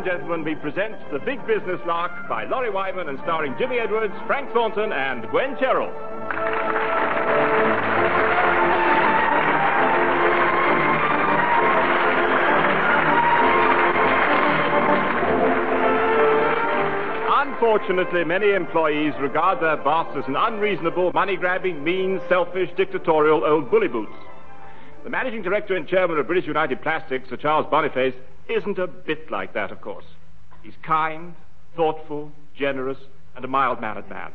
gentlemen, we present The Big Business Lark by Laurie Wyman and starring Jimmy Edwards, Frank Thornton, and Gwen Cherrill. Unfortunately, many employees regard their boss as an unreasonable, money-grabbing, mean, selfish, dictatorial old bully boots. The managing director and chairman of British United Plastics, Sir Charles Boniface, isn't a bit like that, of course. He's kind, thoughtful, generous, and a mild-mannered man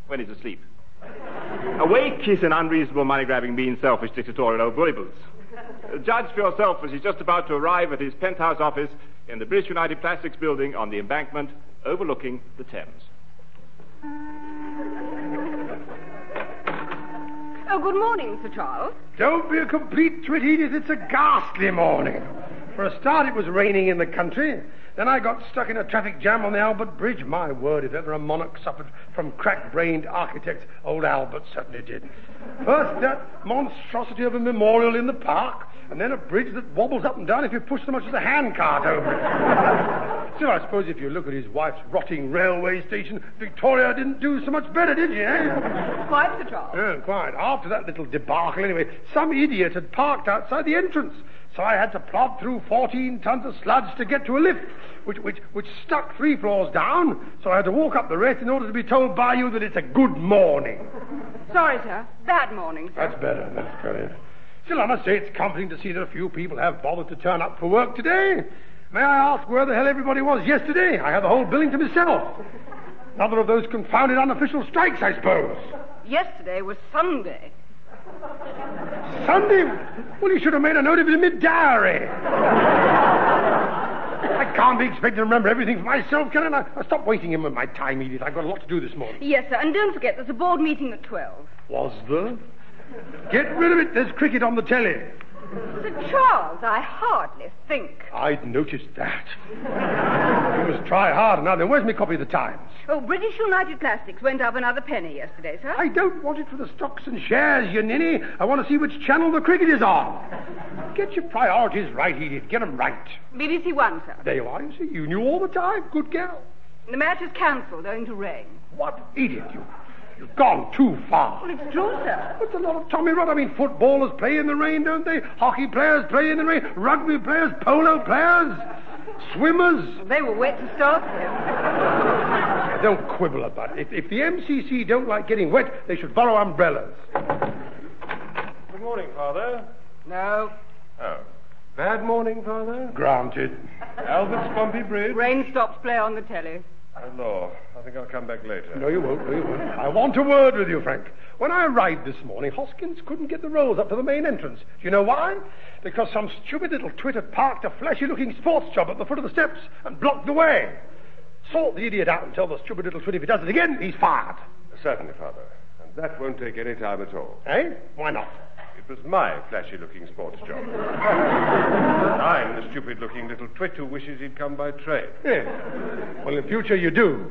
when he's asleep. Awake, he's an unreasonable, money-grabbing, mean, selfish, dictatorial old bully boots. Judge for yourself as he's just about to arrive at his penthouse office in the British United Plastics building on the embankment overlooking the Thames. Oh, good morning, Sir Charles. Don't be a complete twit, Edith. It's a ghastly morning. For a start, it was raining in the country. Then I got stuck in a traffic jam on the Albert Bridge. My word, if ever a monarch suffered from crack-brained architects, old Albert certainly did. First, that monstrosity of a memorial in the park, and then a bridge that wobbles up and down if you push so much as a handcart over it. Still, I suppose if you look at his wife's rotting railway station, Victoria didn't do so much better, did she, eh? Quite, Sir Charles. Yeah, quite. After that little debacle, anyway, some idiot had parked outside the entrance. So I had to plod through 14 tons of sludge to get to a lift, which stuck 3 floors down. So I had to walk up the rest in order to be told by you that it's a good morning. Sorry, sir. Bad morning, sir. That's better. That's better. Still, I must say it's comforting to see that a few people have bothered to turn up for work today. May I ask where the hell everybody was yesterday? I had the whole building to myself. Another of those confounded unofficial strikes, I suppose. Yesterday was Sunday. Sunday? Well, you should have made a note of it in my diary. I can't be expected to remember everything for myself, can I? Now, stop wasting him with my time, Edith. I've got a lot to do this morning. Yes, sir, and don't forget there's a board meeting at 12. Was there? Get rid of it. There's cricket on the telly. Sir Charles, I hardly think. I'd noticed that. You must try hard. Now then, where's my copy of the Times? Oh, British United Plastics went up another penny yesterday, sir. I don't want it for the stocks and shares, you ninny. I want to see which channel the cricket is on. Get your priorities right, Edith. Get them right. BBC One, sir. There you are, you see. You knew all the time. Good gal. The match is cancelled owing to rain. What? Edith, you've gone too far. Well, it's true, sir. It's a lot of tommy rot. I mean, footballers play in the rain, don't they? Hockey players play in the rain. Rugby players, polo players, swimmers. They were wet to start with. Don't quibble about it. If the MCC don't like getting wet, they should borrow umbrellas. Good morning, Father. No. Oh. Bad morning, Father? Granted. Albert Swampy Bridge? Rain stops play on the telly. Oh, no. I think I'll come back later. No, you won't. No, you won't. I want a word with you, Frank. When I arrived this morning, Hoskins couldn't get the rolls up to the main entrance. Do you know why? Because some stupid little twit had parked a flashy-looking sports job at the foot of the steps and blocked the way. Sort the idiot out and tell the stupid little twit if he does it again, he's fired. Certainly, Father. And that won't take any time at all. Eh? Why not? It was my flashy-looking sports job. I'm the stupid-looking little twit who wishes he'd come by train. Yes. Well, in future you do.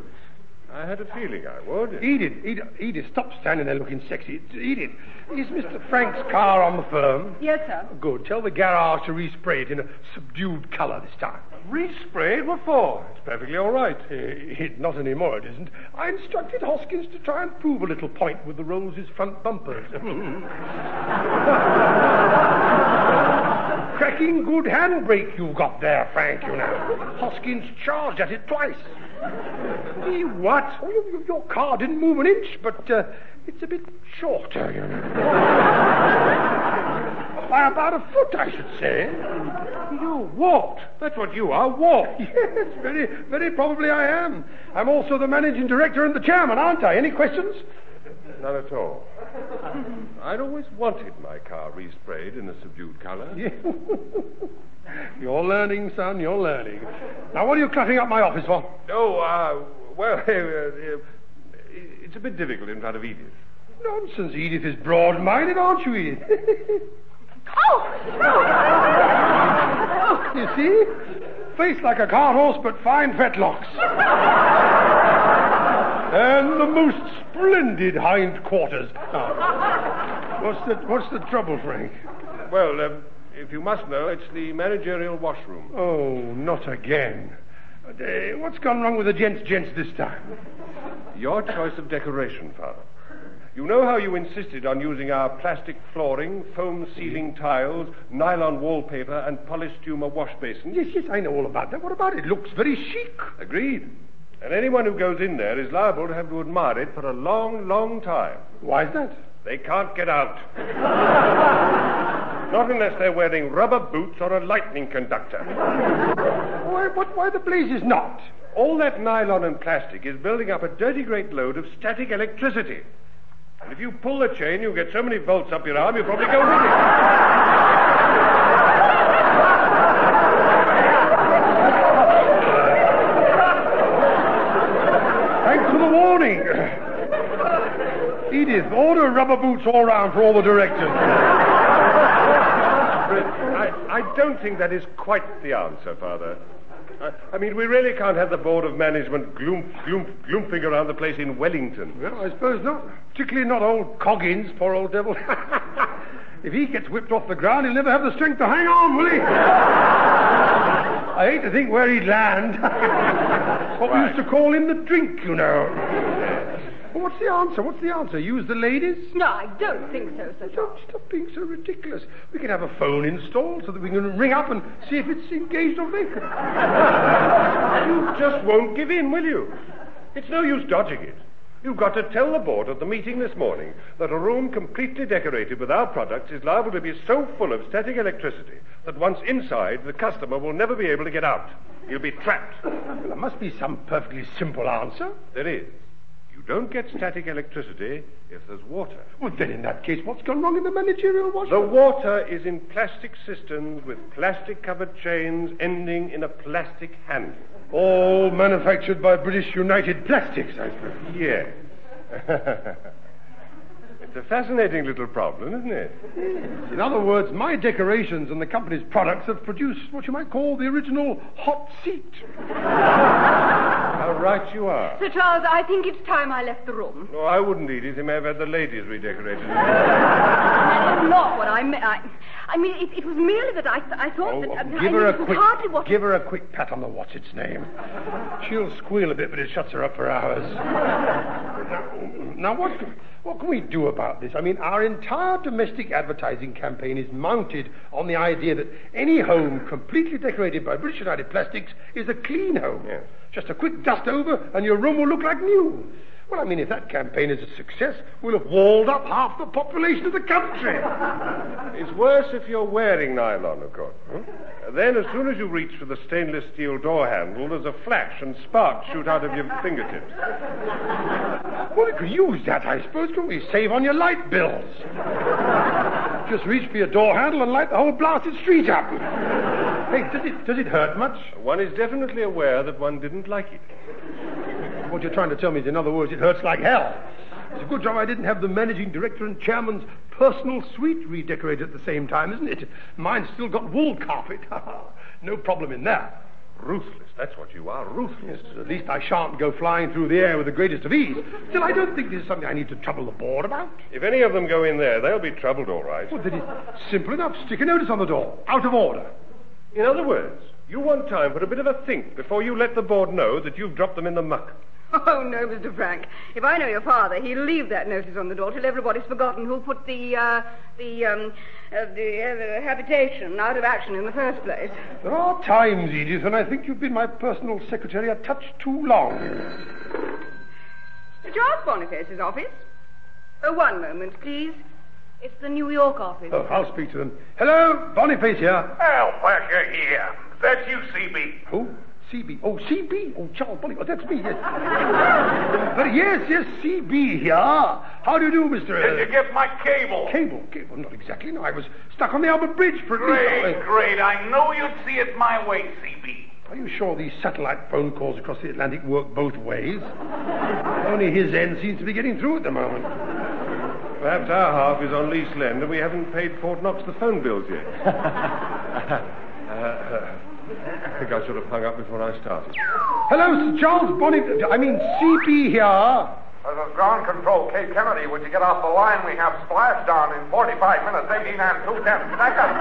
I had a feeling I would. Edith, stop standing there looking sexy. Edith, is Mr. Frank's car on the firm? Yes, sir. Good. Tell the garage to respray it in a subdued colour this time. Respray it? What for? It's perfectly all right. Not anymore, it isn't. I instructed Hoskins to try and prove a little point with the Rolls' front bumpers. Cracking good handbrake you've got there, Frank, you know. Hoskins charged at it twice. What? Oh, your car didn't move an inch, but it's a bit shorter, you know. By about a foot, I should say. You walked. That's what you are, walked. Yes, very, very probably I am. I'm also the managing director and the chairman, aren't I? Any questions? None at all. I'd always wanted my car resprayed in a subdued colour. You're learning, son, you're learning. Now, what are you cluttering up my office for? Oh, well, it's a bit difficult in front of Edith. Nonsense, Edith is broad-minded, aren't you, Edith? You see? Face like a cart horse, but fine fetlocks. And the most splendid hindquarters. What's the trouble, Frank? Well, if you must know, it's the managerial washroom. Oh, not again. What's gone wrong with the gents this time? Your choice of decoration, Father. You know how you insisted on using our plastic flooring, foam ceiling tiles, nylon wallpaper, and polystumer wash basins? Yes, I know all about that. What about it? It looks very chic. Agreed. And anyone who goes in there is liable to have to admire it for a long, long time. Why is that? They can't get out. Not unless they're wearing rubber boots or a lightning conductor. Why the blazes not? All that nylon and plastic is building up a dirty great load of static electricity. And if you pull the chain, you'll get so many volts up your arm, you'll probably go with it. Thanks for the warning. Edith, order rubber boots all round for all the directors. I don't think that is quite the answer, Father. I mean, we really can't have the Board of Management gloomfing around the place in Wellington. Well, I suppose not. Particularly not old Coggins, poor old devil. If he gets whipped off the ground, he'll never have the strength to hang on, will he? I hate to think where he'd land. What we used to call him the drink, you know. Well, what's the answer? Use the ladies? No, I don't think so, Sir Charles. Stop being so ridiculous. We can have a phone installed so that we can ring up and see if it's engaged or vacant. You just won't give in, will you? It's no use dodging it. You've got to tell the board at the meeting this morning that a room completely decorated with our products is liable to be so full of static electricity that once inside, the customer will never be able to get out. He'll be trapped. Well, there must be some perfectly simple answer. There is. You don't get static electricity if there's water. Well, then in that case, what's gone wrong in the managerial washroom? The water is in plastic cisterns with plastic-covered chains ending in a plastic handle. All manufactured by British United Plastics, I suppose. Yes. It's a fascinating little problem, isn't it? In other words, my decorations and the company's products have produced what you might call the original hot seat. How right you are. Sir Charles, I think it's time I left the room. No, I wouldn't, Edith. He may have had the ladies redecorated. That's not what I meant. I mean, it was merely that I thought that... Give her a quick pat on the what's-its-name. She'll squeal a bit, but it shuts her up for hours. Now, what can we do about this? I mean, our entire domestic advertising campaign is mounted on the idea that any home completely decorated by British United Plastics is a clean home. Yes. Just a quick dust over and your room will look like new. Well, I mean, if that campaign is a success, we'll have walled up half the population of the country. It's worse if you're wearing nylon, of course. Then, as soon as you reach for the stainless steel door handle, there's a flash and sparks shoot out of your fingertips. Well, we could use that, I suppose, couldn't we? Save on your light bills. Just reach for your door handle and light the whole blasted street up. Hey, does it hurt much? One is definitely aware that one didn't like it. What you're trying to tell me is, in other words, it hurts like hell. It's a good job I didn't have the managing director and chairman's personal suite redecorated at the same time, isn't it? Mine's still got wool carpet. No problem in that. Ruthless, that's what you are, ruthless. Yes, at least I shan't go flying through the air with the greatest of ease. Still, I don't think this is something I need to trouble the board about. If any of them go in there, they'll be troubled, all right. Well, then it's simple enough. Stick a notice on the door. Out of order. In other words, you want time for a bit of a think before you let the board know that you've dropped them in the muck. Oh, no, Mr. Frank. If I know your father, he'll leave that notice on the door till everybody's forgotten who put the habitation out of action in the first place. There are times, Edith, when I think you've been my personal secretary a touch too long. Sir Charles Boniface's office. Oh, one moment, please. It's the New York office. Oh, I'll speak to them. Hello, Boniface here. Oh, Parker here. That's you, CB. Who? CB. Oh, CB. Oh, Charles Boniface. Oh, that's me, yes. But yes, CB here. How do you do, Mr. Did you get my cable? Cable? Not exactly. No, I was stuck on the Albert Bridge for Great. I know you'd see it my way, CB. Are you sure these satellite phone calls across the Atlantic work both ways? Only his end seems to be getting through at the moment. Perhaps our half is on lease land and we haven't paid Fort Knox the phone bills yet. I think I should have hung up before I started. Hello, Sir Charles Boniface. I mean, CB here. This is ground control, Cape Kennedy. Would you get off the line? We have splashdown in 45 minutes, 18 and 2/10 seconds.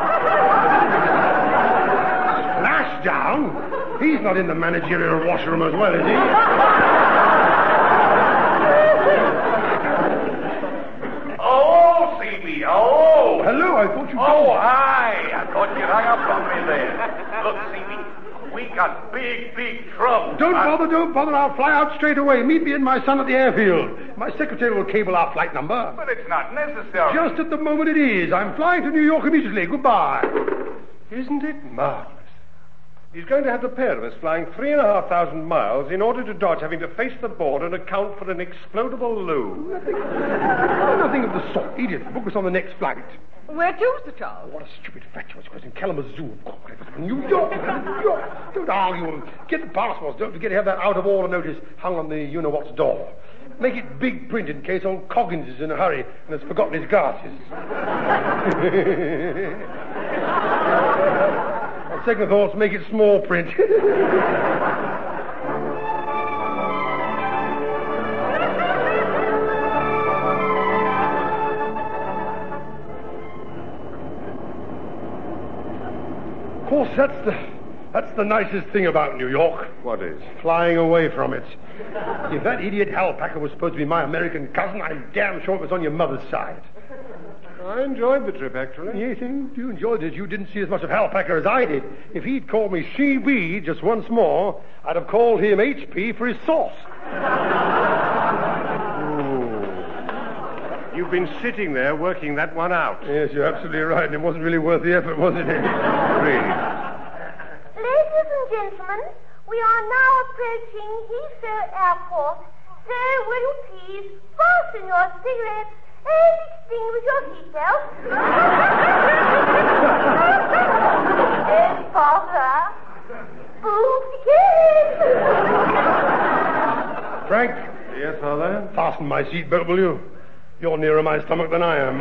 Splashdown? He's not in the managerial washroom as well, is he? Oh, CB, oh! Hello, I thought you... Oh, hi! I thought you'd hung up on me there. Look, CB, we got big trouble. Don't bother. I'll fly out straight away. Meet me and my son at the airfield. My secretary will cable our flight number. But it's not necessary. Just at the moment it is. I'm flying to New York immediately. Goodbye. Isn't it marvelous? He's going to have the pair of us flying 3,500 miles in order to dodge having to face the board and account for an explodable loo. Nothing of the sort. Edith, book us on the next flight. Where to, Sir Charles? What a stupid fatuous question. Kalamazoo. New York. Don't argue. Get the passports. Don't forget to have that out-of-order notice hung on the you-know-what's door. Make it big print in case old Coggins is in a hurry and has forgotten his glasses. On second thoughts, make it small print. Of course, that's the nicest thing about New York. What is? Flying away from it. If that idiot Hal Packer was supposed to be my American cousin, I'm damn sure it was on your mother's side. I enjoyed the trip, actually. Yes, you enjoyed it. You didn't see as much of Hal Packer as I did. If he'd called me CB just once more, I'd have called him HP for his sauce. You've been sitting there working that one out. Yes, you're absolutely right. And it wasn't really worth the effort, was it? Really? Ladies and gentlemen, we are now approaching Heathrow Airport. So will you please fasten your cigarettes and extinguish your seatbelt? And Father, move the kids. Frank? Yes, Father? Fasten my seatbelt, will you? You're nearer my stomach than I am.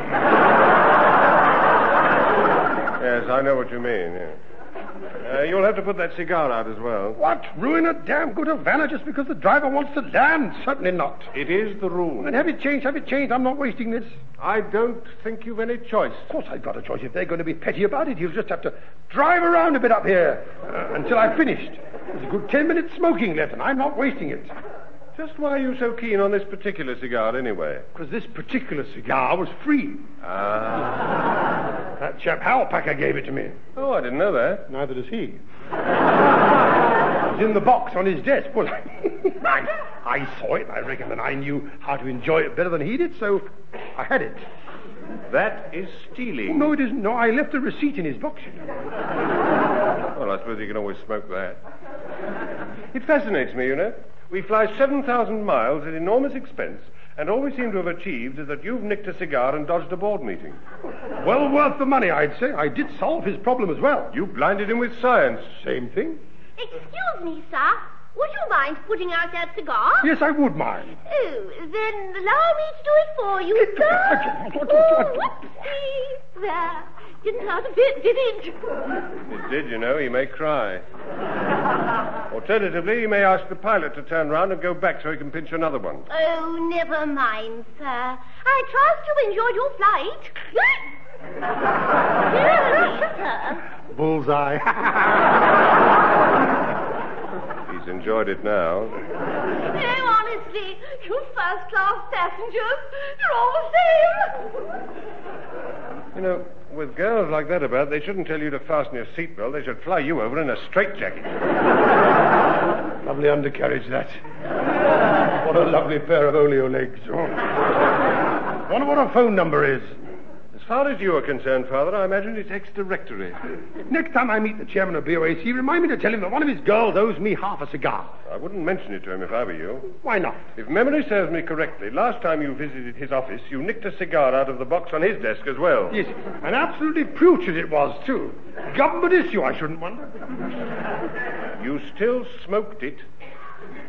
Yes, I know what you mean. Yeah. You'll have to put that cigar out as well. What? Ruin a damn good Havana just because the driver wants to land? Certainly not. It is the rule. Then have it changed. I'm not wasting this. I don't think you've any choice. Of course I've got a choice. If they're going to be petty about it, he'll just have to drive around a bit up here until I've finished. There's a good 10 minutes smoking left, and I'm not wasting it. Just why are you so keen on this particular cigar, anyway? Because this particular cigar was free. Ah. That chap Hal Packer gave it to me. Oh, I didn't know that. Neither does he. It was in the box on his desk. Well, I saw it. I reckon that I knew how to enjoy it better than he did, so I had it. That is stealing. No, it isn't. No, I left a receipt in his box. Well, I suppose you can always smoke that. It fascinates me, you know. We fly 7,000 miles at enormous expense, and all we seem to have achieved is that you've nicked a cigar and dodged a board meeting. Well worth the money, I'd say. I did solve his problem as well. You blinded him with science. Same thing. Excuse me, sir. Would you mind putting out that cigar? Yes, I would mind. Oh, then allow me to do it for you, sir. Whoopsie. There. Didn't hurt a bit, did it? It did, you know. He may cry. Alternatively, he may ask the pilot to turn round and go back so he can pinch another one. Oh, never mind, sir. I trust you enjoyed your flight. Dearly, sir. Bullseye. He's enjoyed it now. No, honestly, you first-class passengers, you're all the same. You know, with girls like that about, they shouldn't tell you to fasten your seatbelt. They should fly you over in a straitjacket. Lovely undercarriage, that. What a lovely pair of oleo legs. Oh. Wonder what her phone number is. As far as you are concerned, Father, I imagine it's ex-directory. Next time I meet the chairman of BOAC, remind me to tell him that one of his girls owes me half a cigar. I wouldn't mention it to him if I were you. Why not? If memory serves me correctly, last time you visited his office, you nicked a cigar out of the box on his desk as well. Yes, and absolutely putrid it was, too. Government issue, I shouldn't wonder. You still smoked it.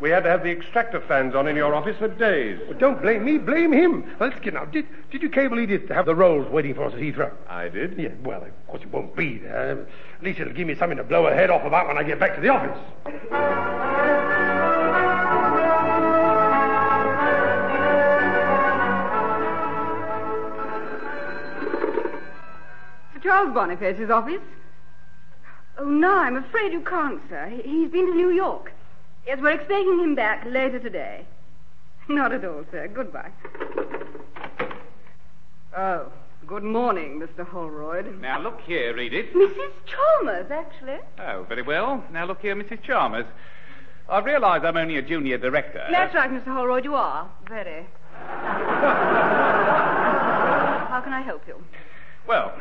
We had to have the extractor fans on in your office for days. Well, don't blame me, blame him. Well, let's get now. Did you cable Edith to have the rolls waiting for us at Heathrow? I did. Yeah, well, of course it won't be there. At least it'll give me something to blow her head off about when I get back to the office. Sir Charles Boniface's office? Oh, no, I'm afraid you can't, sir. He's been to New York. Yes, we're expecting him back later today. Not at all, sir. Goodbye. Oh, good morning, Mr. Holroyd. Now, look here, Edith. Mrs. Chalmers, actually. Oh, very well. Now, look here, Mrs. Chalmers. I realise I'm only a junior director. That's right, Mr. Holroyd, you are. Very. How can I help you? Well,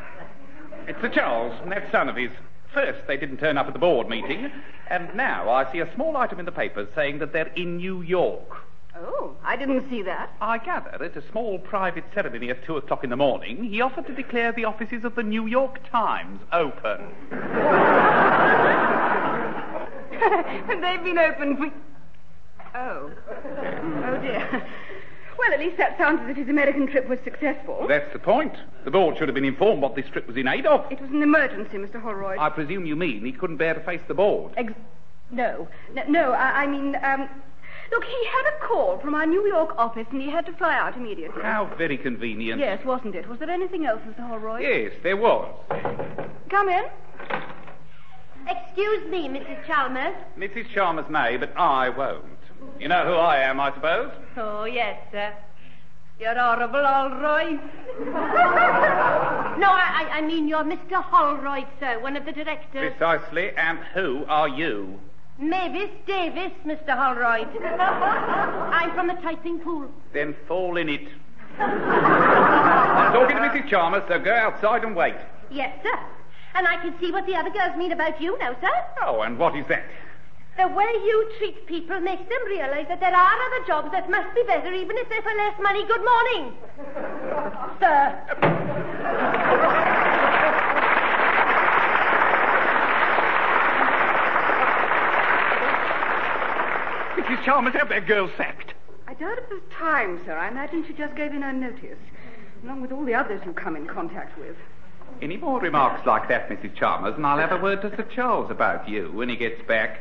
it's Sir Charles and that son of his. First, they didn't turn up at the board meeting, and now I see a small item in the papers saying that they're in New York. Oh, I didn't see that. I gather at a small private ceremony at 2 o'clock in the morning, he offered to declare the offices of the New York Times open. They've been open for... Oh. Oh, dear. Well, at least that sounds as if his American trip was successful. That's the point. The board should have been informed what this trip was in aid of. It was an emergency, Mr. Holroyd. I presume you mean he couldn't bear to face the board. No, I mean, look, he had a call from our New York office and he had to fly out immediately. How very convenient. Yes, wasn't it? Was there anything else, Mr. Holroyd? Yes, there was. Come in. Excuse me, Mrs. Chalmers. Mrs. Chalmers may, but I won't. You know who I am, I suppose? Oh, yes, sir. You're horrible, Holroyd. No, I mean you're Mr. Holroyd, sir, one of the directors. Precisely, and who are you? Mavis Davis, Mr. Holroyd. I'm from the typing pool. Then fall in it. I'm talking to Mrs. Chalmers, so go outside and wait. Yes, sir. And I can see what the other girls mean about you now, sir. Oh, and what is that? The way you treat people makes them realize that there are other jobs that must be better, even if they're for less money. Good morning, sir. Mrs. Chalmers, have that girl sacked. I doubt it was time, sir. I imagine she just gave in her notice, along with all the others you come in contact with. Any more remarks like that, Mrs. Chalmers, and I'll have a word to Sir Charles about you when he gets back.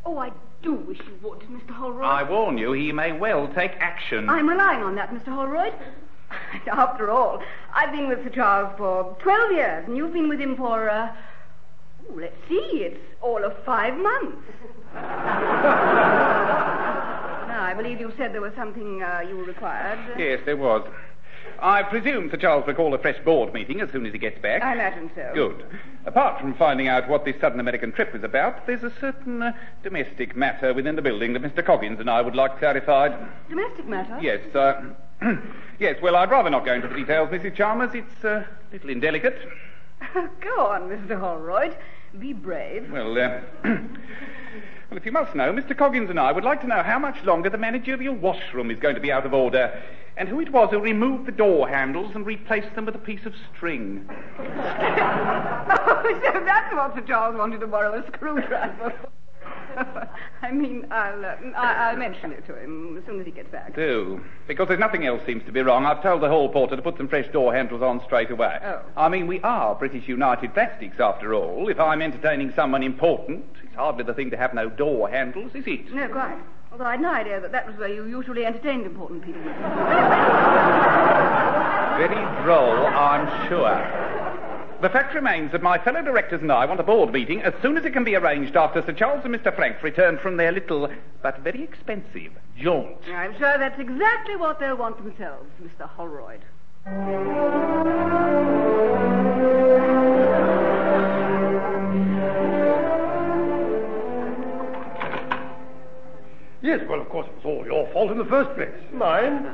Oh, I do wish you would, Mr. Holroyd. I warn you, he may well take action. I'm relying on that, Mr. Holroyd. After all, I've been with Sir Charles for 12 years, and you've been with him for, let's see, it's all of 5 months. Now, I believe you said there was something you required. Yes, there was. I presume Sir Charles will call a fresh board meeting as soon as he gets back. I imagine so. Good. Apart from finding out what this sudden American trip was about, there's a certain domestic matter within the building that Mr. Coggins and I would like clarified. Domestic matter? Yes, yes, well, I'd rather not go into the details, Mrs. Chalmers. It's a little indelicate. Go on, Mr. Holroyd. Be brave. Well, well, if you must know, Mr. Coggins and I would like to know how much longer the managerial washroom is going to be out of order, and who it was who removed the door handles and replaced them with a piece of string. Oh, so that's what Sir Charles wanted to borrow a screwdriver for. I mean, I'll mention it to him as soon as he gets back. Do. Because there's nothing else seems to be wrong. I've told the hall porter to put some fresh door handles on straight away. Oh. I mean, we are British United Plastics, after all. If I'm entertaining someone important, it's hardly the thing to have no door handles, is it? No, quite. Although I had no idea that was where you usually entertained important people. Very droll, I'm sure. The fact remains that my fellow directors and I want a board meeting as soon as it can be arranged after Sir Charles and Mr. Frank return from their little, but very expensive, jaunt. I'm sure that's exactly what they'll want themselves, Mr. Holroyd. Yes, well, of course, it was all your fault in the first place. Mine?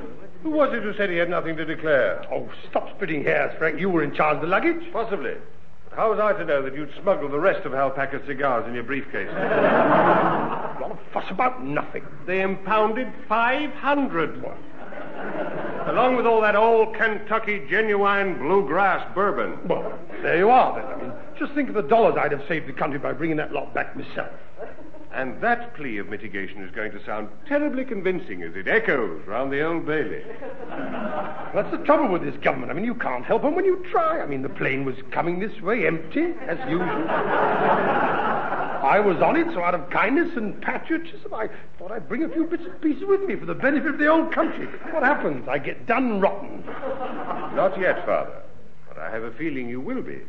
Who was it who said he had nothing to declare? Oh, stop splitting hairs, Frank. You were in charge of the luggage. Possibly. But how was I to know that you'd smuggled the rest of Hal Packer's cigars in your briefcase? A lot of fuss about nothing. They impounded 500. Along with all that old Kentucky genuine bluegrass bourbon. Well, there you are, then. I mean, just think of the dollars I'd have saved the country by bringing that lot back myself. And that plea of mitigation is going to sound terribly convincing as it echoes round the Old Bailey. That's the trouble with this government. I mean, you can't help them when you try. I mean, the plane was coming this way, empty, as usual. I was on it, so out of kindness and patriotism, I thought I'd bring a few bits and pieces with me for the benefit of the old country. What happens? I get done rotten. Not yet, Father. But I have a feeling you will be.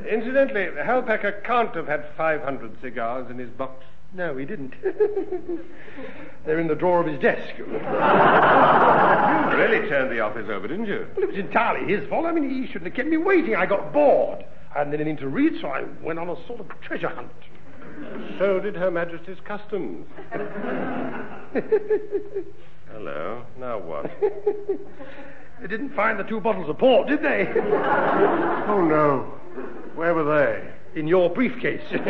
Incidentally, Halpacker can't have had 500 cigars in his box. No, he didn't. They're in the drawer of his desk. You really turned the office over, didn't you? Well, it was entirely his fault. I mean, he shouldn't have kept me waiting. I got bored. I hadn't anything to read, so I went on a sort of treasure hunt. So did Her Majesty's Customs. Hello. Now what? They didn't find the 2 bottles of port, did they? Oh, no. Where were they? In your briefcase. They're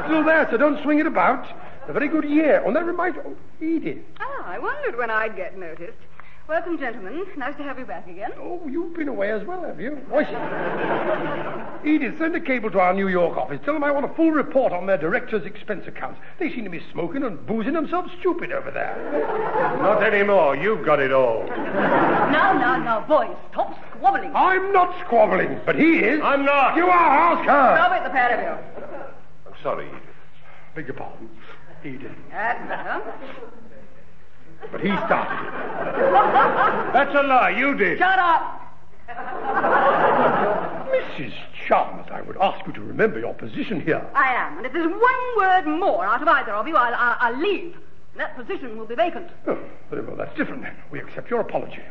still there, so don't swing it about. A very good year. Oh, that reminds me. Oh, Edith. Ah, I wondered when I'd get noticed. Welcome, gentlemen. Nice to have you back again. Oh, you've been away as well, have you? Edith, send a cable to our New York office. Tell them I want a full report on their director's expense accounts. They seem to be smoking and boozing themselves stupid over there. Not anymore. You've got it all. Now, boys, stop squabbling. I'm not squabbling, but he is. I'm not. You are, ask her. Stop it, the pair of you. I'm sorry, Edith. Beg your pardon, Edith. That's better. But he started it. That's a lie. You did. Shut up. Mrs. Chalmers, I would ask you to remember your position here. I am, and if there's one word more out of either of you, I'll leave. That position will be vacant. Oh, very well, that's different then. We accept your apology.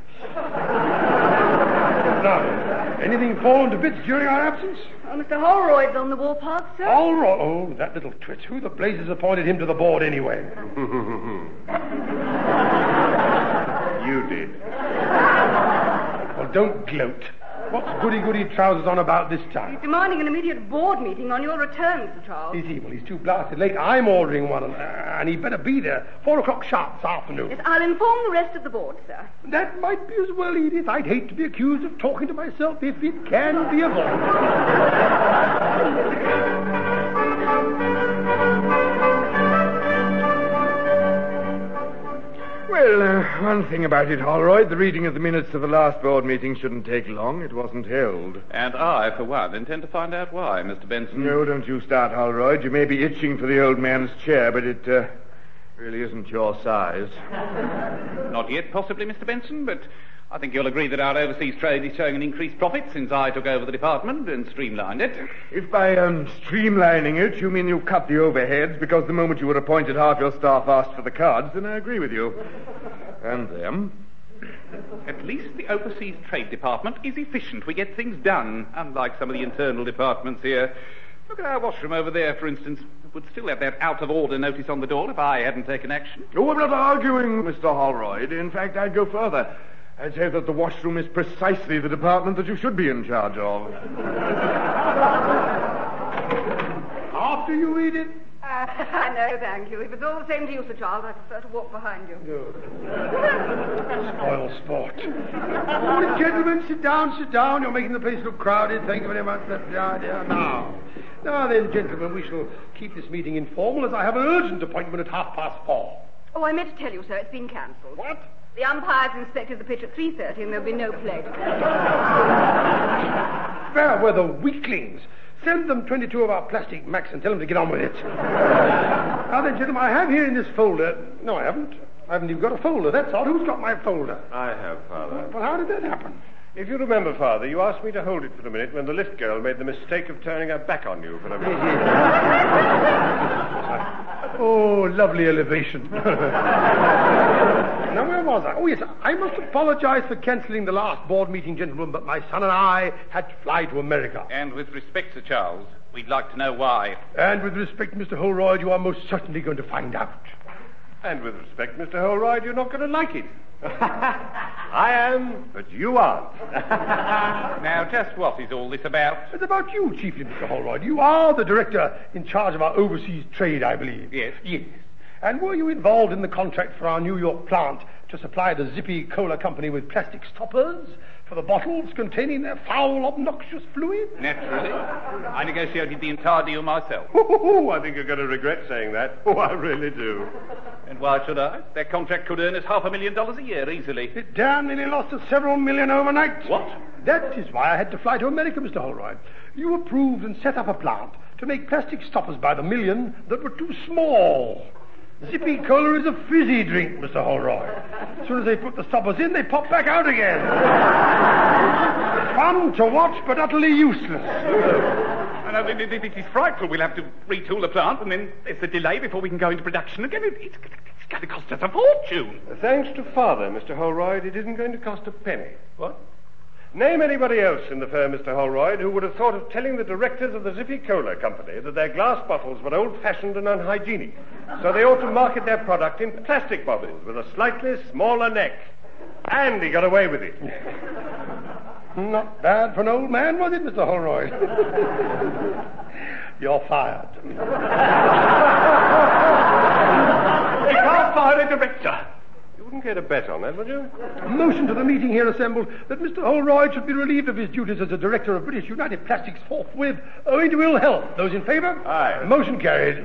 Now, anything fallen to bits during our absence? Oh, Mr. Holroyd's on the warpath, sir. Holroyd? Oh, that little twit. Who the blazes appointed him to the board anyway? You did. Well, don't gloat. What's goody-goody trousers on about this time? He's demanding an immediate board meeting on your return, Mr. Charles. Is he? Well, he's too blasted late. I'm ordering one, and he better be there. 4 o'clock sharp this afternoon. Yes, I'll inform the rest of the board, sir. That might be as well, Edith. I'd hate to be accused of talking to myself if it can be avoided. Well, one thing about it, Holroyd, the reading of the minutes of the last board meeting shouldn't take long. It wasn't held. And I, for one, intend to find out why, Mr. Benson. No, don't you start, Holroyd. You may be itching for the old man's chair, but it really isn't your size. Not yet, possibly, Mr. Benson, but I think you'll agree that our overseas trade is showing an increased profit since I took over the department and streamlined it. If by streamlining it you mean you cut the overheads because the moment you were appointed half your staff asked for the cards, then I agree with you. And them. At least the overseas trade department is efficient. We get things done, unlike some of the internal departments here. Look at our washroom over there, for instance. It would still have that out-of-order notice on the door if I hadn't taken action. Oh, I'm not arguing, Mr. Holroyd. In fact, I'd go further. I'd say that the washroom is precisely the department that you should be in charge of. After you, Edith. No, thank you. If it's all the same to you, Sir Charles, I prefer to walk behind you. Good. Spoil sport. Oh, gentlemen, sit down, sit down. You're making the place look crowded. Thank you very much. That's the idea. Now then, gentlemen, we shall keep this meeting informal as I have an urgent appointment at 4:30. Oh, I meant to tell you, sir, it's been cancelled. What? The umpires inspected the pitch at 3:30 and there'll be no play today. Fair weather weaklings. Send them 22 of our plastic Macs and tell them to get on with it. Now then, gentlemen, I have here in this folder... No, I haven't. I haven't even got a folder. That's odd. Who's got my folder? I have, Father. Well, how did that happen? If you remember, Father, you asked me to hold it for a minute when the lift girl made the mistake of turning her back on you for a minute. Oh, lovely elevation. Now, where was I? Oh, yes, I must apologize for cancelling the last board meeting, gentlemen, but my son and I had to fly to America. And with respect, Sir Charles, we'd like to know why. And with respect, Mr. Holroyd, you are most certainly going to find out. And with respect, Mr. Holroyd, you're not going to like it. I am, but you aren't. Now, just what is all this about? It's about you, chiefly, Mr. Holroyd. You are the director in charge of our overseas trade, I believe. Yes. Yes. And were you involved in the contract for our New York plant to supply the Zippy Cola Company with plastic stoppers for the bottles containing their foul, obnoxious fluid? Naturally. I negotiated the entire deal myself. I think you're going to regret saying that. Oh, I really do. And why should I? That contract could earn us $500,000 a year, easily. It damn nearly lost us several million overnight. What? That is why I had to fly to America, Mr. Holroyd. You approved and set up a plant to make plastic stoppers by the million that were too small. Zippy Cola is a fizzy drink, Mr. Holroyd. As soon as they put the stoppers in, they pop back out again. fun to watch, but utterly useless. I know, this is frightful. We'll have to retool the plant, and then there's a delay before we can go into production again. It's going to cost us a fortune. Thanks to Father, Mr. Holroyd, it isn't going to cost a penny. What? Name anybody else in the firm, Mr. Holroyd, who would have thought of telling the directors of the Zippy Cola Company that their glass bottles were old-fashioned and unhygienic, so they ought to market their product in plastic bottles with a slightly smaller neck. And he got away with it. Not bad for an old man, was it, Mr. Holroyd? You're fired. We can't fire a director. You wouldn't care to bet on that, would you? A motion to the meeting here assembled that Mr. Holroyd should be relieved of his duties as a director of British United Plastics forthwith, owing to ill health. Those in favour? Aye. Motion carried.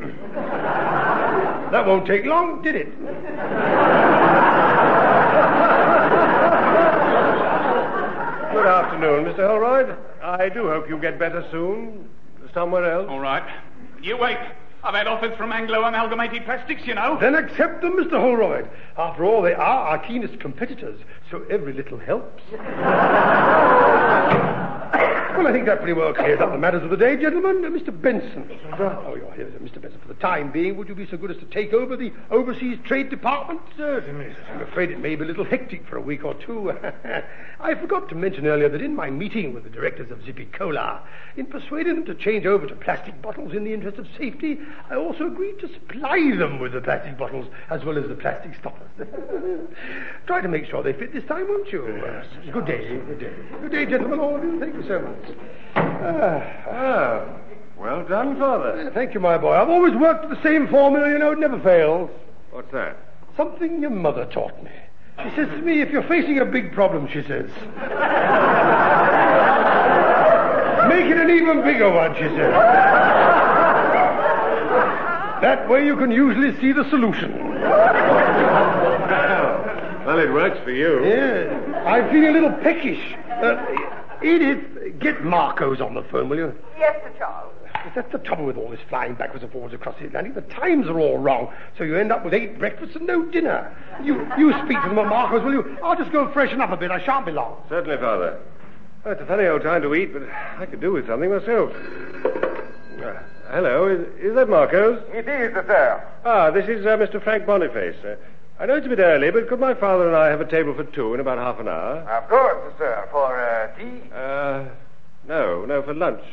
That won't take long, did it? Good afternoon, Mr. Holroyd. I do hope you get better soon. Somewhere else. All right. You wait. I've had offers from Anglo Amalgamated Plastics, you know. Then accept them, Mr. Holroyd. After all, they are our keenest competitors, so every little helps. Well, I think that pretty well clears up the matters of the day, gentlemen. Mr. Benson. Oh, you're here, Mr. Benson. For the time being, would you be so good as to take over the Overseas Trade Department? Certainly. I'm afraid it may be a little hectic for a week or two. I forgot to mention earlier that in my meeting with the directors of Zippy Cola, in persuading them to change over to plastic bottles in the interest of safety, I also agreed to supply them with the plastic bottles as well as the plastic stoppers. Try to make sure they fit this time, won't you? Good day. Good day. Good day, gentlemen, all of you. Thank you so much. Well done, Father. Thank you, my boy. I've always worked with the same formula, you know. It never fails. What's that? Something your mother taught me. She says to me, if you're facing a big problem, she says, make it an even bigger one, she says. That way you can usually see the solution. Well, it works for you. Yeah. I feel a little peckish. Edith, get Marcos on the phone, will you? Yes, Sir Charles. That's the trouble with all this flying backwards and forwards across the Atlantic. The times are all wrong, so you end up with 8 breakfasts and no dinner. You speak to them at Marcos, will you? I'll just go freshen up a bit. I shan't be long. Certainly, Father. Well, it's a funny old time to eat, but I could do with something myself. Hello, is that Marcos? It is, sir. This is Mr. Frank Boniface. I know it's a bit early, but could my father and I have a table for 2 in about half an hour? Of course, sir. For tea? No, for lunch.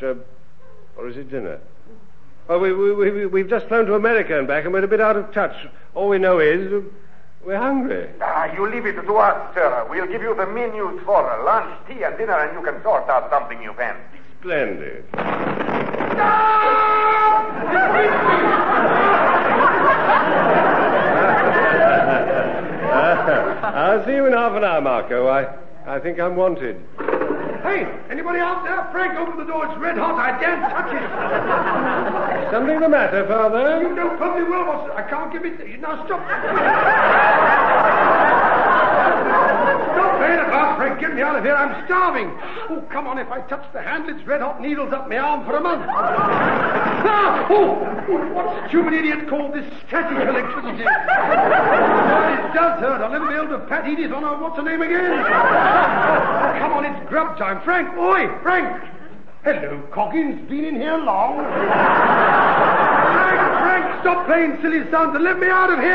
Or is it dinner? Well, we've just flown to America and back, and we're a bit out of touch. All we know is we're hungry. You leave it to us, sir. We'll give you the menus for lunch, tea, and dinner, and you can sort out something you fancy. Splendid. I'll see you in half an hour, Marco. I think I'm wanted. Hey, anybody out there? Frank, open the door. It's red hot. I daren't touch it. Something the matter, Father? You know perfectly well what's... I can't give it... Now, stop. Stop playing about, Frank. Get me out of here. I'm starving. Oh, come on. If I touch the handle, it's red-hot needles up my arm for a month. What stupid idiot called this static electricity? It does hurt. I'll never be able to pat Edith on her... What's her name again? Come on, it's grub time. Frank, oi, Frank. Hello, Coggins. Been in here long? Frank, stop playing silly stunts and let me out of here.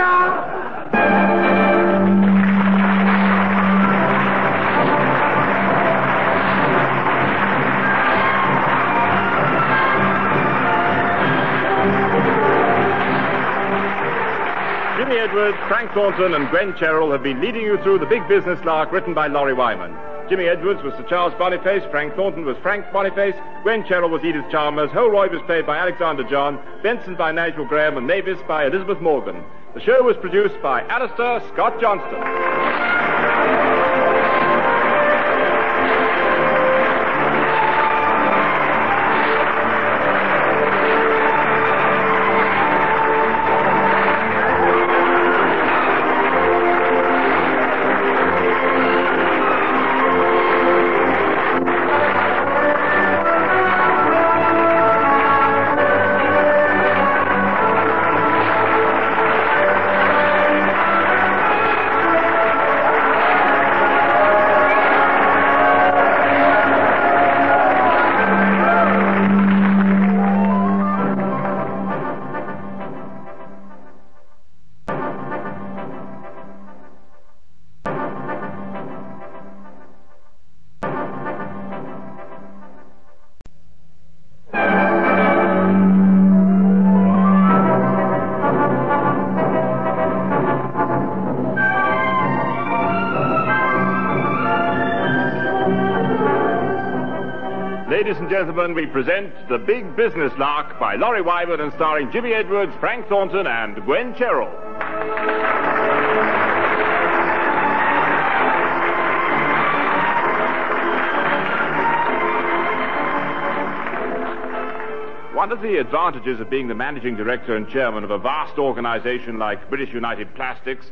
Jimmy Edwards, Frank Thornton, and Gwen Cherrill have been leading you through The Big Business Lark, written by Laurie Wyman. Jimmy Edwards was Sir Charles Boniface, Frank Thornton was Frank Boniface, Gwen Cherrill was Edith Chalmers, Holroyd was played by Alexander John, Benson by Nigel Graham, and Navis by Elizabeth Morgan. The show was produced by Alistair Scott Johnston. Ladies and gentlemen, we present The Big Business Lark by Laurie Wyman and starring Jimmy Edwards, Frank Thornton, and Gwen Cherrill. One of the advantages of being the managing director and chairman of a vast organization like British United Plastics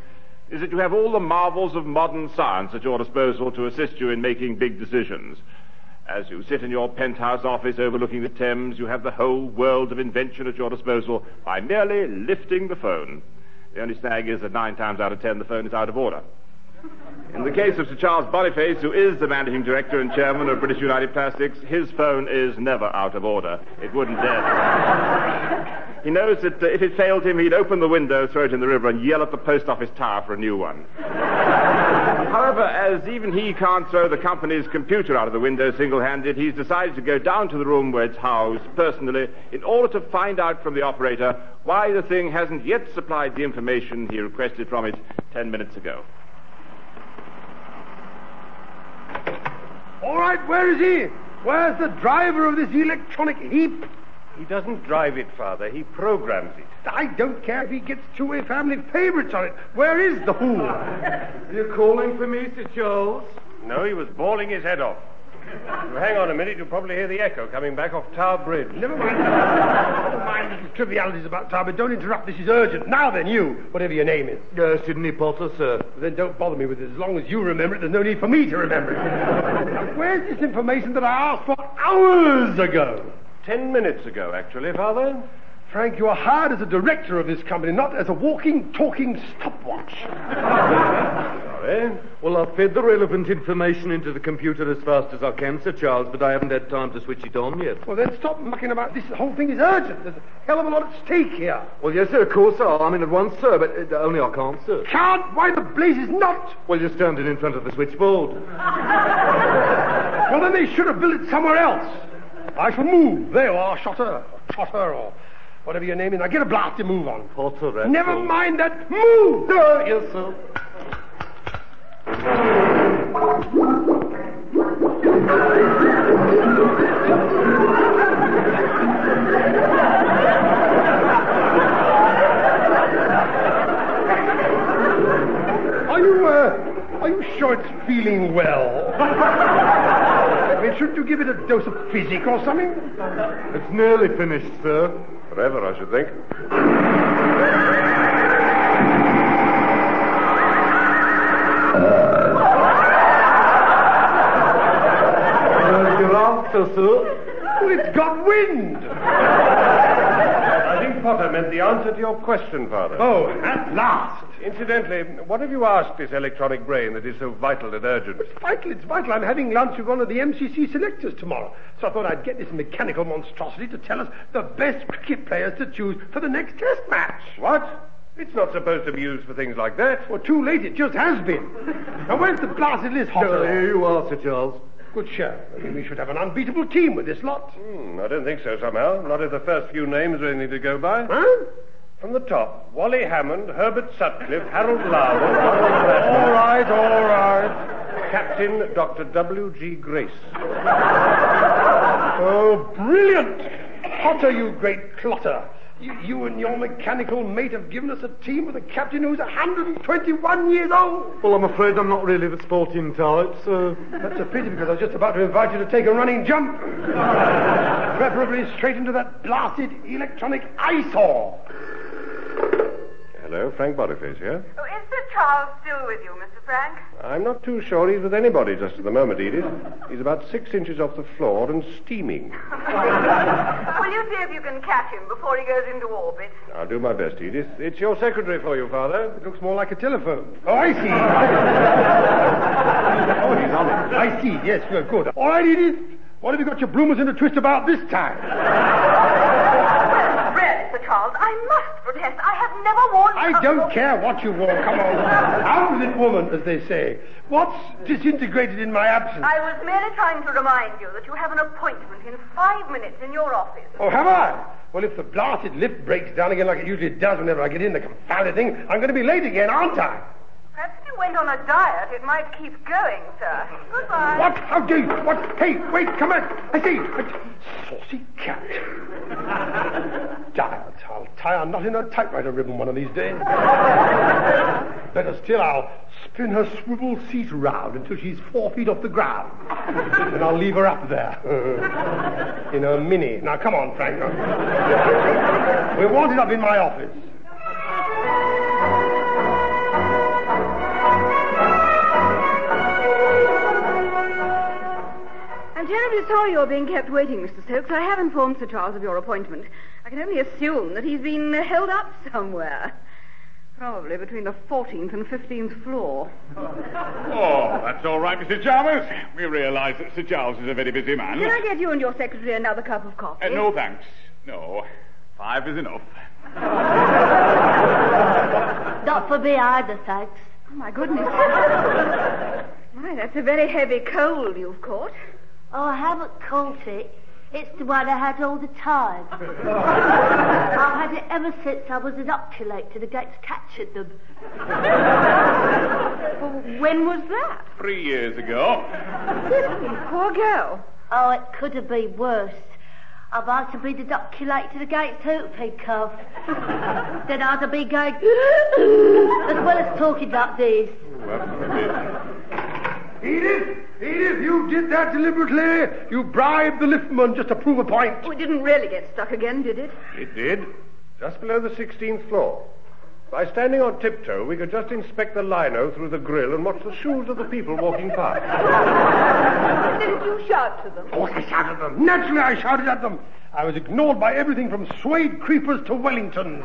is that you have all the marvels of modern science at your disposal to assist you in making big decisions. As you sit in your penthouse office overlooking the Thames, you have the whole world of invention at your disposal by merely lifting the phone. The only snag is that 9 times out of 10 the phone is out of order. In the case of Sir Charles Boniface, who is the managing director and chairman of British United Plastics, his phone is never out of order. It wouldn't dare. He knows that if it failed him, he'd open the window, throw it in the river, and yell at the post office tower for a new one. However, as even he can't throw the company's computer out of the window single-handed, he's decided to go down to the room where it's housed personally in order to find out from the operator why the thing hasn't yet supplied the information he requested from it 10 minutes ago. All right, where is he? Where's the driver of this electronic heap? He doesn't drive it, Father. He programs it. I don't care if he gets two-way family favorites on it. Where is the fool? Are you calling for me, Sir Charles? No, he was bawling his head off. You hang on a minute, you'll probably hear the echo coming back off Tower Bridge. Never mind. Never mind little trivialities about Tower Bridge. Don't interrupt. This is urgent. Now then, you, whatever your name is. Sidney Potter, sir. Then don't bother me with it. As long as you remember it, there's no need for me to remember it. Now, where's this information that I asked for hours ago? 10 minutes ago, actually, Father. Frank, you are hired as a director of this company, not as a walking, talking stopwatch. Sorry. Well, I've fed the relevant information into the computer as fast as I can, Sir Charles, but I haven't had time to switch it on yet. Well, then stop mucking about. This whole thing is urgent. There's a hell of a lot at stake here. Well, yes, sir, of course. I'm in at once, sir, but only I can't, sir. Can't? Why the blazes not? Well, you're standing in front of the switchboard. Well, then they should have built it somewhere else. I shall move. There you are, Trotter, or whatever your name is. Now get a blasted move on. Potter, never mind that. Move! Yes, sir. Are you sure it's feeling well? Shouldn't you give it a dose of physic or something? It's nearly finished, sir. Forever, I should think. Your answer, sir? Well, it's got wind. I think Potter meant the answer to your question, Father. Oh, at last. Incidentally, what have you asked this electronic brain that is so vital and urgent? It's vital. I'm having lunch with one of the MCC selectors tomorrow. So I thought I'd get this mechanical monstrosity to tell us the best cricket players to choose for the next test match. What? It's not supposed to be used for things like that. Well, too late. It just has been. Now, where's the blasted list, Hotter? Here you are, Sir Charles. Good show. I think we should have an unbeatable team with this lot. I don't think so, somehow. Not if the first few names are anything to go by. Huh? From the top, Wally Hammond, Herbert Sutcliffe, Harold Lowell... All right. Captain Dr. W.G. Grace. Oh, brilliant! Potter, you great clotter. You and your mechanical mate have given us a team with a captain who's 121 years old. Well, I'm afraid I'm not really the sporting type, so... That's a pity, because I was just about to invite you to take a running jump. Preferably straight into that blasted electronic eyesore. Hello, Frank Boniface here. Oh, is Sir Charles still with you, Mr. Frank? I'm not too sure he's with anybody just at the moment, Edith. He's about 6 inches off the floor and steaming. Will you see if you can catch him before he goes into orbit? I'll do my best, Edith. It's your secretary for you, Father. It looks more like a telephone. Oh, I see. Oh, he's on it. I see. Yes, good. All right, Edith. What have you got your bloomers in a twist about this time? Really, Sir Charles, I must protest. I have never worn... I don't care what you wore. Come on. Out with it, woman, as they say. What's disintegrated in my absence? I was merely trying to remind you that you have an appointment in 5 minutes in your office. Oh, have I? Well, if the blasted lift breaks down again like it usually does whenever I get in, the confounded thing, I'm going to be late again, aren't I? Perhaps if you went on a diet, it might keep going, sir. Goodbye. What? How dare you? What? Hey, wait, come back. I say, saucy cat. Giles, I'll tie a knot in her typewriter ribbon one of these days. Better still, I'll spin her swivel seat round until she's 4 feet off the ground. Then I'll leave her up there. In her mini. Now, come on, Frank. We're wanted up in my office. I'm terribly sorry you're being kept waiting, Mr. Stokes. I have informed Sir Charles of your appointment. I can only assume that he's been held up somewhere. Probably between the 14th and 15th floor. Oh, that's all right, Mr. Chalmers. We realise that Sir Charles is a very busy man. Can I get you and your secretary another cup of coffee? No, thanks. No. 5 is enough. Not for me either, thanks. Oh, my goodness. My, that's a very heavy cold you've caught. Oh, I haven't caught it. It's the one I had all the time. I've had it ever since I was inoculated against catching them. Well, when was that? 3 years ago. Poor girl. Oh, it could have been worse. I might have been inoculated against whooping cough. Then I'd have been going as well as talking like this. Edith, you did that deliberately. You bribed the liftman just to prove a point. Oh, it didn't really get stuck again, did it? It did. Just below the 16th floor. By standing on tiptoe, we could just inspect the lino through the grill and watch the shoes of the people walking past. Didn't you shout to them? Of course I shouted at them. Naturally I shouted at them. I was ignored by everything from suede creepers to Wellingtons.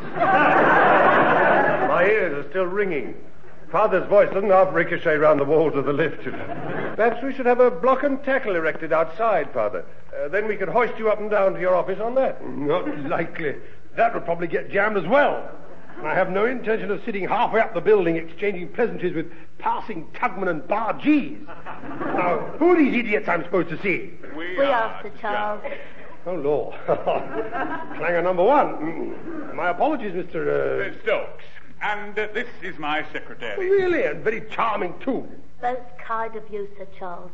My ears are still ringing. Father's voice doesn't half ricochet round the walls of the lift. Perhaps we should have a block and tackle erected outside, Father. Then we could hoist you up and down to your office on that. Not likely. That would probably get jammed as well. And I have no intention of sitting halfway up the building exchanging pleasantries with passing tugmen and bargees. Now, who are these idiots I'm supposed to see? We are, Sir Charles. Oh, Lord. Clanger number 1. My apologies, Mr. Stokes. And this is my secretary. Oh, really? And very charming, too. Most kind of you, Sir Charles.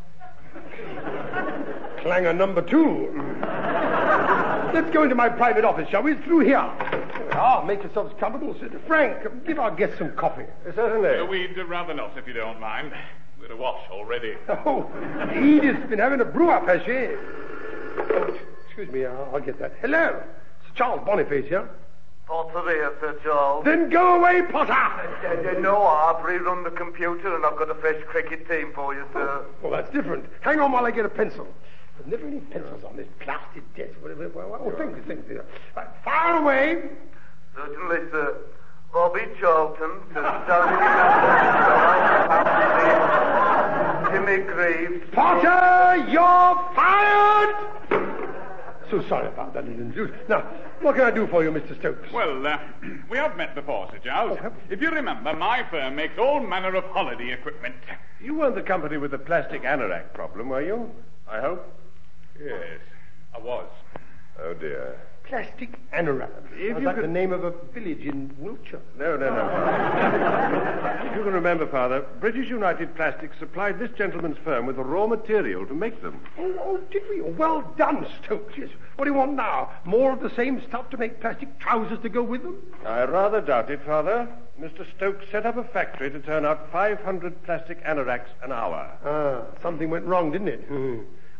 Clanger number 2. Let's go into my private office, shall we? Through here. Make yourselves comfortable, Sir Frank. Give our guests some coffee. Certainly. We'd rather not, if you don't mind. We're awash already. Oh, Edith's been having a brew-up, has she? Oh, excuse me, I'll get that. Hello. Sir Charles Boniface here. Potter here, Sir Charles. Then go away, Potter! No, I've rerun the computer and I've got a fresh cricket team for you, sir. Well, that's different. Hang on while I get a pencil. There's never any pencils on this plastic desk. Oh, thank you. Right, fire away. Certainly, sir. Bobby Charlton, Jimmy Greaves. Potter, you're fired! So sorry about that. Now, what can I do for you, Mr. Stokes? Well, we have met before, Sir Charles. If you remember, my firm makes all manner of holiday equipment. You weren't the company with the plastic anorak problem, were you? I hope. Yes, I was. Oh, dear. Plastic anorak. Sounds like the name of a village in Wiltshire. No. If you can remember, Father, British United Plastics supplied this gentleman's firm with the raw material to make them. Oh, did we? Well done, Stokes. Yes. What do you want now? More of the same stuff to make plastic trousers to go with them? I rather doubt it, Father. Mr. Stokes set up a factory to turn out 500 plastic anoraks an hour. Something went wrong, didn't it?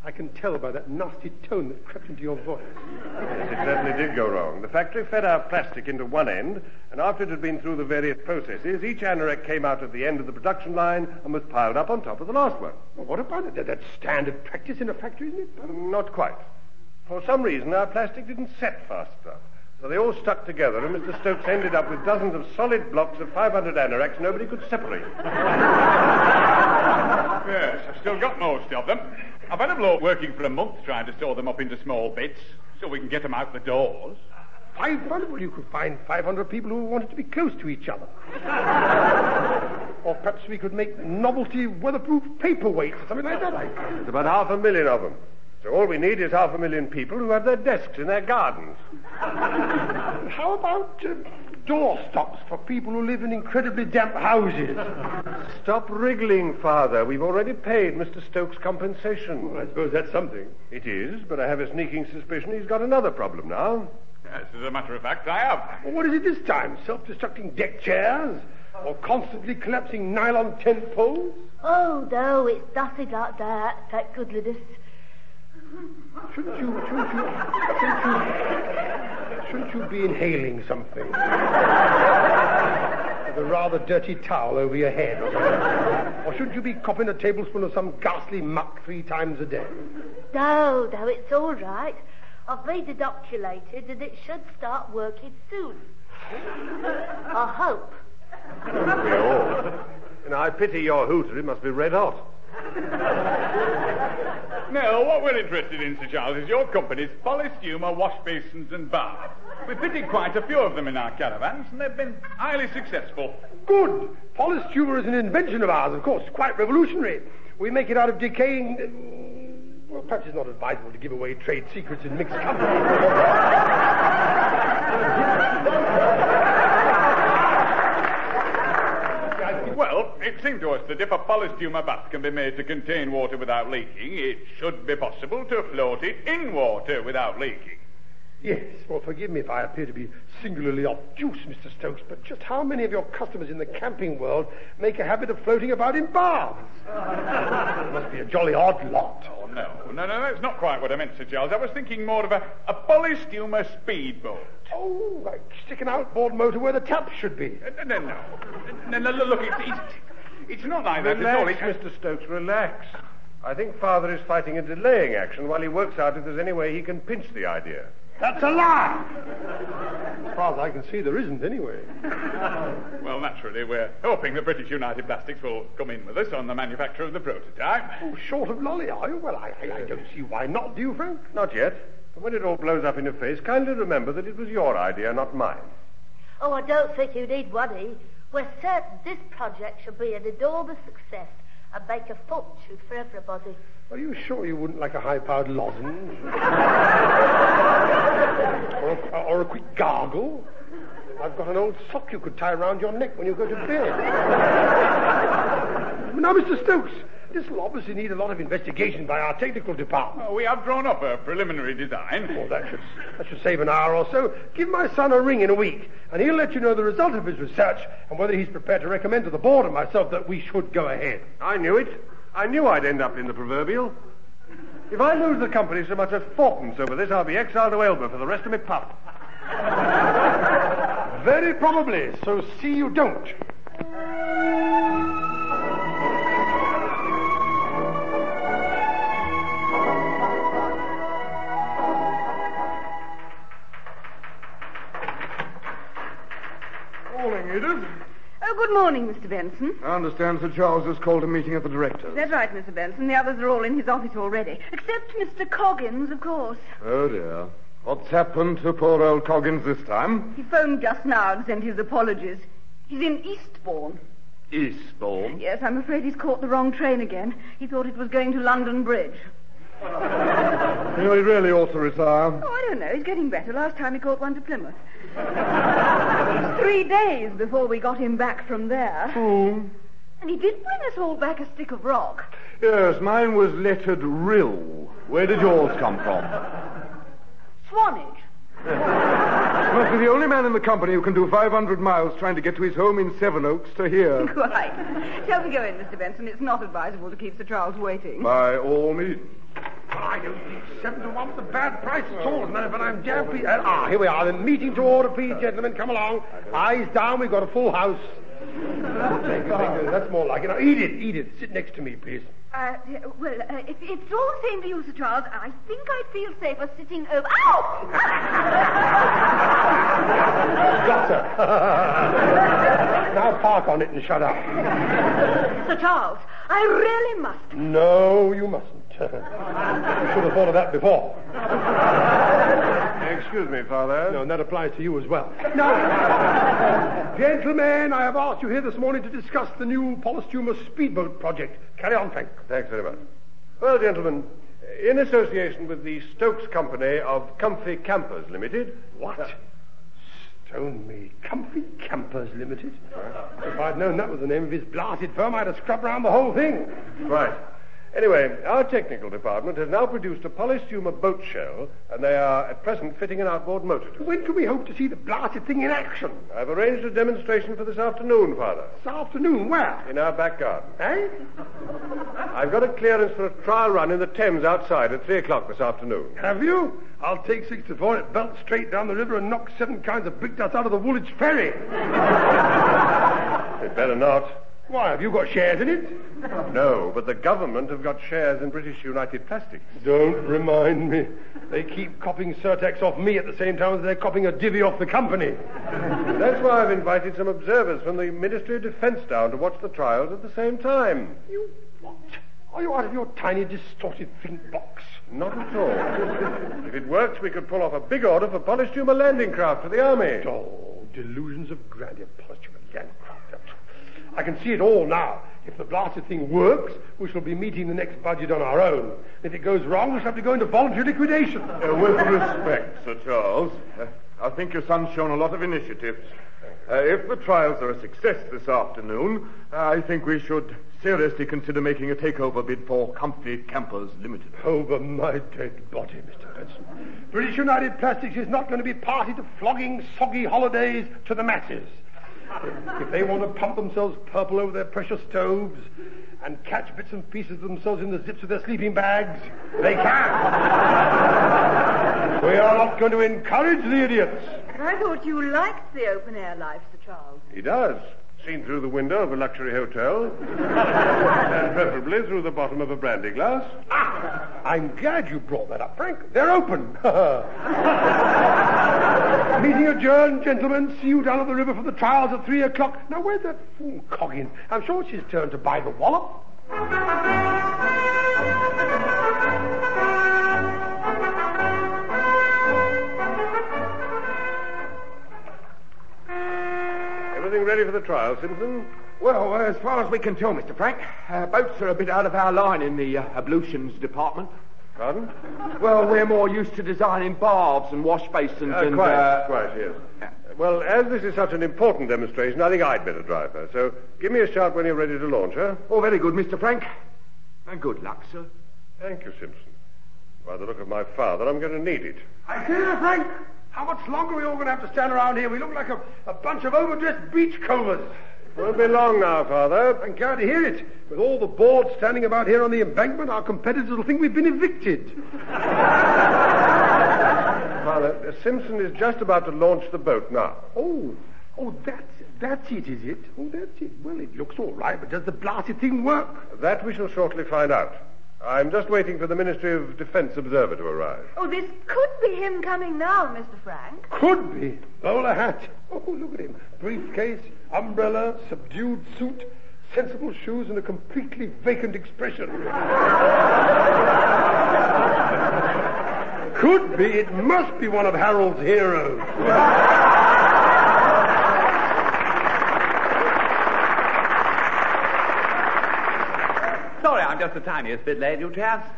I can tell by that nasty tone that crept into your voice. Yes, it certainly did go wrong. The factory fed our plastic into one end, and after it had been through the various processes, each anorak came out at the end of the production line and was piled up on top of the last one. Well, what about it? That's standard practice in a factory, isn't it? Not quite. For some reason, our plastic didn't set fast enough. So they all stuck together, and Mr. Stokes ended up with dozens of solid blocks of 500 anoraks nobody could separate. Yes, I've still got most of them. I've had a bloke working for a month trying to store them up into small bits so we can get them out the doors. 500? Well, you could find 500 people who wanted to be close to each other. Or perhaps we could make novelty weatherproof paperweights or something like that. There's about 500,000 of them. So all we need is 500,000 people who have their desks in their gardens. How about doorstops for people who live in incredibly damp houses. Stop wriggling, Father. We've already paid Mr. Stokes' compensation. Well, I suppose that's something. It is, but I have a sneaking suspicion he's got another problem now. Yes, as a matter of fact, I have. Well, what is it this time? Self-destructing deck chairs? Or constantly collapsing nylon tent poles? Oh, no, it's nothing like that, thank goodness. Shouldn't you be inhaling something? With a rather dirty towel over your head or something? Or shouldn't you be copping a tablespoon of some ghastly muck 3 times a day? No, it's all right. I've been inoculated and it should start working soon. I hope. And I pity your hooter. It must be red hot. Now, what we're interested in, Sir Charles, is your company's polystumer wash basins and baths. We've fitted quite a few of them in our caravans, and they've been highly successful. Good. Polystumer is an invention of ours, of course. Quite revolutionary. We make it out of decaying... Well, perhaps it's not advisable to give away trade secrets in mixed company. Well, it seemed to us that if a polystumer bath can be made to contain water without leaking, it should be possible to float it in water without leaking. Yes, well, forgive me if I appear to be singularly obtuse, Mr. Stokes, but just how many of your customers in the camping world make a habit of floating about in baths? It must be a jolly odd lot. Oh, no, that's not quite what I meant, Sir Charles. I was thinking more of a polystumer speedboat. Oh, like stick an outboard motor where the tap should be. No, look, it's not like that at all. Relax, Mr. Stokes, relax. I think Father is fighting a delaying action while he works out if there's any way he can pinch the idea. That's a lie! As far as I can see, there isn't anyway. Well, naturally, we're hoping that British United Plastics will come in with us on the manufacture of the prototype. Oh, short of lolly, are you? Well, I don't see why not, do you, Frank? Not yet. But when it all blows up in your face, kindly remember that it was your idea, not mine. Oh, I don't think you need worry. We're certain this project shall be an enormous success and make a fortune for everybody. Are you sure you wouldn't like a high-powered lozenge? or a quick gargle? I've got an old sock you could tie around your neck when you go to bed. Now, Mr. Stokes, this will obviously need a lot of investigation by our technical department. Oh, we have drawn up a preliminary design. Oh, that should save an hour or so. Give my son a ring in a week, and he'll let you know the result of his research and whether he's prepared to recommend to the board and myself that we should go ahead. I knew it. I knew I'd end up in the proverbial. If I lose the company so much as fourpence over this, I'll be exiled to Elba for the rest of my pup. Very probably, so see you don't. Morning, Edith. Oh, good morning, Mr. Benson. I understand Sir Charles has called a meeting of the directors. That's right, Mr. Benson. The others are all in his office already. Except Mr. Coggins, of course. Oh, dear. What's happened to poor old Coggins this time? He phoned just now and sent his apologies. He's in Eastbourne. Eastbourne? Yes, I'm afraid he's caught the wrong train again. He thought it was going to London Bridge. You know, he really ought to retire. Oh, I don't know. He's getting better. Last time he caught one to Plymouth. 3 days before we got him back from there. True. And he did bring us all back a stick of rock. Yes, mine was lettered Rill. Where did yours come from? Swanage. You must be the only man in the company who can do 500 miles trying to get to his home in Sevenoaks to here. Quite. Shall we go in, Mr. Benson? It's not advisable to keep Sir Charles waiting. By all means. I don't think 7 to 1's a bad price at all, as a matter of fact, I'm damn pleased. Here we are, the meeting to order, please, gentlemen. Come along. Eyes down, we've got a full house. Thank you. That's more like it. Now, Edith, sit next to me, please. If it's all the same to you, Sir Charles, I think I'd feel safer sitting over... Ow! Got her. Now park on it and shut up. Sir Charles, I really must. No, you mustn't. You should have thought of that before. Excuse me, Father. No, and that applies to you as well. Now, gentlemen, I have asked you here this morning to discuss the new polystumer speedboat project. Carry on, Frank. Thanks very much. Well, gentlemen, in association with the Stokes Company of Comfy Campers Limited... What? Stone me. Comfy Campers Limited. If I'd known that was the name of his blasted firm, I'd have scrubbed around the whole thing. Right. Anyway, our technical department has now produced a polystumer boat shell, and they are at present fitting an outboard motor to it. When can we hope to see the blasted thing in action? I've arranged a demonstration for this afternoon, Father. This afternoon? Where? In our back garden. Eh? I've got a clearance for a trial run in the Thames outside at 3 o'clock this afternoon. Have you? I'll take 6 to 4, it belts straight down the river and knock 7 kinds of brick dust out of the Woolwich Ferry. You'd better not. Why, have you got shares in it? No, but the government have got shares in British United Plastics. Don't remind me. They keep copying Surtex off me at the same time as they're copying a divvy off the company. That's why I've invited some observers from the Ministry of Defence down to watch the trials at the same time. You what? Are you out of your tiny distorted think box? Not at all. If it works, we could pull off a big order for polystumer landing craft for the army. Oh, delusions of grandeur, polystumer landing craft. I can see it all now. If the blasted thing works, we shall be meeting the next budget on our own. If it goes wrong, we shall have to go into voluntary liquidation. With respect, Sir Charles, I think your son's shown a lot of initiative. If the trials are a success this afternoon, I think we should seriously consider making a takeover bid for Comfy Campers Limited. Over my dead body, Mr. Benson. British United Plastics is not going to be party to flogging soggy holidays to the masses. If they want to pump themselves purple over their pressure stoves and catch bits and pieces of themselves in the zips of their sleeping bags, they can. We are not going to encourage the idiots. I thought you liked the open-air life, Sir Charles. He does. Seen through the window of a luxury hotel. And preferably through the bottom of a brandy glass. Ah, I'm glad you brought that up, Frank. They're open. Meeting adjourned, gentlemen. See you down at the river for the trials at 3 o'clock. Now, where's that fool Coggin? I'm sure it's his turn to buy the wallop. Everything ready for the trial, Simpson? Well, as far as we can tell, Mr. Frank, boats are a bit out of our line in the ablutions department. Pardon? Well, we're more used to designing baths and wash basins and... Quite, yes. Well, as this is such an important demonstration, I think I'd better drive her. So give me a shout when you're ready to launch her. Oh, very good, Mr. Frank. And good luck, sir. Thank you, Simpson. By the look of my father, I'm going to need it. I say there, Frank. How much longer are we all going to have to stand around here? We look like a bunch of overdressed beachcombers. Won't be long now, Father. I'm glad to hear it. With all the boards standing about here on the embankment, our competitors will think we've been evicted. Father, Simpson is just about to launch the boat now. Oh, that's it, is it? Oh, that's it. Well, it looks all right, but does the blasted thing work? That we shall shortly find out. I'm just waiting for the Ministry of Defence observer to arrive. Oh, this could be him coming now, Mr. Frank. Could be. Bowler hat. Oh, look at him. Briefcase, umbrella, subdued suit, sensible shoes, and a completely vacant expression. Could be. It must be one of Harold's heroes. Sorry, I'm just the tiniest bit late, you chaps.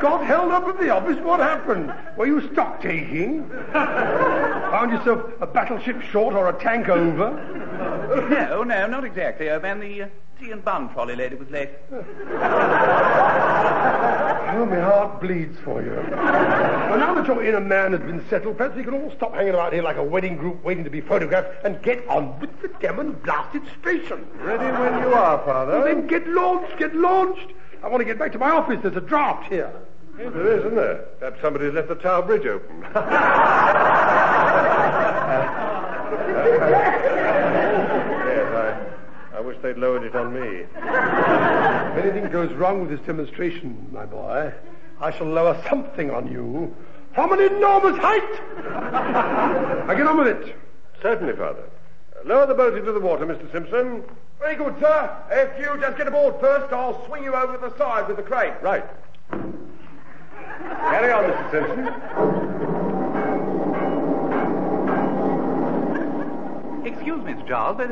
Got held up at the office? What happened? Were you stock taking? Found yourself a battleship short or a tank over? No, not exactly. Man, the tea and bun trolley lady was late. Oh, my heart bleeds for you. Well, now that your inner man has been settled, perhaps we can all stop hanging about here like a wedding group waiting to be photographed and get on with the demon blasted station. Ready when you are, Father. Well, then get launched. I want to get back to my office. There's a draft here. Yes, there is, isn't there? Perhaps somebody's left the Tower Bridge open. Yes, I wish they'd lowered it on me. If anything goes wrong with this demonstration, my boy, I shall lower something on you from an enormous height. Now get on with it. Certainly, Father. Lower the boat into the water, Mr. Simpson. Very good, sir. If you just get aboard first, I'll swing you over the side with the crane. Right. Carry on, Mr. Simpson. Excuse me, Mr. Charles, but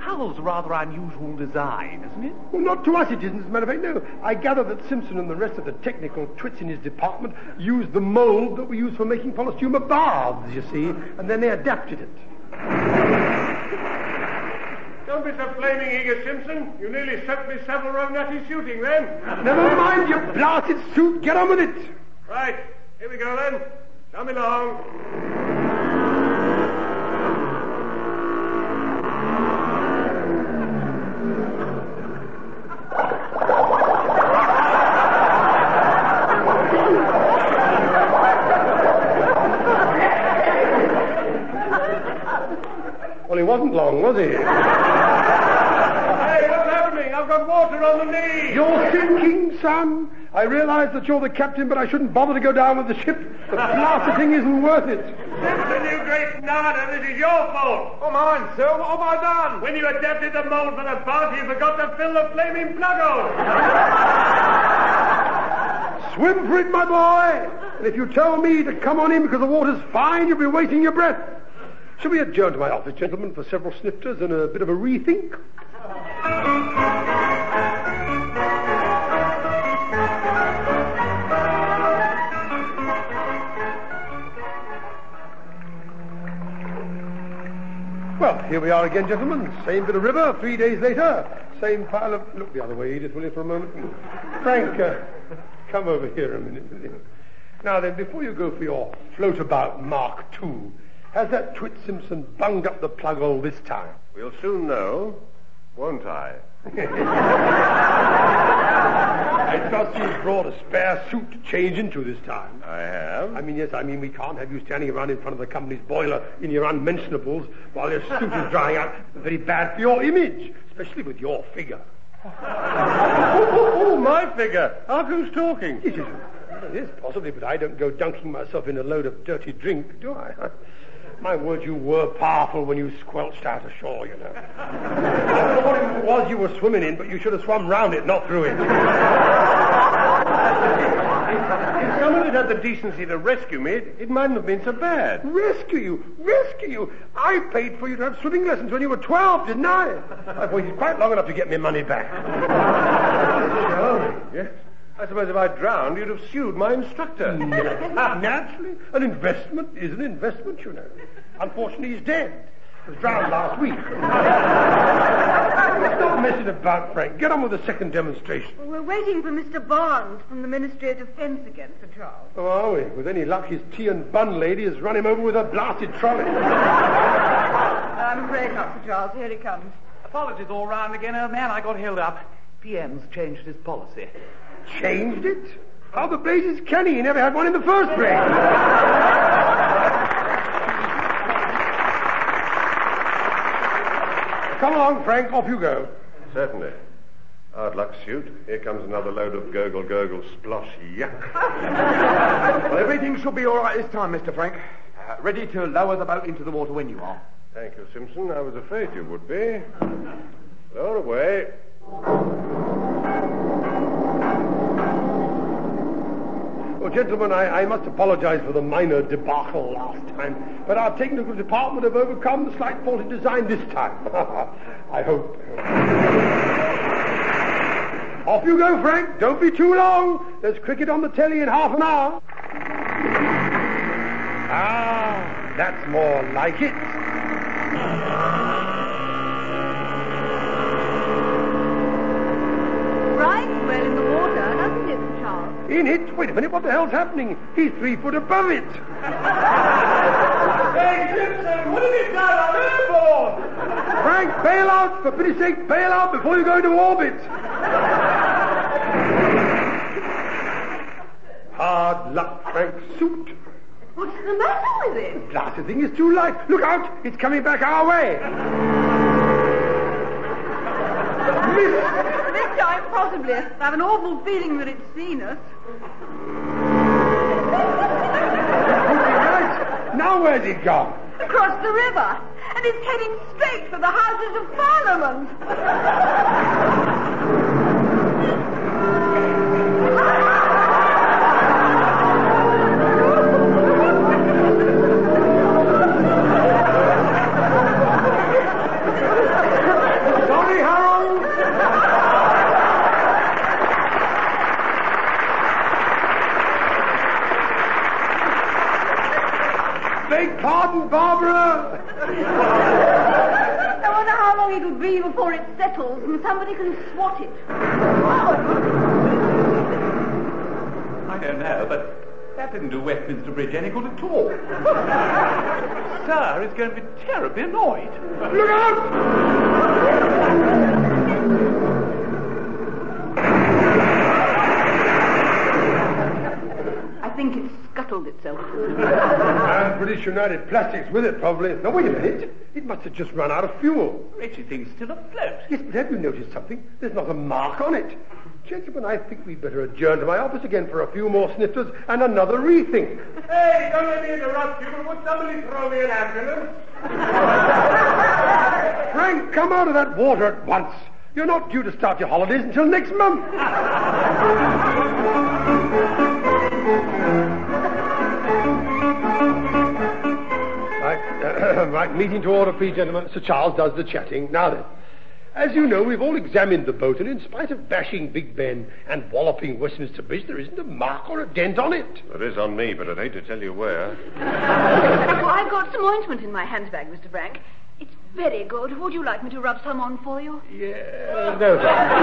towel's a rather unusual design, isn't it? Well, not to us it isn't, as a matter of fact, no. I gather that Simpson and the rest of the technical twits in his department used the mould that we use for making polystumer baths, you see, and then they adapted it. Don't be so flaming eager, Simpson. You nearly swept me several round nutty shooting then. Never mind, you blasted suit. Get on with it. Right, here we go then. Come along. Well, he wasn't long, was he? Hey, what's happening? I've got water on the knee. You're sinking, son. I realize that you're the captain, but I shouldn't bother to go down with the ship. The blasted thing isn't worth it. Simpson, you great nada, this is your fault. Oh, mine, sir. What have I done? When you adapted the mold for the bath, you forgot to fill the flaming plug hole. Swim for it, my boy. And if you tell me to come on in because the water's fine, you'll be wasting your breath. Shall we adjourn to my office, gentlemen, for several snifters and a bit of a rethink? Well, here we are again, gentlemen. Same bit of river, 3 days later. Same pile of... Look the other way, Edith, will you, for a moment? Frank, come over here a minute, will you? Now then, before you go for your float-about Mark II, has that twit Simpson bunged up the plug hole this time? We'll soon know, won't I? I trust you've brought a spare suit to change into this time. I have. Yes, we can't have you standing around in front of the company's boiler in your unmentionables while your suit is drying out. Very bad for your image, especially with your figure. Oh, my figure. How who's talking? Yes, possibly, but I don't go dunking myself in a load of dirty drink, do I? My word, you were powerful when you squelched out ashore, you know. I don't know what it was you were swimming in, but you should have swum round it, not through it. If someone had had the decency to rescue me, it mightn't have been so bad. Rescue you? Rescue you? I paid for you to have swimming lessons when you were 12, didn't I? I've waited quite long enough to get my money back. Yes. I suppose if I drowned, you'd have sued my instructor. Naturally. An investment is an investment, you know. Unfortunately, he's dead. He was drowned last week. Stop messing about, Frank. Get on with the second demonstration. Well, we're waiting for Mr. Barnes from the Ministry of Defence again, Sir Charles. Oh, are we? With any luck, his tea and bun lady has run him over with a blasted trolley. I'm afraid not, Sir Charles. Here he comes. Apologies all round again, old man. I got held up. PM's changed his policy. Changed it? How the blazes can he? He never had one in the first place. Come along, Frank. Off you go. Certainly. Hard luck, suit. Here comes another load of gurgle, splosh, yuck. Well, everything should be all right this time, Mr. Frank. Ready to lower the boat into the water when you are. Thank you, Simpson. I was afraid you would be. Lower away. Well, gentlemen, I must apologize for the minor debacle last time, but our technical department have overcome the slight faulty design this time. I hope. Off you go, Frank. Don't be too long. There's cricket on the telly in half an hour. Ah, that's more like it. Right well in the water, doesn't it, Sir Charles? In it? Wait a minute, what the hell's happening? He's 3 foot above it. Hey, Simpson, what have you done? I'm airborne! Frank, bail out. For pity's sake, bail out before you go into orbit. Hard luck, Frank. Suit. What's the matter with it? The blasted thing is too light. Look out! It's coming back our way. This time, possibly. I have an awful feeling that it's seen us. Right. Now where's it gone? Across the river. And it's heading straight for the Houses of Parliament. Beg pardon, Barbara. I wonder how long it'll be before it settles and somebody can swat it. I don't know, but that didn't do Westminster Bridge any good at all. Sir is going to be terribly annoyed. Look out! I think it's scuttled itself. And British United Plastics with it, probably. Now, wait a minute. It must have just run out of fuel. Wretched thing's still afloat. Yes, but have you noticed something? There's not a mark on it. Gentlemen, I think we'd better adjourn to my office again for a few more snifters and another rethink. Hey, don't let me interrupt you, but would somebody throw me an ambulance? Frank, come out of that water at once. You're not due to start your holidays until next month. Right, meeting to order, please, gentlemen. Sir Charles does the chatting. Now then, as you know, we've all examined the boat, and in spite of bashing Big Ben and walloping Westminster Bridge, there isn't a mark or a dent on it. There is on me, but I'd hate to tell you where. Oh, I've got some ointment in my handbag, Mr. Frank. It's very good. Would you like me to rub some on for you? Yeah, no, thanks.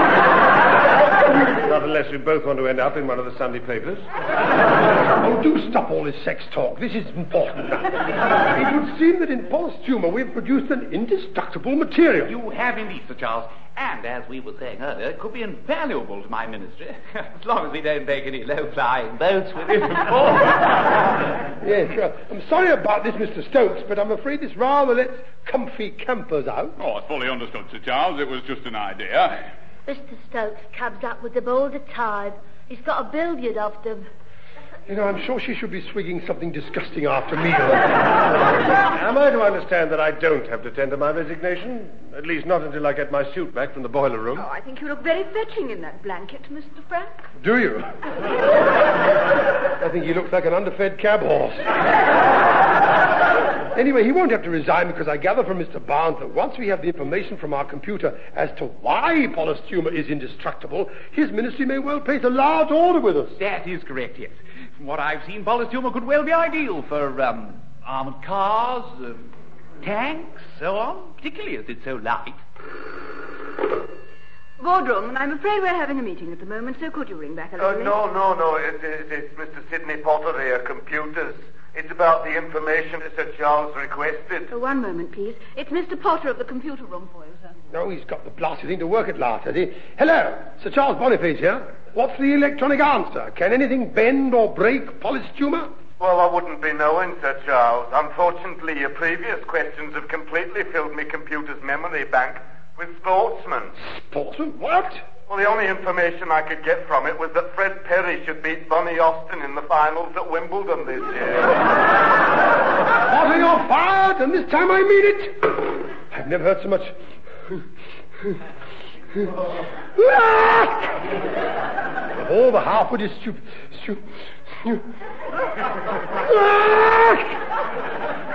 Not unless we both want to end up in one of the Sunday papers. Oh, do stop all this sex talk. This is important. It would seem that in post-humor we've produced an indestructible material. You have indeed, Sir Charles. And, as we were saying earlier, it could be invaluable to my ministry, as long as we don't take any low-flying boats with it. Yes, sure. I'm sorry about this, Mr. Stokes, but I'm afraid this rather lets comfy campers out. Oh, it's fully understood, Sir Charles. It was just an idea. Mr. Stokes comes up with them all the time. He's got a billiard of them. You know, I'm sure she should be swigging something disgusting after meal. Am I to understand that I don't have to tender my resignation? At least not until I get my suit back from the boiler room. Oh, I think you look very fetching in that blanket, Mr. Frank. Do you? I think he looks like an underfed cab horse. Anyway, he won't have to resign because I gather from Mr. Barnes that once we have the information from our computer as to why polystumer is indestructible, his ministry may well place a large order with us. That is correct, yes. From what I've seen, polystumer could well be ideal for armoured cars, tanks, so on, particularly as it's so light. Boardroom, I'm afraid we're having a meeting at the moment, so could you ring back a little? No. It's Mr. Sidney Potter here, computers. It's about the information that Sir Charles requested. Oh, one moment, please. It's Mr. Potter of the computer room for you, sir. No, he's got the blasted thing to work at last, has he? Hello, Sir Charles Boniface here. What's the electronic answer? Can anything bend or break polystumer? Well, I wouldn't be knowing, Sir Charles. Unfortunately, your previous questions have completely filled me computer's memory bank with sportsmen. Sportsmen? What? Well, the only information I could get from it was that Fred Perry should beat Bonnie Austin in the finals at Wimbledon this year. Potter, you're fired, and this time I mean it. I've never heard so much... Oh, the half-wit is stupid.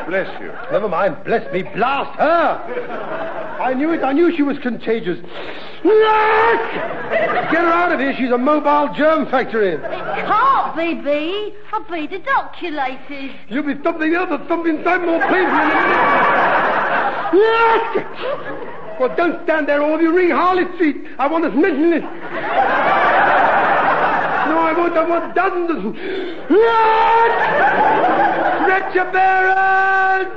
Bless you. Never mind, bless me, blast her. I knew it, I knew she was contagious. Get her out of here, she's a mobile germ factory. It can't be, B. I've been inoculated. You'll be thumping the other thump inside more painfully. Well, don't stand there, all of you. Ring Harley Street. I want us mentioning it. No, I want dozens of... Stretcher bearers!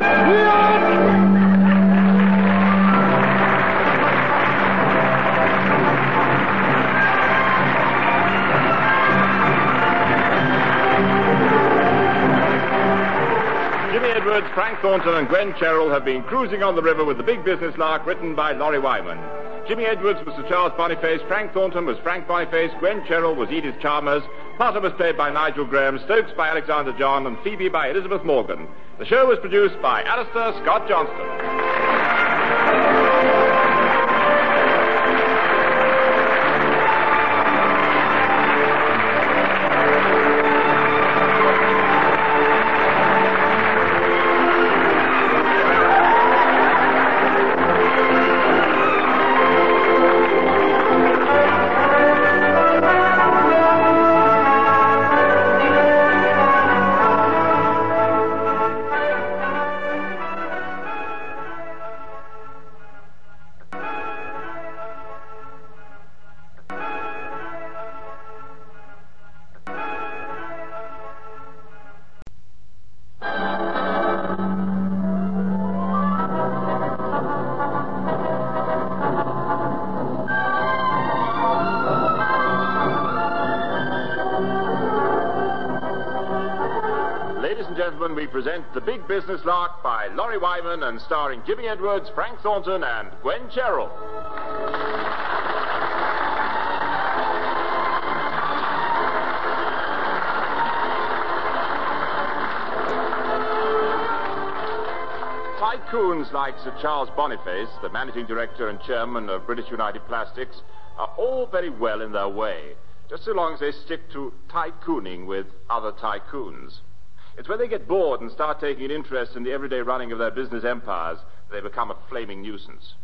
Jimmy Edwards, Frank Thornton, and Gwen Cheryl have been cruising on the river with the Big Business Lark, written by Laurie Wyman. Jimmy Edwards was Sir Charles Boniface, Frank Thornton was Frank Boniface, Gwen Cheryl was Edith Chalmers, Potter was played by Nigel Graham, Stokes by Alexander John, and Phoebe by Elizabeth Morgan. The show was produced by Alistair Scott Johnston. gentlemen, we present The Big Business Lark by Laurie Wyman and starring Jimmy Edwards, Frank Thornton, and Gwen Sherrill. Tycoons like Sir Charles Boniface, the managing director and chairman of British United Plastics, are all very well in their way, just so long as they stick to tycooning with other tycoons. It's when they get bored and start taking an interest in the everyday running of their business empires that they become a flaming nuisance.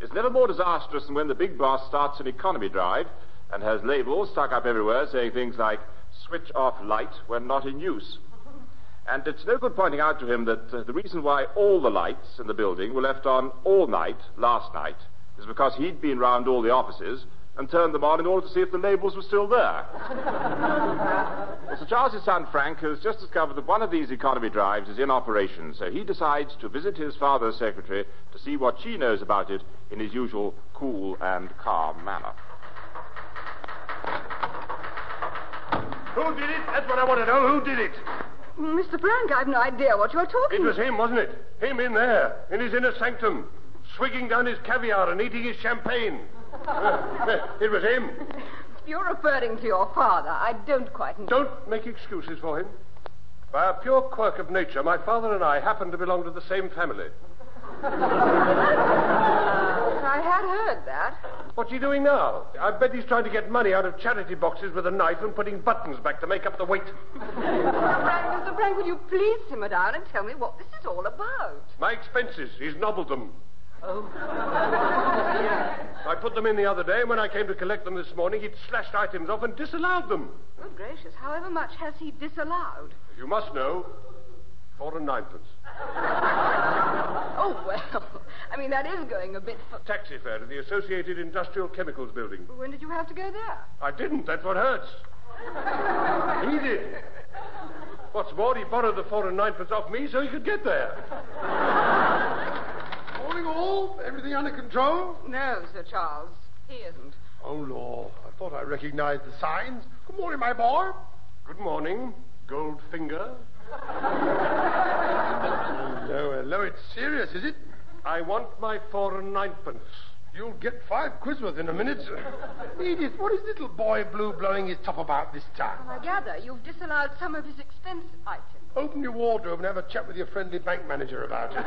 It's never more disastrous than when the big boss starts an economy drive and has labels stuck up everywhere saying things like, switch off light when not in use. And it's no good pointing out to him that the reason why all the lights in the building were left on all night last night is because he'd been round all the offices and turned them on in order to see if the labels were still there. Well, Sir Charles's son Frank has just discovered that one of these economy drives is in operation, so he decides to visit his father's secretary to see what she knows about it in his usual cool and calm manner. Who did it? That's what I want to know. Who did it? Mr. Frank, I've no idea what you're talking It was him, wasn't it? Him in there, in his inner sanctum, swigging down his caviar and eating his champagne. It was him. You're referring to your father. I don't quite know. Don't make excuses for him. By a pure quirk of nature, my father and I happen to belong to the same family. I had heard that. What's he doing now? I bet he's trying to get money out of charity boxes with a knife and putting buttons back to make up the weight. Mr. Frank, will you please simmer down and tell me what this is all about? My expenses. He's nobbled them. Oh. I put them in the other day, and when I came to collect them this morning, he'd slashed items off and disallowed them. Good gracious, however much has he disallowed? You must know, 4 and 9pence. Oh, well, I mean, that is going a bit for... Taxi fare to the Associated Industrial Chemicals building. When did you have to go there? I didn't. That's what hurts. He did. What's more, he borrowed the 4 and 9pence off me so he could get there. Morning all? Everything under control? No, Sir Charles. He isn't. Oh, Lord. I thought I recognized the signs. Good morning, my boy. Good morning, Goldfinger. Hello, it's serious, is it? I want my 4 and 9pence. You'll get 5 quid's worth in a minute. Edith, what is little boy Blue blowing his top about this time? Well, I gather you've disallowed some of his expense items. Open your wardrobe and have a chat with your friendly bank manager about it.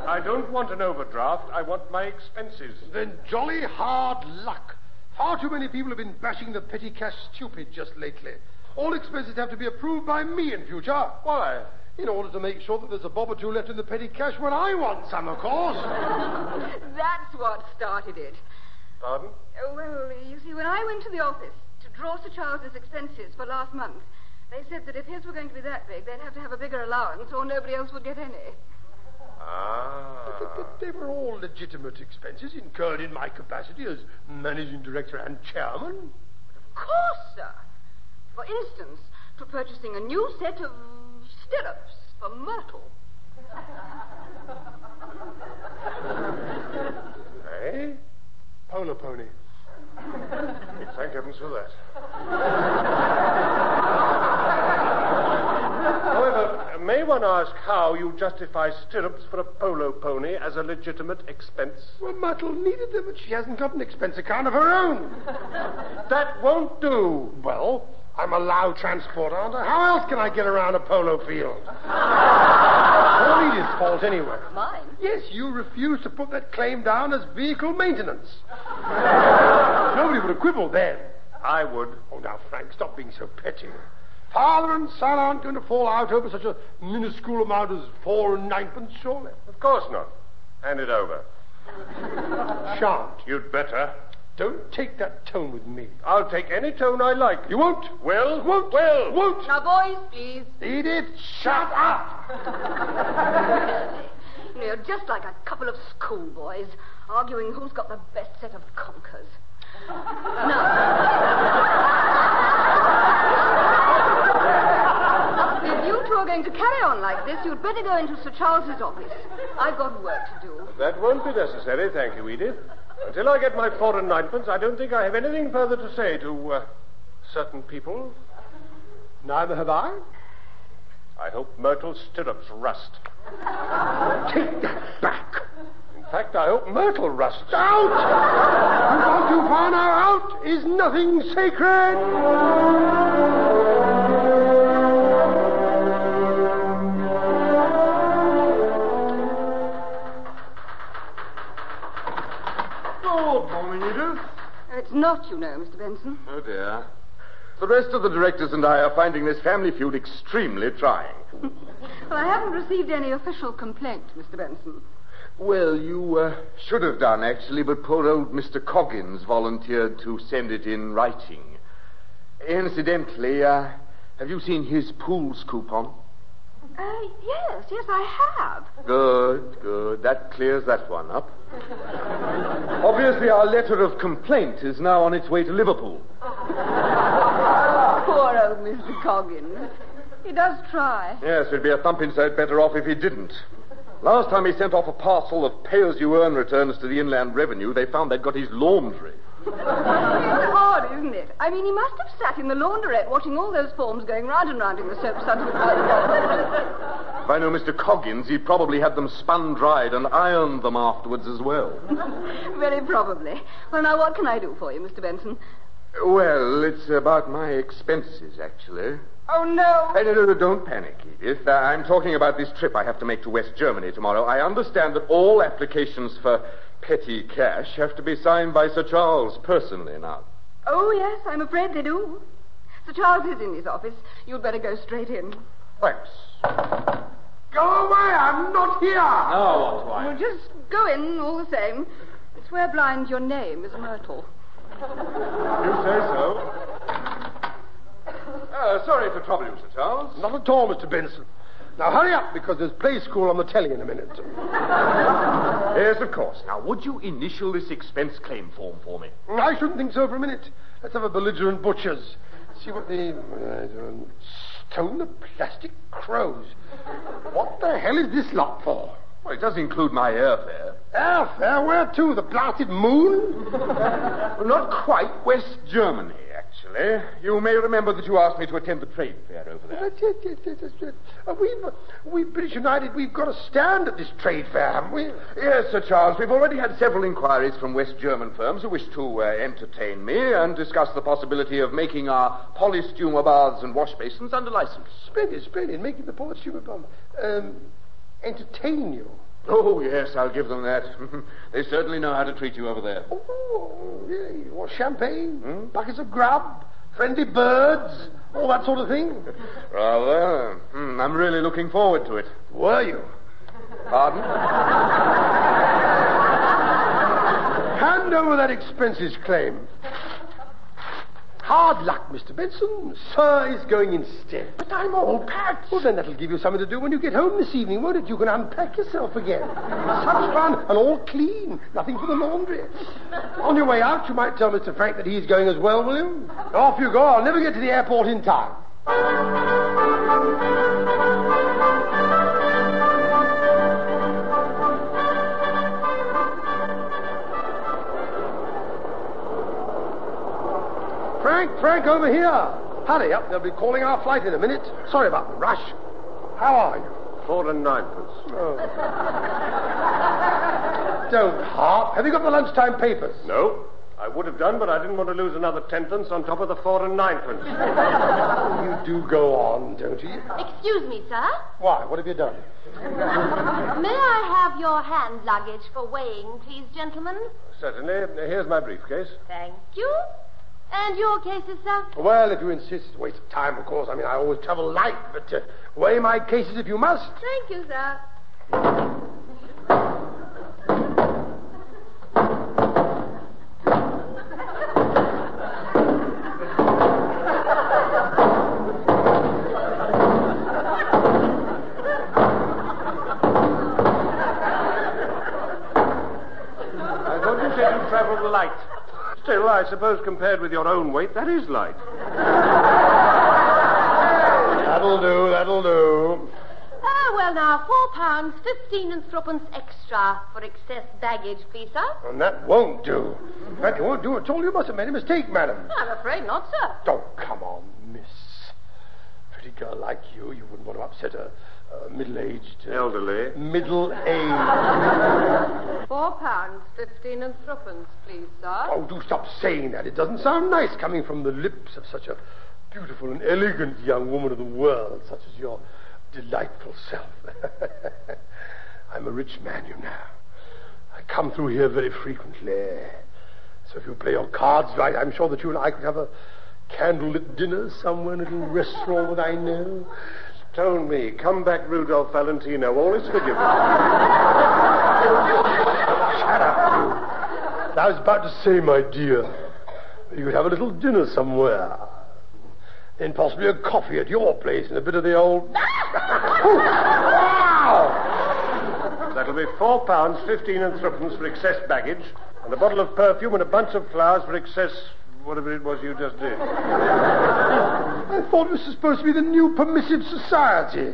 I don't want an overdraft. I want my expenses. Then jolly hard luck. Far too many people have been bashing the petty cash stupid just lately. All expenses have to be approved by me in future. Why? In order to make sure that there's a bob or two left in the petty cash when I want some, of course. That's what started it. Pardon? Oh, well, you see, when I went to the office to draw Sir Charles's expenses for last month, they said that if his were going to be that big, they'd have to have a bigger allowance or nobody else would get any. Ah. But they were all legitimate expenses incurred in my capacity as managing director and chairman. Of course, sir. For instance, to purchasing a new set of stirrups for Myrtle. Eh? Polo pony. Thank heavens for that. However, may one ask how you justify stirrups for a polo pony as a legitimate expense? Well, Myrtle needed them, but she hasn't got an expense account of her own. That won't do. Well, I'm a Lao transport, aren't I? How else can I get around a polo field? All Edith's fault, anyway. Mine? Yes, you refused to put that claim down as vehicle maintenance. Nobody would have quibbled then. I would. Oh, now, Frank, stop being so petty. Father and son aren't going to fall out over such a minuscule amount as 4 and 9pence, surely. Of course not. Hand it over. Shan't. You'd better. Don't take that tone with me. I'll take any tone I like. You won't? Will? Won't? Will? Won't? Now, boys, please. Edith, shut up! You're just like a couple of schoolboys arguing who's got the best set of conkers. If you two are going to carry on like this, you'd better go into Sir Charles's office. I've got work to do. That won't be necessary, thank you, Edith. Until I get my 4 and 9pence, I don't think I have anything further to say to certain people. Neither have I. I hope Myrtle's stirrups rust. Take that back. In fact, I hope Myrtle rusts. Out! You've gone too far now. Out is nothing sacred. Good morning, Edith. It's not, you know, Mr. Benson. Oh, dear. The rest of the directors and I are finding this family feud extremely trying. Well, I haven't received any official complaint, Mr. Benson. Well, you should have done, actually, but poor old Mr. Coggins volunteered to send it in writing. Incidentally, have you seen his pools coupon? Yes, I have. Good. That clears that one up. Obviously, our letter of complaint is now on its way to Liverpool. Poor old Mr. Coggins. He does try. Yes, it'd be a thumping sight better off if he didn't. Last time he sent off a parcel of pay-as-you-earn returns to the Inland Revenue, they found they'd got his laundry. It's odd, isn't it? I mean, he must have sat in the laundrette watching all those forms going round and round in the soap suds. If I know Mr. Coggins, he probably had them spun dried and ironed them afterwards as well. Very probably. Well, now, what can I do for you, Mr. Benson? Well, it's about my expenses, actually. Oh, no. No, don't panic, Edith. I'm talking about this trip I have to make to West Germany tomorrow. I understand that all applications for petty cash have to be signed by Sir Charles personally now. Oh, yes, I'm afraid they do. Sir Charles is in his office. You'd better go straight in. Thanks. Go away, I'm not here. No, what do I? Well, just go in all the same. Swear blind your name is Myrtle. You say so. Sorry to trouble you, Sir Charles. Not at all, Mr. Benson. Now, hurry up, because there's play school on the telly in a minute. Yes, of course. Now, would you initial this expense claim form for me? I shouldn't think so for a minute. Let's have a belligerent butcher's. See what the... Stone the plastic crows. What the hell is this lot for? Well, it does include my airfare. Airfare? Where to? The blasted moon? Well, not quite. West Germany, actually. You may remember that you asked me to attend the trade fair over there. Yes. We've British United, we've got a stand at this trade fair, haven't we? Yes, Sir Charles. We've already had several inquiries from West German firms who wish to entertain me and discuss the possibility of making our polystumer baths and wash basins under license. Splendid. Making the polystumer bath. Entertain you. Oh, yes, I'll give them that. They certainly know how to treat you over there. Oh, yeah. You want champagne, buckets of grub, friendly birds, all that sort of thing? Rather. I'm really looking forward to it. Were you? Pardon? Hand over that expenses claim. Hard luck, Mr. Benson. Sir is going instead. But I'm all packed. Well, then that'll give you something to do when you get home this evening, won't it? You can unpack yourself again. Such fun, and all clean. Nothing for the laundry. On your way out, you might tell Mr. Frank that he's going as well, will you? Off you go. I'll never get to the airport in time. Frank, over here. Hurry up. They'll be calling our flight in a minute. Sorry about the rush. How are you? 4 and 9pence. Oh. Don't harp. Have you got the lunchtime papers? No. I would have done, but I didn't want to lose another 10pence on top of the 4 and 9pence. You do go on, don't you? Excuse me, sir. Why? What have you done? May I have your hand luggage for weighing, please, gentlemen? Certainly. Here's my briefcase. Thank you. And your cases, sir? Well, if you insist, it's a waste of time, of course. I mean, I always travel light, but weigh my cases if you must. Thank you, sir. I thought you said you traveled light. Still, I suppose compared with your own weight, that is light. That'll do. Well, now, £4, 15 and 3 extra for excess baggage, please, sir. And that won't do. In fact, it won't do at all. You must have made a mistake, madam. I'm afraid not, sir. Oh, come on, miss. pretty girl like you, you wouldn't want to upset a middle-aged... Elderly. Middle-aged... £4.15 and threepence, please, sir. Oh, do stop saying that. It doesn't sound nice coming from the lips of such a beautiful and elegant young woman of the world, such as your delightful self. I'm a rich man, you know. I come through here very frequently. So if you play your cards right, I'm sure that you and I could have a candlelit dinner somewhere in a little restaurant that I know. Stone me. Come back, Rudolph Valentino. All is forgiven. Shut up. I was about to say, my dear, you could have a little dinner somewhere. Then possibly a coffee at your place and a bit of the old... Wow! That'll be £4.15 and threepence for excess baggage, and a bottle of perfume and a bunch of flowers for excess... whatever it was you just did. I thought this was supposed to be the new permissive society.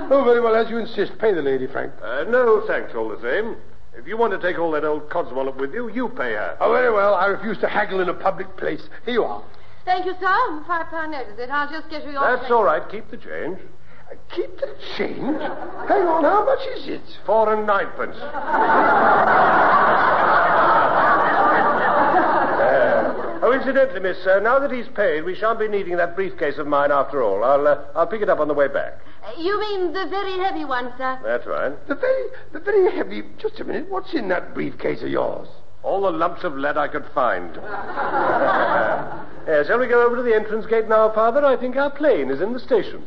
Oh, very well, as you insist. Pay the lady, Frank. No, thanks all the same. If you want to take all that old codswallop with you, you pay her. Oh, very well. I refuse to haggle in a public place. Here you are. Thank you, sir. £5 note is it? I'll just get you your... That's all right. Keep the change. Keep the change? Hang on, how much is it? 4 and 9 pence. Oh, incidentally, miss, now that he's paid, we shan't be needing that briefcase of mine after all. I'll pick it up on the way back. You mean the very heavy one, sir? That's right. The very heavy... Just a minute. What's in that briefcase of yours? All the lumps of lead I could find. Shall we go over to the entrance gate now, Father? I think our plane is in the station.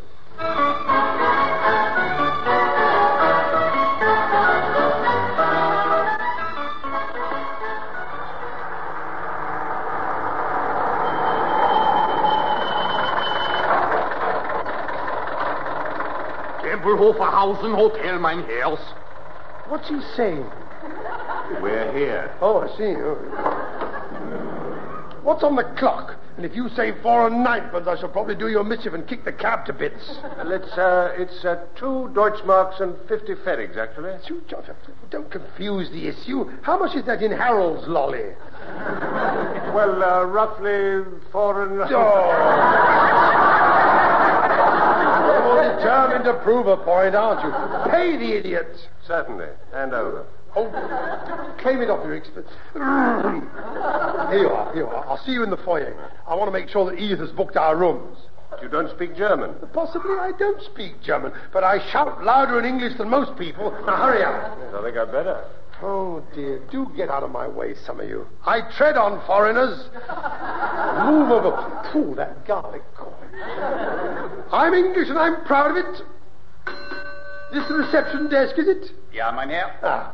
Tempelhoferhausen Hotel, mein Herrs. What's he saying? We're here. Oh, I see. Oh. What's on the clock? And if you say 4 and 9 pence, I shall probably do you a mischief and kick the cab to bits. It's 2 Deutschmarks and 50 Pfennigs, actually. Don't confuse the issue. How much is that in Harold's lolly? Well, roughly 4 and... You're determined to prove a point, aren't you? Pay the idiot. Certainly. Hand over. Oh, claim it off your expert. Here you are. I'll see you in the foyer. I want to make sure that Edith has booked our rooms. You don't speak German? Possibly I don't speak German, but I shout louder in English than most people. Now, hurry up. Yes, I think I'd better. Oh, dear. Do get out of my way, some of you. I tread on foreigners. Move over. Pooh, that garlic corn. I'm English and I'm proud of it. This the reception desk, is it? Ja, mein Herr.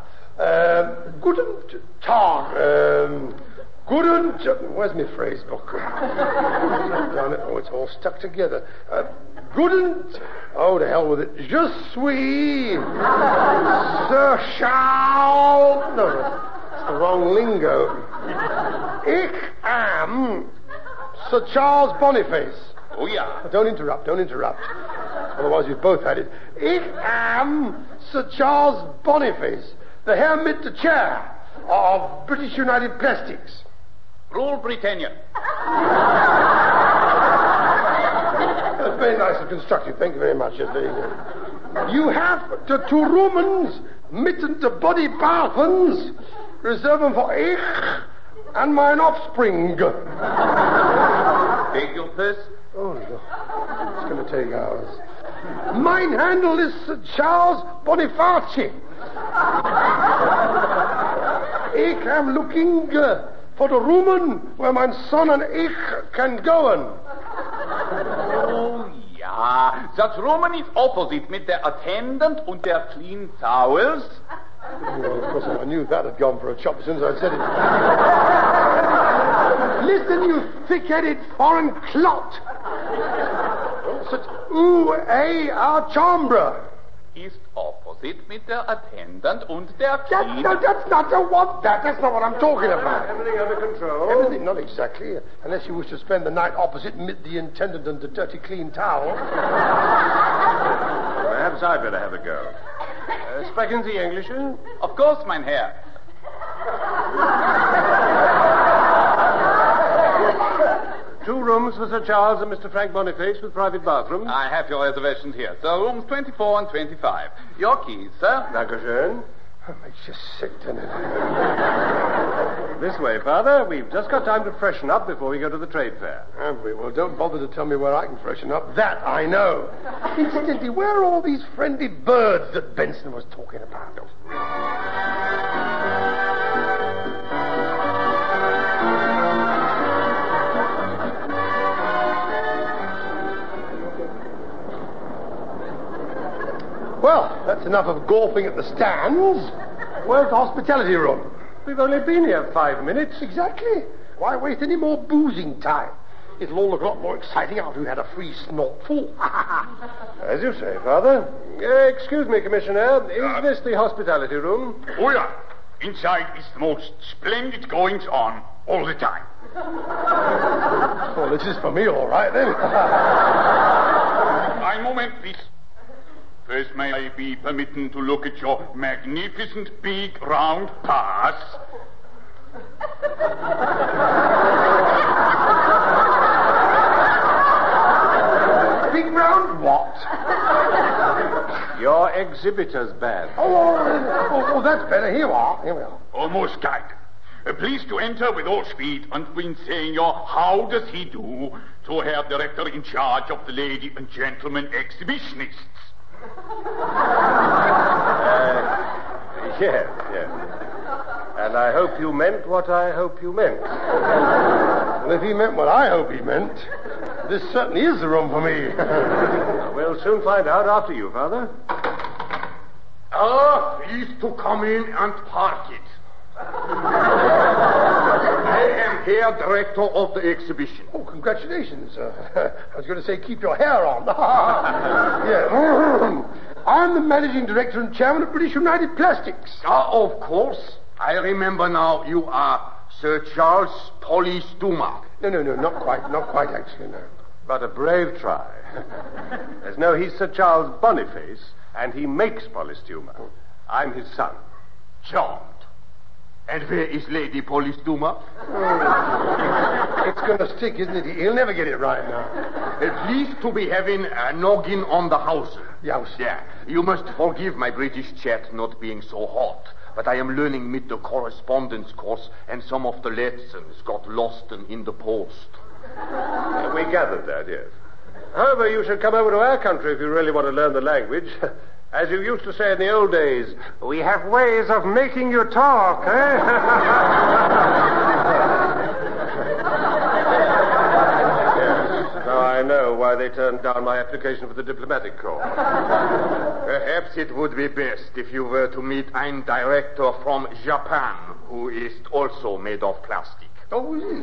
Guten Tag. Where's my phrase book? Oh, it's all stuck together. Oh, to hell with it. Je suis Sir Charles. No, it's the wrong lingo. Ich am Sir Charles Boniface. Oh, yeah. Don't interrupt. Otherwise, you've both had it. Ich am Sir Charles Boniface, the Herr mit der Chair of British United Plastics. Rule Britannia. That's very nice and constructive. Thank you very much. Yes, very good. You have the 2 Rumens mitten the body bathens, reserve them for ich and mine offspring. Take your purse. Oh, no. It's going to take hours. Mine handle is Sir Charles Boniface. Ich am looking for the room where my son and ich can go in. Oh, ja. Das Room is opposite mit der Attendant und der Clean Towels. Well, of course, I knew that had gone for a chop as soon as I said it. Listen, you thick-headed foreign clot. Such our chambre. Is opposite mit der Attendant und der Clean... That's not That's not what I'm talking about. Everything under control? Everything, not exactly. Unless you wish to spend the night opposite the attendant and the dirty clean towel. Perhaps I'd better have a go. Sprechen Sie English? Of course, mein Herr. 2 rooms for Sir Charles and Mr. Frank Boniface with private bathrooms. I have your reservations here, sir. Rooms 24 and 25. Your keys, sir. Dankeschön. That makes you sick, doesn't it? This way, Father. We've just got time to freshen up before we go to the trade fair. Have we? Well, don't bother to tell me where I can freshen up. That I know. Incidentally, where are all these friendly birds that Benson was talking about? Well, that's enough of golfing at the stands. Where's the hospitality room? We've only been here 5 minutes. Exactly. Why waste any more boozing time? It'll all look a lot more exciting after we've had a free snortful. As you say, Father. Excuse me, Commissioner. Is this the hospitality room? Oh, yeah. Inside is the most splendid goings on all the time. Well, this is for me, all right, then. A moment, please. First, may I be permitted to look at your magnificent big round pass? Big round what? Your exhibitor's badge. Oh, that's better. Here we are. Almost got it. Please to enter with all speed and when saying your how does he do to Herr Director in charge of the lady and gentlemen exhibitionists. Yes. And I hope you meant what I hope you meant. Well, if he meant what I hope he meant, this certainly is the room for me. We'll soon find out after you, Father. Please to come in and park it. I am Herr Director of the exhibition. Oh, congratulations. I was going to say keep your hair on. Yeah. I'm the managing director and chairman of British United Plastics. Of course. I remember now you are Sir Charles Polystuma. No, not quite actually, no. But a brave try. As no, he's Sir Charles Boniface, and he makes Polystuma. I'm his son. Charmed. And where is Lady Polystuma? It's going to stick, isn't it? He'll never get it right now. Pleased to be having a noggin on the house. Yes. Yeah. You must forgive my British chat not being so hot. But I am learning with the correspondence course, and some of the lessons got lost in the post. We gathered that, yes. However, you should come over to our country if you really want to learn the language. As you used to say in the old days, we have ways of making you talk, eh? Yes. Now I know why they turned down my application for the diplomatic corps. Perhaps it would be best if you were to meet a director from Japan who is also made of plastic. Oh, is he?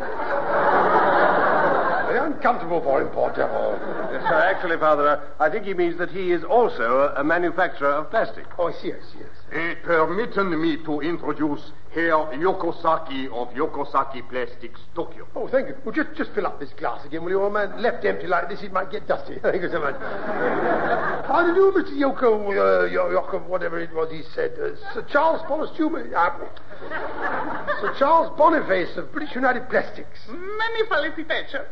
Very uncomfortable for him, poor devil. Actually, Father, I think he means that he is also a manufacturer of plastic. Oh, yes. Permit me to introduce Herr Yokosaki of Yokosaki Plastics, Tokyo. Oh, thank you. Well, just fill up this glass again, will you, old man? Left empty like this, it might get dusty. Thank you so much. How do you do, Mr. Yoko, whatever it was he said? Sir Charles Polystuma. Sir Charles Boniface of British United Plastics. Many felicitations.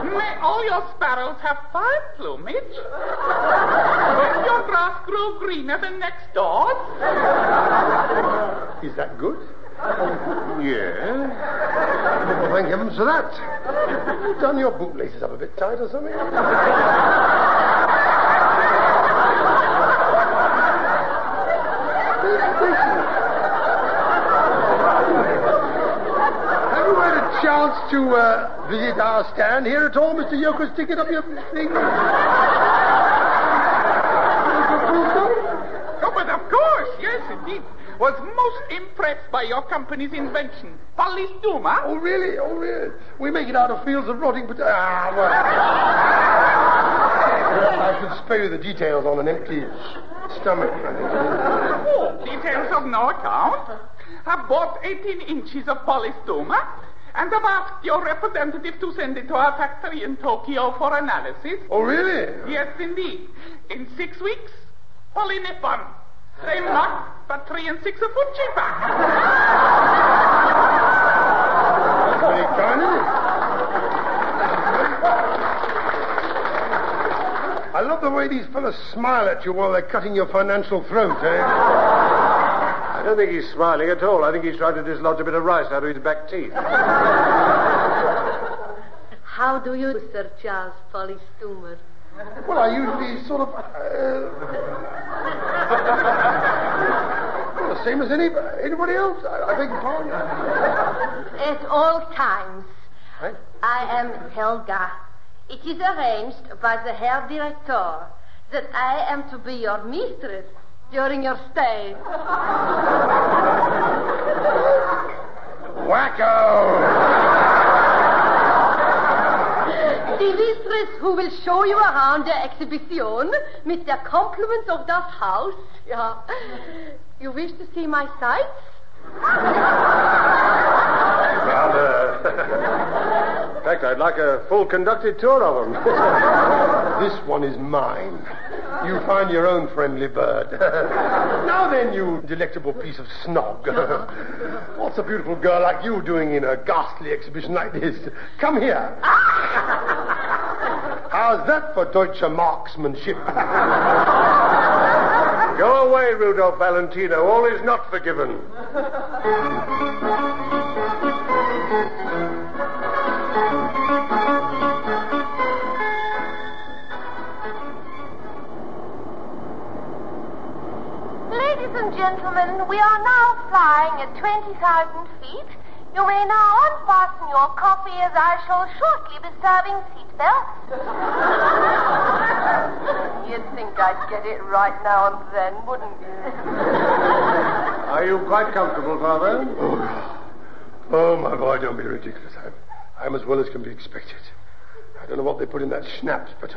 May all your sparrows have fine plumage. Will your grass grow greener than next door's? Is that good? Yeah. Well, thank heavens for that. Have you done your bootlaces up a bit tight or something? Have you had a chance to visit our stand here at all, Mr. Yoko? Stick it up your thing. Oh, but of course, yes, indeed. Was most impressed by your company's invention, Polystuma. Oh, really? We make it out of fields of rotting potatoes. Well. I should spare you the details on an empty stomach. Oh, details of no account. I've bought 18 inches of Polystuma, and I've asked your representative to send it to our factory in Tokyo for analysis. Oh, really? Yes, indeed. In 6 weeks, Polynippon. Same luck, but 3 and 6 a foot cheaper. help the way these fellas smile at you while they're cutting your financial throat, eh? I don't think he's smiling at all. I think he's trying to dislodge a bit of rice out of his back teeth. How do you do, Sir Charles Polystumer? Well, I usually sort of... the same as anybody else. I beg your pardon. At all times. Right. I am Helga. It is arranged by the Herr Director that I am to be your mistress during your stay. Wacko! The mistress who will show you around the exhibition with the compliments of das Haus. Yeah. You wish to see my sights? Rather. In fact, I'd like a full conducted tour of them. This one is mine. You find your own friendly bird. Now then, you delectable piece of snog. What's a beautiful girl like you doing in a ghastly exhibition like this? Come here. How's that for Deutsche marksmanship? Go away, Rudolph Valentino. All is not forgiven. Ladies and gentlemen, we are now flying at 20,000 feet. You may now unfasten your coffee as I shall shortly be serving seatbelts. You'd think I'd get it right now and then, wouldn't you? Are you quite comfortable, Father? Oh, my boy, don't be ridiculous. I'm as well as can be expected. I don't know what they put in that schnapps, but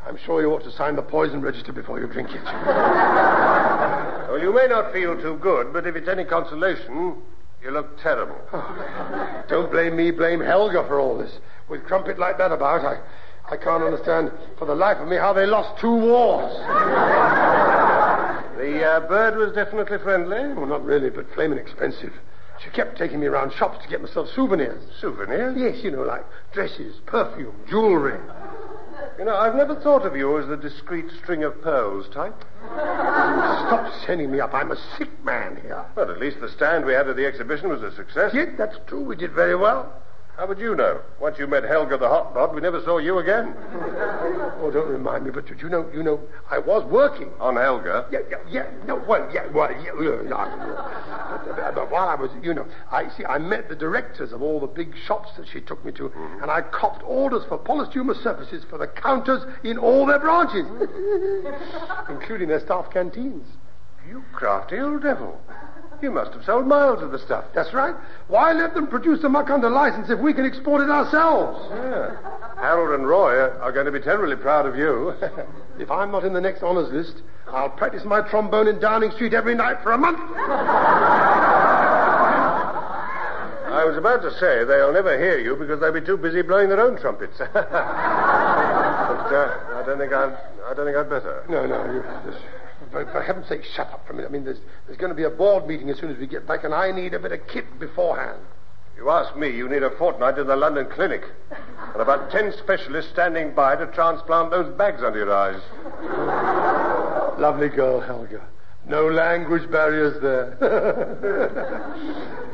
I'm sure you ought to sign the poison register before you drink it. Well, you may not feel too good, but if it's any consolation, you look terrible. Oh, don't blame me, blame Helga for all this. With Crumpet like that about, I can't understand for the life of me how they lost 2 wars. The bird was definitely friendly? Well, not really, but flaming expensive. She kept taking me around shops to get myself souvenirs. Souvenirs? Yes, you know, like dresses, perfume, jewelry. You know, I've never thought of you as the discreet string of pearls type. Stop sending me up. I'm a sick man here. But at least the stand we had at the exhibition was a success. Yes, that's true. We did very well. How would you know? Once you met Helga the Hot Bod, we never saw you again. Oh, don't remind me, but you know, I was working. On Helga? But while I was, I met the directors of all the big shops that she took me to, and I copped orders for polystumer surfaces for the counters in all their branches, including their staff canteens. You crafty old devil. You must have sold miles of the stuff. That's right. Why let them produce the muck under license if we can export it ourselves? Yeah. Harold and Roy are going to be terribly proud of you. If I'm not in the next honours list, I'll practice my trombone in Downing Street every night for a month. I was about to say they'll never hear you because they'll be too busy blowing their own trumpets. But I don't think I'd better. No, you just... For heaven's sake, shut up for a minute. I mean, there's going to be a board meeting as soon as we get back, and I need a bit of kit beforehand. You ask me, you need a fortnight in the London clinic. And about 10 specialists standing by to transplant those bags under your eyes. Lovely girl, Helga. No language barriers there.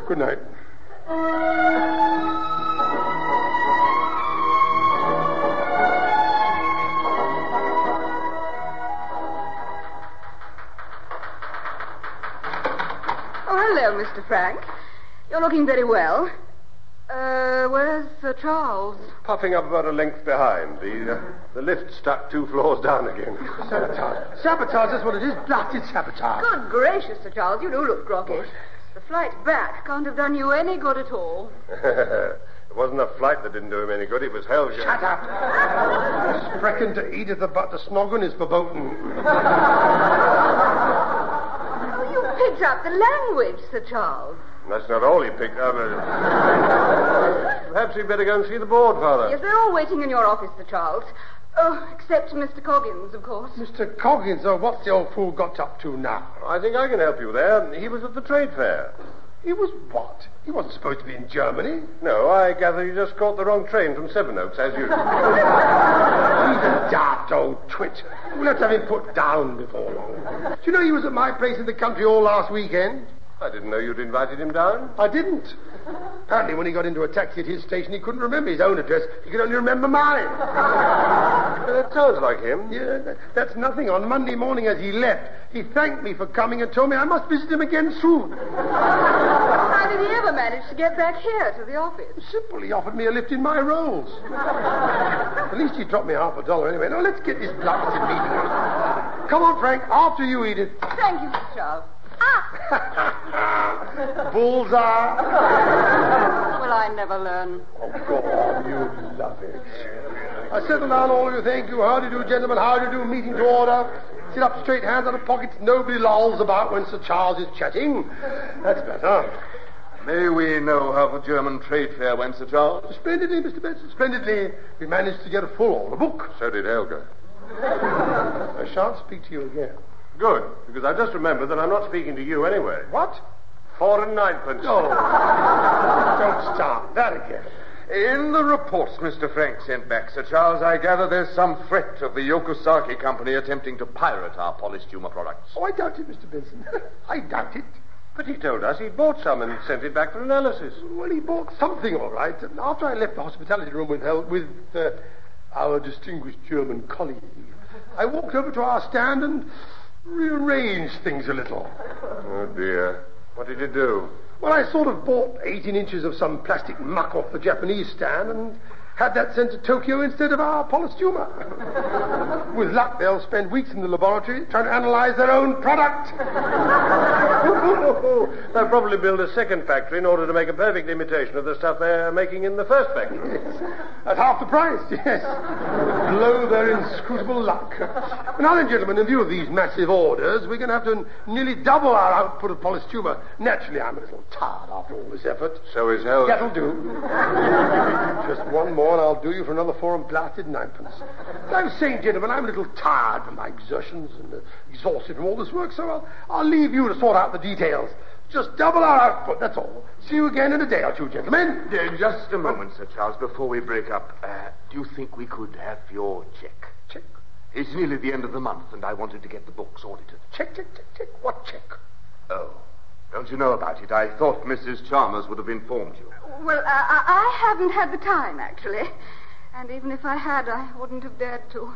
Good night. Hello, Mr. Frank. You're looking very well. Where's Sir Charles? Puffing up about a length behind. The lift stuck 2 floors down again. Sabotage. Sabotage, that's what it is. Blasted sabotage. Good gracious, Sir Charles, you do look groggy. The flight back can't have done you any good at all. It wasn't the flight that didn't do him any good, it was Helga. Shut up. Sprechen to Edith about the snogging is verboten. You picked up the language, Sir Charles. That's not all he picked up. Perhaps we'd better go and see the board, Father. Yes, they're all waiting in your office, Sir Charles. Oh, except Mr. Coggins, of course. Mr. Coggins? Oh, what's the old fool got up to now? I think I can help you there. He was at the trade fair. He was what? He wasn't supposed to be in Germany. No, I gather you just caught the wrong train from Sevenoaks, as usual. He's a daft old twit. Let's have him put down before long. Do you know he was at my place in the country all last weekend? I didn't know you'd invited him down. I didn't. Apparently, when he got into a taxi at his station, he couldn't remember his own address. He could only remember mine. Well, that sounds like him. Yeah, that's nothing. On Monday morning as he left, he thanked me for coming and told me I must visit him again soon. How did he ever manage to get back here to the office? Simple. He offered me a lift in my rolls. At least he dropped me $50 anyway. Now, let's get this blasted meeting on. Come on, Frank. After you, Edith. Thank you, Mr. Charles. Bullseye. Will I never learn? Oh, go on. You love it. Settle down, all of you. Thank you. How do you do, gentlemen? How do you do? Meeting to order. Sit up straight, hands out of pockets. Nobody lolls about when Sir Charles is chatting. That's better. May we know how the German trade fair went, Sir Charles? Splendidly, Mr. Benson, splendidly. We managed to get a full order book. So did Helga. I shan't speak to you again. Good, because I just remembered that I'm not speaking to you anyway. What? 4 and 9pence. Oh. Don't start that again. In the reports Mr. Frank sent back, Sir Charles, I gather there's some threat of the Yokosaki Company attempting to pirate our polished humor products. Oh, I doubt it, Mr. Benson. I doubt it. But he told us he'd bought some and sent it back for analysis. Well, he bought something, all right. After I left the hospitality room with our distinguished German colleague, I walked over to our stand and rearranged things a little. Oh, dear. What did you do? Well, I sort of bought 18 inches of some plastic muck off the Japanese stand and had that sent to Tokyo instead of our polished humor. With luck, they'll spend weeks in the laboratory trying to analyze their own product. They'll probably build a second factory in order to make a perfect imitation of the stuff they're making in the first factory. Yes. At half the price, yes. Blow their inscrutable luck. Now then, gentlemen, in view of these massive orders, we're going to have to nearly double our output of polished humor. Naturally, I'm a little tired after all this effort. So is Helga. That'll do. Just one more and I'll do you for another 4 and blasted 9pence. As I was saying, gentlemen, I'm a little tired from my exertions and exhausted from all this work, so I'll leave you to sort out the details. Just double our output, that's all. See you again in a day or two, gentlemen. Just a moment, Sir Charles, before we break up. Do you think we could have your check? Check? It's nearly the end of the month, and I wanted to get the books audited. Check. What check? Oh, don't you know about it? I thought Mrs. Chalmers would have informed you. Well, I haven't had the time, actually. And even if I had, I wouldn't have dared to.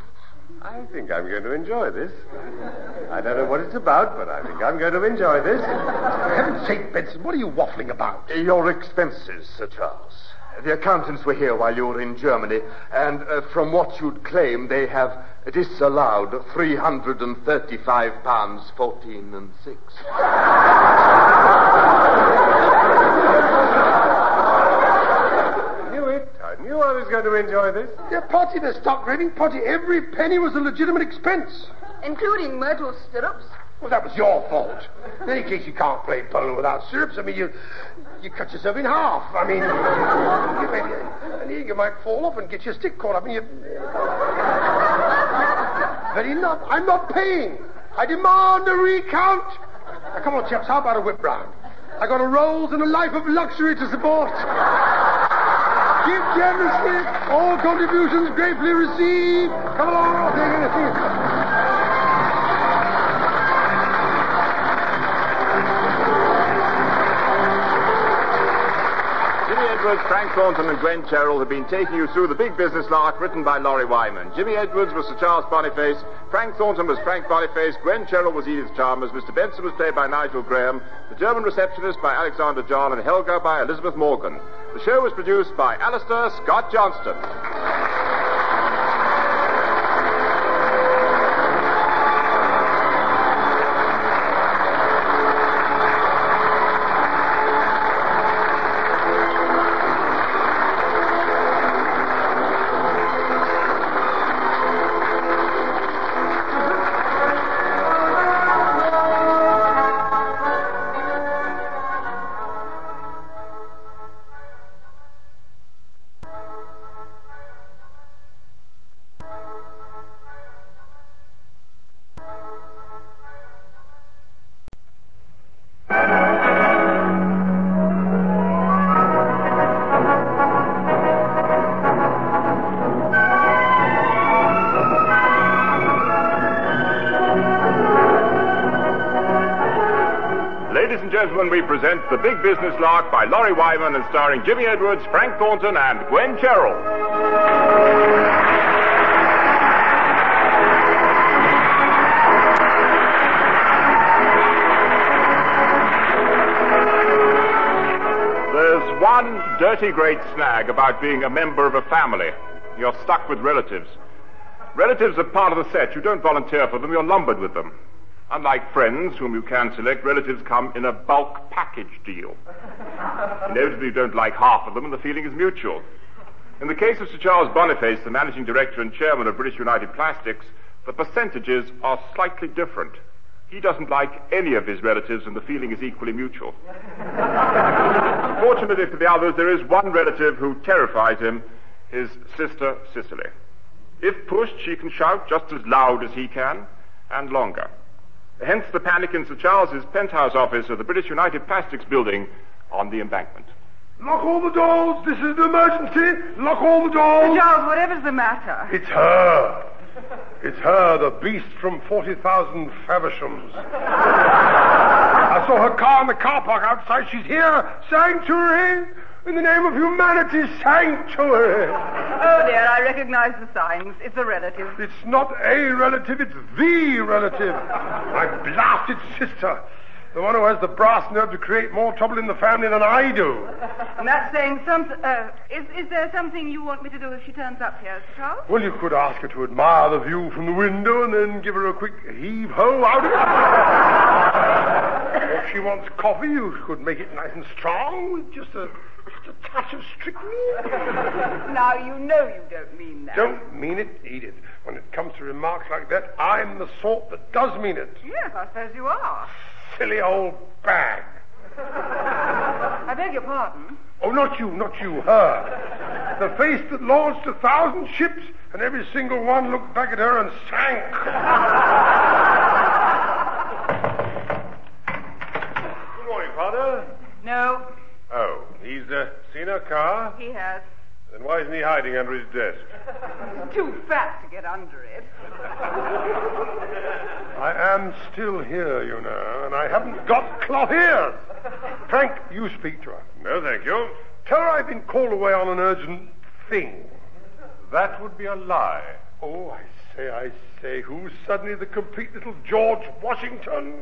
I think I'm going to enjoy this. I don't know what it's about, but I think I'm going to enjoy this. For heaven's sake, Benson, what are you waffling about? Your expenses, Sir Charles. The accountants were here while you were in Germany, and from what you'd claim, they have disallowed £335, 14 and 6. I knew I was going to enjoy this. Yeah, Potty, the stock rating, Potty, every penny was a legitimate expense. Including Myrtle stirrups? Well, that was your fault. In any case, you can't play polo without stirrups. I mean, you cut yourself in half. I mean, you might fall off and get your stick caught up in your... I'm not paying. I demand a recount. Now, come on, chaps, how about a whip round? I got a Rolls and a life of luxury to support. Give generously. All contributions gratefully received. Come along, I'll take anything. Jimmy Edwards, Frank Thornton, and Gwen Cheryl have been taking you through The Big Business Lark, written by Laurie Wyman. Jimmy Edwards was Sir Charles Boniface, Frank Thornton was Frank Boniface, Gwen Cheryl was Edith Chalmers, Mr. Benson was played by Nigel Graham, the German receptionist by Alexander John, and Helga by Elizabeth Morgan. The show was produced by Alistair Scott Johnston. gentlemen, we present The Big Business Lark by Laurie Wyman and starring Jimmy Edwards, Frank Thornton, and Gwen Cherrill. There's one dirty great snag about being a member of a family. You're stuck with relatives. Relatives are part of the set. You don't volunteer for them, you're lumbered with them. Unlike friends, whom you can select, relatives come in a bulk package deal. Inevitably, you don't like half of them, and the feeling is mutual. In the case of Sir Charles Boniface, the managing director and chairman of British United Plastics, the percentages are slightly different. He doesn't like any of his relatives, and the feeling is equally mutual. Unfortunately for the others, there is one relative who terrifies him, his sister Cicely. If pushed, she can shout just as loud as he can, and longer. Hence the panic in Sir Charles's penthouse office of the British United Plastics building on the embankment. Lock all the doors. This is an emergency. Lock all the doors. Sir Charles, whatever's the matter? It's her. It's her, the beast from 40,000 Favershams. I saw her car in the car park outside. She's here. Sanctuary. In the name of humanity, sanctuary. Oh, dear, I recognize the signs. It's a relative. It's not a relative, it's the relative. My blasted sister. The one who has the brass nerve to create more trouble in the family than I do. And that's saying something. Is there something you want me to do if she turns up here, Sir Charles? Well, you could ask her to admire the view from the window and then give her a quick heave-ho out of it. If she wants coffee, you could make it nice and strong with just a touch of strychnine. Now, you know you don't mean that. Don't mean it, Edith. When it comes to remarks like that, I'm the sort that does mean it. Yes, I suppose you are. Silly old bag. I beg your pardon? Oh, not you, her. The face that launched 1,000 ships, and every single one looked back at her and sank. Good morning, Father. No. Oh, he's seen her car? He has. Then why isn't he hiding under his desk? He's too fat to get under it. I am still here, you know, and I haven't got cloth ears. Frank, you speak to her. No, thank you. Tell her I've been called away on an urgent thing. That would be a lie. Oh, I say, who's suddenly the complete little George Washington?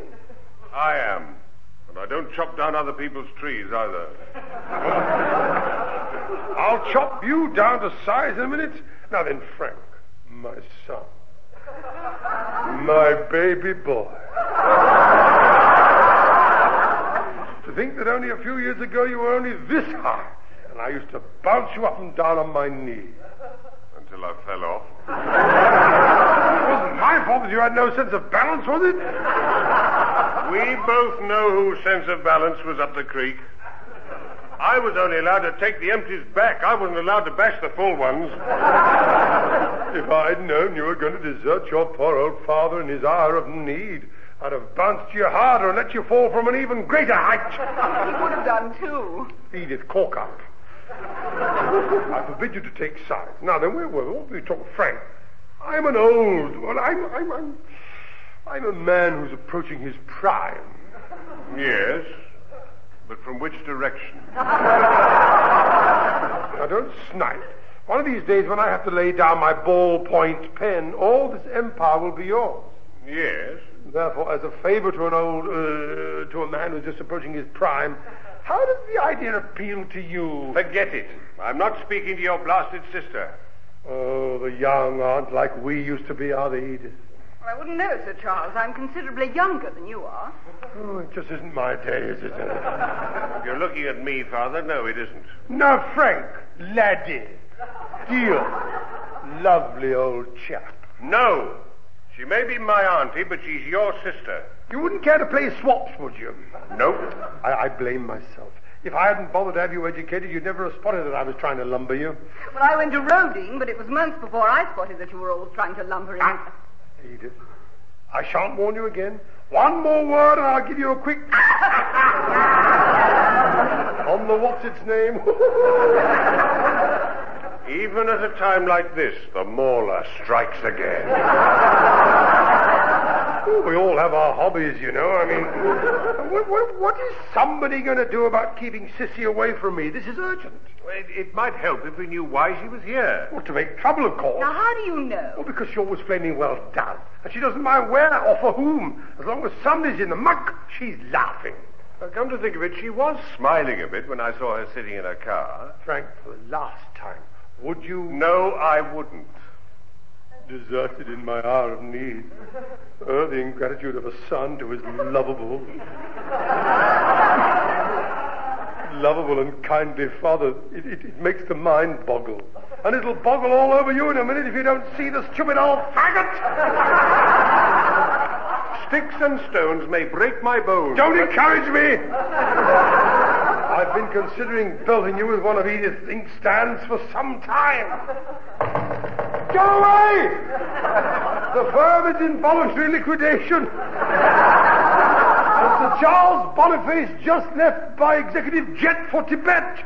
I am. And I don't chop down other people's trees, either. I'll chop you down to size in a minute. Now then, Frank, my son. My baby boy. To think that only a few years ago you were only this high, and I used to bounce you up and down on my knee. Until I fell off. It wasn't my fault that you had no sense of balance, was it? We both know whose sense of balance was up the creek. I was only allowed to take the empties back. I wasn't allowed to bash the full ones. If I'd known you were going to desert your poor old father in his hour of need, I'd have bounced you harder and let you fall from an even greater height. He would have done, too. Edith, cork up. I forbid you to take sides. Now then, where we talk frank. I'm an old... Well, I'm a man who's approaching his prime. Yes, but from which direction? Now, don't snipe. One of these days, when I have to lay down my ballpoint pen, all this empire will be yours. Yes. Therefore, as a favor to to a man who's just approaching his prime, how does the idea appeal to you? Forget it. I'm not speaking to your blasted sister. Oh, the young aren't like we used to be, are they, Edith? I wouldn't know, Sir Charles. I'm considerably younger than you are. Oh, it just isn't my day, is it? If you're looking at me, Father, no, it isn't. Now, Frank, laddie, dear, lovely old chap. No. She may be my auntie, but she's your sister. You wouldn't care to play swaps, would you? Nope. I blame myself. If I hadn't bothered to have you educated, you'd never have spotted that I was trying to lumber you. Well, I went to roading, but it was months before I spotted that you were always trying to lumber him. Edith, I shan't warn you again. One more word and I'll give you a quick... on the what's-its-name. Even at a time like this, the mauler strikes again. Oh, we all have our hobbies, you know. I mean, what is somebody going to do about keeping Sissy away from me? This is urgent. It might help if we knew why she was here. Well, to make trouble, of course. Now, how do you know? Well, because you're always flaming well done. And she doesn't mind where or for whom. As long as somebody's in the muck, she's laughing. Come to think of it, she was smiling a bit when I saw her sitting in her car. Frank, for the last time, would you... No, I wouldn't. Deserted in my hour of need. The ingratitude of a son to his lovable and kindly father. It makes the mind boggle. And it'll boggle all over you in a minute if you don't see the stupid old faggot. Sticks and stones may break my bones. Don't encourage me! I've been considering belting you with one of Edith's inkstands for some time. Go away! The firm is in voluntary liquidation. Mr. Charles Boniface just left by executive jet for Tibet.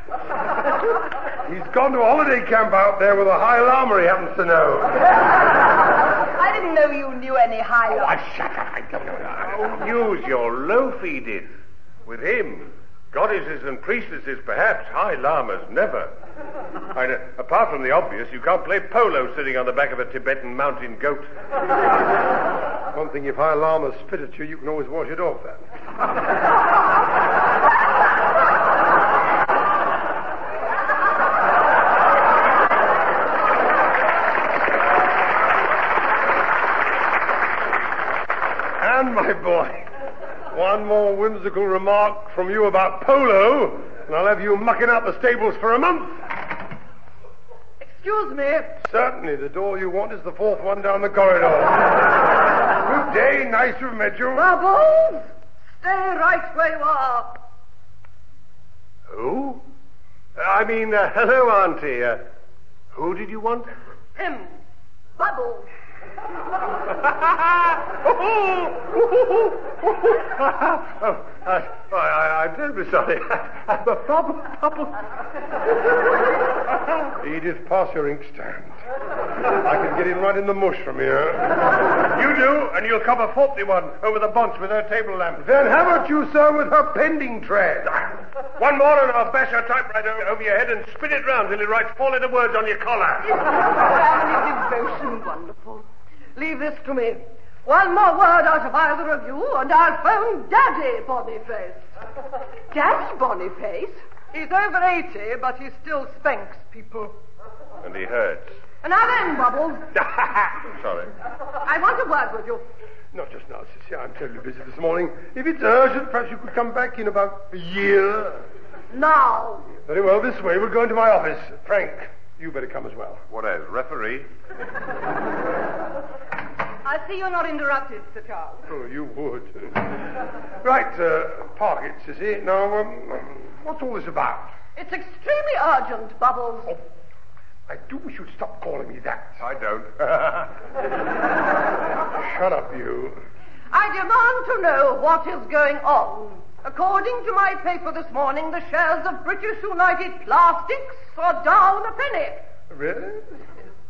He's gone to a holiday camp out there with a High Lama he happens to know. I didn't know you knew any High Lama. Shut up. I don't know that. Use your loaf, Edith. With him, goddesses and priestesses perhaps, High Lamas never. Apart from the obvious, you can't play polo sitting on the back of a Tibetan mountain goat. One thing, if High Lama spit at you, you can always wash it off then. And, my boy, one more whimsical remark from you about polo, and I'll have you mucking out the stables for a month. Excuse me. Certainly, the door you want is the fourth one down the corridor. Good day, nice to have met you. Bubbles, stay right where you are. Who? Hello, Auntie. Who did you want? Him. Bubbles. I'm terribly sorry. I'm a problem. Edith, pass your inkstand. I can get in right in the mush from here. You do, and you'll cover 41 over the bunch with her table lamp. Then how about you, sir, with her pending tread? One more and I'll bash her typewriter over your head and spin it round till it writes 4 letter words on your collar. Family devotion, wonderful. Leave this to me. One more word out of either of you, and I'll phone Daddy Boniface. Daddy Boniface? He's over 80, but he still spanks people. And he hurts. And now then, Bubbles. Sorry. I want a word with you. Not just now, Sissy. I'm terribly busy this morning. If it's urgent, perhaps you could come back in about a year. Now. Very well, this way. We're going to my office. Frank, you better come as well. What as, referee? I see you're not interrupted, Sir Charles. Oh, you would. Right, park it, Sissy. Now, what's all this about? It's extremely urgent, Bubbles. Oh, I do wish you'd stop calling me that. I don't. Shut up, you. I demand to know what is going on. According to my paper this morning, the shares of British United Plastics are down a penny. Really?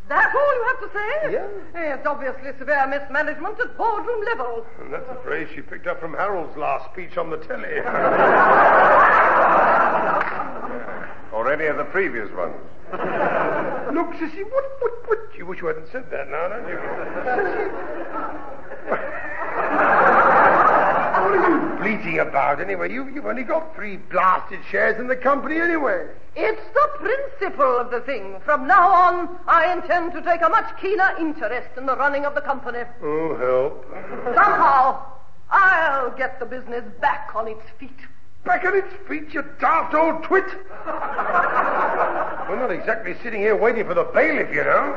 That all you have to say? Yeah. It's obviously severe mismanagement at boardroom level. And that's a phrase she picked up from Harold's last speech on the telly. Or any of the previous ones. Look, Sissy, what? You wish you hadn't said that now, don't you? Sissy. What are you bleating about, anyway? You've only got 3 blasted shares in the company, anyway. It's the principle of the thing. From now on, I intend to take a much keener interest in the running of the company. Oh, help. Somehow, I'll get the business back on its feet. Back on its feet, you daft old twit. We're not exactly sitting here waiting for the bailiff, you know.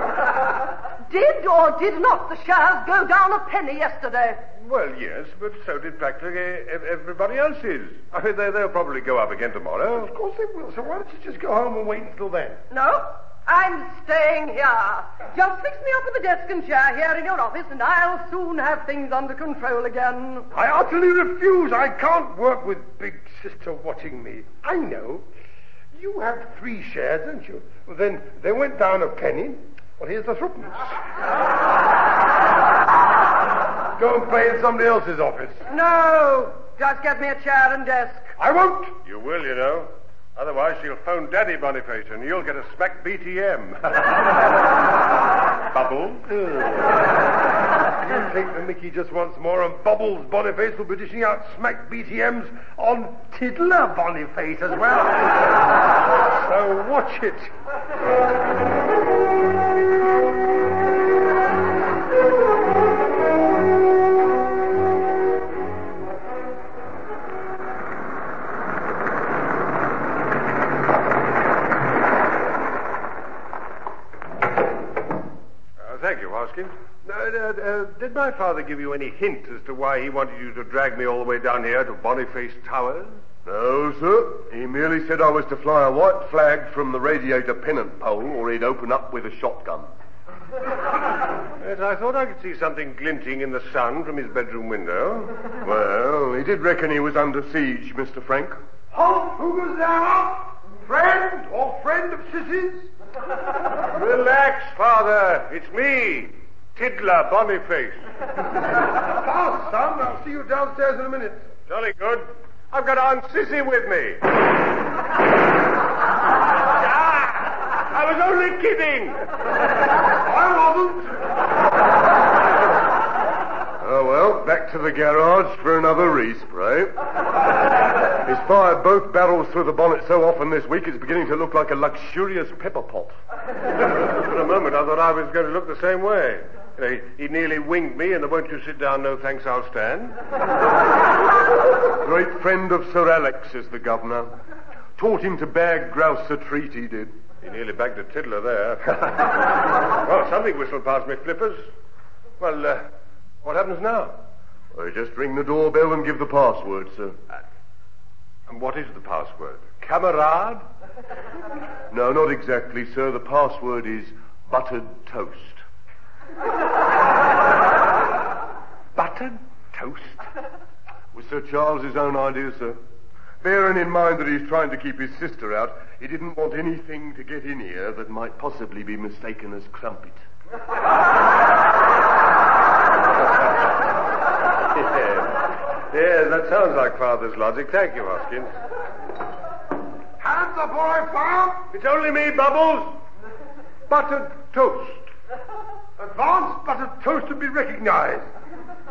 Did or did not the shares go down a penny yesterday? Well, yes, but so did practically everybody else's. I mean, they'll probably go up again tomorrow. Of course they will, so why don't you just go home and wait until then? No, I'm staying here. Just fix me up with a desk and chair here in your office, and I'll soon have things under control again. I utterly refuse. I can't work with Big Sister watching me. I know. You have 3 shares, don't you? Well, then they went down a penny. Well, here's the 3pence. Go and play in somebody else's office. No, just get me a chair and desk. I won't. You will, you know. Otherwise, she'll phone Daddy Boniface and you'll get a smack BTM. Bubble. You take the mickey just once more, and Bubbles Boniface will be dishing out smack BTMs on Tiddler Boniface as well. So watch it. Thank you, Hoskins. Did my father give you any hint as to why he wanted you to drag me all the way down here to Boniface Towers? No, sir. He merely said I was to fly a white flag from the radiator pennant pole, or he'd open up with a shotgun. Yes, I thought I could see something glinting in the sun from his bedroom window. Well, he did reckon he was under siege, Mr. Frank. Halt! Who goes down? Friend or friend of Sissy's? Relax, Father. It's me, Tiddler Boniface. Fast, son. I'll see you downstairs in a minute. Jolly good. I've got Aunt Sissy with me. I was only kidding. I wasn't. Oh, well, back to the garage for another respray. He's fired both barrels through the bonnet so often this week it's beginning to look like a luxurious pepper pot. For a moment I thought I was going to look the same way. He nearly winged me in the won't you sit down, no thanks, I'll stand. Great friend of Sir Alex is the governor. Taught him to bag grouse a treat, he did. He nearly bagged a tiddler there. Well, something whistled past me, flippers. Well, what happens now? Well, just ring the doorbell and give the password, sir. And what is the password? Camarade? No, not exactly, sir. The password is buttered toast. Buttered toast? Was Sir Charles's own idea, sir. Bearing in mind that he's trying to keep his sister out, he didn't want anything to get in here that might possibly be mistaken as crumpet. Yes, that sounds like Father's logic. Thank you, Hoskins. Hands up or I fire. It's only me, Bubbles. Buttered toast. Advanced buttered toast to be recognized.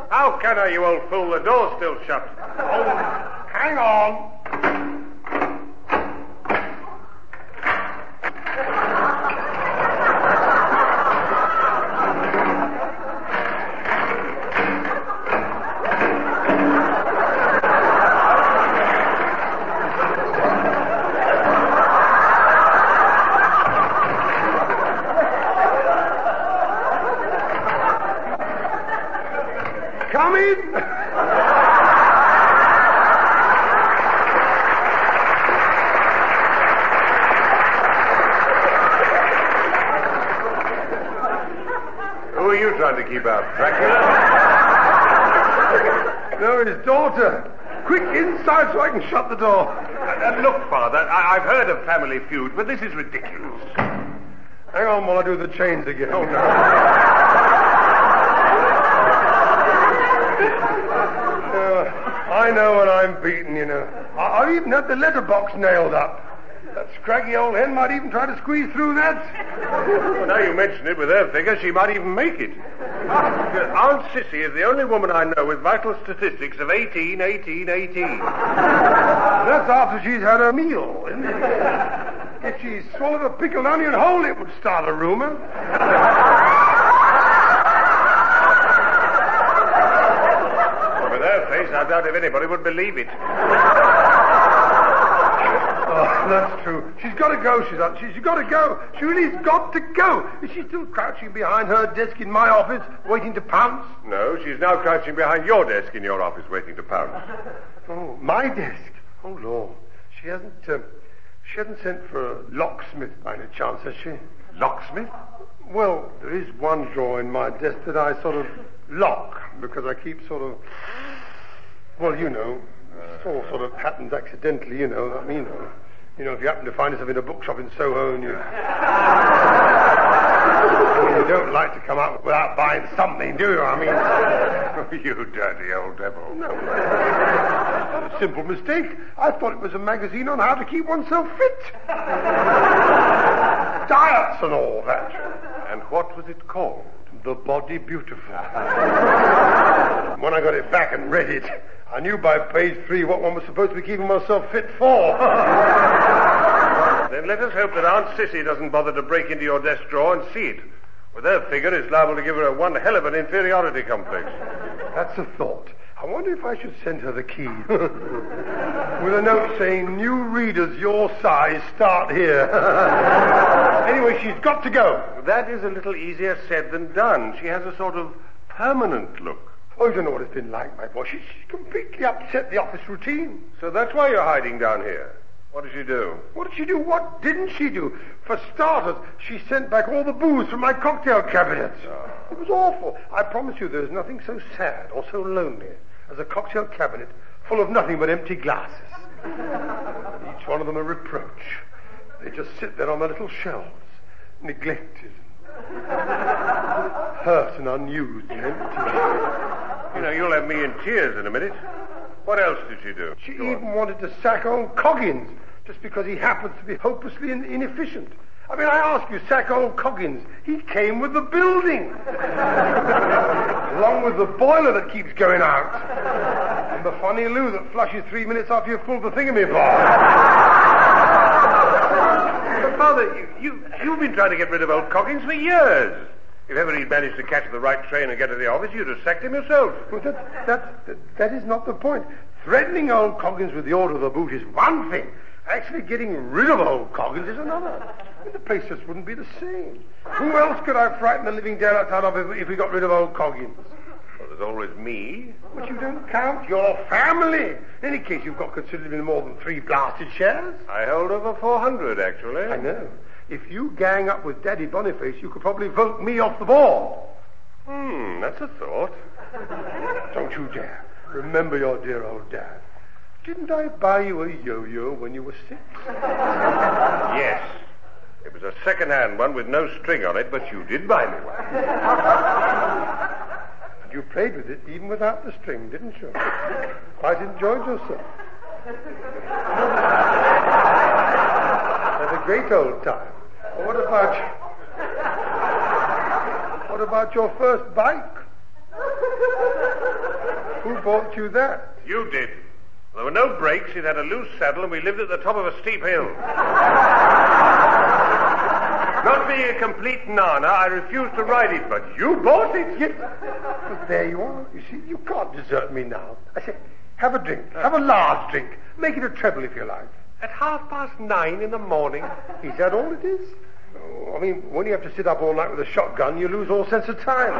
How can I, you old fool? The door's still shut. Oh, hang on. Come in. Who are you trying to keep out, Dracula? No, his daughter. Quick, inside so I can shut the door. Look, Father, I've heard of Family Feud, but this is ridiculous. Hang on while I do the chains again. Oh, no. I know when I'm beaten, you know. I've even had the letterbox nailed up. That scraggy old hen might even try to squeeze through that. Well, now you mention it, with her figure, she might even make it. Aunt Sissy is the only woman I know with vital statistics of 18, 18, 18. That's after she's had her meal, isn't it? If she swallowed a pickled onion whole, it would start a rumor. With her face, I doubt if anybody would believe it. Oh, that's true. She's got to go, she's got to go. She really's got to go. Is she still crouching behind her desk in my office, waiting to pounce? No, she's now crouching behind your desk in your office, waiting to pounce. Oh, my desk? Oh, Lord. She hasn't sent for a locksmith by any chance, has she? Locksmith? Well, there is one drawer in my desk that I sort of lock, because I keep sort of... Well, you know, it all sort of happens accidentally, you know. I mean, if you happen to find yourself in a bookshop in Soho and you... You don't like to come out without buying something, do you? I mean... You dirty old devil. No. A simple mistake. I thought it was a magazine on how to keep oneself fit. Diets and all that. And what was it called? The Body Beautiful. When I got it back and read it, I knew by page 3 what one was supposed to be keeping myself fit for. Then let us hope that Aunt Sissy doesn't bother to break into your desk drawer and see it. With her figure, it's liable to give her one hell of an inferiority complex. That's a thought. I wonder if I should send her the key. With a note saying, new readers your size start here. Anyway, she's got to go. That is a little easier said than done. She has a sort of permanent look. Oh, you don't know what it's been like, my boy. She's completely upset the office routine. So that's why you're hiding down here. What did she do? What did she do? What didn't she do? For starters, she sent back all the booze from my cocktail cabinet. Oh. It was awful. I promise you there's nothing so sad or so lonely as a cocktail cabinet full of nothing but empty glasses. Each one of them a reproach. They just sit there on their little shelves, neglected, hurt and unused and empty. You know, you'll have me in tears in a minute. What else did she do? She even wanted to sack old Coggins just because he happens to be hopelessly inefficient. I mean, I ask you, sack old Coggins. He came with the building. Along with the boiler that keeps going out. And the funny loo that flushes 3 minutes after you've pulled the thingamabob. But, Father, you've been trying to get rid of old Coggins for years. If ever he'd managed to catch the right train and get to the office, you'd have sacked him yourself. Well, that is not the point. Threatening old Coggins with the order of the boot is one thing. Actually getting rid of old Coggins is another. I mean, the place just wouldn't be the same. Who else could I frighten the living daylights out of if we got rid of old Coggins? Well, there's always me. But you don't count your family. In any case, you've got considerably more than 3 blasted shares. I hold over 400, actually. I know. If you gang up with Daddy Boniface, you could probably vote me off the board. That's a thought. Don't you dare. Remember your dear old dad. Didn't I buy you a yo-yo when you were 6? Yes. It was a second-hand one with no string on it, but you did buy me one. And you played with it even without the string, didn't you? Quite enjoyed yourself. Had a great old time. Well, what about your first bike? Who bought you that? You did. There were no brakes, it had a loose saddle, and we lived at the top of a steep hill. Not being a complete nana, I refused to ride it, but you bought it. Yes. But there you are. You see, you can't desert me now. I say, have a drink. Have a large drink. Make it a treble if you like. At 9:30 in the morning. Is that all it is? Oh, I mean, when you have to sit up all night with a shotgun, you lose all sense of time.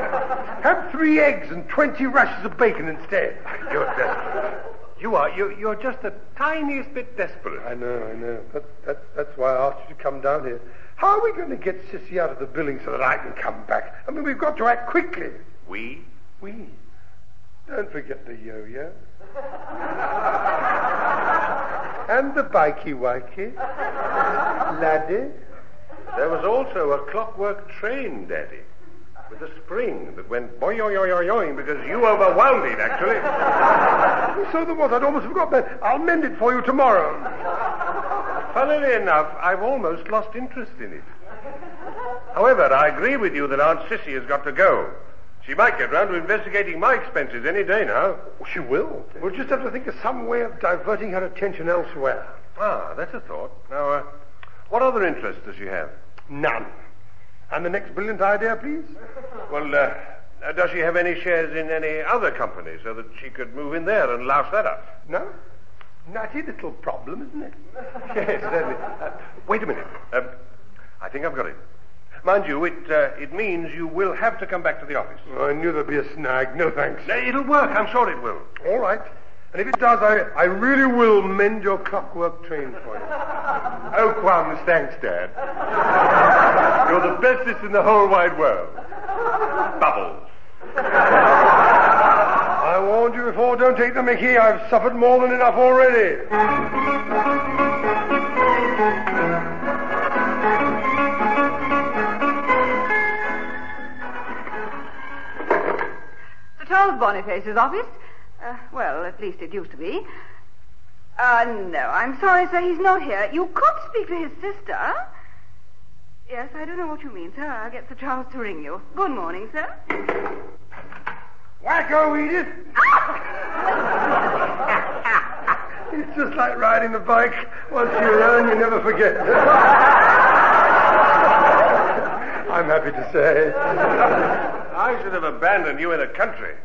Have 3 eggs and 20 rashers of bacon instead. You're desperate. You are. You're just the tiniest bit desperate. I know. That's why I asked you to come down here. How are we going to get Sissy out of the building so that I can come back? I mean, we've got to act quickly. We? Don't forget the yo-yo. And the bikey-wikey. Laddie. There was also a clockwork train, Daddy, with a spring that went boing because you overwhelmed it, actually. So there was. I'd almost forgot that. I'll mend it for you tomorrow. Funnily enough, I've almost lost interest in it. However, I agree with you that Aunt Sissy has got to go. She might get round to investigating my expenses any day now. She will. We'll just have to think of some way of diverting her attention elsewhere. That's a thought. Now, what other interests does she have? None. And the next brilliant idea, please? Well, does she have any shares in any other company so that she could move in there and louse that up? No. Nutty little problem, isn't it? Yes, certainly. Wait a minute. I think I've got it. Mind you, it means you will have to come back to the office. I knew there'd be a snag. No thanks. It'll work. I'm sure it will. All right. And if it does, I really will mend your clockwork train for you. Oh, Quams, thanks, Dad. You're the bestest in the whole wide world. Bubbles. I warned you before, don't take the mickey. I've suffered more than enough already. Mr. Boniface's office? Well, at least it used to be. No, I'm sorry, sir, he's not here. You could speak to his sister. Yes, I don't know what you mean, sir. I'll get Sir Charles to ring you. Good morning, sir. Wacko, Edith! It's just like riding the bike. Once you learn, you never forget. I'm happy to say. I should have abandoned you in the country.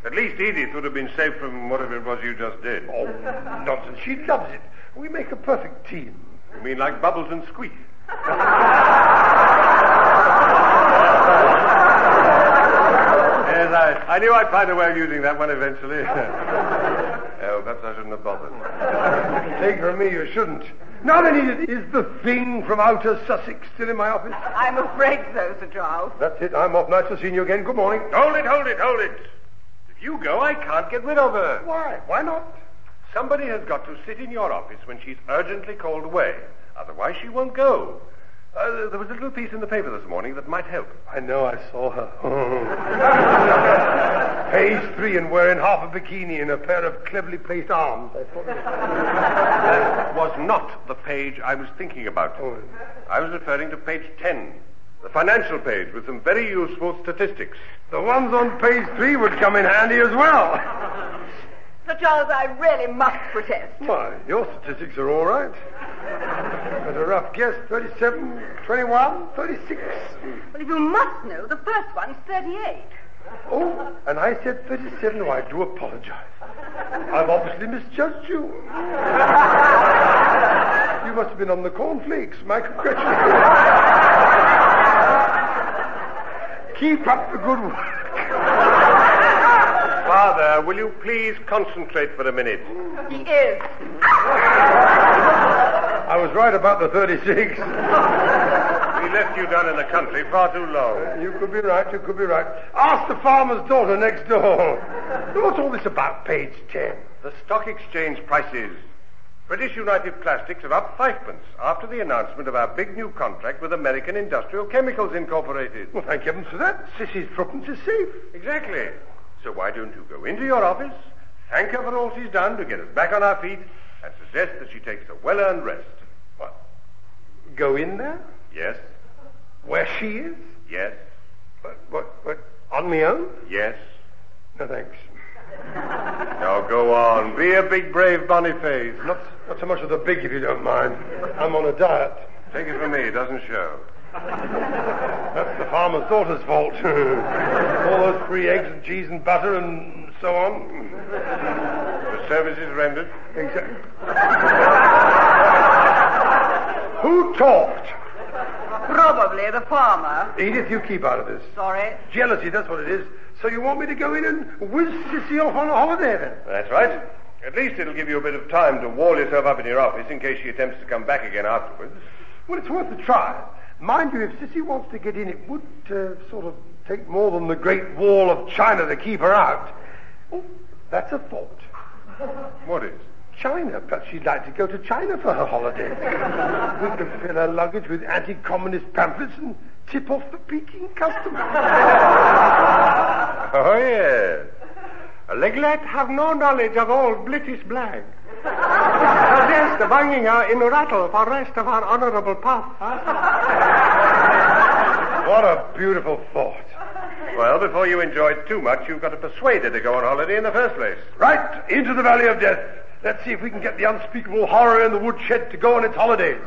At least Edith would have been safe from whatever it was you just did. Oh, nonsense. She loves it. We make a perfect team. You mean like Bubbles and Squeak? Yes, I knew I'd find a way of using that one eventually. Oh, perhaps I shouldn't have bothered. Take from me, you shouldn't. Now then, Edith, is the thing from outer Sussex still in my office? I'm afraid so, Sir Charles. That's it. I'm off. Nice to see you again. Good morning. Hold it. If you go, I can't get rid of her. Why? Why not? Somebody has got to sit in your office when she's urgently called away. Otherwise, she won't go. There was a little piece in the paper this morning that might help. I know, I saw her. Page 3 and wearing half a bikini and a pair of cleverly placed arms. I thought that was not the page I was thinking about. Oh. I was referring to page 10, the financial page with some very useful statistics. The ones on page 3 would come in handy as well. Sir Charles, I really must protest. Why, your statistics are all right. At a rough guess, 37, 21, 36. Well, if you must know, the first one's 38. Oh, and I said 37. Oh, I do apologize. I've obviously misjudged you. You must have been on the cornflakes. My congratulations. Keep up the good work. Father, will you please concentrate for a minute? He is. I was right about the 36. We left you down in the country far too long. You could be right. Ask the farmer's daughter next door. What's all this about, page 10? The stock exchange prices. British United Plastics are up 5p after the announcement of our big new contract with American Industrial Chemicals Incorporated. Well, thank heavens for that. Sissy's tuppence is safe. Exactly. So why don't you go into your office, thank her for all she's done to get us back on our feet, and suggest that she takes a well-earned rest? What? Go in there? Yes. Where she is? Yes. What? On me own? Yes. No, thanks. Now go on. Be a big, brave Boniface. Not so much of the big, if you don't mind. I'm on a diet. Take it from me, it doesn't show. That's the farmer's daughter's fault. All those free eggs and cheese and butter and so on. The service is rendered. Exactly. Who talked? Probably the farmer. Edith, you keep out of this. Sorry. Jealousy, that's what it is. So you want me to go in and whiz Sissy off on a holiday then? That's right. At least it'll give you a bit of time to wall yourself up in your office in case she attempts to come back again afterwards. Well, it's worth a try. Mind you, if Sissy wants to get in, it would sort of take more than the Great Wall of China to keep her out. Oh, that's a thought. What is? China. Perhaps she'd like to go to China for her holiday. We can fill her luggage with anti-communist pamphlets and tip off the Peking customs. Oh, yes. Leglet have no knowledge of all British blag. Suggest banging her in rattle for rest of our honourable path. What a beautiful thought. Well, before you enjoy it too much, you've got to persuade her to go on holiday in the first place. Right, into the Valley of Death. Let's see if we can get the unspeakable horror in the woodshed to go on its holidays.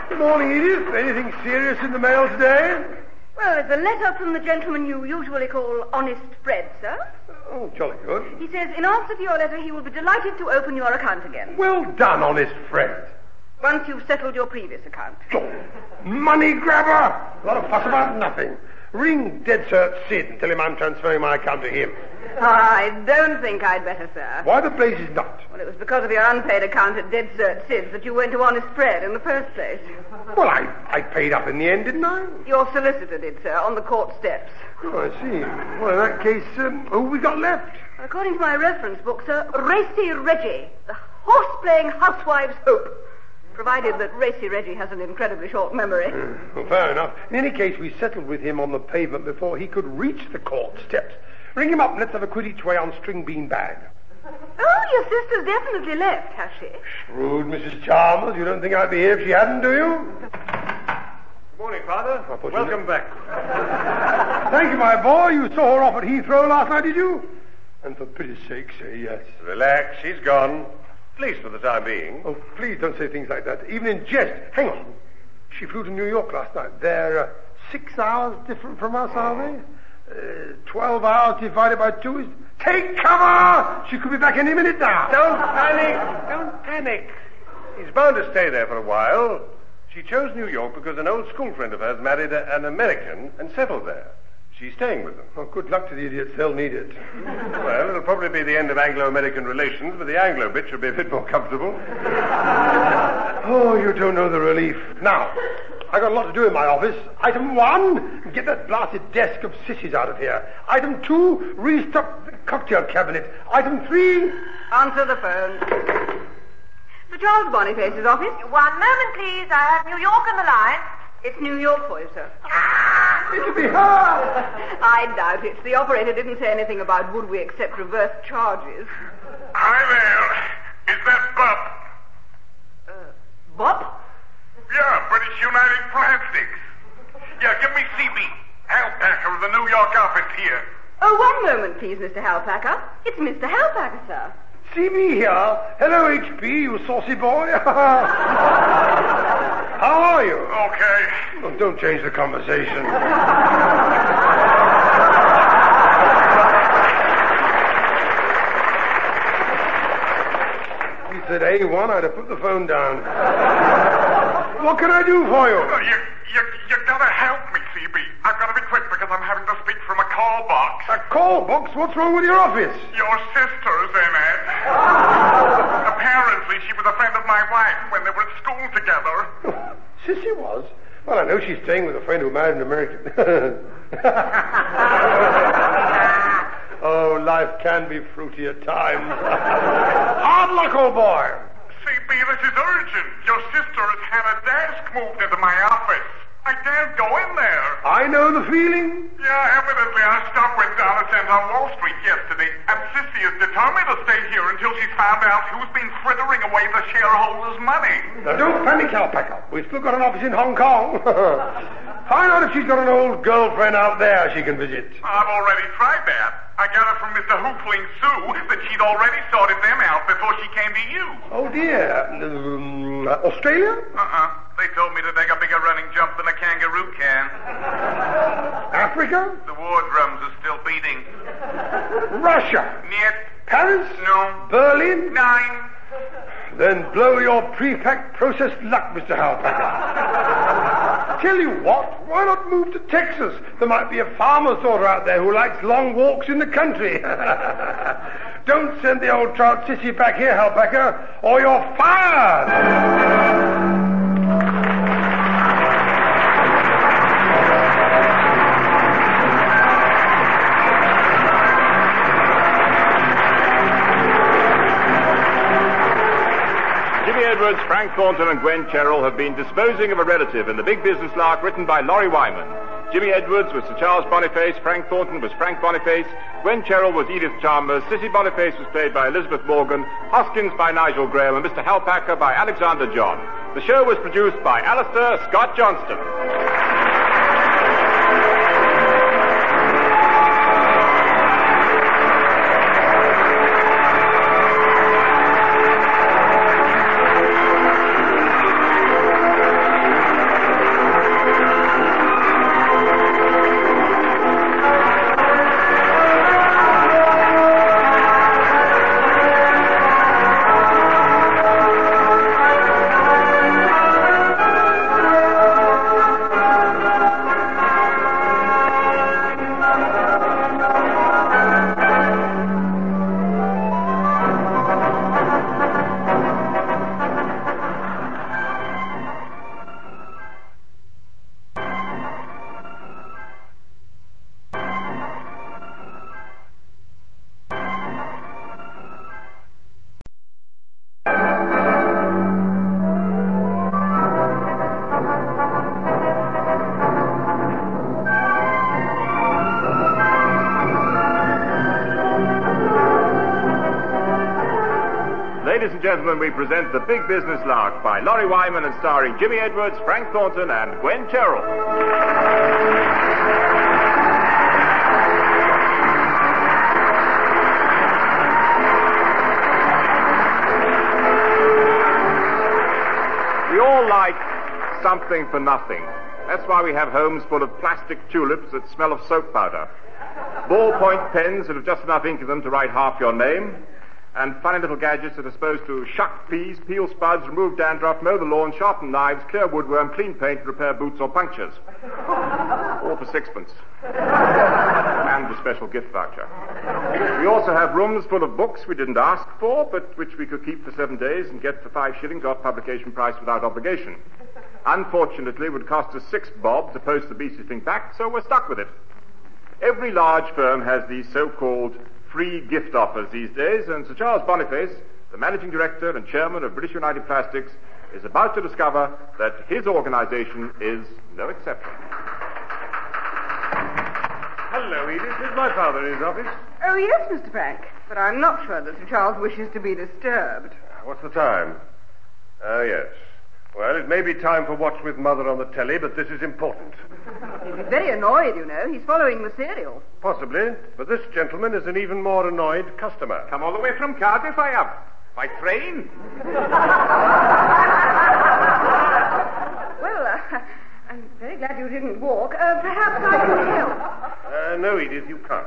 Good morning, Edith. Anything serious in the mail today? Well, it's a letter from the gentleman you usually call Honest Fred, sir. Oh, jolly good. He says, in answer to your letter, he will be delighted to open your account again. Well done, Honest Fred. Once you've settled your previous account. Oh, money grabber! A lot of fuss about nothing. Ring Dead Cert Sid and tell him I'm transferring my account to him. I don't think I'd better, sir. Why the blazes not? Well, it was because of your unpaid account at Dead Cert Sid's that you went to Honest Fred in the first place. Well, I paid up in the end, didn't I? Your solicitor did, sir, on the court steps. Oh, I see. Well, in that case, who we got left? According to my reference book, sir, Racy Reggie, the horse-playing housewife's hope. provided that Racy Reggie has an incredibly short memory. Well, fair enough. In any case, we settled with him on the pavement before he could reach the court steps. Ring him up and let's have a quid each way on string bean bag. Oh, your sister's definitely left, has she? Shrewd Mrs. Chalmers. You don't think I'd be here if she hadn't, do you? Good morning, Father. Welcome back. Thank you, my boy. You saw her off at Heathrow last night, did you? And for pity's sake, say yes. Relax. She's gone. At least for the time being. Oh, please don't say things like that, even in jest. Hang on. She flew to New York last night. They're 6 hours different from us, are they? 12 hours divided by 2 is... Take cover! She could be back any minute now. Don't panic. Don't panic. He's bound to stay there for a while. She chose New York because an old school friend of hers married an American and settled there. She's staying with them. Oh, good luck to the idiots. They'll need it. Well, it'll probably be the end of Anglo-American relations, but the Anglo bit should be a bit more comfortable. Oh, you don't know the relief. Now, I got a lot to do in my office. Item 1, get that blasted desk of sissies out of here. Item 2, restock the cocktail cabinet. Item 3... Answer the phone. Sir Charles Boniface's office. 1 moment, please. I have New York on the line. It's New York for you, sir. It'll be her! I doubt it. The operator didn't say anything about would we accept reverse charges. Hi there. Is that Bop? Bop? Yeah, British United Plastics. Yeah, give me CB. Halpacker of the New York office here. Oh, 1 moment, please, Mr. Halpacker. It's Mr. Halpacker, sir. See me here. Hello, HB, you saucy boy. How are you? Okay. Oh, don't change the conversation. He said A1, I'd have put the phone down. What can I do for you? You gotta help me, CB. I've got to be quick because I'm having to speak from a call box. A call box? What's wrong with your office? Your sister's in it. Apparently, she was a friend of my wife when they were at school together. Sissy was? Well, I know she's staying with a friend who married an American. Oh, life can be fruity at times. Hard luck, old boy. CB, this is urgent. Your sister has had a desk moved into my office. I daren't go in there. I know the feeling. Yeah, evidently our stock went down a cent on Wall Street yesterday, and Sissy is determined to stay here until she's found out who's been frittering away the shareholders' money. Now, don't panic, Alpaca. We've still got an office in Hong Kong. Find out if she's got an old girlfriend out there she can visit. I've already tried that. I gathered from Mr. Hoofling Sue that she'd already sorted them out before she came to you. Oh, dear. Australia? They told me to take a bigger running jump than a kangaroo can. Africa? The war drums are still beating. Russia? Niet. Paris? No. Berlin? 9. Then blow your pre-packed processed luck, Mr. Halpacker. Tell you what, why not move to Texas? There might be a farmer's daughter out there who likes long walks in the country. Don't send the old trout sissy back here, Halpacker, or you're fired! Edwards, Frank Thornton and Gwen Cherrill have been Disposing of a Relative in The Big Business Lark, written by Laurie Wyman. Jimmy Edwards was Sir Charles Boniface, Frank Thornton was Frank Boniface, Gwen Cherrill was Edith Chalmers, Sissy Boniface was played by Elizabeth Morgan, Hoskins by Nigel Graham, and Mr. Halpacker by Alexander John. The show was produced by Alistair Scott Johnston. Ladies and gentlemen, we present The Big Business Lark by Laurie Wyman and starring Jimmy Edwards, Frank Thornton, and Gwen Terrell. We all like something for nothing. That's why we have homes full of plastic tulips that smell of soap powder, ballpoint pens that have just enough ink in them to write half your name, and funny little gadgets that are supposed to shuck peas, peel spuds, remove dandruff, mow the lawn, sharpen knives, clear woodworm, clean paint, repair boots or punctures. All for sixpence. And a special gift voucher. We also have rooms full of books we didn't ask for, but which we could keep for 7 days and get for 5 shillings off publication price without obligation. Unfortunately, it would cost us 6 bob to post the beastly thing back, so we're stuck with it. Every large firm has these so-called free gift offers these days, and Sir Charles Boniface, the managing director and chairman of British United Plastics, is about to discover that his organization is no exception. Hello, Edith. Is my father in his office? Oh, yes, Mr. Frank. But I'm not sure that Sir Charles wishes to be disturbed. What's the time? Oh, yes. Well, it may be time for Watch with Mother on the telly, but this is important. He'll be very annoyed, you know. He's following the serial. Possibly, but this gentleman is an even more annoyed customer. Come all the way from Cardiff, I have. By train. Well, I'm very glad you didn't walk. Perhaps I can help. No, Edith, you can't.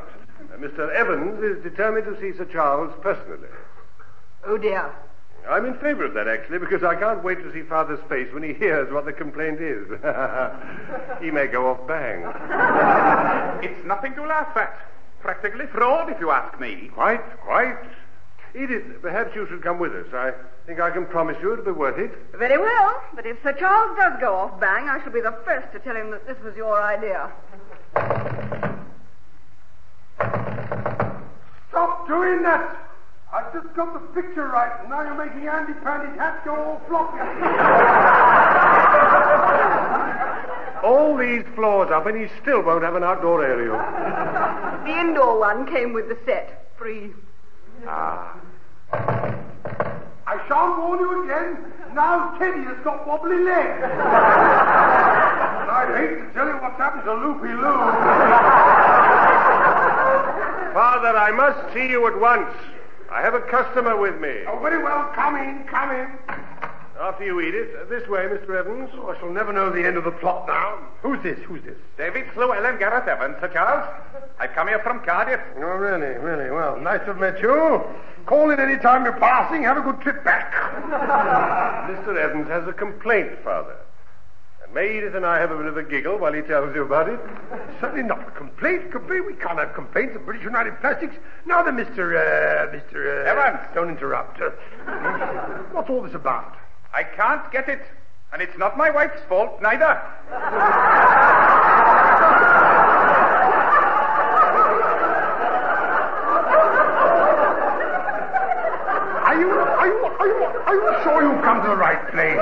Mr. Evans is determined to see Sir Charles personally. Oh, dear. I'm in favor of that, actually, because I can't wait to see Father's face when he hears what the complaint is. He may go off bang. It's nothing to laugh at. Practically fraud, if you ask me. Quite. Edith, perhaps you should come with us. I think I can promise you it'll be worth it. Very well, but if Sir Charles does go off bang, I shall be the first to tell him that this was your idea. Stop doing that! I've just got the picture right, and now you're making Andy Pandy's hat go all floppy. All these floors up, and he still won't have an outdoor aerial. The indoor one came with the set. Free. Ah. I shan't warn you again. Now Teddy has got wobbly legs. And I'd hate to tell you what's happened to Loopy Loo. Father, I must see you at once. I have a customer with me. Oh, very well. Come in. After you, Edith. This way, Mr. Evans. Oh, I shall never know the end of the plot now. Who's this? David Slewell and Gareth Evans, Sir Charles. I've come here from Cardiff. Oh, really? Well, nice to have met you. Call in any time you're passing. Have a good trip back. Mr. Evans has a complaint, Father. And may Edith and I have a bit of a giggle while he tells you about it? Certainly not a complaint. We can't have complaints at British United Plastics. Now then, Mr. Evans. Don't interrupt. What's all this about? I can't get it. And it's not my wife's fault, neither. Are you sure you've come to the right place?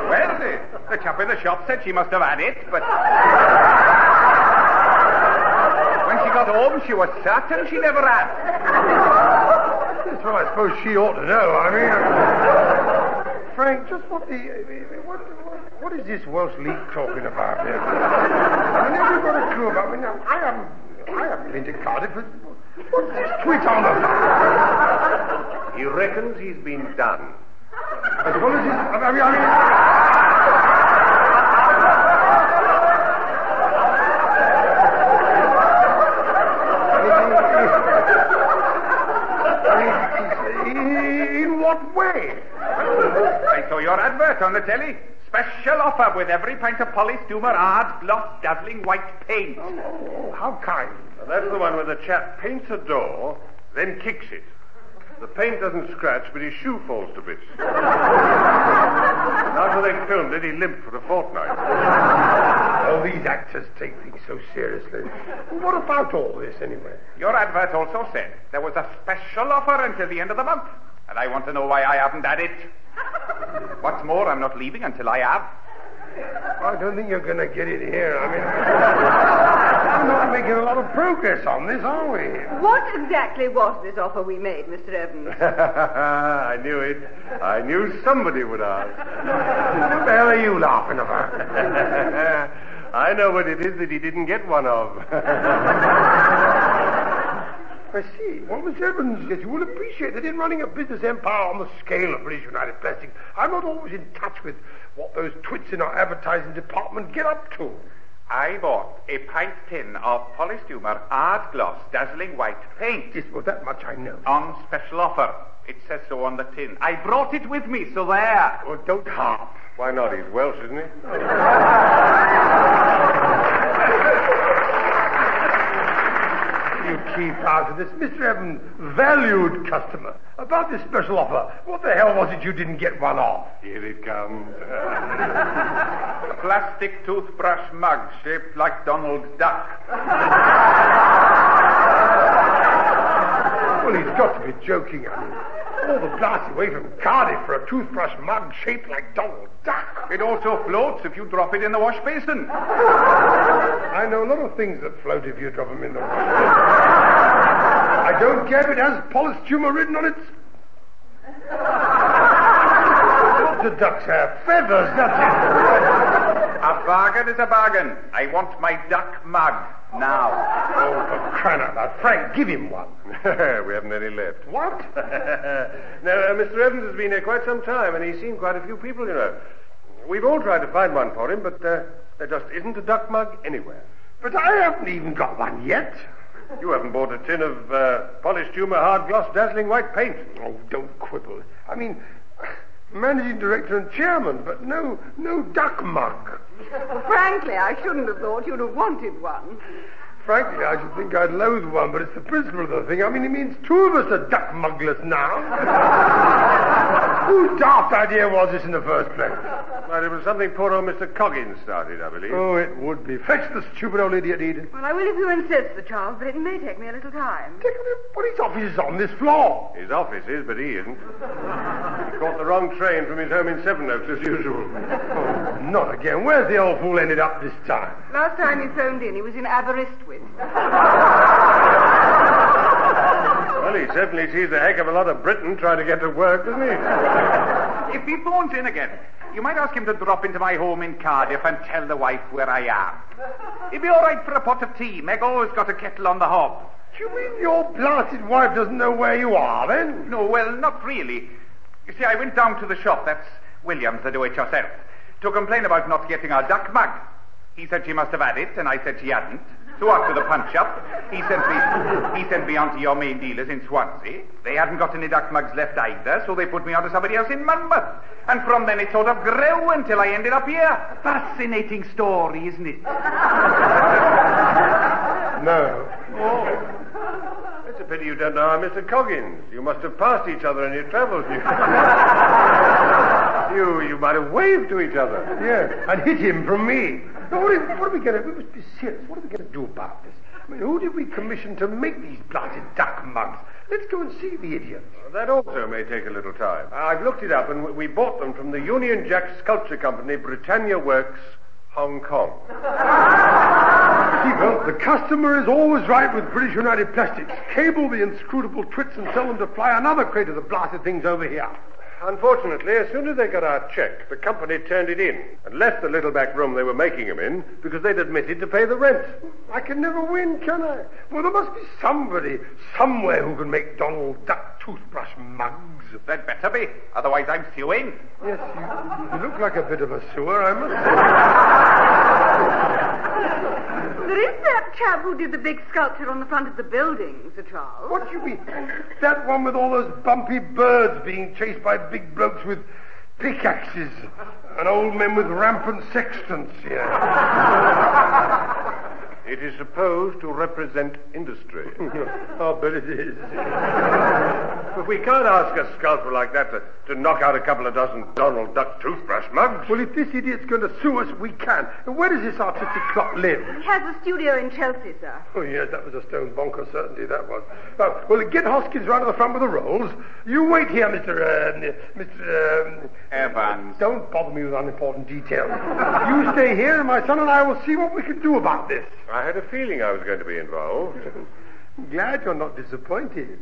Well, the chap in the shop said she must have had it, but when she got home, she was certain she never had. Yes, well, I suppose she ought to know. I mean, Frank, just what is this Welsh leak talking about here? I never got a clue about it. Now, I haven't been to Cardiff. What's this twit on about? He reckons he's been done. As well as his... I mean... In what way? I saw your advert on the telly. Special offer with every pint of polished Doomer hard, gloss, dazzling white paint. Oh, how kind. Now, that's the one where the chap paints a door, then kicks it. The paint doesn't scratch, but his shoe falls to bits. After they filmed it, he limped for a fortnight. Oh, these actors take things so seriously. What about all this, anyway? Your advert also said there was a special offer until the end of the month. And I want to know why I haven't had it. What's more, I'm not leaving until I have. I don't think you're going to get it here. I mean, We're not making a lot of progress on this, are we? What exactly was this offer we made, Mr. Evans? I knew it. I knew somebody would ask. What the hell are you laughing about? I know what it is that he didn't get one of. I see. Well, Miss Evans, yes, you will appreciate that in running a business empire on the scale of British United Plastics, I'm not always in touch with what those twits in our advertising department get up to. I bought a pint tin of polished humour, hard gloss, dazzling white paint. Yes, well, that much I know. On special offer. It says so on the tin. I brought it with me, so there. Well, don't harp. Why not? He's Welsh, isn't he? You keep out of this. Mr. Evans, valued customer. About this special offer, what the hell was it you didn't get one of? Here it comes. A plastic toothbrush mug shaped like Donald Duck. Well, he's got to be joking. I mean, all the blast away from Cardiff for a toothbrush mug shaped like Donald Duck. It also floats if you drop it in the wash basin. I know a lot of things that float if you drop them in the wash basin. I don't care if it has polished humour written on its... What do ducks have? Feathers, that's it. A bargain is a bargain. I want my duck mug now. Oh, for crying out loud. Frank, give him one. We haven't any left. What? Now, Mr. Evans has been here quite some time, and he's seen quite a few people, you know. We've all tried to find one for him, but there just isn't a duck mug anywhere. But I haven't even got one yet. You haven't bought a tin of polished humour, hard gloss, dazzling white paint. Oh, don't quibble. I mean, managing director and chairman, but no duck mug. Well, frankly, I shouldn't have thought you'd have wanted one. Frankly, I should think I'd loathe one, but it's the principle of the thing. I mean, it means two of us are duck muglers now. Whose daft idea was this in the first place? Well, it was something poor old Mr. Coggins started, I believe. Oh, it would be. Fetch the stupid old idiot, Edith. Well, I will if you insist, Sir Charles, but it may take me a little time. But his office is on this floor. His office is, but he isn't. He caught the wrong train from his home in Sevenoaks, as usual. Oh, not again. Where's the old fool ended up this time? Last time he phoned in, he was in Aberystwyth. Well, he certainly sees a heck of a lot of Britain trying to get to work, doesn't he? If he phones in again, you might ask him to drop into my home in Cardiff and tell the wife where I am. He'd be all right for a pot of tea. Meg always got a kettle on the hob. Do you mean your blasted wife doesn't know where you are, then? No, well, not really. You see, I went down to the shop, that's Williams, the do-it-yourself, to complain about not getting our duck mug. He said she must have had it, and I said she hadn't. So after the punch-up, he sent me on to your main dealers in Swansea. They hadn't got any duck mugs left either, so they put me on to somebody else in Monmouth. And from then it sort of grew until I ended up here. Fascinating story, isn't it? No. Oh. It's a pity you don't know our Mr. Coggins. You must have passed each other in your travels. You might have waved to each other. Yeah, and hit him from me. Now, what are we going to... We must be serious. What are we going to do about this? I mean, who did we commission to make these blasted duck mugs? Let's go and see the idiot. That also may take a little time. I've looked it up, and we bought them from the Union Jack Sculpture Company, Britannia Works, Hong Kong. Well, the customer is always right with British United Plastics. Cable the inscrutable twits and tell them to fly another crate of the blasted things over here. Unfortunately, as soon as they got our check, the company turned it in and left the little back room they were making them in because they'd admitted to pay the rent. I can never win, can I? Well, there must be somebody, somewhere who can make Donald Duck toothbrush mugs. There'd better be, otherwise I'm suing. Yes, you look like a bit of a sewer, I must say. There is that chap who did the big sculpture on the front of the building, Sir Charles. What do you mean? That one with all those bumpy birds being chased by big blokes with pickaxes and old men with rampant sextants here. It is supposed to represent industry. Oh, but it is. But we can't ask a sculptor like that to knock out a couple of dozen Donald Duck toothbrush mugs. Well, if this idiot's going to sue us, we can. And where does this artistic clot live? He has a studio in Chelsea, sir. Oh, yes, that was a stone bonker, certainly, that was. Well, get Hoskins round to the front with the rolls. You wait here, Mr. Evans. Don't bother me with unimportant details. You stay here, and my son and I will see what we can do about this. I had a feeling I was going to be involved. Glad you're not disappointed.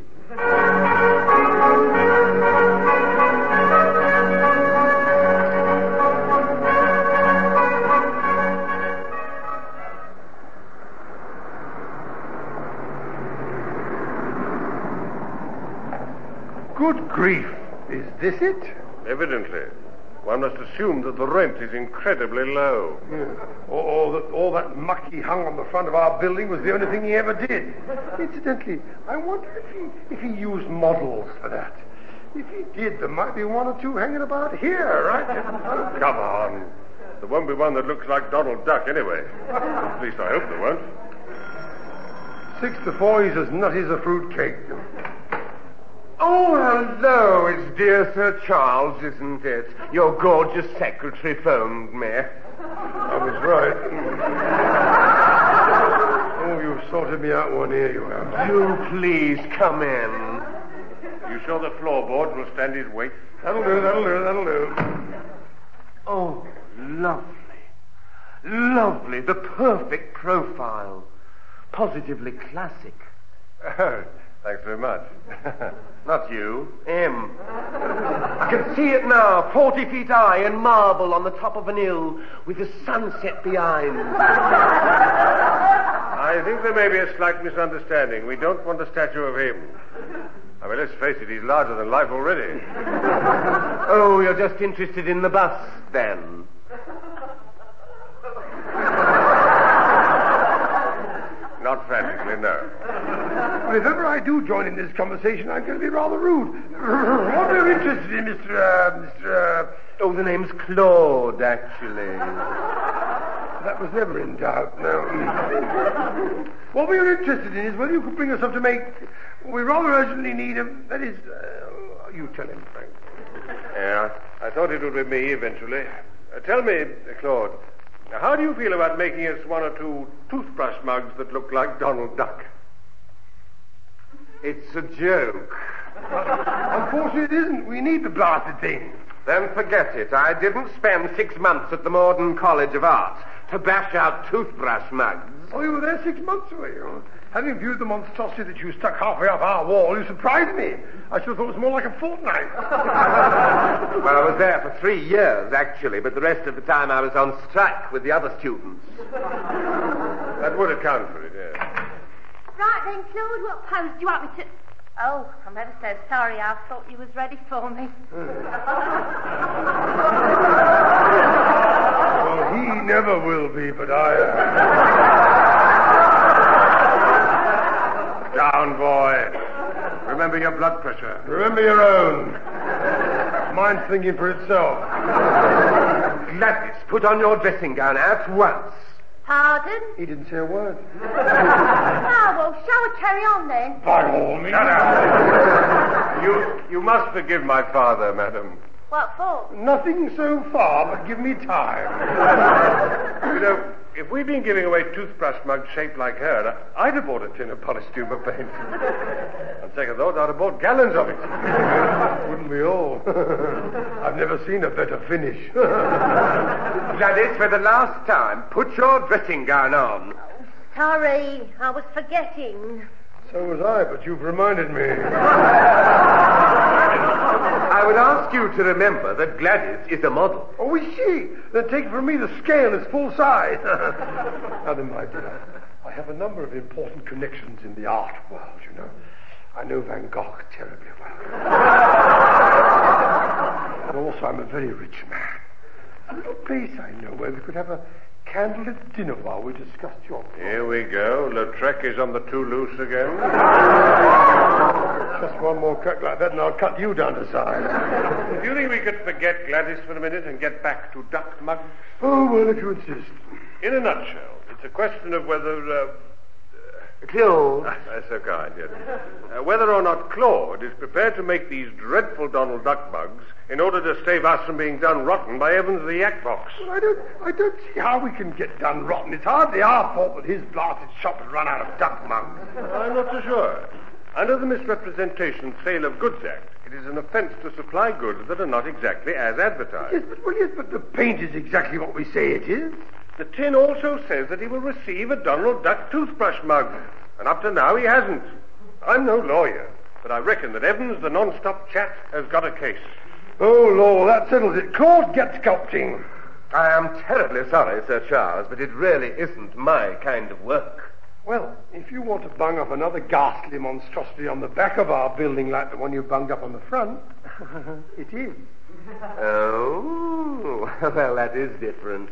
Good grief. Is this it? Evidently. One must assume that the rent is incredibly low. Yeah. All that muck he hung on the front of our building was the only thing he ever did. Incidentally, I wonder if he used models for that. If he did, there might be one or two hanging about here, right? Oh, come on. There won't be one that looks like Donald Duck anyway. At least I hope there won't. 6 to 4, he's as nutty as a fruitcake. Oh, hello, it's dear Sir Charles, isn't it? Your gorgeous secretary phoned me. I was right. Oh, you've sorted me out one ear, you have. Do please come in. You sure the floorboard will stand his weight? That'll do. Oh, lovely. Lovely, the perfect profile. Positively classic. Oh, thanks very much. Not you, him. I can see it now, 40 feet high in marble on the top of an hill with the sunset behind. I think there may be a slight misunderstanding. We don't want a statue of him. I mean, let's face it, he's larger than life already. Oh, you're just interested in the bust, then? Not frantically, no. Well, if ever I do join in this conversation, I'm going to be rather rude. What are you interested in, Mr. Oh, the name's Claude, actually. That was never in doubt, no. What we are interested in is whether you could bring us up to make... We rather urgently need him. That is... you tell him, Frank. Yeah, I thought it would be me eventually. Tell me, Claude, how do you feel about making us 1 or 2 toothbrush mugs that look like Donald Duck? It's a joke. Unfortunately, it isn't. We need the blasted thing. Then forget it. I didn't spend 6 months at the Modern College of Art to bash out toothbrush mugs. Oh, you were there 6 months, were you? Having viewed the monstrosity that you stuck halfway up our wall, you surprised me. I should have thought it was more like a fortnight. Well, I was there for 3 years, actually, but the rest of the time I was on strike with the other students. That would account for it, yes. Right then, Claude, what pose do you want me to... Oh, I'm ever so sorry. I thought you was ready for me. Well, he never will be, but I am. Down, boy. Remember your blood pressure. Remember your own. Mine's thinking for itself. Gladys, put on your dressing gown at once. Pardon? He didn't say a word. Oh, well, shall we carry on then? By all means. Shut up. You must forgive my father, madam. What for? Nothing so far, but give me time. You know, if we'd been giving away toothbrush mugs shaped like her, I'd have bought a tin of polished tuber paint. On second thought, I'd have bought gallons of it. Wouldn't we all? I've never seen a better finish. Gladys, for the last time, put your dressing gown on. Sorry, I was forgetting. So was I, but you've reminded me. I would ask you to remember that Gladys is a model. Oh, is she? Then take it from me, the scale is full size. Now then, my dear, I have a number of important connections in the art world, you know. I know Van Gogh terribly well. And also, I'm a very rich man. A little place I know where we could have a candlelit dinner while we discussed your... Here we go. Lautrec is on the too loose again. Just one more cut like that and I'll cut you down to size. Do you think we could forget Gladys for a minute and get back to duck mugs? Oh, well, if you insist. In a nutshell, it's a question of whether... Claude. That's so kind, yes. Whether or not Claude is prepared to make these dreadful Donald Duck mugs in order to save us from being done rotten by Evans the Yak Box. Well, I don't see how we can get done rotten. It's hardly our fault that his blasted shop has run out of duck mugs. I'm not so sure. Under the Misrepresentation Sale of Goods Act, it is an offence to supply goods that are not exactly as advertised. Yes, but the paint is exactly what we say it is. The tin also says that he will receive a Donald Duck toothbrush mug, and up to now he hasn't. I'm no lawyer, but I reckon that Evans, the non-stop chat, has got a case. Oh, Lord, that settles it. Court, get sculpting. I am terribly sorry, Sir Charles, but it really isn't my kind of work. Well, if you want to bung up another ghastly monstrosity on the back of our building like the one you bunged up on the front, it is. Oh, well, that is different.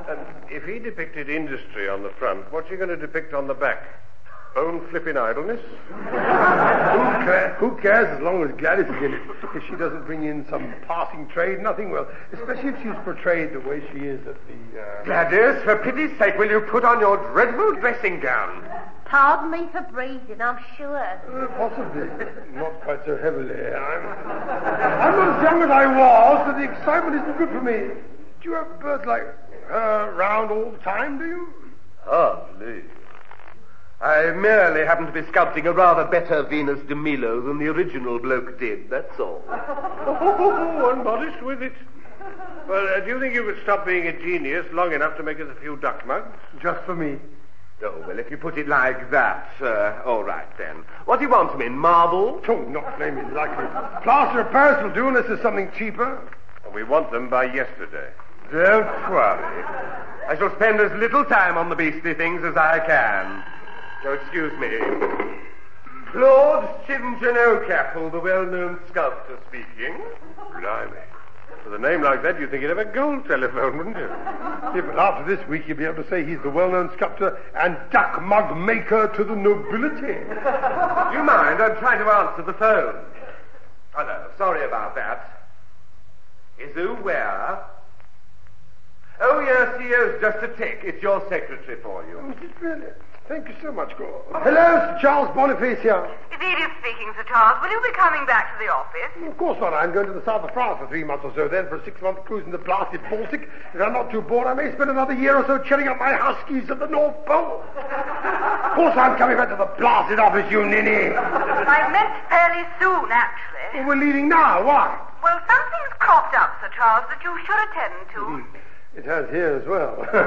And if he depicted industry on the front, what's he going to depict on the back? Bone-flipping idleness? Who cares as long as Gladys is in it? If she doesn't bring in some passing trade, nothing will. Especially if she's portrayed the way she is at the... Gladys, for pity's sake, will you put on your dreadful dressing gown? Pardon me for breathing, I'm sure. Possibly. Not quite so heavily. I'm not as young as I was, so the excitement isn't good for me. Do you have birds like her around all the time, do you? Hardly. I merely happen to be sculpting a rather better Venus de Milo than the original bloke did, that's all. Oh, unmodest with it. Well, do you think you could stop being a genius long enough to make us a few duck mugs? Just for me. Oh, well, if you put it like that, all right, then. What do you want them in, marble? Oh, not flaming likely. Plaster of Paris will do unless there's something cheaper. And we want them by yesterday. Don't worry. I shall spend as little time on the beastly things as I can. So excuse me. Claude Shinjanokapel, the well-known sculptor, speaking. Blimey. With a name like that, you'd think he'd have a gold telephone, wouldn't you? Yeah, but after this week, you'll be able to say he's the well-known sculptor and duck mug maker to the nobility. Do you mind? I'm trying to answer the phone. Hello, sorry about that. Is who where? Oh, yes, he is just a tick. It's your secretary for you. Oh, is it really? Thank you so much, Gordon. Hello, Sir Charles Boniface here. It's Edith speaking, Sir Charles. Will you be coming back to the office? Of course not. I'm going to the south of France for 3 months or so, then for a 6-month cruise in the blasted Baltic. If I'm not too bored, I may spend another year or so cheering up my huskies at the North Pole. Of course I'm coming back to the blasted office, you ninny. I meant fairly soon, actually. Well, we're leaving now. Why? Well, something's cropped up, Sir Charles, that you should attend to. It has here as well. Gladys,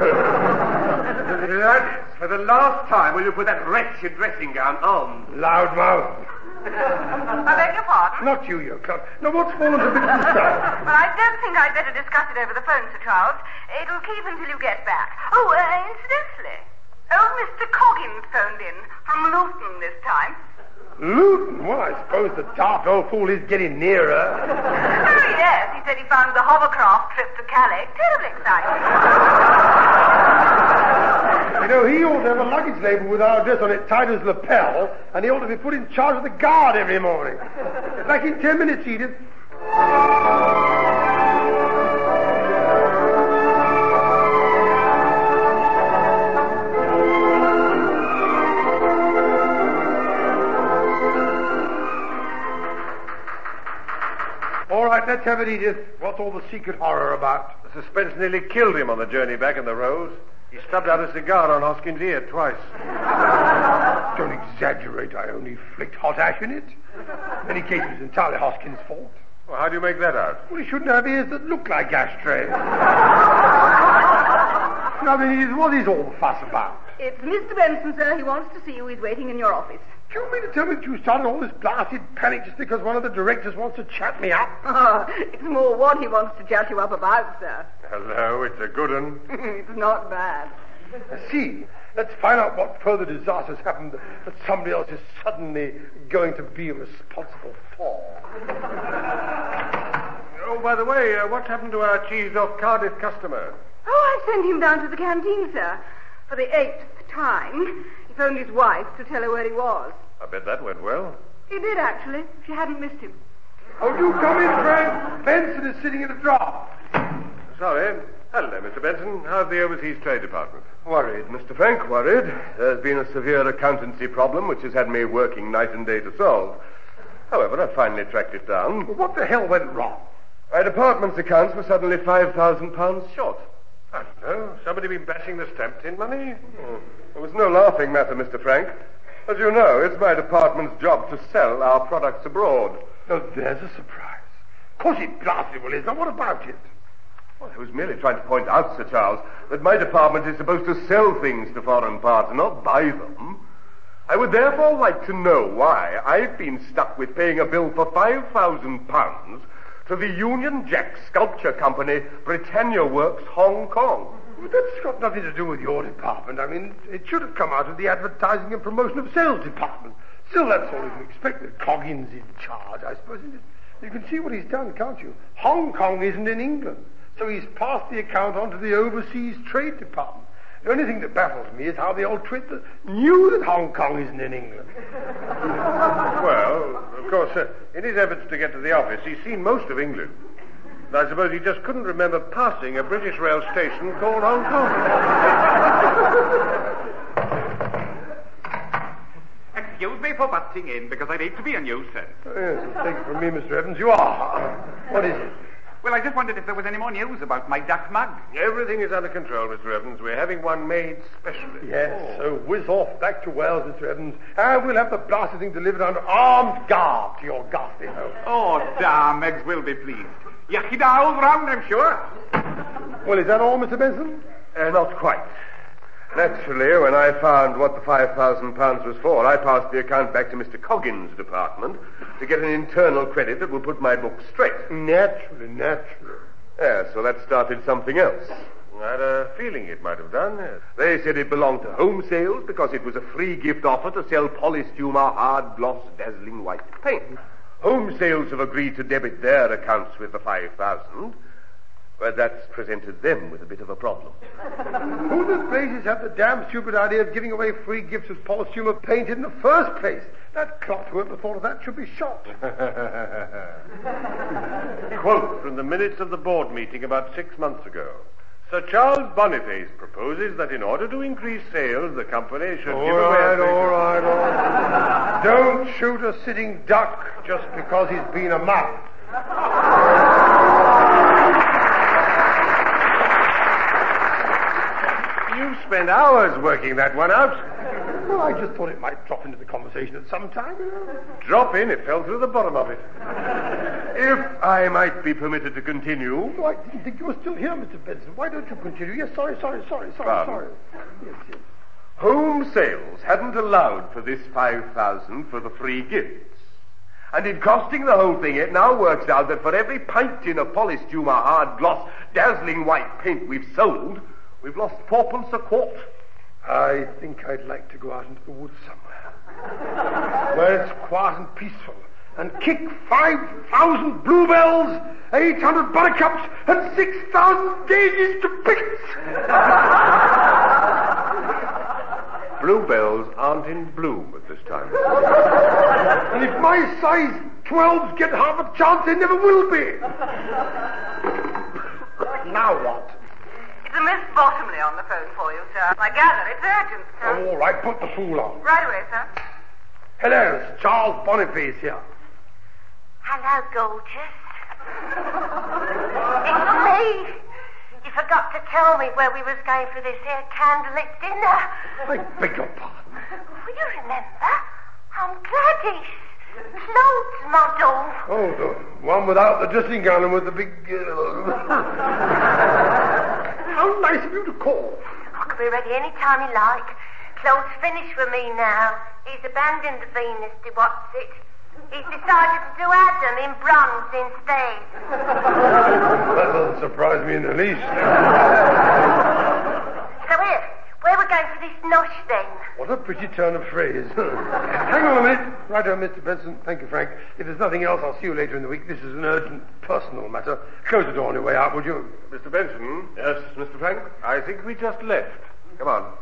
for the last time, will you put that wretched dressing gown on? Loudmouth. I beg your pardon? Not you, you cunt. Now, what's fallen to bits of stuff? Well, I don't think I'd better discuss it over the phone, Sir Charles. It'll keep until you get back. Oh, incidentally, old Mr. Coggins phoned in from Luton this time. Luton? Well, I suppose the daft old fool is getting nearer. Oh, yes. He said he found the hovercraft trip to Calais terribly exciting. You know, he ought to have a luggage label with our address on it tied as lapel, and he ought to be put in charge of the guard every morning. Back in 10 minutes, Edith. All right, let's have it, Edith. What's all the secret horror about? The suspense nearly killed him on the journey back in the Rose. He stubbed out a cigar on Hoskins' ear twice. Don't exaggerate. I only flicked hot ash in it. In any case, it was entirely Hoskins' fault. Well, how do you make that out? Well, he shouldn't have ears that look like ashtrays. I mean, Edith, what is all the fuss about? It's Mr. Benson, sir. He wants to see you. He's waiting in your office. Do you mean to tell me that you started all this blasted panic just because one of the directors wants to chat me up? Oh, it's more what he wants to chat you up about, sir. Hello, it's a good one. It's not bad. See, let's find out what further disasters happened that somebody else is suddenly going to be responsible for. Oh, by the way, what happened to our cheesed-off Cardiff customer? Oh, I sent him down to the canteen, sir, for the 8th time. He phoned his wife to tell her where he was. I bet that went well. He did, actually. She hadn't missed him. Oh, do come in, Frank. Benson is sitting in the drop. Sorry. Hello, Mr. Benson. How's the Overseas Trade Department? Worried, Mr. Frank, worried. There's been a severe accountancy problem which has had me working night and day to solve. However, I finally tracked it down. What the hell went wrong? My department's accounts were suddenly £5,000 short. I don't know. Somebody been bashing the stamp tin money? It was no laughing matter, Mr. Frank. As you know, it's my department's job to sell our products abroad. Oh, there's a surprise. Of course it blasted well is. Now, what about it? Well, I was merely trying to point out, Sir Charles, that my department is supposed to sell things to foreign parts and not buy them. I would therefore like to know why I've been stuck with paying a bill for £5,000 to the Union Jack Sculpture Company, Britannia Works, Hong Kong. But that's got nothing to do with your department. I mean, it should have come out of the advertising and promotion of sales department. Still, that's all you can expect. Coggins in charge, I suppose. You can see what he's done, can't you? Hong Kong isn't in England, so he's passed the account on to the Overseas Trade Department. The only thing that baffles me is how the old twit knew that Hong Kong isn't in England. Well, of course, in his efforts to get to the office, he's seen most of England. I suppose he just couldn't remember passing a British rail station called Hong Kong. Excuse me for butting in, because I need to be a nuisance. Oh, yes, take it from me, Mr. Evans. You are. What is it? Well, I just wondered if there was any more news about my duck mug. Everything is under control, Mr. Evans. We're having one made specially. Yes, so whiz off back to Wales, Mr. Evans. And we'll have the blasted thing delivered under armed guard to your ghastly home. Oh, damn, Meggs will be pleased. Yakida all round, I'm sure. Well, is that all, Mr. Benson? Not quite. Naturally, when I found what the £5,000 was for, I passed the account back to Mr. Coggins' department to get an internal credit that will put my books straight. Naturally. Yeah, so that started something else. I had a feeling it might have done. Yes. They said it belonged to Home Sales because it was a free gift offer to sell Polystuma hard gloss dazzling white paint. Home Sales have agreed to debit their accounts with the £5,000. But that's presented them with a bit of a problem. Who the blazes have the damn stupid idea of giving away free gifts with Polystuma paint in the first place? That clot, whoever thought of that, should be shot. Quote from the minutes of the board meeting about 6 months ago. Sir Charles Boniface proposes that in order to increase sales, the company should give away... All right. Don't shoot a sitting duck just because he's been a mug. You spent hours working that one out. Well, I just thought it might drop into the conversation at some time. Drop in? It fell through the bottom of it. If I might be permitted to continue... Oh, I didn't think you were still here, Mr. Benson. Why don't you continue? Yes, sorry. Yes. Home Sales hadn't allowed for this £5,000 for the free gifts. And in costing the whole thing, it now works out that for every pint tin of Polystuma hard gloss dazzling white paint we've sold... we've lost 4p a quart. I think I'd like to go out into the woods somewhere where it's quiet and peaceful and kick 5,000 bluebells, 800 buttercups, and 6,000 daisies to bits. Bluebells aren't in bloom at this time. And if my size 12s get half a chance, they never will be. Now what? It's Miss Bottomley on the phone for you, sir. I gather it's urgent, sir. Oh, all right, put the fool on. Right away, sir. Hello, it's Charles Boniface here. Hello, gorgeous. It's me. You forgot to tell me where we was going for this here candlelit dinner. I beg your pardon. Will you remember? I'm Gladys. Clothes model. Oh, the one without the dressing gown and with the big... How nice of you to call. I can be ready any time you like. Claude's finished with me now. He's abandoned the Venus to what's it. He's decided to do Adam in bronze instead. That doesn't surprise me in the least. So here, where we're going for this nosh then? What a pretty turn of phrase. Hang on a minute. Right on, Mr. Benson. Thank you, Frank. If there's nothing else, I'll see you later in the week. This is an urgent personal matter. Close the door on your way out, would you? Mr. Benson? Yes, Mr. Frank? I think we just left. Come on.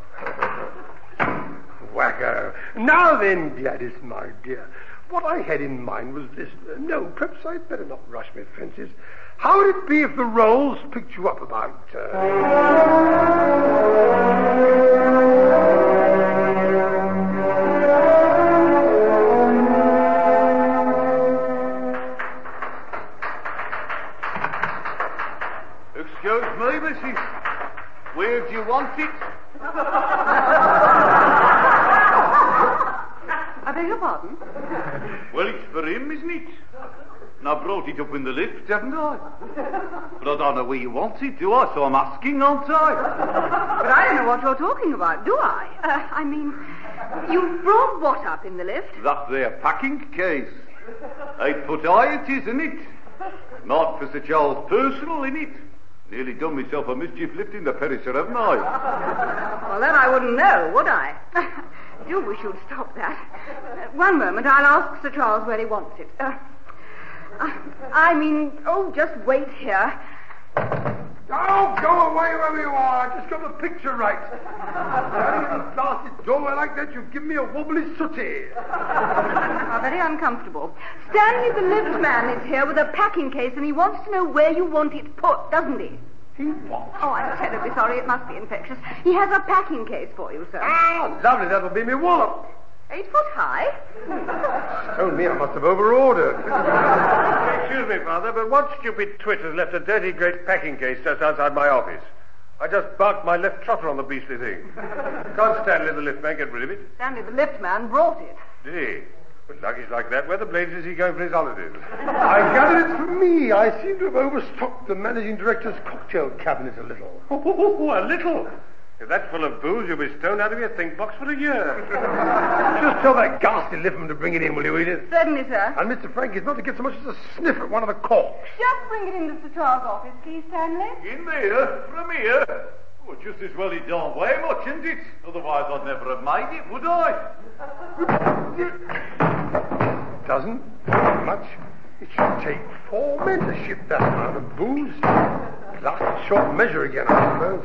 Wacko. Now then, Gladys, my dear, what I had in mind was this. No, perhaps I'd better not rush my fences. How would it be if the Rolls picked you up about... Excuse me, missus. Where do you want it? I beg beg your pardon? Well, it's for him, isn't it? And I brought it up in the lift, haven't I? But I don't know where you want it, do I? So I'm asking, aren't I? But I don't know what you're talking about, do I? I mean, you brought what up in the lift? That there packing case. 8 foot high it is, isn't it? Marked for Sir Charles personal, isn't it? Nearly done myself a mischief lifting the perisher, haven't I? Well, then I wouldn't know, would I? Do wish you'd stop that. One moment, I'll ask Sir Charles where he wants it. Just wait here. Oh, go away wherever you are. I just got the picture right. Standing in the blasted doorway like that, you've given me a wobbly sooty. Very uncomfortable. Stanley, the lift man, is here with a packing case, and he wants to know where you want it put, doesn't he? He what? Oh, I'm terribly sorry. It must be infectious. He has a packing case for you, sir. Ah, lovely. That'll be me wallop. 8 foot high? Told me I must have over-ordered. Excuse me, Father, but what stupid twit has left a dirty great packing case just outside my office? I just barked my left trotter on the beastly thing. Can't Stanley the lift man get rid of it? Stanley the lift man brought it. Did he? With luggage like that, where the blades is he going for his holidays? I gather it's for me. I seem to have overstocked the managing director's cocktail cabinet a little. Oh, a little? If that's full of booze, you'll be stoned out of your think box for a year. Just tell that ghastly liftman to bring it in, will you, Edith? Certainly, sir. And Mr. Frank is not to get so much as a sniff at one of the corks. Just bring it into Sir Charles' office, please, Stanley. In there? From here? Oh, just as well it don't weigh much, isn't it? Otherwise I'd never have made it, would I? Doesn't much. It should take 4 men to ship that amount of booze. Last short measure again, I suppose.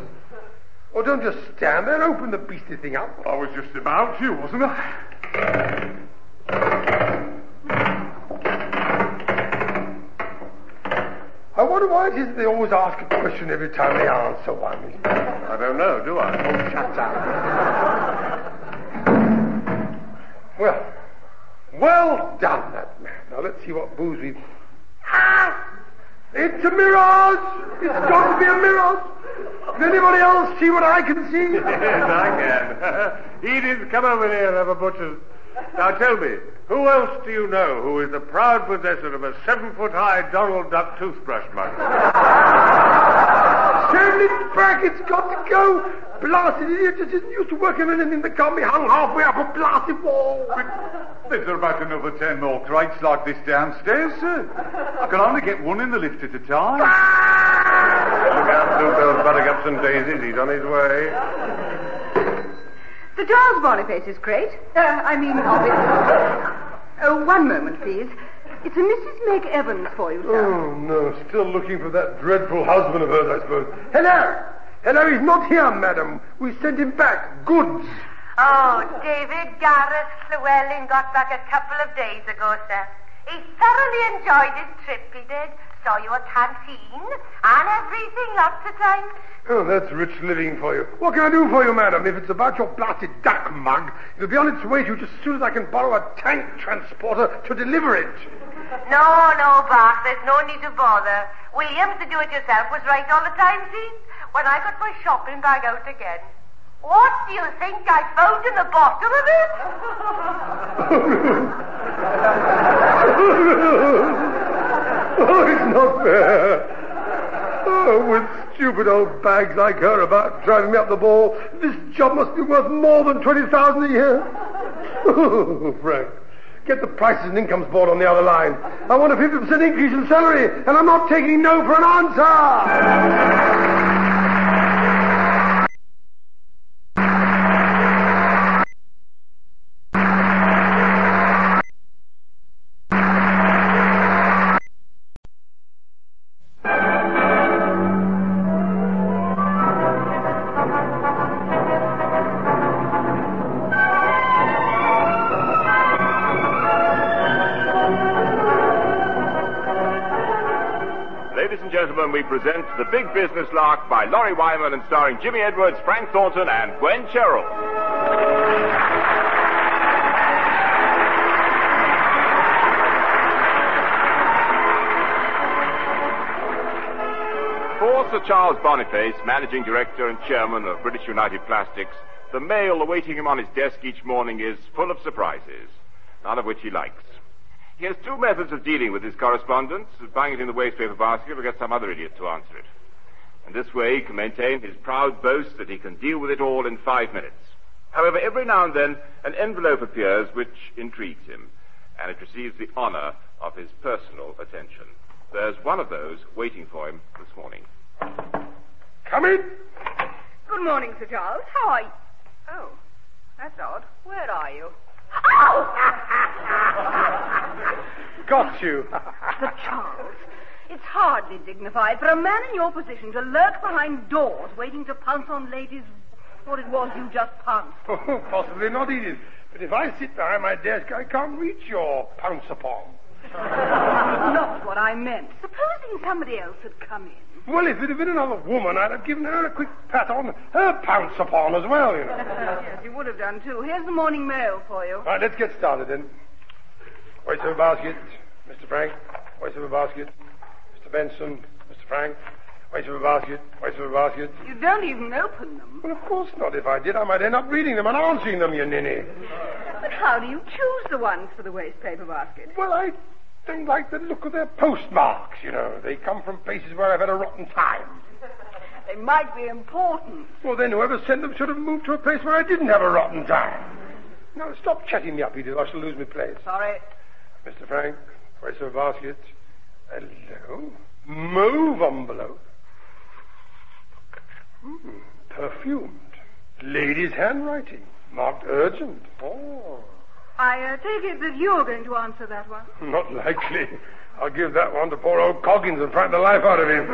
Or don't just stand there, open the beastly thing up. I was just about to, wasn't I? I wonder why it is that they always ask a question every time they answer one. I don't know, do I? Oh, shut up. Well done, that man. Now let's see what booze we've... Ah! It's a mirage! It's got to be a mirage! Can anybody else see what I can see? Yes, I can. Edith, come over here and have a butcher's. Now tell me, who else do you know who is the proud possessor of a 7-foot-high Donald Duck toothbrush mug? Send it back, it's got to go. Blasted idiot, just isn't used to working on anything that can't be hung halfway up a blasted wall. There's about another 10 more crates like this downstairs, sir. I can only get one in the lift at a time. Look out, through those buttercups and daisies, he's on his way. Sir Charles Boniface's crate. Oh, one moment, please. It's a Mrs. Meg Evans for you, sir. Oh, no, still looking for that dreadful husband of hers, I suppose. Hello, he's not here, madam. We sent him back. Goods. Oh, David Garrett Llewellyn got back a couple of days ago, sir. He thoroughly enjoyed his trip, he did. Saw you at canteen and everything lots of times. Oh, that's rich living for you. What can I do for you, madam? If it's about your blasted duck mug, it'll be on its way to you just as soon as I can borrow a tank transporter to deliver it. No, Bart, there's no need to bother. Williams, the do-it-yourself, was right all the time, see? When I got my shopping bag out again. What do you think I found in the bottom of it? Oh, it's not fair. Oh, with stupid old bags like her about driving me up the ball, this job must be worth more than 20,000 a year. Oh, Frank, get the Prices and Incomes Board on the other line. I want a 50% increase in salary, and I'm not taking no for an answer. We present The Big Business Lark by Laurie Wyman and starring Jimmy Edwards, Frank Thornton, and Gwen Sherrill. For Sir Charles Boniface, Managing Director and Chairman of British United Plastics, the mail awaiting him on his desk each morning is full of surprises. none of which he likes. He has two methods of dealing with his correspondence, buying it in the waste paper basket or get some other idiot to answer it. And this way he can maintain his proud boast that he can deal with it all in 5 minutes. However, every now and then an envelope appears which intrigues him, and it receives the honor of his personal attention. There's one of those waiting for him this morning. Come in. Good morning, Sir Charles. How are you? Oh, that's odd. Where are you? Got you. Sir Charles, it's hardly dignified for a man in your position to lurk behind doors waiting to pounce on ladies what it was you just pounced. Oh, possibly not, Edith. But if I sit behind my desk, I can't reach your pounce upon. Not what I meant. Supposing somebody else had come in. Well, if it had been another woman, I'd have given her a quick pat on her pounce upon as well, you know. Yes, you would have done too. Here's the morning mail for you. All right, let's get started then. Waste of a basket, Mr. Frank. Waste of a basket, Mr. Benson, Mr. Frank. Waste of a basket, waste of a basket. You don't even open them. Well, of course not. If I did, I might end up reading them and answering them, you ninny. But how do you choose the ones for the waste paper basket? Well, I don't like the look of their postmarks, you know. They come from places where I've had a rotten time. They might be important. Well, then whoever sent them should have moved to a place where I didn't have a rotten time. Now, stop chatting me up, Edith. I shall lose my place. Sorry. Mr. Frank, waste of a basket. Hello. Mauve envelope. Perfumed. Lady's handwriting. Marked urgent. Oh. I take it that you're going to answer that one. Not likely. I'll give that one to poor old Coggins and frighten the life out of him.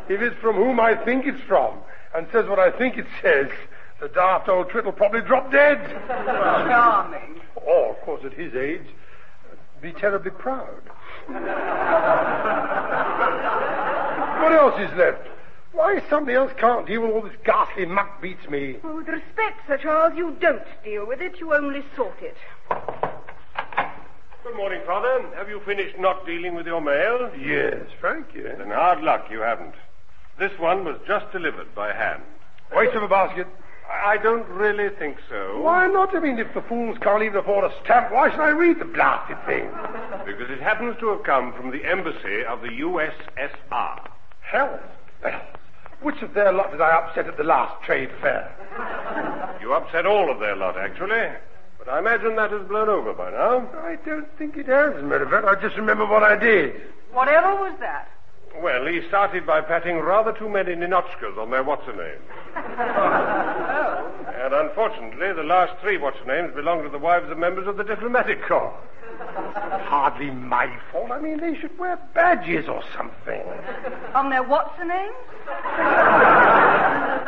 If it's from whom I think it's from, and says what I think it says, the daft old twit will probably drop dead. Charming. Oh, of course, at his age, be terribly proud. What else is left? Why somebody else can't deal with all this ghastly muck beats me. Well, with respect, Sir Charles, you don't deal with it, you only sort it. Good morning, Father. Have you finished not dealing with your mail? Yes, Frank, yes. Then hard luck you haven't. This one was just delivered by hand. Waste of a basket. I don't really think so. Why not? I mean, if the fools can't even afford a stamp, why should I read the blasted thing? Because it happens to have come from the embassy of the USSR. Hell, bells. Which of their lot did I upset at the last trade fair? You upset all of their lot, actually. But I imagine that has blown over by now. I don't think it has, as a matter of fact. I just remember what I did. Whatever was that? Well, he started by patting rather too many ninotchkas on their what's-her-name. And unfortunately, the last 3 what's-her-names belong to the wives of members of the diplomatic corps. Hardly my fault. I mean, they should wear badges or something. On their what's-her-names?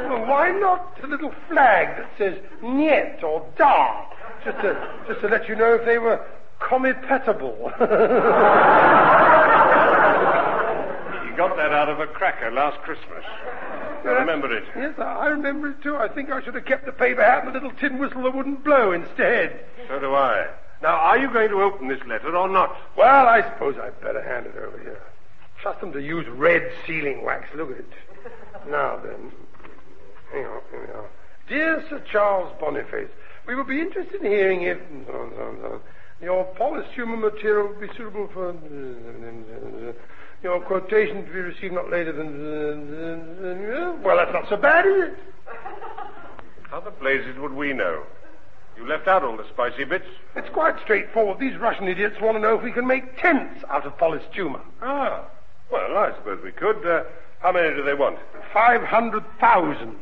Well, why not a little flag that says Niet or Da? Just to let you know if they were compatible. He got that out of a cracker last Christmas. I remember it. Yes, I remember it too. I think I should have kept the paper hat and the little tin whistle that wouldn't blow instead. So do I. Now, are you going to open this letter or not? Well, I suppose I'd better hand it over here. Trust them to use red sealing wax. Look at it. Now then. Hang on, here we are. Dear Sir Charles Boniface, we would be interested in hearing if... Your polished human material would be suitable for... Your quotation to be received not later than... Well, that's not so bad, is it? How the blazes would we know? You left out all the spicy bits. It's quite straightforward. These Russian idiots want to know if we can make tents out of polished tumor. Ah. Well, I suppose we could. How many do they want? 500,000.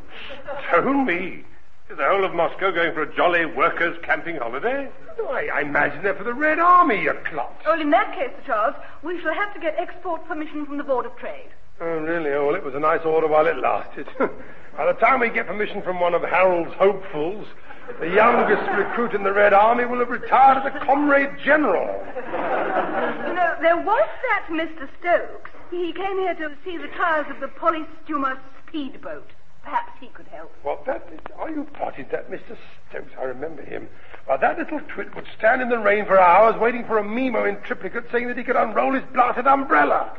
Tone me. Is the whole of Moscow going for a jolly workers' camping holiday? No, I imagine they're for the Red Army, you clot. Well, in that case, Sir Charles, we shall have to get export permission from the Board of Trade. Oh, really? Oh, well, it was a nice order while it lasted. By the time we get permission from one of Harold's hopefuls, the youngest recruit in the Red Army will have retired as a comrade general. You know, there was that Mr. Stokes. He came here to see the trials of the polystumer speedboat. Perhaps he could help. What, that is... Are you potted, that Mr. Stokes? I remember him. Well, that little twit would stand in the rain for hours waiting for a Mimo in triplicate saying that he could unroll his blasted umbrella.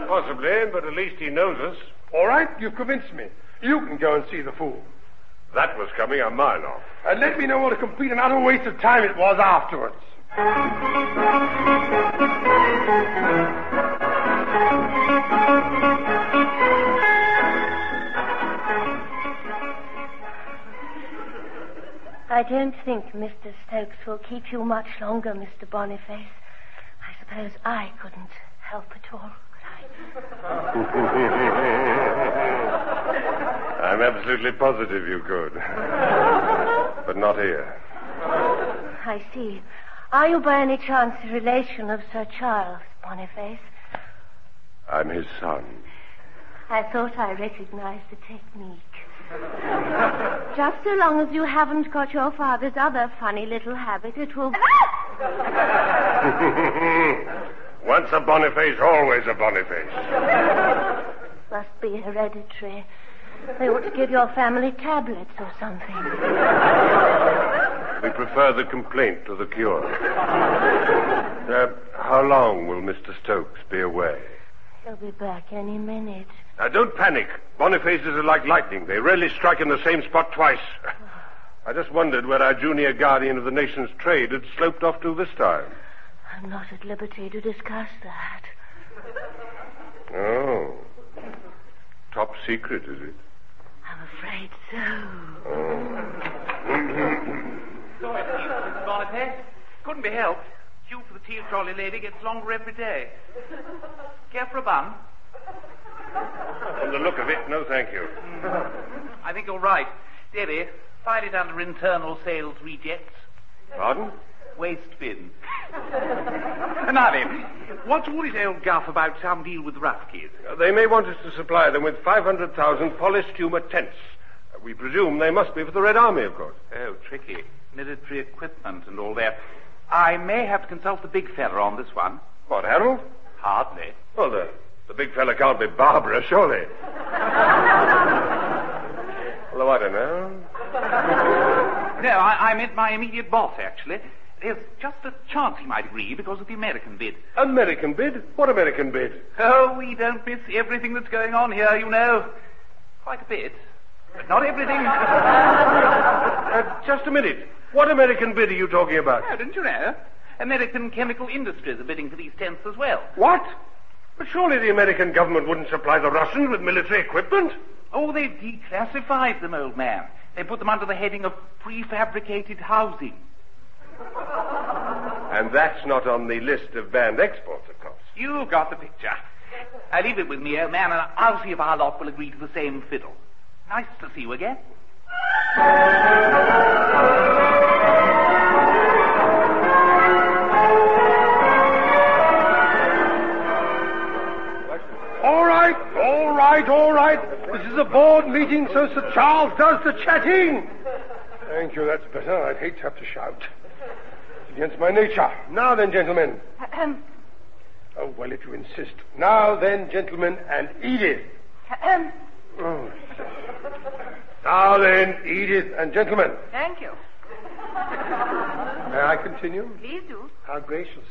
Possibly, but at least he knows us. All right, you've convinced me. You can go and see the fool. That was coming a mile off. And let me know what a complete and utter waste of time it was afterwards. I don't think Mr. Stokes will keep you much longer, Mr. Boniface. I suppose I couldn't help at all, could I? I'm absolutely positive you could. But not here. I see. Are you by any chance a relation of Sir Charles Boniface? I'm his son. I thought I recognized the technique. Just so long as you haven't got your father's other funny little habit, it will... Once a Boniface, always a Boniface. Must be hereditary. They ought to give your family tablets or something. We prefer the complaint to the cure. How long will Mr. Stokes be away? He'll be back any minute. Now, don't panic. Bonifaces are like lightning. They rarely strike in the same spot twice. I just wondered where our junior guardian of the nation's trade had sloped off to this time. I'm not at liberty to discuss that. Oh. Top secret, is it? I'm afraid so. Sorry, Mr. Boniface. Couldn't be helped. Queue for the tea trolley lady gets longer every day. Care for a bun? From the look of it, no thank you. I think you're right. Debbie, file it under internal sales rejects. Pardon? Waste bin. Now then, what's all this old guff about some deal with rough kids? They may want us to supply them with 500,000 polished humor tents. We presume they must be for the Red Army, of course. Oh, tricky. Military equipment and all that. I may have to consult the big fella on this one. What, Harold? Hardly. Well, the big fella can't be Barbara, surely. Although I don't know. No, I meant my immediate boss, actually. There's just a chance he might agree because of the American bid. American bid? What American bid? Oh, we don't miss everything that's going on here, you know. Quite a bit. But not everything. Just a minute. What American bid are you talking about? Oh, didn't you know? American chemical industries are bidding for these tents as well. What? But surely the American government wouldn't supply the Russians with military equipment? Oh, they've declassified them, old man. They put them under the heading of prefabricated housing. And that's not on the list of banned exports, of course. You got the picture. Leave it with me, old man, and I'll see if our lot will agree to the same fiddle. Nice to see you again. All right. This is a board meeting, so Sir Charles does the chatting. Thank you, that's better. I'd hate to have to shout. It's against my nature. Now then, gentlemen. Oh, well, if you insist. Now then, gentlemen, and Edith. Oh. Now then, Edith and gentlemen. Thank you. May I continue? Please do. How gracious.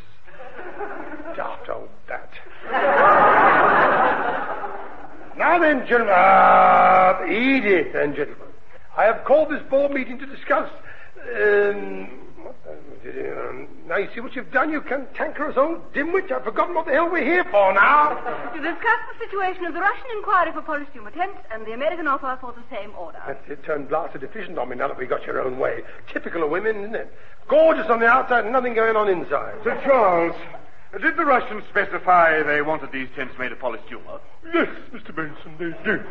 Daft old bat. Now then, gentlemen, Edith and gentlemen, I have called this board meeting to discuss, now you see what you've done, you cantankerous old dimwit. I've forgotten what the hell we're here for now. To discuss the situation of the Russian inquiry for polished humor tents and the American offer for the same order. That's it, turned blasted efficient on me now that we got your own way. Typical of women, isn't it? Gorgeous on the outside and nothing going on inside. Sir Charles, did the Russians specify they wanted these tents made of polished humor? Yes, Mr. Benson, they did.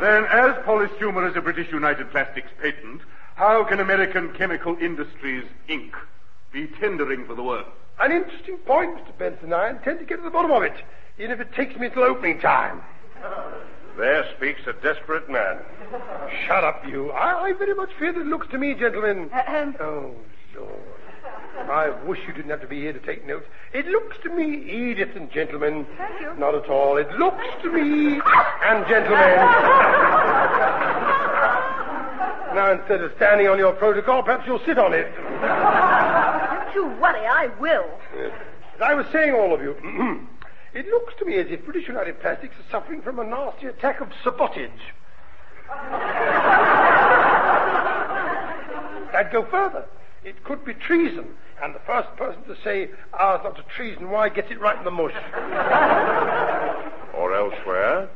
Then, as polished humor is a British United Plastics patent, how can American Chemical Industries, Inc. be tendering for the work? An interesting point, Mr. Benson. I intend to get to the bottom of it, even if it takes me till opening time. There speaks a desperate man. Shut up, you. I very much fear that it looks to me, gentlemen... Oh, Lord. I wish you didn't have to be here to take notes. It looks to me, Edith and gentlemen... Thank you. Not at all. It looks to me, and gentlemen... Now, instead of standing on your protocol, perhaps you'll sit on it. Don't you worry, I will. As I was saying, all of you, it looks to me as if British United Plastics are suffering from a nasty attack of sabotage. I'd go further. It could be treason. And the first person to say, ours not a treason, why, gets it right in the mush. Or elsewhere.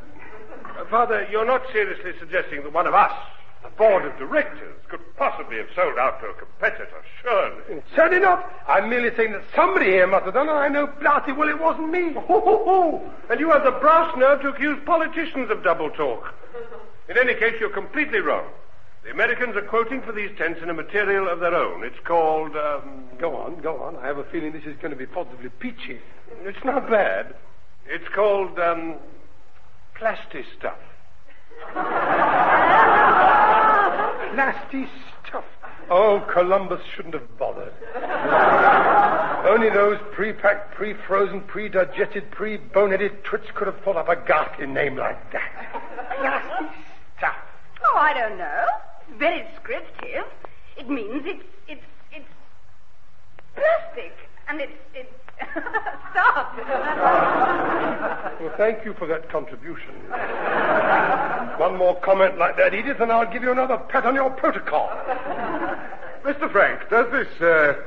Father, you're not seriously suggesting that one of us, the board of directors, could possibly have sold out to a competitor, surely? Certainly not. I'm merely saying that somebody here must have done it. I know bloody well it wasn't me. And you have the brass nerve to accuse politicians of double talk. In any case, you're completely wrong. The Americans are quoting for these tents in a material of their own. It's called, Go on. I have a feeling this is going to be positively peachy. It's not bad. It's called, plastic stuff. Nasty stuff. Oh, Columbus shouldn't have bothered. Only those pre-packed, pre-frozen, pre-digested, pre-boneheaded twits could have thought up a ghastly name like that. Nasty stuff. Oh, I don't know. Very descriptive. It means it's plastic. And it's stuff. Well, thank you for that contribution. One more comment like that, Edith, and I'll give you another pat on your protocol. Mr. Frank, does this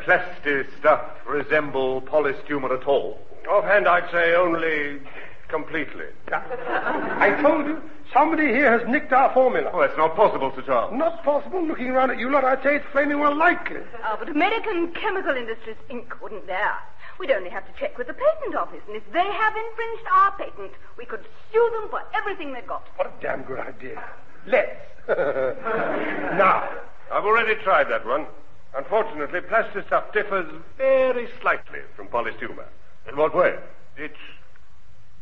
plastic stuff resemble polystyrene at all? Offhand, I'd say only completely. I told you, somebody here has nicked our formula. Oh, that's not possible, Sir Charles. Not possible? Looking around at you lot, I'd say it's flaming well likely. Oh, but American Chemical Industries Inc. wouldn't dare. We'd only have to check with the patent office, and if they have infringed our patent, we could sue them for everything they've got. What a damn good idea. Let's. Now. I've already tried that one. Unfortunately, plastic stuff differs very slightly from polystyrene. In what way? It's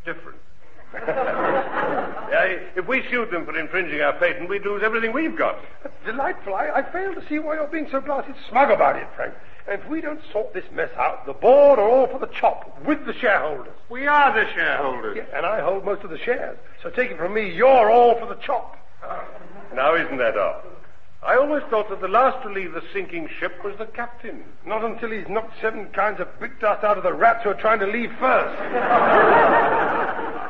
different. If we sued them for infringing our patent, we'd lose everything we've got. That's delightful. I fail to see why you're being so blasted smug about it, Frank. And if we don't sort this mess out, the board are all for the chop with the shareholders. We are the shareholders. Yeah, and I hold most of the shares. So take it from me, you're all for the chop. Now, isn't that odd? I always thought that the last to leave the sinking ship was the captain. Not until he's knocked 7 kinds of brick dust out of the rats who are trying to leave first.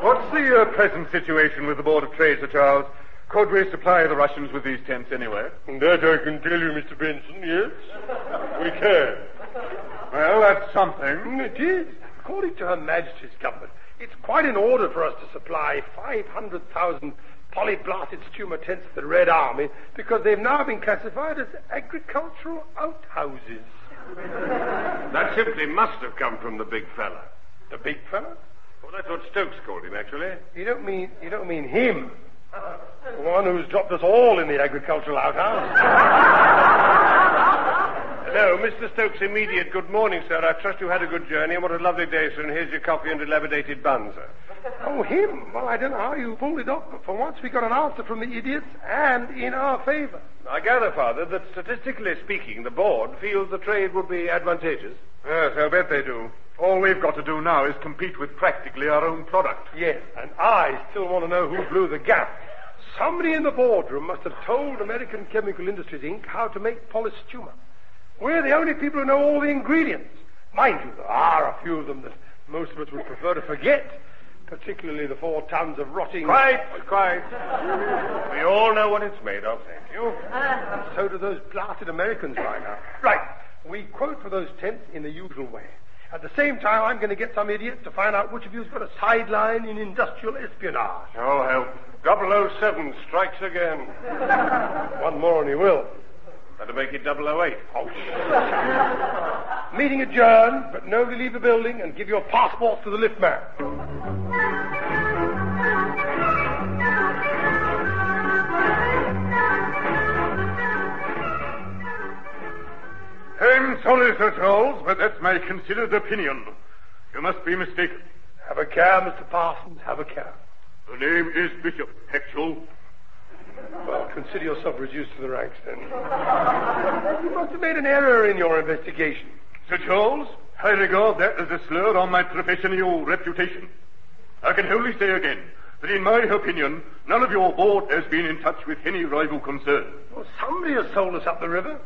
What's the present situation with the Board of Trade, Sir Charles? Could we supply the Russians with these tents anyway? That I can tell you, Mr. Benson, yes. We can. Well, that's something. It is. According to Her Majesty's government, it's quite in order for us to supply 500,000 polyblasted stuma tents to the Red Army because they've now been classified as agricultural outhouses. That simply must have come from the big fella. The big fella? Well, that's what Stokes called him, actually. You don't mean him. The one who's dropped us all in the agricultural outhouse. Hello, Mr. Stokes, immediate good morning, sir. I trust you had a good journey and what a lovely day, sir, and here's your coffee and dilapidated bun, sir. Oh, him? Well, I don't know how you pulled it off, but for once we got an answer from the idiots and in our favor. I gather, Father, that statistically speaking, the board feels the trade would be advantageous. Yes, I'll bet they do. All we've got to do now is compete with practically our own product. Yes, and I still want to know who blew the gap. Somebody in the boardroom must have told American Chemical Industries, Inc. how to make polystyrene. We're the only people who know all the ingredients. Mind you, there are a few of them that most of us would prefer to forget, particularly the 4 tons of rotting... Quite. We all know what it's made of, thank you. And so do those blasted Americans right now. Right, we quote for those tents in the usual way. At the same time, I'm going to get some idiot to find out which of you's got a sideline in industrial espionage. Oh, help. 007 strikes again. One more and he will. That'll make it 008. Oh, meeting adjourned, but nobody leave the building and give your passports to the lift man. I'm sorry, Sir Charles, but that's my considered opinion. You must be mistaken. Have a care, Mr. Parsons, have a care. The name is Bishop, actual. Well, consider yourself reduced to the ranks, then. You must have made an error in your investigation. Sir Charles, I regard that as a slur on my professional reputation. I can only say again that in my opinion, none of your board has been in touch with any rival concern. Well, somebody has sold us up the river.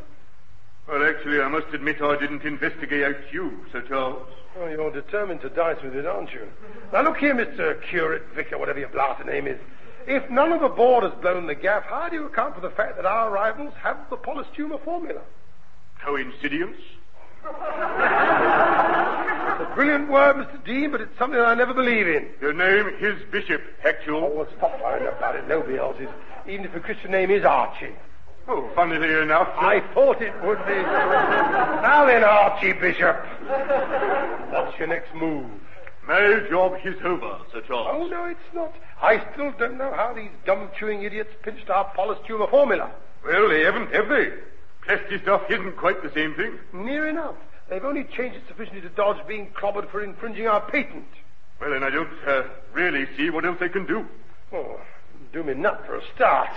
Well, actually, I must admit I didn't investigate you, Sir Charles. Well, you're determined to dice with it, aren't you? Now, look here, Mr. Curate, Vicar, whatever your blasted name is. If none of the board has blown the gaff, how do you account for the fact that our rivals have the polystumer formula? Coincidence? It's a brilliant word, Mr. Dean, but it's something I never believe in. The name is Bishop, actual. Oh, well, stop lying about it. Nobody else is. Even if the Christian name is Archie. Oh, funnily enough. I thought it would be. Now then, Archie Bishop. What's your next move? My job is over, Sir Charles. Oh, no, it's not. I still don't know how these gum-chewing idiots pinched our polystumer formula. Well, they haven't, have they? Plastic stuff isn't quite the same thing. Near enough. They've only changed it sufficiently to dodge being clobbered for infringing our patent. Well, then I don't really see what else they can do. Oh, do me nut for a start.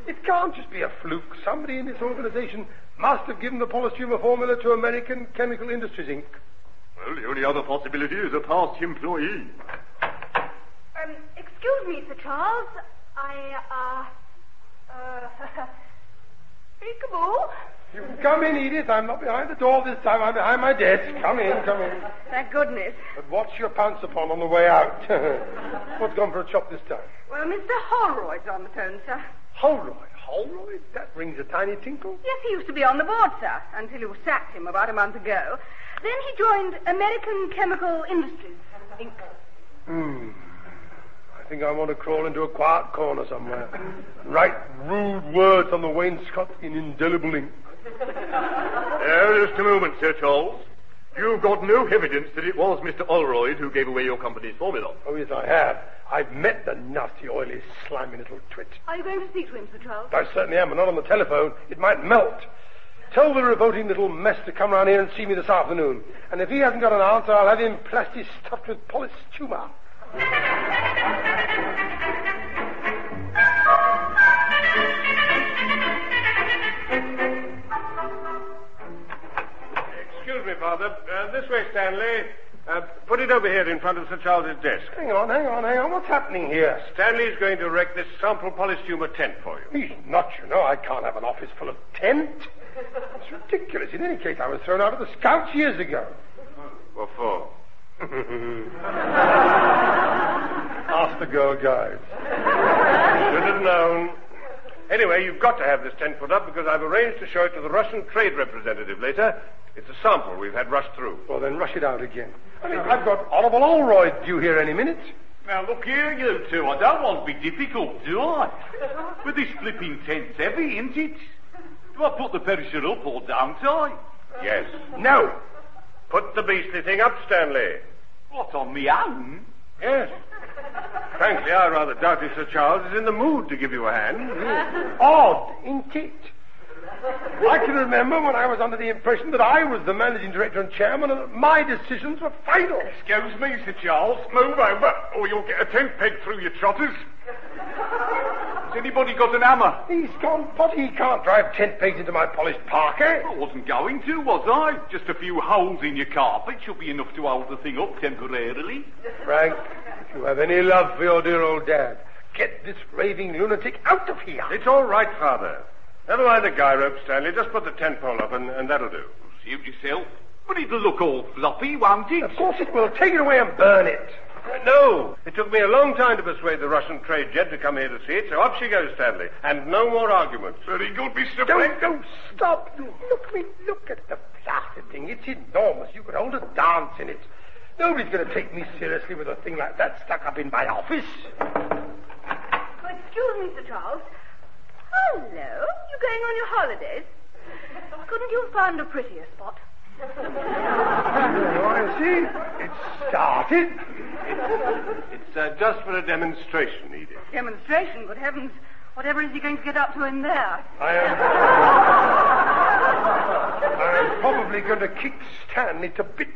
It can't just be a fluke. Somebody in this organization must have given the polystumer formula to American Chemical Industries, Inc. Well, the only other possibility is a past employee. Excuse me, Sir Charles. Peekaboo. You can come in, Edith. I'm not behind the door this time. I'm behind my desk. Come in, come in. Thank goodness. But watch your pounce upon on the way out. What's gone for a chop this time? Well, Mr. Holroyd's on the phone, sir. Holroyd? Holroyd? That rings a tiny tinkle. Yes, he used to be on the board, sir, until you sacked him about a month ago. Then he joined American Chemical Industries, Inc. I think I want to crawl into a quiet corner somewhere and write rude words on the wainscot in indelible ink. Just a moment, Sir Charles. You've got no evidence that it was Mr. Holroyd who gave away your company's formula. Oh, yes, I have. I've met the nasty, oily, slimy little twit. Are you going to speak to him, Sir Charles? I certainly am, but not on the telephone. It might melt. Tell the revolting little mess to come round here and see me this afternoon. And if he hasn't got an answer, I'll have him plastic stuffed with polystumer. Excuse me, Father. This way, Stanley. Put it over here in front of Sir Charles's desk. Hang on. What's happening here? Stanley's going to erect this sample polystumer tent for you. He's not, you know. I can't have an office full of tent. It's ridiculous. In any case, I was thrown out of the Scouts years ago. What for? Ask the girl guides. Should have known. Anyway, you've got to have this tent put up because I've arranged to show it to the Russian trade representative later. It's a sample we've had rushed through. Well, then rush it out again. I mean, I've got Honourable Holroyd due here any minute. Now, look here, you two. I don't want to be difficult, do I? But this flipping tent's heavy, isn't it? Do I put the perisher up or don't I? Yes. No. Put the beastly thing up, Stanley. What, on me own? Yes. Frankly, I rather doubt if Sir Charles is in the mood to give you a hand. Odd, isn't it? I can remember when I was under the impression that I was the managing director and chairman and that my decisions were final. Excuse me, Sir Charles. Move over or you'll get a tent peg through your trotters. Has anybody got an hammer? He's gone potty. He can't drive tent pegs into my polished parquet. I wasn't going to, was I? Just a few holes in your carpet should be enough to hold the thing up temporarily. Frank, if you have any love for your dear old dad, get this raving lunatic out of here. It's all right, Father. Never mind the guy rope, Stanley. Just put the tent pole up and that'll do. Suit yourself. But it'll look all floppy, won't it? Of course it will. Take it away and burn it. No. It took me a long time to persuade the Russian trade jet to come here to see it, so up she goes, Stanley. And no more arguments. Very good, Mr. Frank. Don't stop. Look at the blasted thing. It's enormous. You could hold a dance in it. Nobody's going to take me seriously with a thing like that stuck up in my office. Oh, excuse me, Sir Charles. Hello. You going on your holidays? Couldn't you have found a prettier spot? I see. It's started. It's just for a demonstration, Edith. Demonstration? Good heavens. Whatever is he going to get up to in there? I am probably going to kick Stanley to bits.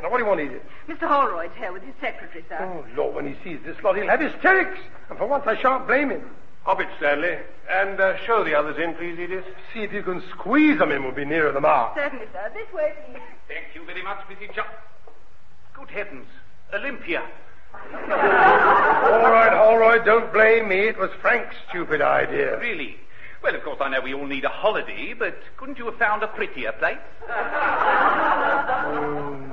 Now, what do you want, Edith? Mr. Holroyd's here with his secretary, sir. Oh, Lord, when he sees this lot, he'll have hysterics. And for once, I shan't blame him. Hop it, Stanley. And show the others in, please, Edith. See if you can squeeze them in, will be nearer the mark. Certainly, sir. This way, please. Thank you very much, Mrs. Chuck. Good heavens. Olympia. All right, Holroyd, don't blame me. It was Frank's stupid idea. Really? Well, of course, I know we all need a holiday, but couldn't you have found a prettier place?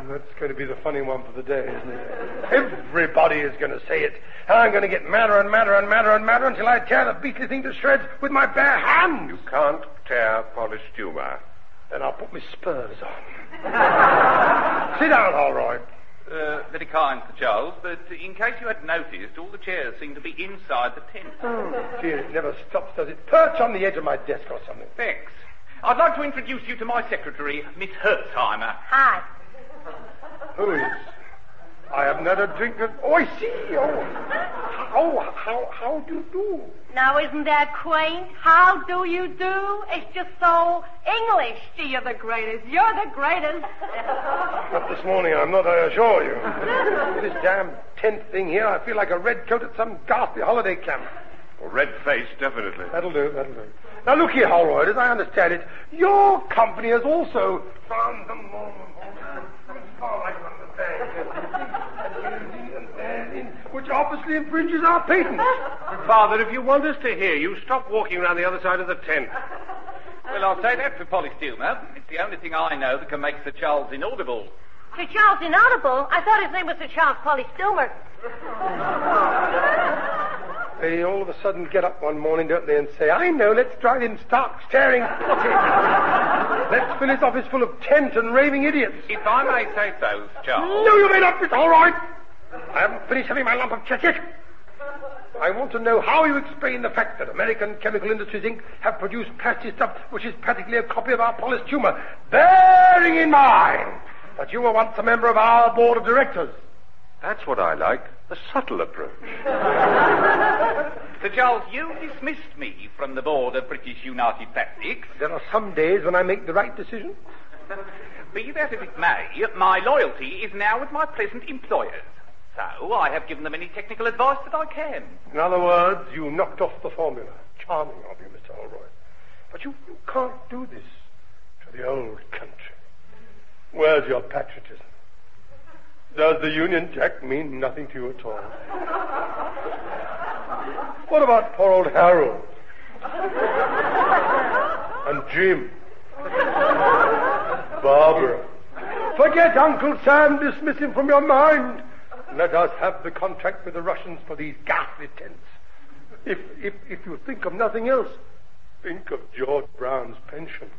That's going to be the funny one for the day, isn't it? Everybody is going to say it. And I'm going to get madder and madder and madder and madder until I tear the beastly thing to shreds with my bare hands. You can't tear polished humour. Then I'll put my spurs on. Sit down, Holroyd. Very kind, Sir Charles, but in case you had noticed, all the chairs seem to be inside the tent. Oh, dear, it never stops, does it? Perch on the edge of my desk or something. Thanks. I'd like to introduce you to my secretary, Miss Hertzheimer. Hi. Who is? I haven't had a drink of... Oh, I see. How do you do? Now, isn't that quaint? How do you do? It's just so English. Gee, you're the greatest. You're the greatest. Not this morning, I'm not, I assure you. This damn tent thing here, I feel like a redcoat at some ghastly holiday camp. Well, red face, definitely. That'll do. Now, look here, Holroyd, as I understand it, your company has also found some more... which obviously infringes our patent. Father, if you want us to hear you, stop walking around the other side of the tent. Well, I'll say that for polished humour. It's the only thing I know that can make Sir Charles inaudible. Sir Charles Inaudible? I thought his name was Sir Charles Polystumer. They all of a sudden get up one morning, don't they, and say, I know, let's drive in stark, staring potty. Let's fill his office full of tent and raving idiots. If I may say so, Sir Charles. No, you may not, Mr. Holroyd. I haven't finished having my lump of chat yet. I want to know how you explain the fact that American Chemical Industries, Inc. have produced plastic stuff which is practically a copy of our polished humour, bearing in mind that you were once a member of our board of directors. That's what I like, the subtle approach. Sir Charles, you dismissed me from the board of British United Plastics. There are some days when I make the right decision. Be that as it may, my loyalty is now with my present employers. So I have given them any technical advice that I can. In other words, you knocked off the formula. Charming of you, Mr. Holroyd. But you can't do this to the old country. Where's your patriotism? Does the Union Jack mean nothing to you at all? What about poor old Harold? And Jim? Barbara? Forget Uncle Sam, dismiss him from your mind. Let us have the contract with the Russians for these ghastly tents. If you think of nothing else, think of George Brown's pension.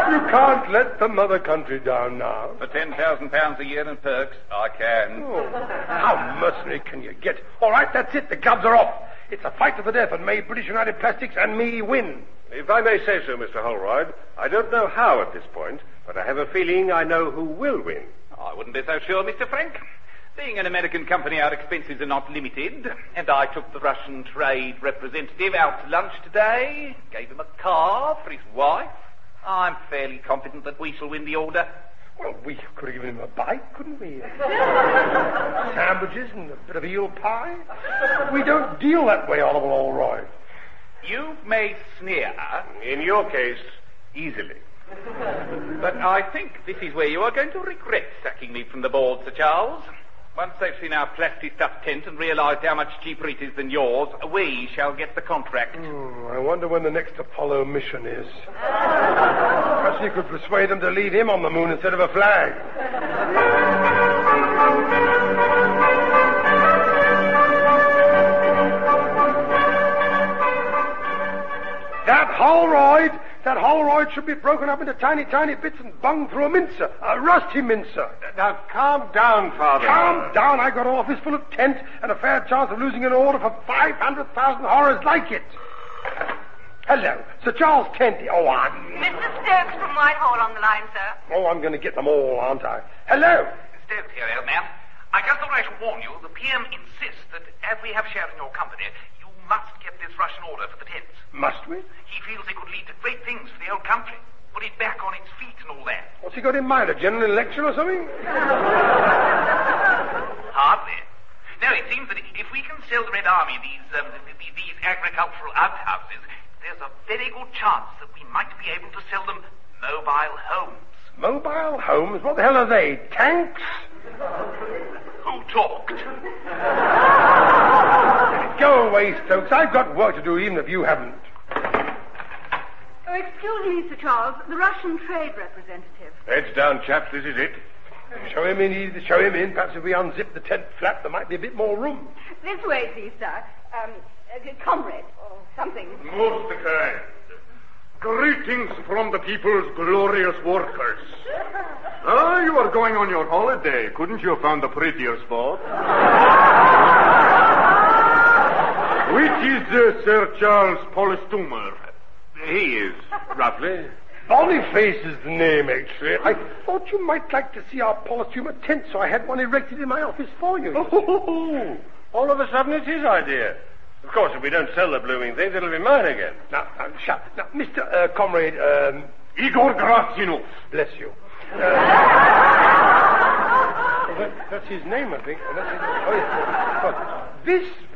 You can't let the mother country down now. For £10,000 a year in perks, I can. Oh, how mercenary can you get? All right, that's it. The gloves are off. It's a fight to the death, and may British United Plastics and me win. If I may say so, Mr. Holroyd, I don't know how at this point, but I have a feeling I know who will win. I wouldn't be so sure, Mr. Frank. Being an American company, our expenses are not limited, and I took the Russian trade representative out to lunch today, gave him a car for his wife. I'm fairly confident that we shall win the order. Well, we could have given him a bite, couldn't we? Sandwiches and a bit of eel pie. We don't deal that way, Oliver Holroyd. You may sneer. In your case, easily. But I think this is where you are going to regret sacking me from the board, Sir Charles. Once they've seen our plastic-stuffed tent and realised how much cheaper it is than yours, we shall get the contract. I wonder when the next Apollo mission is. Perhaps you could persuade them to leave him on the moon instead of a flag. That Holroyd should be broken up into tiny, tiny bits and bunged through a mincer, a rusty mincer. Now, calm down, Father. Calm down. I got an office full of tent and a fair chance of losing an order for 500,000 horrors like it. Hello, Sir Charles Tenty. Oh, Mr. Stokes from Whitehall on the line, sir. Oh, I'm going to get them all, aren't I? Hello. Stokes here, old man. I just thought I should warn you, the PM insists that as we have shares in your company, you must get this Russian order for the tents. Must we? He feels it could lead to great things for the old country. Put it back on its feet and all that. What's he got in mind, a general election or something? Hardly. No, it seems that if we can sell the Red Army these agricultural outhouses, there's a very good chance that we might be able to sell them mobile homes. Mobile homes? What the hell are they? Tanks? Who talked? Go away, Stokes. I've got work to do, even if you haven't. Oh, excuse me, Sir Charles. The Russian trade representative. Heads down, chaps. This is it. Show him in, Edith. Show him in. Perhaps if we unzip the tent flap, there might be a bit more room. This way, please, sir. Comrade, or something. Most kind. Greetings from the people's glorious workers. You are going on your holiday. Couldn't you have found a prettier spot? Which is Sir Charles Polystumer? He is, roughly. Boniface is the name, actually. I thought you might like to see our Polystumer tent, so I had one erected in my office for you. Oh, all of a sudden it's his idea. Of course, if we don't sell the blooming things, it'll be mine again. Now, shut. Now, Mr. Comrade, Igor Grazinov. Bless you. That's his name, I think.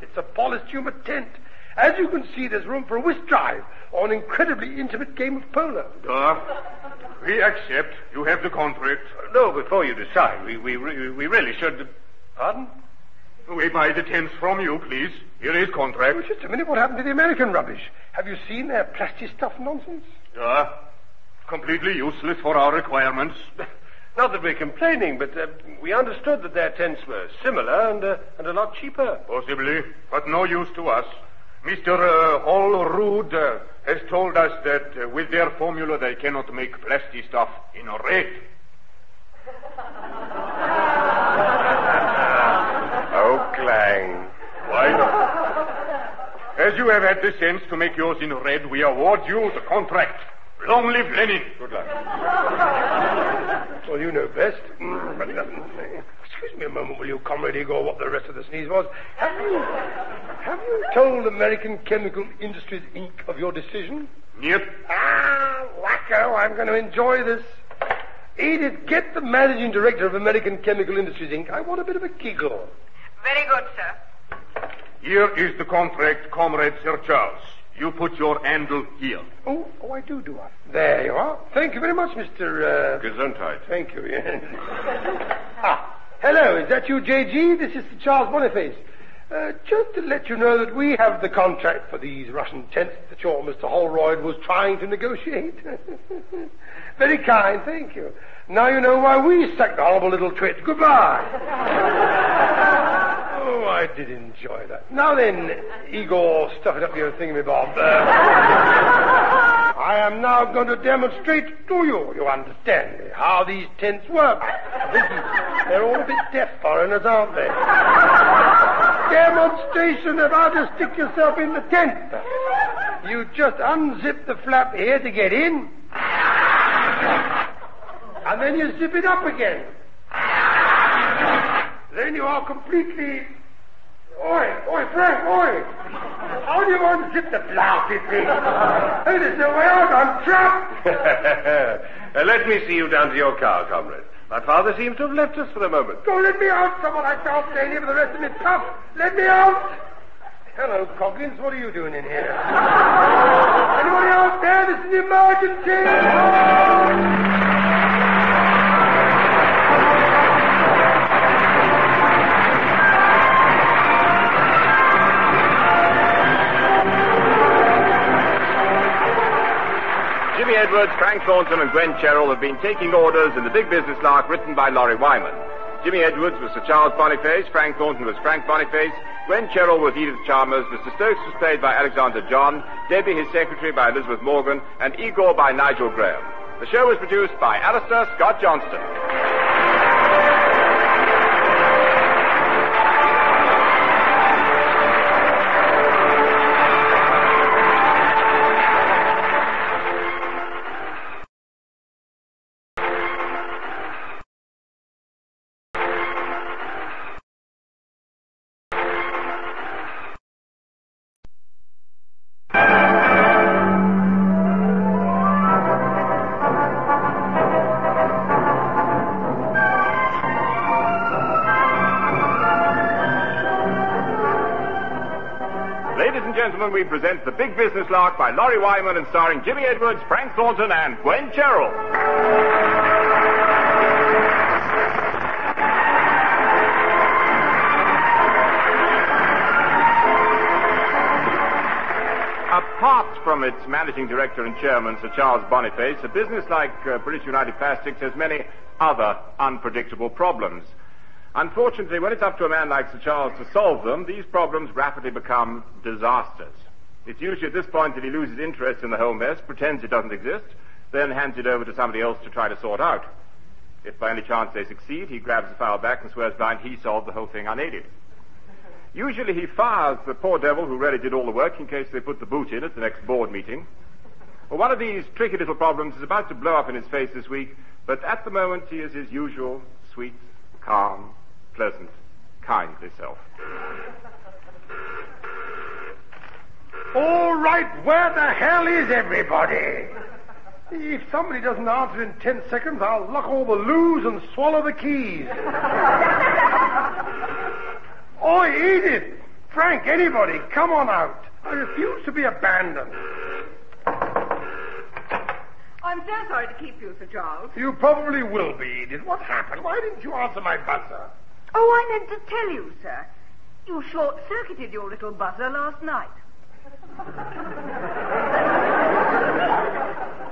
It's a Polystumer tent. As you can see, there's room for a whist drive or an incredibly intimate game of polo. We accept. You have the contract. No, before you decide, we really should... Pardon? We buy the tents from you, please. Here is contract. Oh, just a minute. What happened to the American rubbish? Have you seen their plastic stuff nonsense? Completely useless for our requirements. Not that we're complaining, but we understood that their tents were similar and a lot cheaper. Possibly, but no use to us. Mr. Hallrood has told us that with their formula they cannot make plastic stuff in red. Oh, clang. Why not? As you have had the sense to make yours in red, we award you the contract. Long live Lenin. Good luck. Well, you know best. Excuse me a moment, will you, Comrade Igor, what the rest of the sneeze was? Have you told American Chemical Industries, Inc. of your decision? Yep. Wacko, I'm going to enjoy this. Edith, get the managing director of American Chemical Industries, Inc. I want a bit of a giggle. Very good, sir. Here is the contract, Comrade Sir Charles. You put your handle here. Oh, I do I? There you are. Thank you very much, Mr. Gesundheit. Thank you. Hello, is that you, J.G.? This is Sir Charles Boniface. Just to let you know that we have the contract for these Russian tents that your Mr. Holroyd was trying to negotiate. Very kind, thank you. Now you know why we sacked the horrible little twit. Goodbye. Oh, I did enjoy that. Now then, Igor, stuff it up your thingamabob. I am now going to demonstrate to you, you understand me, how these tents work. They're all a bit deaf foreigners, aren't they? Demonstration of how to stick yourself in the tent. You just unzip the flap here to get in, and then you zip it up again. Then you are completely... Oi, Frank, oi! How do you unzip the flap, you think? Hey, there's no way out, I'm trapped! Let me see you down to your car, comrade. My father seems to have left us for a moment. Go, let me out, someone. I can't stay here for the rest of me puff. Let me out! Hello, Coggins, what are you doing in here? Anybody out there? This is an emergency! Jimmy Edwards, Frank Thornton, and Gwen Cherrill have been taking orders in The Big Business Lark, written by Laurie Wyman. Jimmy Edwards was Sir Charles Boniface, Frank Thornton was Frank Boniface, Gwen Cherrill was Edith Chalmers, Mr. Stokes was played by Alexander John, Debbie, his secretary, by Elizabeth Morgan, and Igor by Nigel Graham. The show was produced by Alistair Scott Johnston. Gentlemen, we present The Big Business Lark by Laurie Wyman and starring Jimmy Edwards, Frank Thornton, and Gwen Cherrill. A Apart from its managing director and chairman, Sir Charles Boniface, a business like British United Plastics has many other unpredictable problems. Unfortunately, when it's up to a man like Sir Charles to solve them, these problems rapidly become disasters. It's usually at this point that he loses interest in the whole mess, pretends it doesn't exist, then hands it over to somebody else to try to sort out. If by any chance they succeed, he grabs the file back and swears blind he solved the whole thing unaided. Usually he fires the poor devil who really did all the work in case they put the boot in at the next board meeting. Well, one of these tricky little problems is about to blow up in his face this week, but at the moment he is his usual sweet, calm, pleasant, kindly self. All right, where the hell is everybody? If somebody doesn't answer in 10 seconds, I'll lock all the loos and swallow the keys. Oi, Edith! Frank, anybody, come on out. I refuse to be abandoned. I'm so sorry to keep you, Sir Charles. You probably will be, Edith. What happened? Why didn't you answer my buzzer? Oh, I meant to tell you, sir. You short-circuited your little buzzer last night.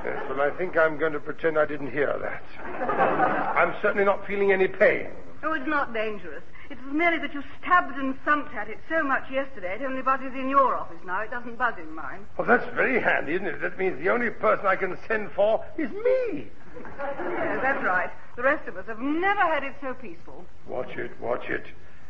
Yes, well, I think I'm going to pretend I didn't hear that. I'm certainly not feeling any pain. Oh, it's not dangerous. It was merely that you stabbed and thumped at it so much yesterday, it only buzzes in your office now. It doesn't buzz in mine. Well, that's very handy, isn't it? That means the only person I can send for is me. Yes, that's right. The rest of us have never had it so peaceful. Watch it, watch it.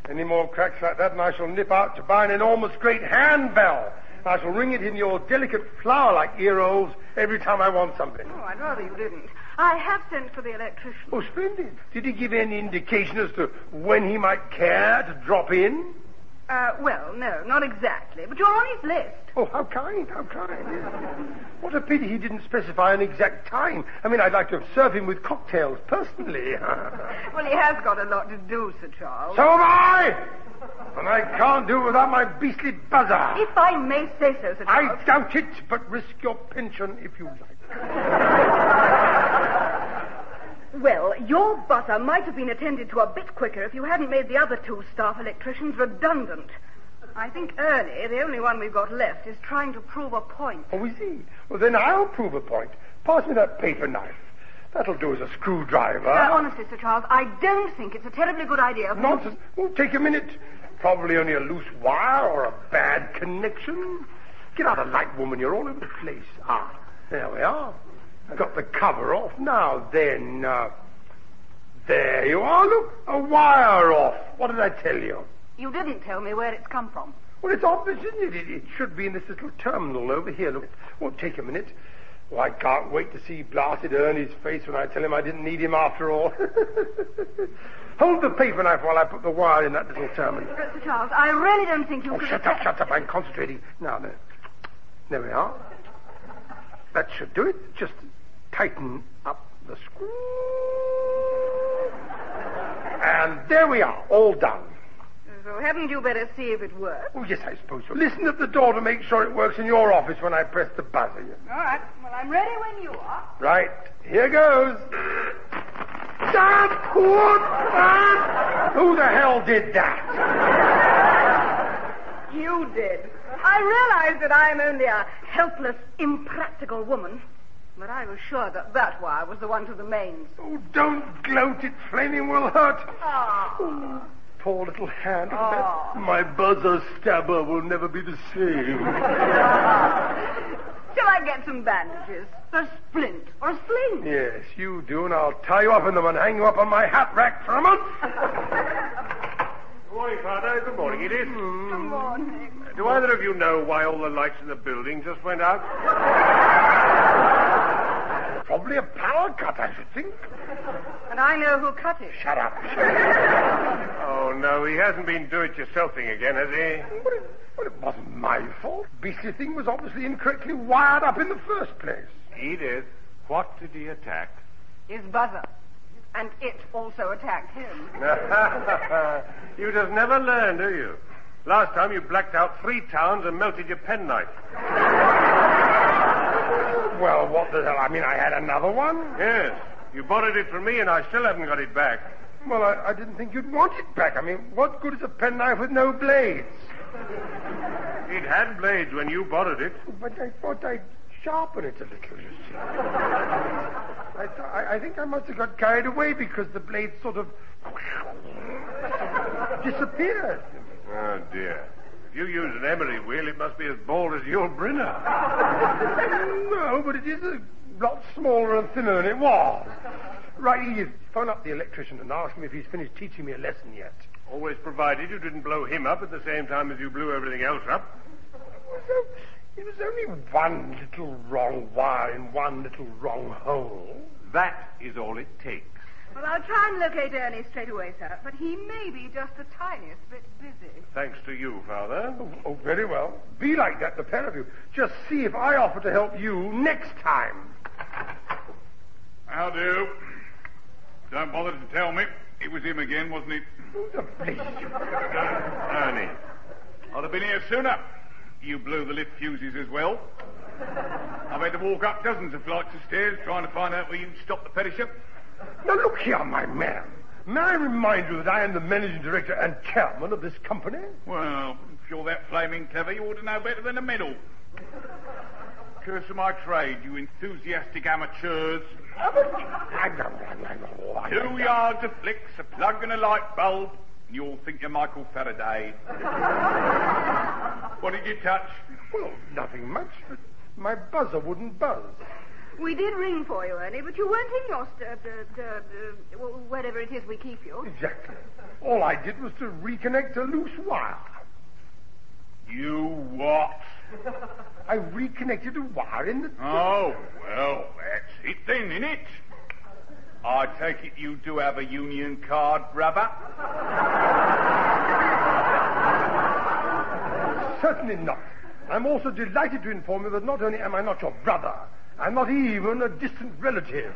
Any more cracks like that and I shall nip out to buy an enormous great handbell. I shall ring it in your delicate flower-like ear holes every time I want something. Oh, I'd rather you didn't. I have sent for the electrician. Oh, splendid. Did he give any indication as to when he might care to drop in? Well, no, not exactly. But you're on his list. Oh, how kind, how kind. What a pity he didn't specify an exact time. I mean, I'd like to have served him with cocktails, personally. Well, he has got a lot to do, Sir Charles. So have I! And I can't do it without my beastly buzzer. If I may say so, Sir Charles. I doubt it, but risk your pension if you like. Well, your buzzer might have been attended to a bit quicker if you hadn't made the other two staff electricians redundant. I think Ernie, the only one we've got left, is trying to prove a point. Oh, is he? Well, then I'll prove a point. Pass me that paper knife. That'll do as a screwdriver. Honestly, Sir Charles, I don't think it's a terribly good idea. Nonsense. Won't take a minute. Probably only a loose wire or a bad connection. Get out of light, woman. You're all over the place. Ah, there we are. I got the cover off. Now then, there you are. Look, a wire off. What did I tell you? You didn't tell me where it's come from. Well, it's obvious, isn't it? It should be in this little terminal over here. Look, it won't take a minute. Oh, I can't wait to see blasted Ernie's face when I tell him I didn't need him after all. Hold the paper knife while I put the wire in that little terminal. Sir Charles, I really don't think you could... Shut up. I'm concentrating. Now, there we are. That should do it. Just tighten up the screw. And there we are, all done. So hadn't you better see if it works? Oh, yes, I suppose so. Listen at the door to make sure it works in your office when I press the buzzer. All right. Well, I'm ready when you are. Right. Here goes. Who the hell did that? You did. I realize that I'm only a helpless, impractical woman, but I was sure that wire was the one to the mains. Oh, don't gloat. It flaming will hurt. Oh. Poor little hand. My buzzer stabber will never be the same. Shall I get some bandages? A splint or a sling? Yes, you do, and I'll tie you up in them and hang you up on my hat rack for a month. Good morning, Father. Good morning, Edith. Good morning. Do either of you know why all the lights in the building just went out? Probably a power cut, I should think. And I know who cut it. Shut up. Oh, no, he hasn't been do-it-yourselfing again, has he? Well, it wasn't my fault. Beastly thing was obviously incorrectly wired up in the first place. Edith, what did he attack? His buzzer. And it also attacked him. You just never learn, do you? Last time you blacked out 3 towns and melted your penknife. Well, what the hell? I mean, I had another one. Yes. You borrowed it from me and I still haven't got it back. Well, I didn't think you'd want it back. I mean, what good is a penknife with no blades? It had blades when you borrowed it. But I thought I'd sharpen it a little, you see. I think I must have got carried away because the blade sort of disappeared. Oh, dear. If you use an emery wheel, it must be as bald as your Brinner. No, but it is a lot smaller and thinner than it was. Right, Edith, phone up the electrician and ask him if he's finished teaching me a lesson yet. Always provided you didn't blow him up at the same time as you blew everything else up. It was only one little wrong wire in one little wrong hole. That is all it takes. Well, I'll try and locate Ernie straight away, sir, but he may be just the tiniest bit busy. Thanks to you, Father. Oh, very well. Be like that, the pair of you. Just see if I offer to help you next time. How do? Don't bother to tell me. It was him again, wasn't it? Please. Ernie. I'd have been here sooner. You blew the lift fuses as well. I've had to walk up dozens of flights of stairs trying to find out where you stopped the perisher. Now, look here, my man. May I remind you that I am the managing director and chairman of this company? Well, if you're that flaming clever, you ought to know better than a medal. Curse of my trade, you enthusiastic amateurs. 2 yards of flicks, a plug and a light bulb, and you'll think you're Michael Faraday. What did you touch? Well, nothing much, but my buzzer wouldn't buzz. We did ring for you, Ernie, but you weren't in your wherever it is we keep you. Exactly. All I did was to reconnect a loose wire. You what? I reconnected a wire in the... Oh, well, that's it then, innit? I take it you do have a union card, brother? Certainly not. I'm also delighted to inform you that not only am I not your brother, I'm not even a distant relative.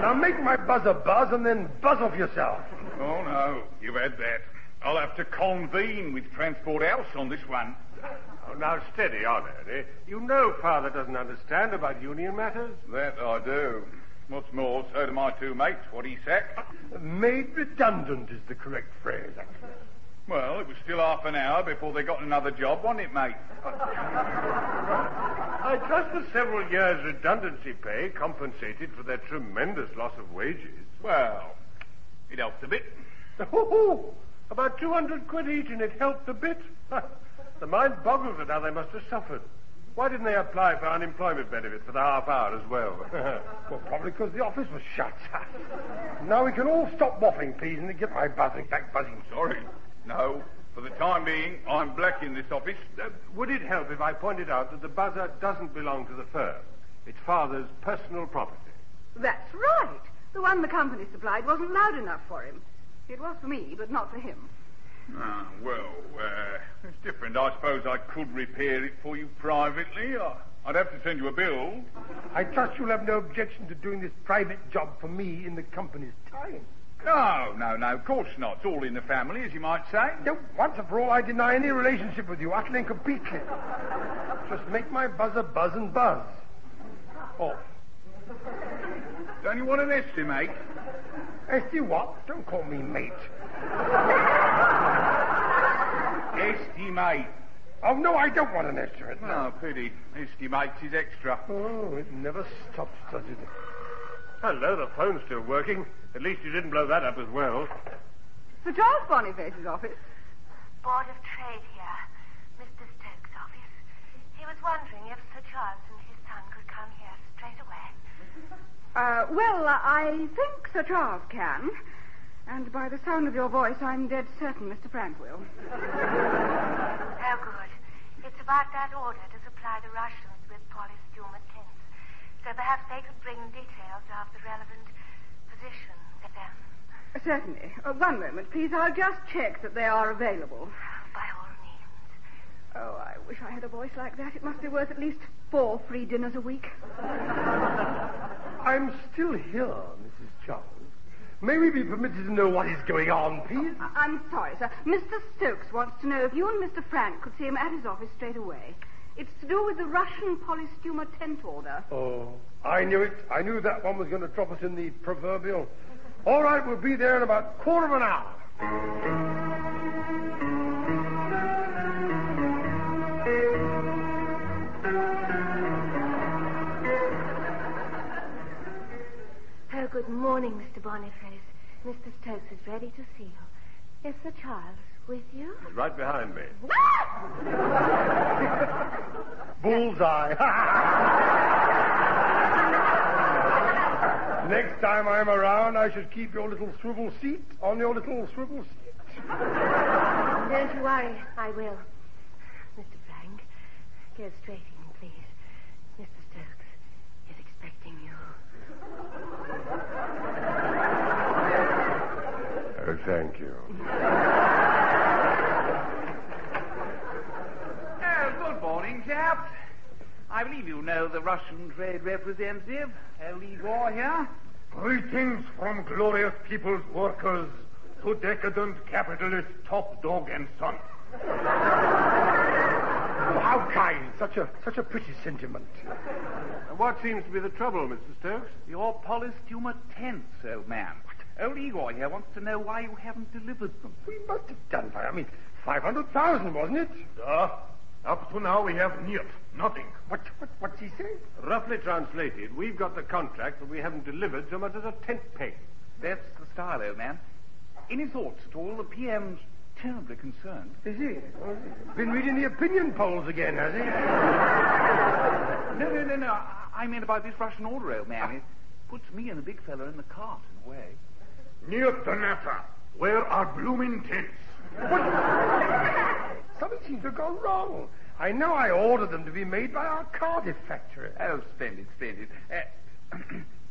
Now make my buzzer buzz and then buzz off yourself. Oh, no, you've had that. I'll have to convene with Transport House on this one. Oh, now, steady on, Ernie. You know Father doesn't understand about union matters. That I do. What's more, so do my two mates. What he sacked? Made redundant is the correct phrase, actually. Well, it was still half an hour before they got another job, wasn't it, mate? I trust the several years' redundancy pay compensated for their tremendous loss of wages. Well, it helped a bit. About 200 quid each, and it helped a bit. The mind boggles at how they must have suffered. Why didn't they apply for unemployment benefits for the half hour as well? Well, probably because the office was shut. Now we can all stop waffling, please, and get my buzzing back buzzing. Sorry. No. For the time being, I'm black in this office. Would it help if I pointed out that the buzzer doesn't belong to the firm? It's Father's personal property. That's right. The one the company supplied wasn't loud enough for him. It was for me, but not for him. It's different. I suppose I could repair it for you privately. I'd have to send you a bill. I trust you'll have no objection to doing this private job for me in the company's time. No, of course not. It's all in the family, as you might say. No, once and for all, I deny any relationship with you, utterly and completely. Just make my buzzer buzz and buzz. Oh. Don't you want an estimate? Esty what? Don't call me mate. Estimate. Oh, no, I don't want an estimate. No, pity. Estimates is extra. Oh, it never stops, does it? Hello, the phone's still working. At least you didn't blow that up as well. Sir Charles Boniface's office. Board of Trade here. Mr. Stokes' office. He was wondering if Sir Charles and his son could come here straight away. I think Sir Charles can. And by the sound of your voice, I'm dead certain Mr. Frank will. Oh, good. It's about that order to supply the Russians with polystuma tints. So perhaps they could bring details of the relevant position to them. Certainly. 1 moment, please. I'll just check that they are available. By all means. Oh, I wish I had a voice like that. It must be worth at least 4 free dinners a week. I'm still here, Mrs. Charles. May we be permitted to know what is going on, please? I'm sorry, sir. Mr. Stokes wants to know if you and Mr. Frank could see him at his office straight away. It's to do with the Russian polystuma tent order. Oh, I knew it. I knew that one was going to drop us in the proverbial. All right, we'll be there in about 1/4 hour. Good morning, Mr. Boniface. Mr. Stokes is ready to see you. Is Sir Charles with you? He's right behind me. Bullseye. Next time I'm around, I should keep your little swivel seat on your little swivel seat. Don't you worry, I will. Mr. Frank, go straight in, please. Mr. Stokes is expecting you. Oh, thank you. Good morning, chaps. I believe you know the Russian trade representative, old Igor here. Greetings from glorious people's workers to decadent capitalist top dog and son. Oh, how kind. Such a pretty sentiment. What seems to be the trouble, Mr. Stokes? Your polystumer tents, old man. Old Igor here wants to know why you haven't delivered them. We must have done by, 500,000, wasn't it? Up to now we have nothing. What's he saying? Roughly translated, we've got the contract, but we haven't delivered so much as a tent peg. That's the style, old man. Any thoughts at all? The PM's terribly concerned. Is he? Been reading the opinion polls again, has he? No. I mean about this Russian order, old man. It puts me and the big fella in the cart, in a way. Niet the matter. Where are blooming tents? Something seems to have gone wrong. I know I ordered them to be made by our Cardiff factory. Oh, splendid.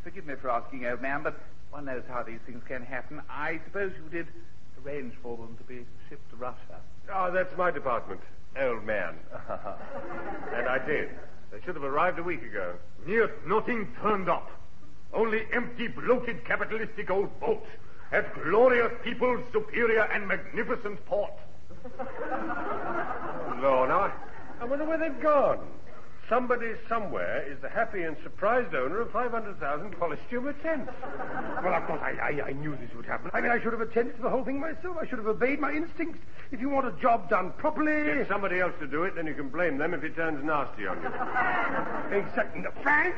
Forgive me for asking, old man, but one knows how these things can happen. I suppose you did arrange for them to be shipped to Russia. Oh, that's my department, old man. And I did. They should have arrived a week ago. Niet nothing turned up. Only empty, bloated, capitalistic old boats at glorious people's superior and magnificent port. Lord, I wonder where they've gone. Somebody somewhere is the happy and surprised owner of 500,000 polystumer tents. Well, of course, I knew this would happen. I should have attended to the whole thing myself. I should have obeyed my instincts. If you want a job done properly... Get somebody else to do it, then you can blame them if it turns nasty on you. Exactly. Frank,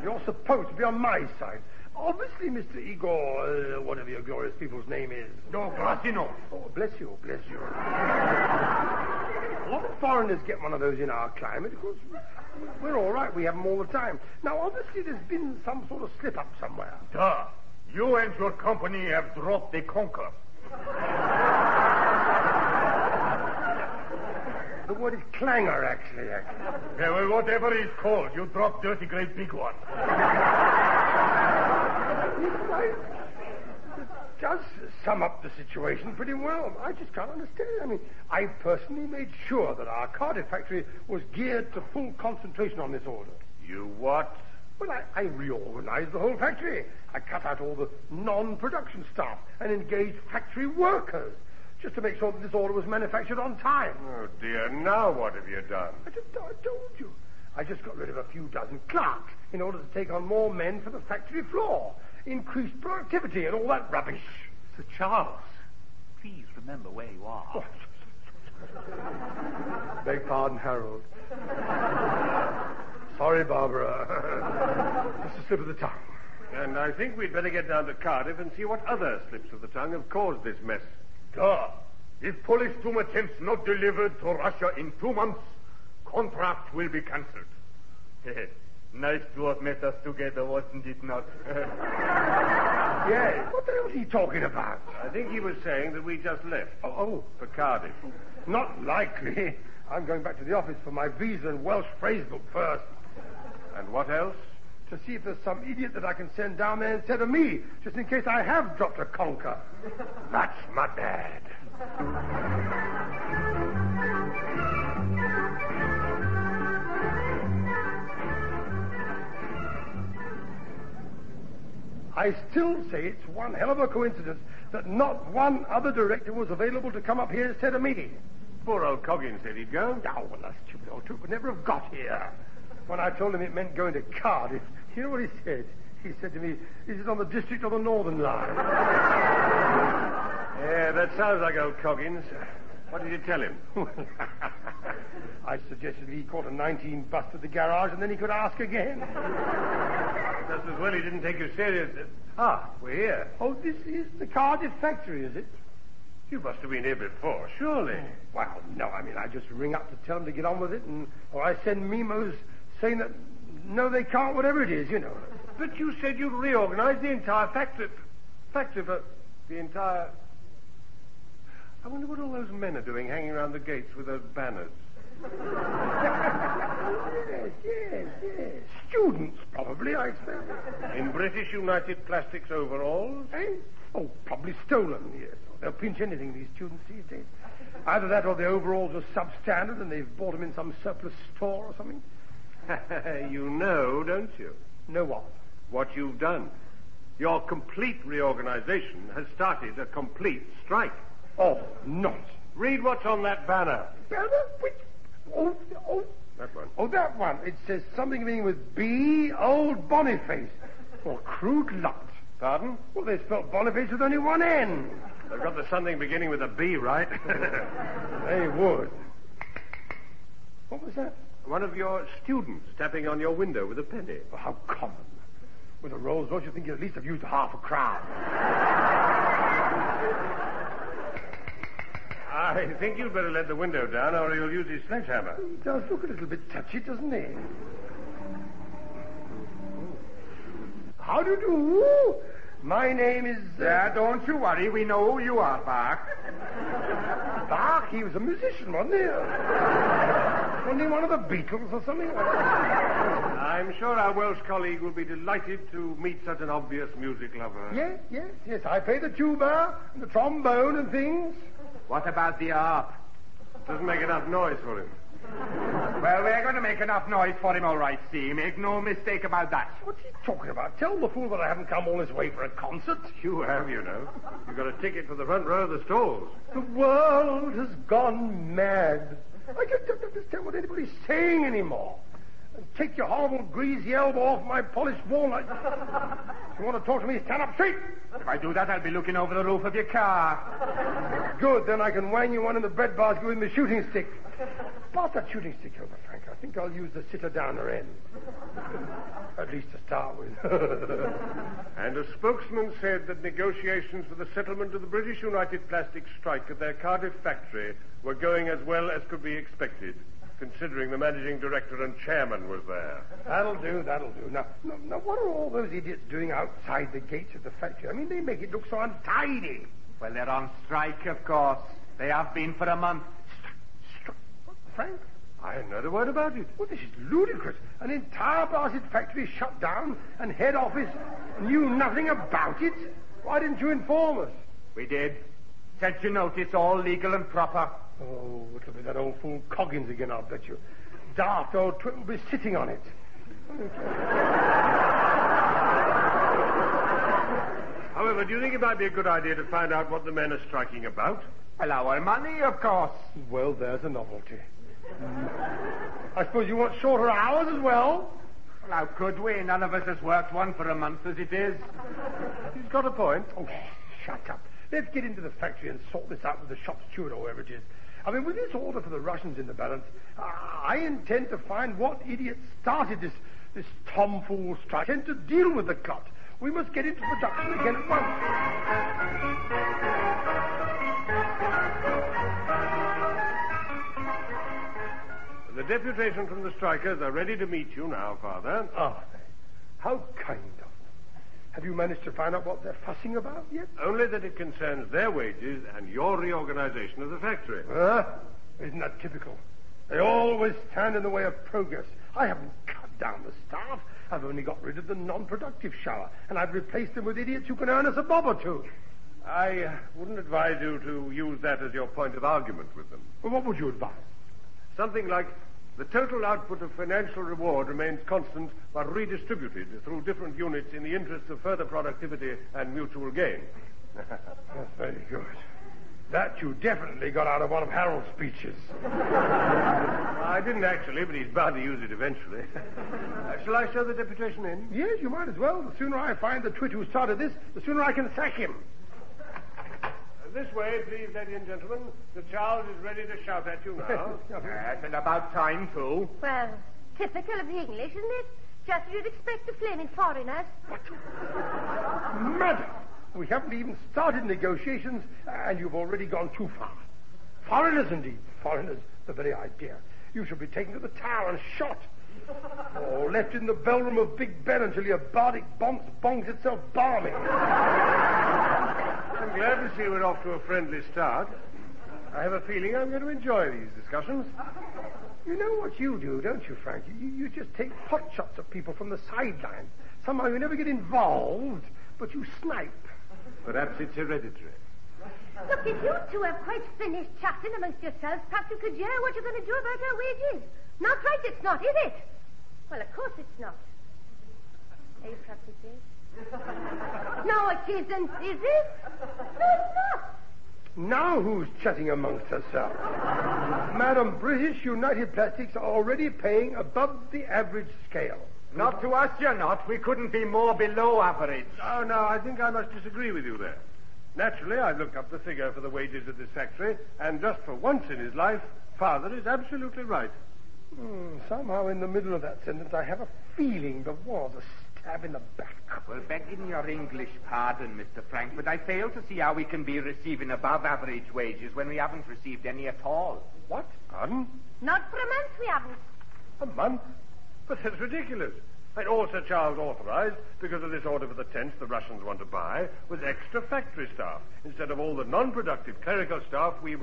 you're supposed to be on my side. Obviously, Mr. Igor, whatever your glorious people's name is. No, Grasino. Oh, bless you. A lot of foreigners get one of those in our climate. Of course, we're all right. We have them all the time. Now, obviously, there's been some sort of slip-up somewhere. Duh. You and your company have dropped the conker. The word is clangor, actually. Yeah, well, whatever it's called, you dropped dirty great big one. It does sum up the situation pretty well. I just can't understand. I personally made sure that our Cardiff factory was geared to full concentration on this order. You what? Well, I reorganized the whole factory. I cut out all the non-production staff and engaged factory workers just to make sure that this order was manufactured on time. Oh, dear. Now what have you done? I told you. I just got rid of a few dozen clerks in order to take on more men for the factory floor, increase productivity and all that rubbish. Sir Charles, please remember where you are. Beg pardon, Harold. Sorry, Barbara. Just a slip of the tongue. And I think we'd better get down to Cardiff and see what other slips of the tongue have caused this mess. Duh. If polystumer tents not delivered to Russia in 2 months, contract will be cancelled. Nice to have met us together, wasn't it not? Yeah, what the hell is he talking about? I think he was saying that we just left. Oh. For Cardiff. Not likely. I'm going back to the office for my visa and Welsh phrase book first. And what else? To see if there's some idiot that I can send down there instead of me, just in case I have dropped a conker. That's my bad. I still say it's one hell of a coincidence that not one other director was available to come up here instead of me. Poor old Coggins said he'd go. Oh, well, that stupid old troop would never have got here. When I told him it meant going to Cardiff, you know what he said? He said to me, is it on the District or the Northern Line? Yeah, that sounds like old Coggins. What did you tell him? I suggested he caught a 19 bus at the garage and then he could ask again. Does Just as well he didn't take you serious. We're here. Oh, this is the Cardiff factory, is it? You must have been here before, surely. Well, no, I just ring up to tell them to get on with it, or I send memos saying that, no, they can't, whatever it is, you know. But you said you'd reorganize the entire factory for the entire... I wonder what all those men are doing hanging around the gates with those banners. Yes. Students, probably, I expect. In British United Plastics overalls? Oh, probably stolen, yes. They'll pinch anything, these students these days. Either that or the overalls are substandard and they've bought them in some surplus store or something. You know, don't you? Know what? What you've done. Your complete reorganization has started a complete strike. Oh, nonsense. Read what's on that banner. Banner? Which? Oh. That one. Oh, that one. It says something beginning with B, Old Boniface. Or crude lot. Pardon? Well, they spelled Boniface with only one N. They've got the something beginning with a B, right? They would. What was that? One of your students tapping on your window with a penny. Oh, how common. With a Rolls Royce, you think you'd at least have used half a crown. I think you'd better let the window down or he'll use his sledgehammer. He does look a little bit touchy, doesn't he? How do you do? My name is... don't you worry. We know who you are, Bark. Bark? He was a musician, wasn't he? Wasn't he one of the Beatles or something? I'm sure our Welsh colleague will be delighted to meet such an obvious music lover. Yes. I play the tuba and the trombone and things. What about the harp? Doesn't make enough noise for him. Well, we're going to make enough noise for him, all right, see. Make no mistake about that. What's he talking about? Tell the fool that I haven't come all this way for a concert. You have, you know. You got a ticket for the front row of the stalls. The world has gone mad. I just don't understand what anybody's saying anymore. And take your horrible greasy elbow off my polished walnut. If you want to talk to me, stand up straight. If I do that, I'll be looking over the roof of your car. Good, then I can wang you one in the bread basket with my shooting stick. Pass that shooting stick over, Frank. I think I'll use the sitter-downer end. At least to start with. And a spokesman said that negotiations for the settlement of the British United Plastics strike at their Cardiff factory were going as well as could be expected, considering the managing director and chairman was there. That'll do. Now, what are all those idiots doing outside the gates of the factory? I mean, they make it look so untidy. Well, they're on strike, of course. They have been for a month. Strike? What, Frank? I hadn't heard a word about it. Well, this is ludicrous. An entire blasted factory shut down and head office knew nothing about it. Why didn't you inform us? We did. Sent you notice, all legal and proper. Oh, it'll be that old fool Coggins again, I'll bet you. Daft old twit will be sitting on it. However, do you think it might be a good idea to find out what the men are striking about? Well, our money, of course. Well, there's a novelty. I suppose you want shorter hours as well? Well, how could we? None of us has worked one for a month as it is. He's got a point. Oh, shut up. Let's get into the factory and sort this out with the shop steward or whoever it is. I mean, with this order for the Russians in the balance, I intend to find what idiot started this tomfool strike. I intend to deal with the cut. We must get into production again at once. The deputation from the strikers are ready to meet you now, Father. Ah, how kind of them. Have you managed to find out what they're fussing about yet? Only that it concerns their wages and your reorganization of the factory. Isn't that typical? They always stand in the way of progress. I haven't cut down the staff. I've only got rid of the non-productive shower, and I've replaced them with idiots who can earn us a bob or two. I wouldn't advise you to use that as your point of argument with them. Well, what would you advise? Something like, the total output of financial reward remains constant but redistributed through different units in the interest of further productivity and mutual gain. That's very good. That you definitely got out of one of Harold's speeches. I didn't actually, but he's bound to use it eventually. Shall I show the deputation in? Yes, you might as well. The sooner I find the twit who started this, the sooner I can sack him. This way, please, ladies and gentlemen. Sir Charles is ready to shout at you now. Yes, and about time, too. Well, typical of the English, isn't it? Just as you'd expect the flaming foreigners. Madam, we haven't even started negotiations, and you've already gone too far. Foreigners, indeed. Foreigners, the very idea. You should be taken to the tower and shot. Or left in the bellroom of Big Ben until your Bardic bongs itself balmy. I'm glad to see we're off to a friendly start. I have a feeling I'm going to enjoy these discussions. You know what you do, don't you, Frank? You just take pot shots at people from the sidelines. Somehow you never get involved, but you snipe. Perhaps it's hereditary. Look, if you two have quite finished chatting amongst yourselves, perhaps you could hear what you're going to do about our wages. Not right, it's not, is it? Well, of course it's not. Are you perhaps it is? No, it isn't, is it? No, it's not. Now who's chatting amongst herself? Madam, British United Plastics are already paying above the average scale. Not to us, you're not. We couldn't be more below average. Oh, no, I think I must disagree with you there. Naturally, I've looked up the figure for the wages of this factory, and just for once in his life, Father is absolutely right. Somehow in the middle of that sentence, I have a feeling there was a stab in the back. Well, begging your English pardon, Mr. Frank, but I fail to see how we can be receiving above-average wages when we haven't received any at all. What? Pardon? Not for a month we haven't. A month? But that's ridiculous. And all Sir Charles authorized, because of this order for the tents the Russians want to buy, was extra factory staff. Instead of all the non-productive clerical staff, we...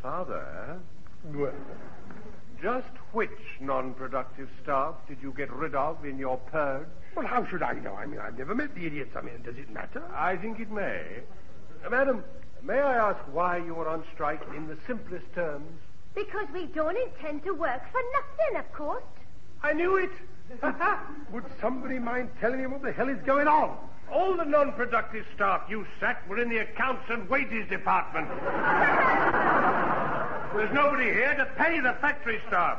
Father? Well, just which non-productive staff did you get rid of in your purge? Well, how should I know? I mean, I've never met the idiots. I mean, does it matter? I think it may. Madam, may I ask why you were on strike in the simplest terms? Because we don't intend to work for nothing, of course. I knew it. Would somebody mind telling me what the hell is going on? All the non-productive staff you sacked were in the accounts and wages department. There's nobody here to pay the factory staff.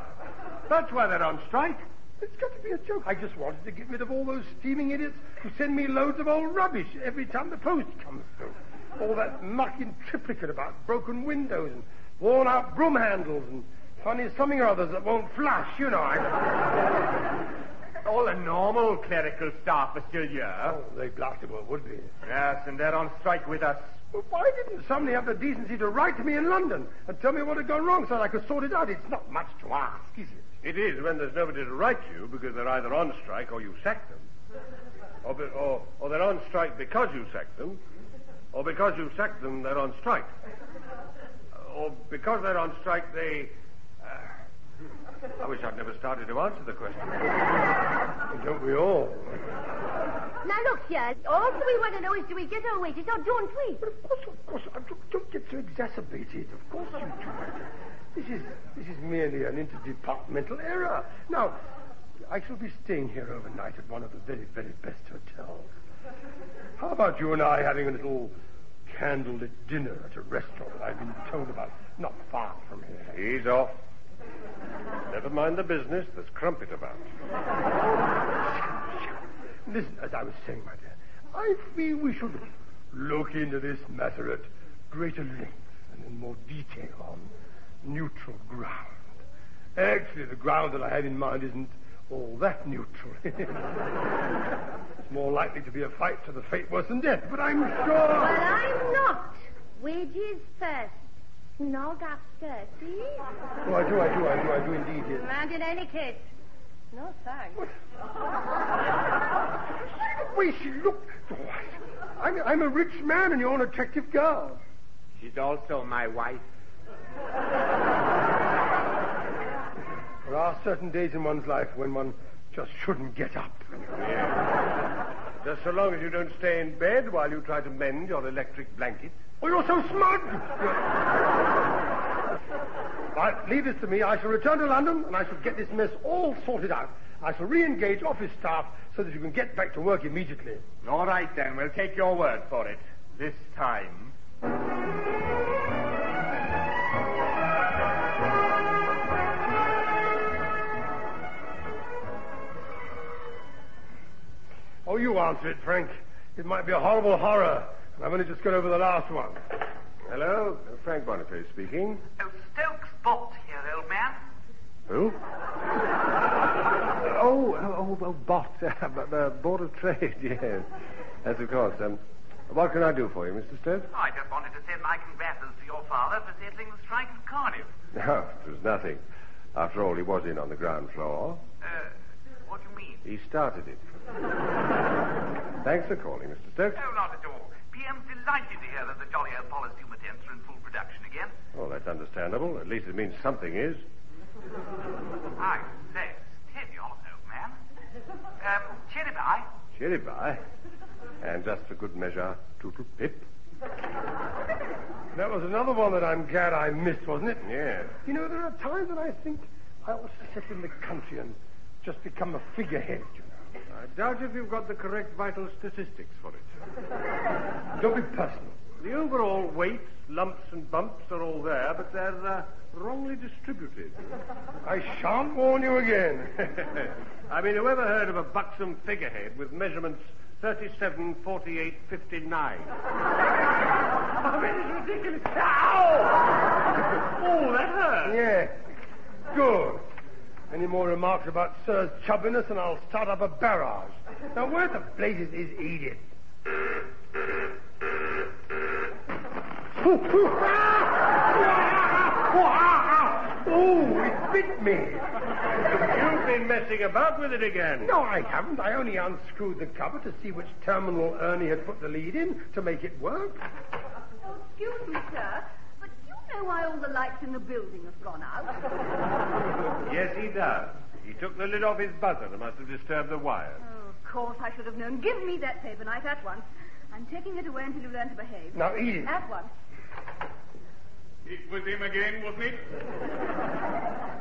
That's why they're on strike. It's got to be a joke. I just wanted to get rid of all those steaming idiots who send me loads of old rubbish every time the post comes through. All that muck in triplicate about broken windows and worn-out broom handles and funny something or others that won't flush, you know. All the normal clerical staff are still here. Oh, they blasted well would be. Yes, and they're on strike with us. Well, why didn't somebody have the decency to write to me in London and tell me what had gone wrong so that I could sort it out? It's not much to ask, is it? It is when there's nobody to write to you because they're either on strike or you sacked them. Or they're on strike because you sacked them. Or because you sacked them, they're on strike. Or because they're on strike, they... I wish I'd never started to answer the question. Don't we all? Now, look here. All we want to know is do we get our wages or don't we? But of course. Don't get so exacerbated. Of course you do. This is merely an interdepartmental error. Now, I shall be staying here overnight at one of the very, very best hotels. How about you and I having a little candlelit dinner at a restaurant that I've been told about not far from here? He's off. Never mind the business, there's crumpet about. Listen, as I was saying, my dear, I feel we should look into this matter at greater length and in more detail on neutral ground. Actually, the ground that I have in mind isn't all that neutral. It's more likely to be a fight to the fate worse than death, but I'm sure... Well, I'm not. Wages first. Nog after, see? Oh, I do indeed, yes. And in any case, no thanks. What? The way she looked. I'm a rich man and you're an attractive girl. She's also my wife. There are certain days in one's life when one just shouldn't get up. Yeah. Just so long as you don't stay in bed while you try to mend your electric blanket. Oh, you're so smug! Right, leave this to me. I shall return to London and I shall get this mess all sorted out. I shall re-engage office staff so that you can get back to work immediately. All right, then. We'll take your word for it. This time. Oh, you answer it, Frank. It might be a horrible horror. And I've only just got over the last one. Hello, Frank Boniface speaking. Oh, Stokes Bott here, old man. Who? Bot. Board of Trade, yes. Yes, of course. What can I do for you, Mr. Stokes? I just wanted to send my congratulas to your father for settling the strike in Cardiff. No, it was nothing. After all, he was in on the ground floor. What do you mean? He started it. Thanks for calling, Mr. Stokes. No, not at all. PM's delighted to hear that the jolly old polystumer tents are in full production again. Well, that's understandable. At least it means something is. I say, steady on, old man. Cherry pie? Cherry pie? And just for good measure, toodle pip. That was another one that I'm glad I missed, wasn't it? Yeah. You know, there are times when I think I ought to sit in the country and just become a figurehead, you know. I doubt if you've got the correct vital statistics for it. Don't be personal. The overall weights, lumps and bumps are all there, but they're wrongly distributed. I shan't warn you again. I mean, who ever heard of a buxom figurehead with measurements 37, 48, 59? I mean, it's ridiculous. Ow! Oh, that hurt. Yeah. Good. Any more remarks about Sir's chubbiness and I'll start up a barrage. Now, where the blazes is Edith? Oh, it bit me. You've been messing about with it again. No, I haven't. I only unscrewed the cover to see which terminal Ernie had put the lead in to make it work. Oh, excuse me, sir, but do you know why all the lights in the building have gone out? Yes, he does. He took the lid off his buzzer and must have disturbed the wires. Oh, of course, I should have known. Give me that paper knife at once. I'm taking it away until you learn to behave. Now, Edith. At once. It was him again, wasn't it?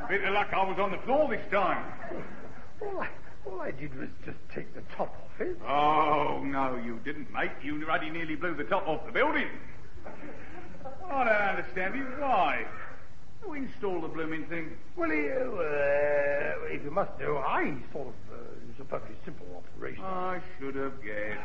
Bit of luck I was on the floor this time. All I did was just take the top off it. Oh, no, you didn't, mate. You already nearly blew the top off the building. I don't understand you. Why? Who installed the blooming thing? Well, if you must know, I sort of... it was a perfectly simple operation. I should have guessed.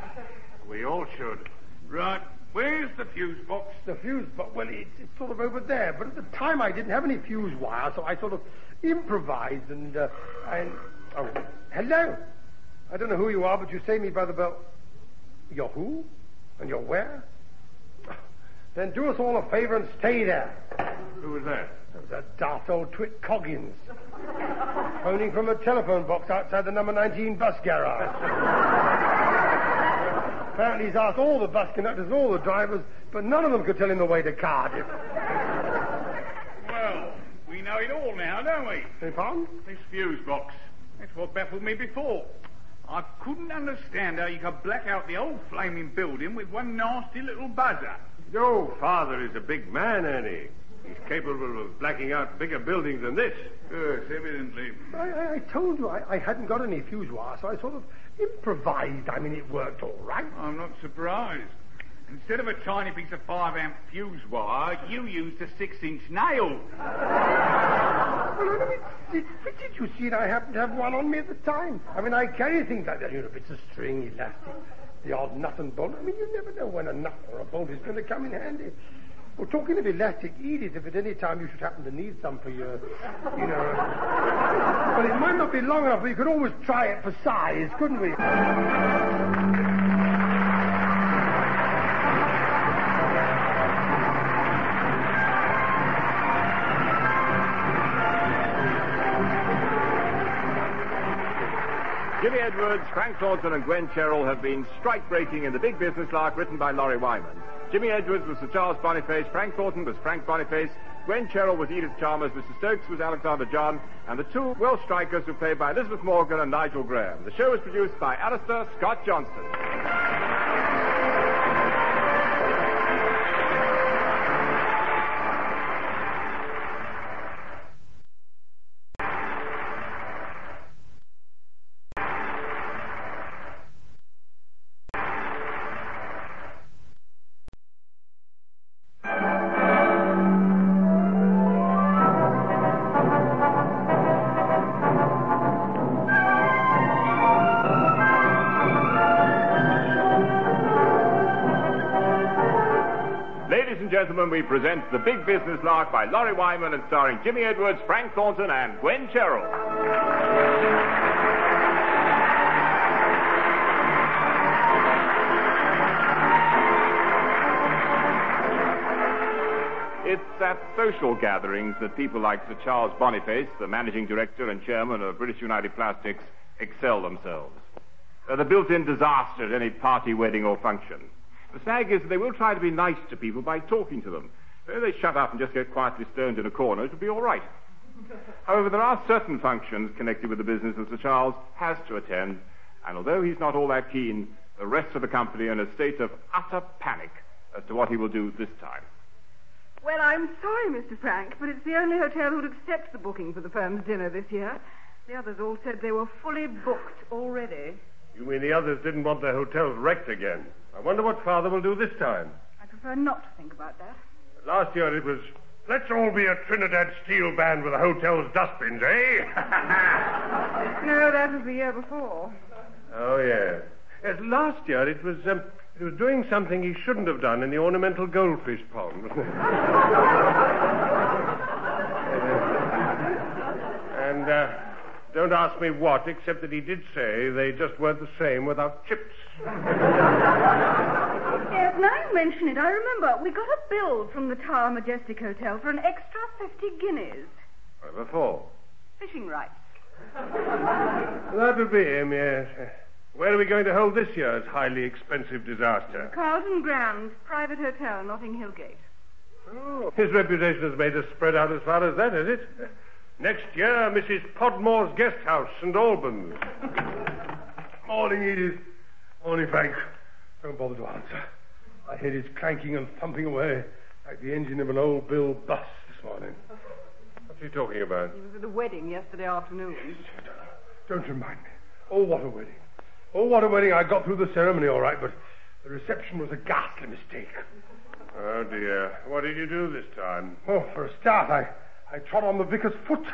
We all should. Right. Where's the fuse box? The fuse box? Well, it's sort of over there. But at the time, I didn't have any fuse wire, so I sort of improvised and... Oh, hello. I don't know who you are, but you say me by the bell. You're who? And you're where? Then do us all a favor and stay there. Who was that? That was that daft old twit Coggins. Phoning from a telephone box outside the number 19 bus garage. Apparently he's asked all the bus conductors and all the drivers, but none of them could tell him the way to Cardiff. Well, we know it all now, don't we? Hey, pardon? This fuse box. That's what baffled me before. I couldn't understand how you could black out the old flaming building with one nasty little buzzer. Your father is a big man, Ernie. He's capable of blacking out bigger buildings than this. Yes, evidently. I told you I hadn't got any fuse wire, so I sort of improvised. I mean, it worked all right. I'm not surprised. Instead of a tiny piece of 5-amp fuse wire, you used a 6-inch nail. Well, it fitted, you see, and I happened to have one on me at the time. I mean, I carry things like that, you know, bits of string, elastic, the odd nut and bolt. I mean, you never know when a nut or a bolt is going to come in handy. Well, talking of elastic, Edith, if at any time you should happen to need some for your, you know... Well, it might not be long enough, but you could always try it for size, couldn't we? Jimmy Edwards, Frank Thornton and Gwen Cheryl have been strike-breaking in The Big Business Lark, written by Laurie Wyman. Jimmy Edwards was Sir Charles Boniface, Frank Thornton was Frank Boniface, Gwen Cheryl was Edith Chalmers, Mr. Stokes was Alexander John, and the two Welsh strikers were played by Elizabeth Morgan and Nigel Graham. The show was produced by Alistair Scott Johnston. and gentlemen, we present The Big Business Lark by Laurie Wyman and starring Jimmy Edwards, Frank Thornton, and Gwen Sherrill. It's at social gatherings that people like Sir Charles Boniface, the managing director and chairman of British United Plastics, excel themselves. They're the built-in disaster at any party, wedding, or function. The snag is that they will try to be nice to people by talking to them. If they shut up and just get quietly stoned in a corner, it will be all right. However, there are certain functions connected with the business that Sir Charles has to attend, and although he's not all that keen, the rest of the company are in a state of utter panic as to what he will do this time. Well, I'm sorry, Mr. Frank, but it's the only hotel who'd accept the booking for the firm's dinner this year. The others all said they were fully booked already. You mean the others didn't want their hotels wrecked again? I wonder what Father will do this time. I prefer not to think about that. Last year it was, let's all be a Trinidad steel band with the hotel's dustbins, eh? No, that was the year before. Oh, yeah. Yes, last year it was doing something he shouldn't have done in the ornamental goldfish pond, wasn't it? And, don't ask me what, except that he did say they just weren't the same without chips. Yes, now you mention it, I remember we got a bill from the Tower Majestic Hotel for an extra 50 guineas. What for? Fishing rights. That would be him, yes. Where are we going to hold this year's highly expensive disaster? Carlton Grand, private hotel, Notting Hill Gate. Oh, his reputation has made us spread out as far as that, has it? Next year, Mrs. Podmore's Guest House, St. Albans. Morning, Edith. Morning, Frank. Don't bother to answer. My head is clanking and thumping away like the engine of an old Bill bus this morning. What's he talking about? He was at a wedding yesterday afternoon. Don't remind me. Oh, what a wedding. Oh, what a wedding. I got through the ceremony all right, but the reception was a ghastly mistake. Oh, dear. What did you do this time? Oh, for a start, I trod on the vicar's foot.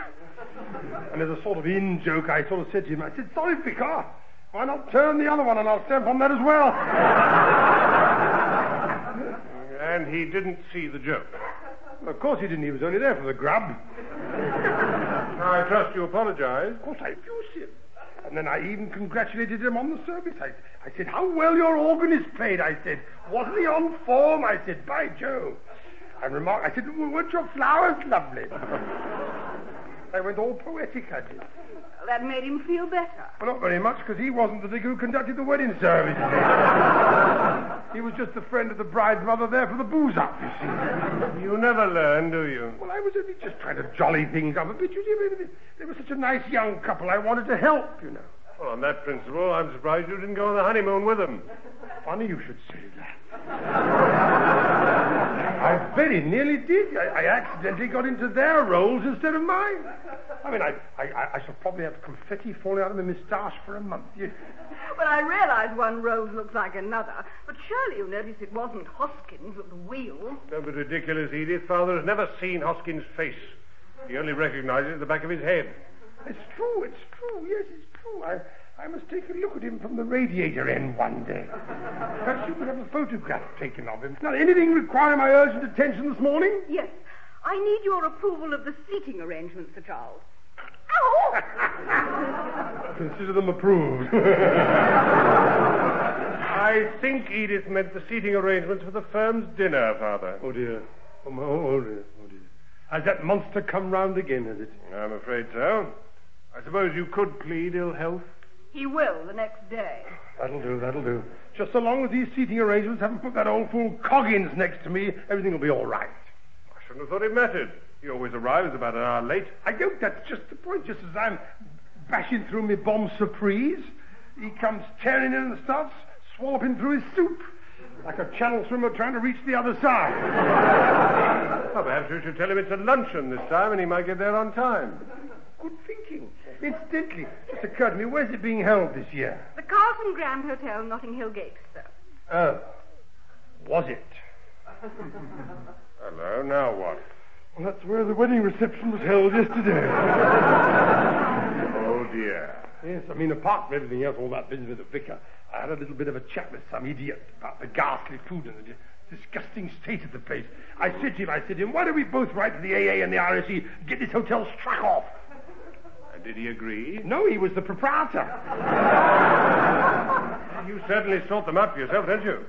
And as a sort of in-joke, I sort of said to him, I said, sorry, vicar, why not turn the other one and I'll stamp on that as well? And he didn't see the joke. Well, of course he didn't. He was only there for the grub. I trust you apologize. Of course I refused him. And then I even congratulated him on the service. I said, how well your organist played, I said. Wasn't he on form? I said, by Jove. I remarked, I said, weren't your flowers lovely? I went all poetic, I did. Well, that made him feel better. Well, not very much, because he wasn't the digger who conducted the wedding service. He was just a friend of the bride's mother there for the booze up, you see. You never learn, do you? Well, I was only just trying to jolly things up a bit. You see, they were such a nice young couple. I wanted to help, you know. Well, on that principle, I'm surprised you didn't go on the honeymoon with them. Funny you should say that. I very nearly did. I accidentally got into their roles instead of mine. I mean, I shall probably have confetti falling out of my moustache for a month. Well, I realise one rose looks like another, but surely you noticed it wasn't Hoskins at the wheel. Don't be ridiculous, Edith. Father has never seen Hoskins' face. He only recognises the back of his head. It's true. Yes, it's true. I must take a look at him from the radiator end one day. Perhaps you could have a photograph taken of him. Now, anything requiring my urgent attention this morning? Yes. I need your approval of the seating arrangements, Sir Charles. Ow! Consider them approved. I think Edith meant the seating arrangements for the firm's dinner, Father. Oh, dear. Oh, dear. Has that monster come round again, has it? I'm afraid so. I suppose you could plead ill health? He will the next day. That'll do. Just so long as these seating arrangements haven't put that old fool Coggins next to me, everything will be all right. I shouldn't have thought it mattered. He always arrives about an hour late. I don't. That's just the point. Just as I'm bashing through my bomb surprise, he comes tearing in and starts swallowing through his soup, like a channel swimmer trying to reach the other side. Well, perhaps we should tell him it's a luncheon this time, and he might get there on time. Good thinking. Incidentally, just occurred to me, where's it being held this year? The Carlton Grand Hotel, Notting Hill Gate, sir. Oh. Was it? Hello, now what? Well, that's where the wedding reception was held yesterday. Oh, dear. Yes, I mean, apart from everything else, all that business with the vicar, I had a little bit of a chat with some idiot about the ghastly food and the Disgusting state of the place. I said to him, why don't we both write to the AA and the RSC, get this hotel struck off? And did he agree? No, he was the proprietor. You certainly sought them out for yourself, didn't you?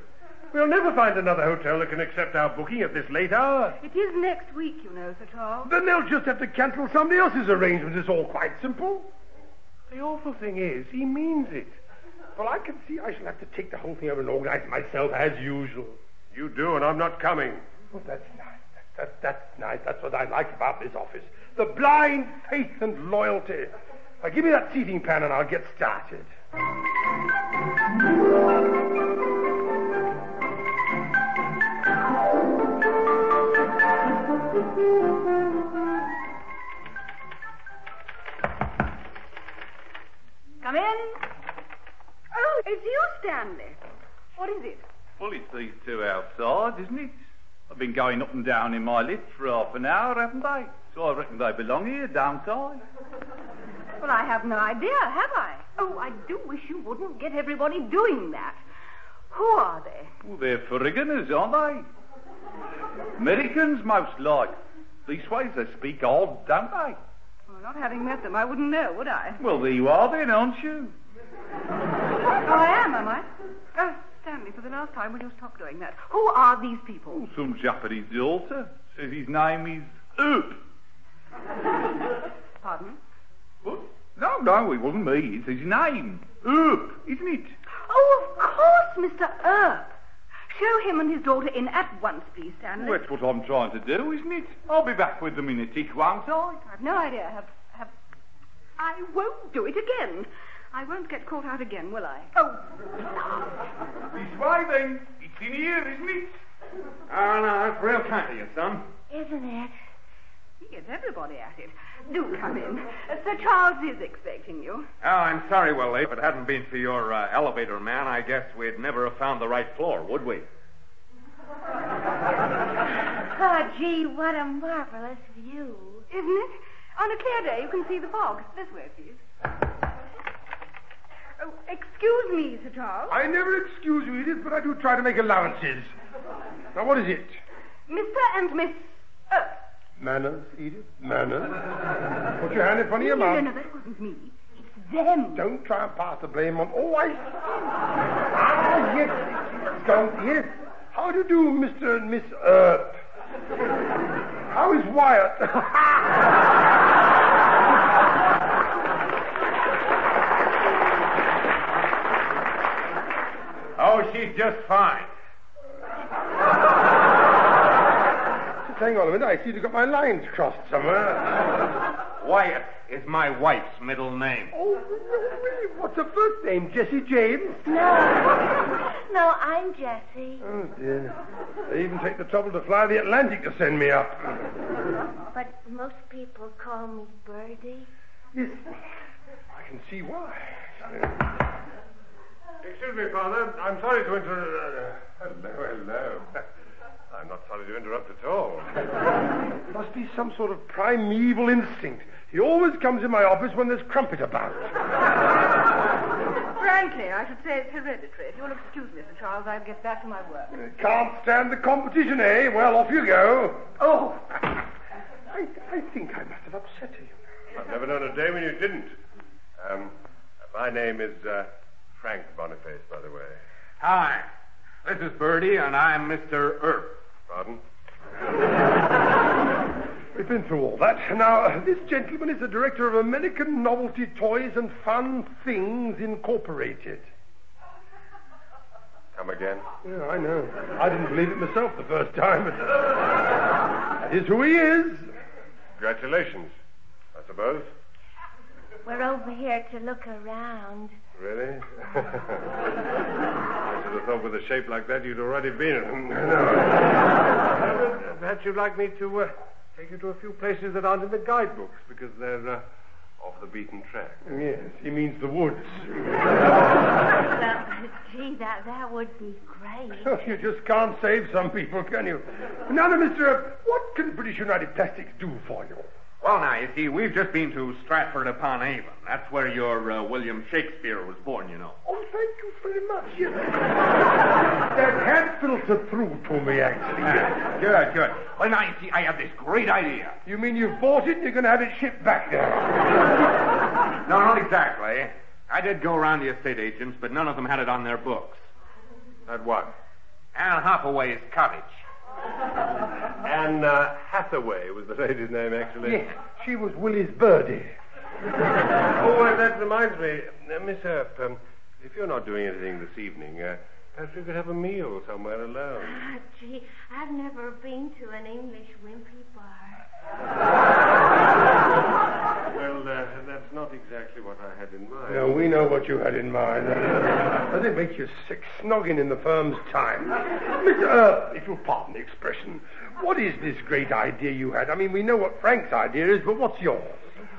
We'll never find another hotel that can accept our booking at this late hour. It is next week, you know, Sir Charles. Then they'll just have to cancel somebody else's arrangement. It's all quite simple. The awful thing is, he means it. Well, I can see I shall have to take the whole thing over and organize it myself, as usual. You do, and I'm not coming. Well, that's nice. That's nice. That's what I like about this office. The blind faith and loyalty. Now, give me that seating pan and I'll get started. Come in. Oh, it's you, Stanley. What is it? Well, it's these two outside, isn't it? I've been going up and down in my lift for half an hour, haven't they? So I reckon they belong here, don't I? Well, I have no idea, have I? Oh, I do wish you wouldn't get everybody doing that. Who are they? Well, they're foreigners, aren't they? Americans, most like. These ways they speak odd, don't they? Well, not having met them, I wouldn't know, would I? Well, there you are then, aren't you? Oh, I am I? Oh, Stanley, for the last time, will you stop doing that? Who are these people? Oh, some Japanese daughter. Says his name is Oop. Pardon? What? No, it wasn't me. It's his name. Oop, isn't it? Oh, of course, Mr. Earp. Show him and his daughter in at once, please, Stanley. Well, that's what I'm trying to do, isn't it? I'll be back with them in a tick, won't I? I've no idea. I won't do it again. I won't get caught out again, will I? Oh. This way, then. It's in here, isn't it? Oh, no, that's real kind of you, son. Isn't it? He gets everybody at it. Do come in. Sir Charles is expecting you. Oh, I'm sorry, Willie. If it hadn't been for your elevator man, I guess we'd never have found the right floor, would we? Oh, gee, what a marvelous view. Isn't it? On a clear day, you can see the fog. This way, please. Oh, excuse me, Sir Charles. I never excuse you, Edith, but I do try to make allowances. Now, what is it? Mr. and Miss Earth. Manners, Edith, manners. Put your hand in front of your mouth. No, that wasn't me. It's them. Don't try and pass the blame on... Oh, yes. Don't, yes. How do you do, Mr. and Miss Earp? How is Wyatt? Oh, she's just fine. Just hang on a minute. I see you've got my lines crossed somewhere. Wyatt is my wife's middle name. Oh, really? What's her first name? Jessie James? No, I'm Jessie. Oh, dear. They even take the trouble to fly the Atlantic to send me up. But most people call me Birdie. Yes, I can see why. Excuse me, Father. I'm sorry to interrupt. Hello. I'm not sorry to interrupt at all. It must be some sort of primeval instinct. He always comes in my office when there's crumpet about. Frankly, I should say it's hereditary. If you'll excuse me, Sir Charles, I'll get back to my work. Can't stand the competition, eh? Well, off you go. Oh, I think I must have upset you. I've never known a day when you didn't. My name is Frank Boniface, by the way. Hi. This is Birdie, and I'm Mr. Earp. Pardon? We've been through all that. Now, this gentleman is the director of American Novelty Toys and Fun Things Incorporated. Come again? Yeah, I know. I didn't believe it myself the first time, but that is who he is. Congratulations, I suppose. We're over here to look around. Really? I should have thought with a shape like that you'd already been in. Perhaps you'd like me to take you to a few places that aren't in the guidebooks because they're off the beaten track. Yes, he means the woods. Well, gee, that would be great. You just can't save some people, can you? Now, Mr. What can British United Plastics do for you? Well, now, you see, we've just been to Stratford-upon-Avon. That's where your William Shakespeare was born, you know. Oh, thank you very much. Yes. That had filtered through to me, actually. Yes. Good. Well, now, you see, I have this great idea. You mean you've bought it and you're going to have it shipped back there? No, not exactly. I did go around the estate agents, but none of them had it on their books. At what? Anne Hathaway's cottage. Anne Hathaway was the lady's name, actually. Yes, she was Willie's birdie. Oh, that reminds me. Miss Earp, if you're not doing anything this evening, perhaps we could have a meal somewhere alone. Ah, gee, I've never been to an English wimpy bar. Well, that's not exactly what I had in mind. Yeah, we know what you had in mind. Does it make you sick snogging in the firm's time? Mr. Earp, if you'll pardon the expression, what is this great idea you had? I mean, we know what Frank's idea is, but what's yours?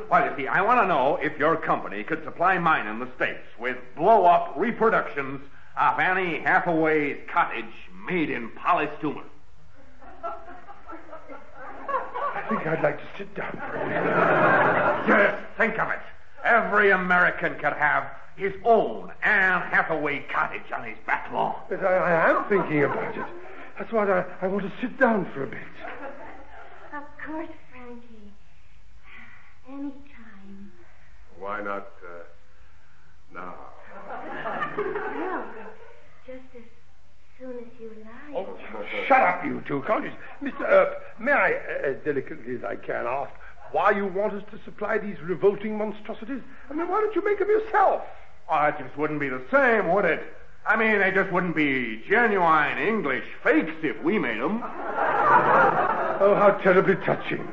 Well, you see, I want to know if your company could supply mine in the States with blow-up reproductions of Annie Hathaway's cottage made in polystyrene. I think I'd like to sit down for a minute. Just think of it. Every American could have his own Anne Hathaway cottage on his back lawn. But I am thinking about it. That's why I want to sit down for a bit. Of course, Frankie. Anytime. Why not, now? No, just as soon as you like. Oh, shut up, you two, can't you? Mr. Earp, may I, as delicately as I can, ask why you want us to supply these revolting monstrosities? I mean, why don't you make them yourself? Oh, that just wouldn't be the same, would it? I mean, they just wouldn't be genuine English fakes if we made them. Oh, how terribly touching.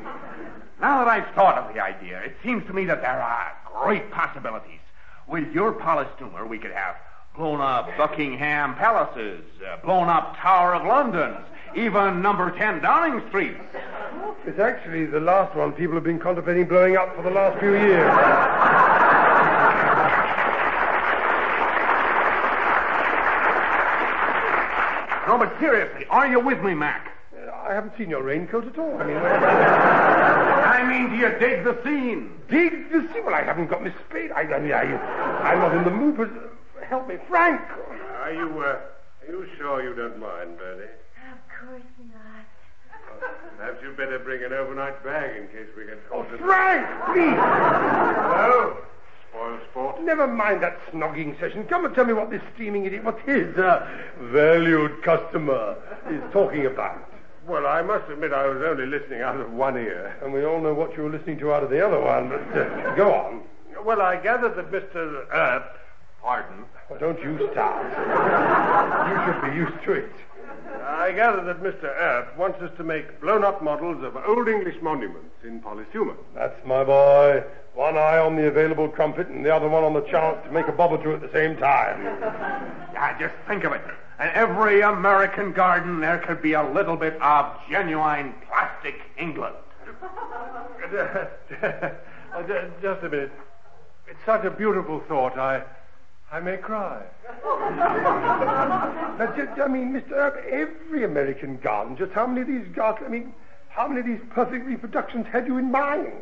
Now that I've thought of the idea, it seems to me that there are great possibilities. With your polystumer, we could have blown-up Buckingham Palaces, blown-up Tower of Londons, even number 10 Downing Street. It's actually the last one people have been contemplating blowing up for the last few years. No, but seriously, are you with me, Mac? I haven't seen your raincoat at all. I mean, do you dig the scene? Dig the scene? Well, I haven't got my spade. I'm not in the mood, but help me, Frank. Are you sure you don't mind, Bernie? Of course not. Perhaps you'd better bring an overnight bag in case we get caught. Oh, Frank, please. No? Spoil sport. Never mind that snogging session. Come and tell me what this steaming idiot, what his valued customer is talking about. Well, I must admit I was only listening out of one ear. And we all know what you were listening to out of the other one, but go on. Well, I gathered that Mr. Earp... Pardon? Well, don't you start. You should be used to it. I gather that Mr. Earp wants us to make blown-up models of old English monuments in polystumer. That's my boy. One eye on the available trumpet and the other one on the chance to make a bob or two at the same time. Yeah, just think of it. In every American garden, there could be a little bit of genuine plastic England. Just a minute. It's such a beautiful thought, I may cry. I mean, Mr. Earp, every American garden, just how many of these how many of these perfect reproductions had you in mind?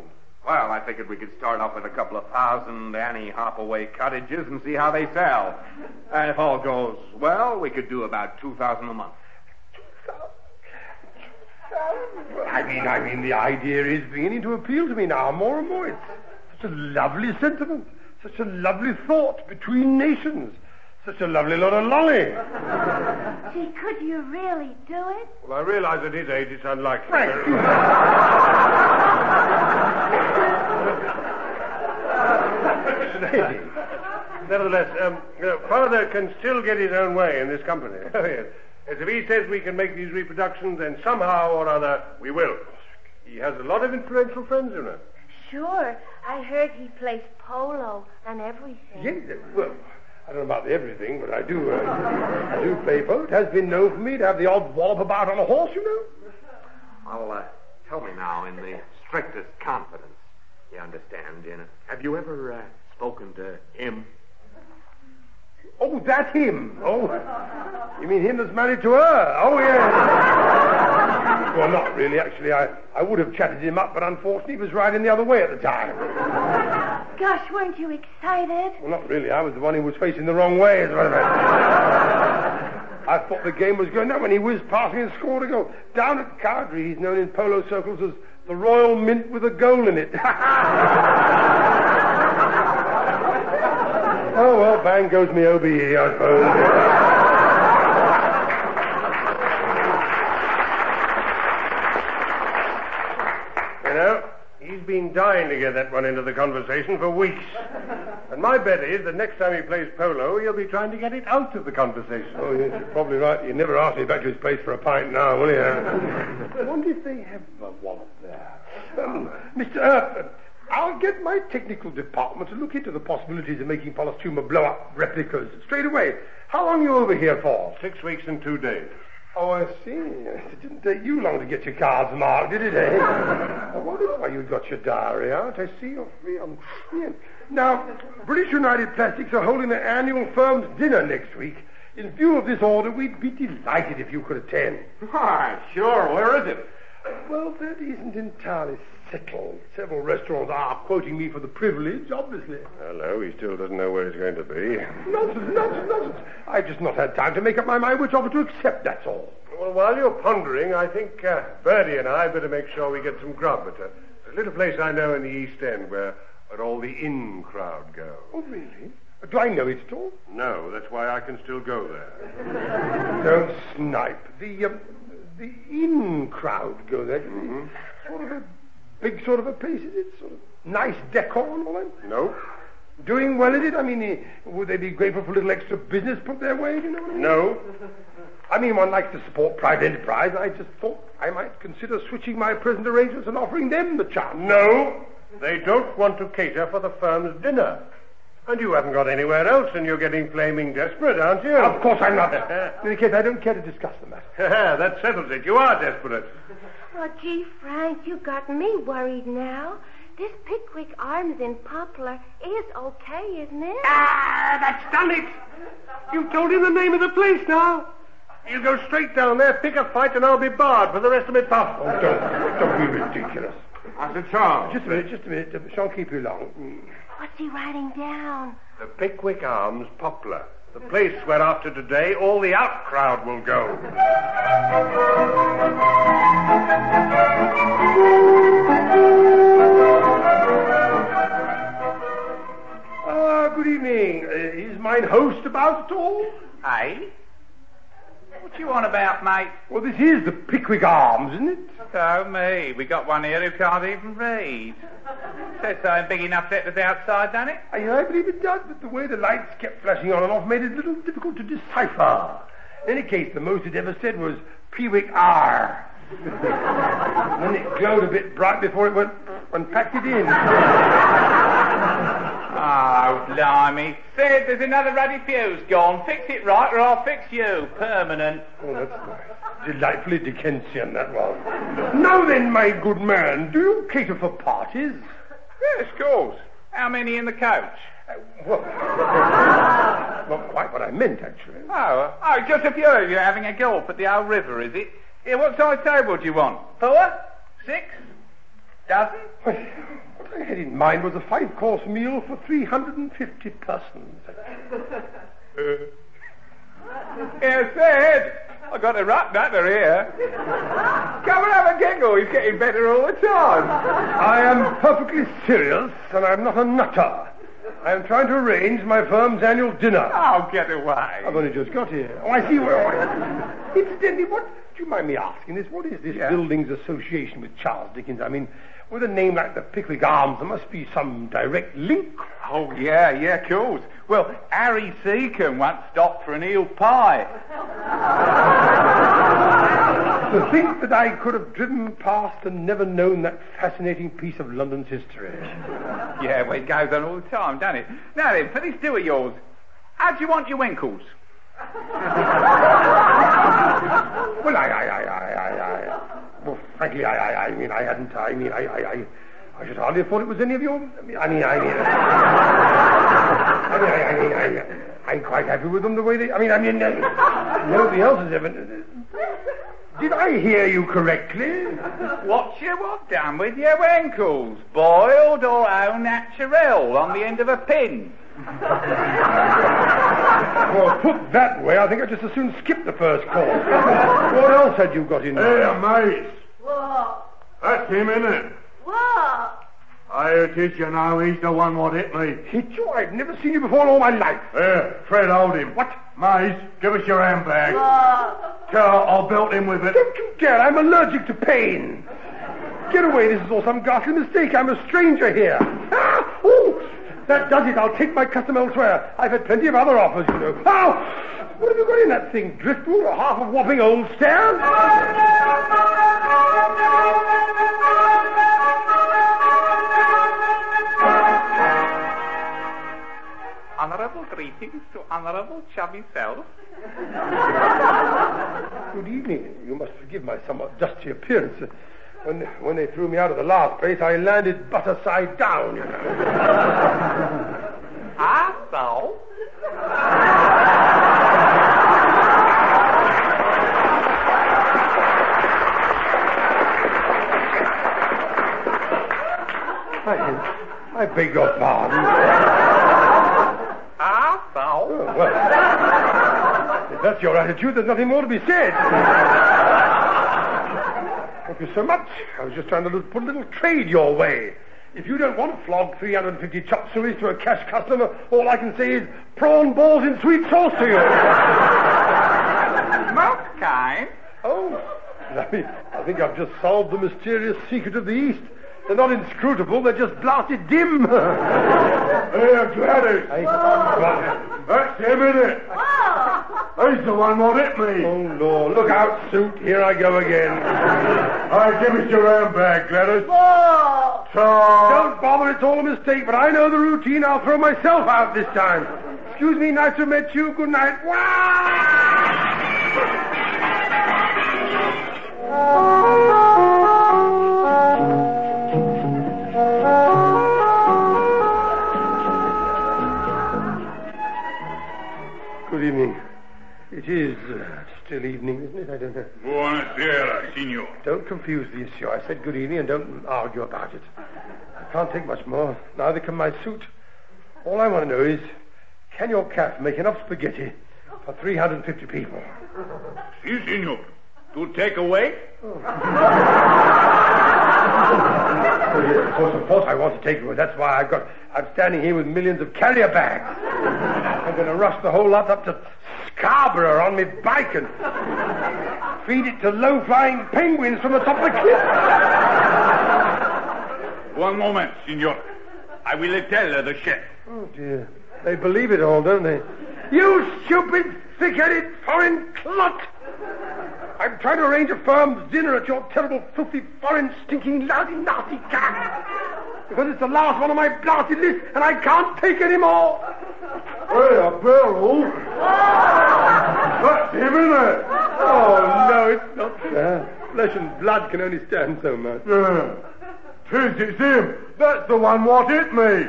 Well, I figured we could start off with a couple of thousand Annie Hathaway cottages and see how they sell. And if all goes well, we could do about 2,000 a month. I mean, the idea is beginning to appeal to me now more and more. It's such a lovely sentiment, such a lovely thought between nations, such a lovely lot of lolly. Gee, could you really do it? Well, I realize at his age it's unlikely. Frank, Nevertheless, Father can still get his own way in this company. Oh, yes. If he says we can make these reproductions, then somehow or other we will. He has a lot of influential friends, you know. Sure. I heard he plays polo and everything. yes, well, I don't know about the everything, but I do play polo. It has been known for me to have the odd wallop about on a horse, you know. Well, tell me now, in the strictest confidence, you understand, have you ever spoken to him? Oh, that him. Oh, you mean him that's married to her? Oh, yes. Well, not really, actually. I would have chatted him up, but unfortunately he was riding the other way at the time. Gosh, weren't you excited? Well, not really. I was the one who was facing the wrong way, as well as I thought the game was going down when he whizzed past me and scored a goal. Down at Cardry, he's known in polo circles as the Royal Mint with a goal in it. Oh, well, bang goes me OBE, I suppose. You know, he's been dying to get that one into the conversation for weeks. And my bet is that next time he plays polo, he'll be trying to get it out of the conversation. Oh, yes, you're probably right. You never ask me back to his place for a pint now, will you? I wonder if they have a wallet there. Mr. I'll get my technical department to look into the possibilities of making polystumer blow-up replicas straight away. How long are you over here for? 6 weeks and 2 days. Oh, I see. It didn't take you long to get your cards marked, did it, eh? I wonder why you got your diary out. I see you're free on... Yeah. Now, British United Plastics are holding their annual firm's dinner next week. In view of this order, we'd be delighted if you could attend. Why, sure. Where is it? Well, that isn't entirely settled. Several restaurants are quoting me for the privilege, obviously. Hello, he still doesn't know where he's going to be. Nonsense. I've just not had time to make up my mind which offer to accept, that's all. Well, while you're pondering, I think Birdie and I better make sure we get some grub at a little place I know in the East End where all the in crowd go. Oh, really? Do I know it at all? No, that's why I can still go there. Don't snipe. The in crowd go there. Mm-hmm. Sort of a big sort of a place, is it? Sort of nice decor and all that? No. Doing well, is it? I mean, would they be grateful for a little extra business put their way? You know what I mean? No. I mean, one likes to support private enterprise. I just thought I might consider switching my present arrangements and offering them the chance. No. They don't want to cater for the firm's dinner. And you haven't got anywhere else, and you're getting flaming desperate, aren't you? Of course I'm not. In any case, I don't care to discuss the matter. That settles it. You are desperate. Oh, gee, Frank, you got me worried now. This Pickwick Arms in Poplar is okay, isn't it? That's done it. You've told him the name of the place now. You go straight down there, pick a fight, and I'll be barred for the rest of my puff. Oh, don't be ridiculous. That's a charm. Just a minute. Shan't keep you long. What's he writing down? The Pickwick Arms Poplar. The place where after today all the out crowd will go. Good evening. Is mine host about at all? Aye? What you on about, mate? Well, this is the Pickwick Arms, isn't it? Oh, me. We got one here who can't even read. Says so big enough letters outside, doesn't it? I believe it does, but the way the lights kept flashing on and off made it a little difficult to decipher. In any case, the most it ever said was Pickwick R. And then it glowed a bit bright before it went and packed it in. Oh, blimey. Said there's another ruddy fuse gone. Fix it right or I'll fix you. Permanent. Oh, that's nice. Delightfully Dickensian, that was. Now then, my good man, do you cater for parties? Yes, of course. How many in the coach? Well, not quite what I meant, actually. Oh, just a few of you having a gulp at the old river, is it? Here, what size table do you want? 4? 6? Dozen? What I had in mind was a 5-course meal for 350 persons. Yes, Ed. I got a rat nutter here. Come and have a giggle. He's getting better all the time. I am perfectly serious, and I'm not a nutter. I am trying to arrange my firm's annual dinner. Oh, get away. I've only just got here. Oh, I see. Incidentally, do you mind me asking this? What is this building's association with Charles Dickens? I mean, with a name like the Pickwick Arms, there must be some direct link. Oh, yeah, of course. Well, Harry Seacombe once stopped for an eel pie. To think that I could have driven past and never known that fascinating piece of London's history. Yeah, well, it goes on all the time, doesn't it? Now then, for this do of yours, how do you want your winkles? Well, well, frankly, I should hardly have thought it was any of your... I'm quite happy with them the way they... nobody else has ever... Did I hear you correctly? What you want done with your ankles? Boiled or au naturel on the end of a pin? Well, put that way, I think I'd just as soon skip the first course. What else had you got in there? Hey, mate. What? That's him, isn't it? What? It is, you know, he's the one what hit me. Hit you? I've never seen you before in all my life. Fred, hold him. What? Maze, give us your handbag. What? I'll belt him with it. Don't you dare, I'm allergic to pain. Get away, this is all some ghastly mistake. I'm a stranger here. Oh, that does it. I'll take my custom elsewhere. I've had plenty of other offers, you know. Oh, what have you got in that thing? Driftwood or half of whopping old stairs? Honourable greetings to Honourable Chubby Self. Good evening. You must forgive my somewhat dusty appearance. When they threw me out of the last place, I landed butter side down, you know. So? I beg your pardon. So? Oh, well, if that's your attitude, there's nothing more to be said. Thank you so much. I was just trying to put a little trade your way. If you don't want to flog 350 chop sueys to a cash customer, all I can say is prawn balls in sweet sauce to you. Most kind. Oh, I think I've just solved the mysterious secret of the East. They're not inscrutable, they're just blasted dim. Here, Gladys. That's him, isn't it? He's the one what hit me. Oh, Lord. Look out, suit. Here I go again. Give us your handbag, Gladys. Don't bother, it's all a mistake, but I know the routine. I'll throw myself out this time. Excuse me, nice to meet you. Good night. Good evening. It is still evening, isn't it? I don't know. Buonasera, signor. Don't confuse the issue. I said good evening and don't argue about it. I can't take much more. Neither can my suit. All I want to know is, can your calf make enough spaghetti for 350 people? Si, signor. To take away? Of course I want to take away. That's why I'm standing here with millions of carrier bags. I'm going to rush the whole lot up to Scarborough on my bike and feed it to low-flying penguins from the top of the cliff. One moment, signor. I will tell the chef. Oh, dear. They believe it all, don't they? You stupid, thick-headed foreign clot! I'm trying to arrange a firm's dinner at your terrible, filthy, foreign, stinking, lousy, nasty camp. Because it's the last one on my blasted list, and I can't take any more. Hey, a barrel. That's him, isn't it? Oh, no, it's not fair. Flesh and blood can only stand so much. It's him. That's the one what hit me.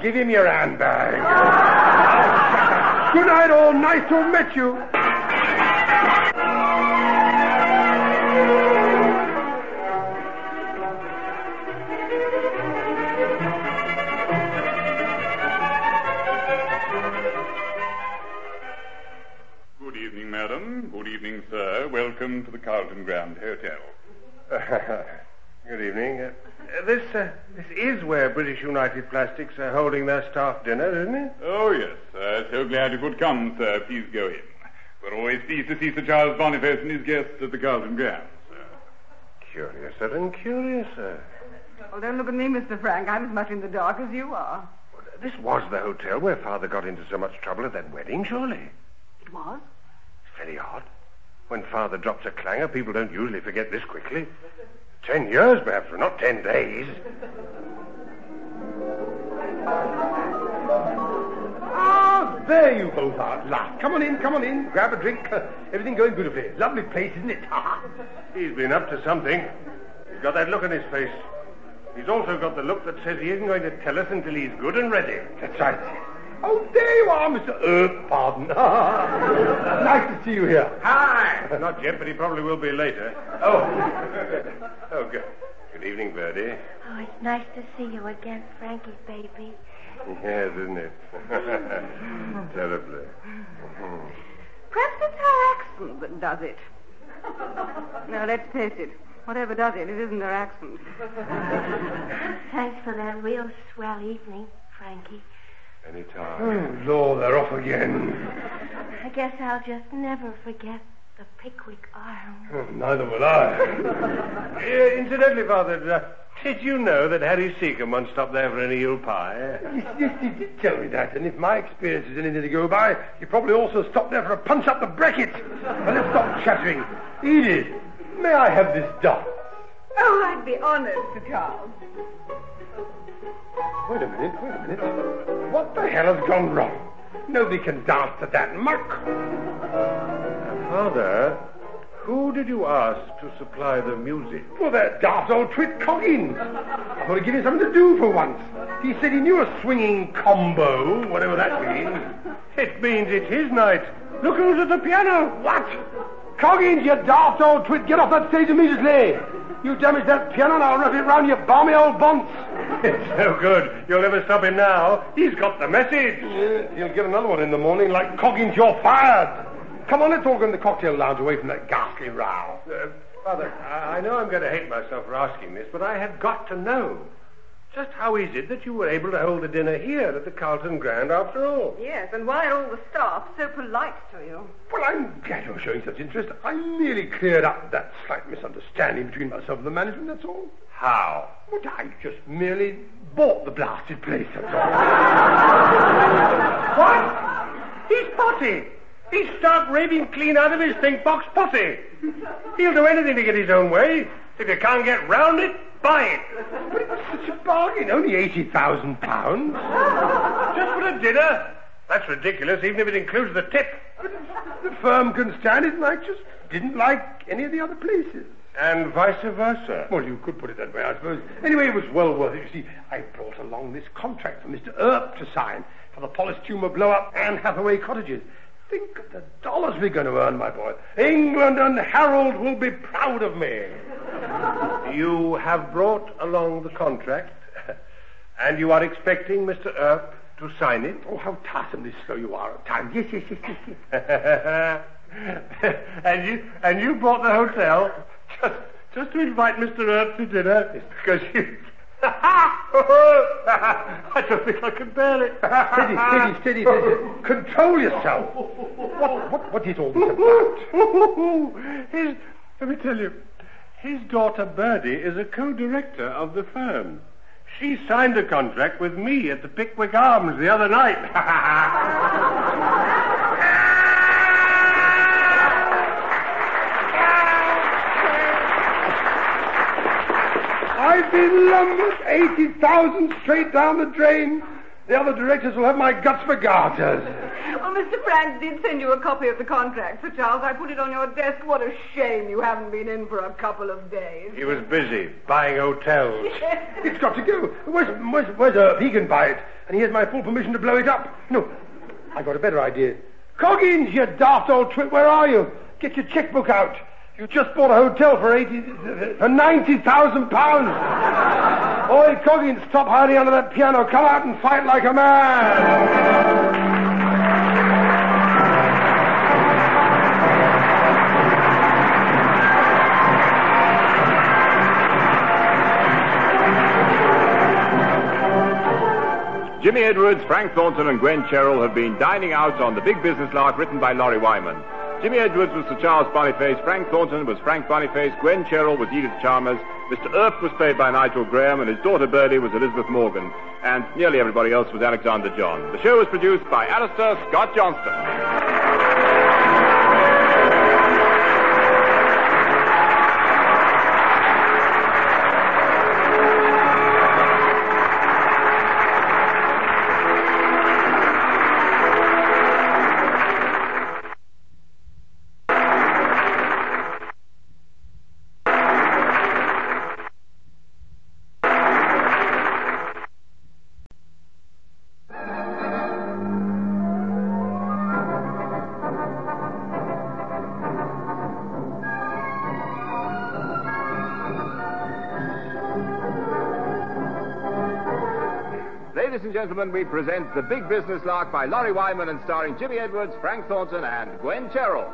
Give him your handbag. Good night, all. Nice to have met you. Good evening, madam. Good evening, sir. Welcome to the Carlton Grand Hotel. Good evening. This is where British United Plastics are holding their staff dinner, isn't it? Oh, yes. So glad you could come, sir. Please go in. We're always pleased to see Sir Charles Boniface and his guests at the Carlton Grand, sir. Curiouser than curious, sir. Well, don't look at me, Mr. Frank. I'm as much in the dark as you are. Well, this was the hotel where Father got into so much trouble at that wedding, surely. It was? It's very odd. When Father drops a clanger, people don't usually forget this quickly. 10 years, perhaps, but not 10 days. Ah, there you both are at last. Come on in. Grab a drink. Everything going beautifully. Lovely place, isn't it? He's been up to something. He's got that look on his face. He's also got the look that says he isn't going to tell us until he's good and ready. That's right. Oh, there you are, Mr. Pardon. Nice to see you here. Hi! Not yet, but he probably will be later. Oh, good. Good evening, Birdie. Oh, it's nice to see you again, Frankie, baby. Yes, isn't it? Terribly. Perhaps it's her accent that does it. Now, let's face it. Whatever does it, it isn't her accent. Thanks for that real swell evening, Frankie. Anytime. Oh, Lord, they're off again. I guess I'll just never forget the Pickwick Arms. Oh, neither will I. Incidentally, Father, did you know that Harry Seacombe once stopped there for an eel pie? Yes, he did tell me that, and if my experience is anything to go by, he probably also stopped there for a punch up the bracket. Now, let's stop chattering. Edith, may I have this dance? Oh, I'd be honored, Sir Charles. Wait a minute. What the hell has gone wrong? Nobody can dance to that muck. Father, who did you ask to supply the music? Well, that daft old twit Coggins. I thought he'd give him something to do for once. He said he knew a swinging combo, whatever that means. It means it's his night. Look who's at the piano. What? Coggins, you daft old twit, get off that stage immediately. You damage that piano and I'll wrap it round your balmy old bonce. It's no good. You'll never stop him now. He's got the message. Yeah, he'll get another one in the morning like Coggins, you're fired. Come on, let's all go in the cocktail lounge away from that ghastly row. Father, I know I'm going to hate myself for asking this, but I have got to know. Just how is it that you were able to hold the dinner here at the Carlton Grand after all? Yes, and why are all the staff so polite to you? Well, I'm glad you're showing such interest. I merely cleared up that slight misunderstanding between myself and the management, that's all. How? Well, I just merely bought the blasted place, that's all. What? He's potty. He's stark raving clean out of his think box potty. He'll do anything to get his own way. If you can't get round it, buy it. But it was such a bargain, only £80,000. Just for a dinner? That's ridiculous, even if it includes the tip. The firm can stand it, and I just didn't like any of the other places. And vice versa. Well, you could put it that way, I suppose. Anyway, it was well worth it. You see, I brought along this contract for Mr. Earp to sign for the Polystumer blow-up and Hathaway cottages. Think of the dollars we're going to earn, my boy. England and Harold will be proud of me. You have brought along the contract, and you are expecting Mr. Earp to sign it? Oh, how tiresomely slow you are at times. Yes. and you bought the hotel just to invite Mr. Earp to dinner? It's because you... I don't think I can bear it. Steady. Control yourself. What is all this about? Let me tell you, his daughter Birdie is a co-director of the firm. She signed a contract with me at the Pickwick Arms the other night. I've been lumbered 80,000 straight down the drain. The other directors will have my guts for garters. Well, Mr. Frank did send you a copy of the contract, Sir Charles. I put it on your desk. What a shame you haven't been in for a couple of days. He was busy buying hotels. It's got to go. Where's Earp? He can buy it. And he has my full permission to blow it up. No, I got a better idea. Coggins, you daft old twit, where are you? Get your checkbook out. You just bought a hotel for £90,000. Oi, Coggins, stop hiding under that piano. Come out and fight like a man. Jimmy Edwards, Frank Thornton, and Gwen Cheryl have been dining out on The Big Business Lark, written by Laurie Wyman. Jimmy Edwards was Sir Charles Boniface, Frank Thornton was Frank Boniface, Gwen Cheryl was Edith Chalmers, Mr. Earp was played by Nigel Graham, and his daughter Birdie was Elizabeth Morgan, and nearly everybody else was Alexander John. The show was produced by Alistair Scott Johnston. ladies and gentlemen, we present The Big Business Lark by Laurie Wyman and starring Jimmy Edwards, Frank Thornton, and Gwen Cherrill.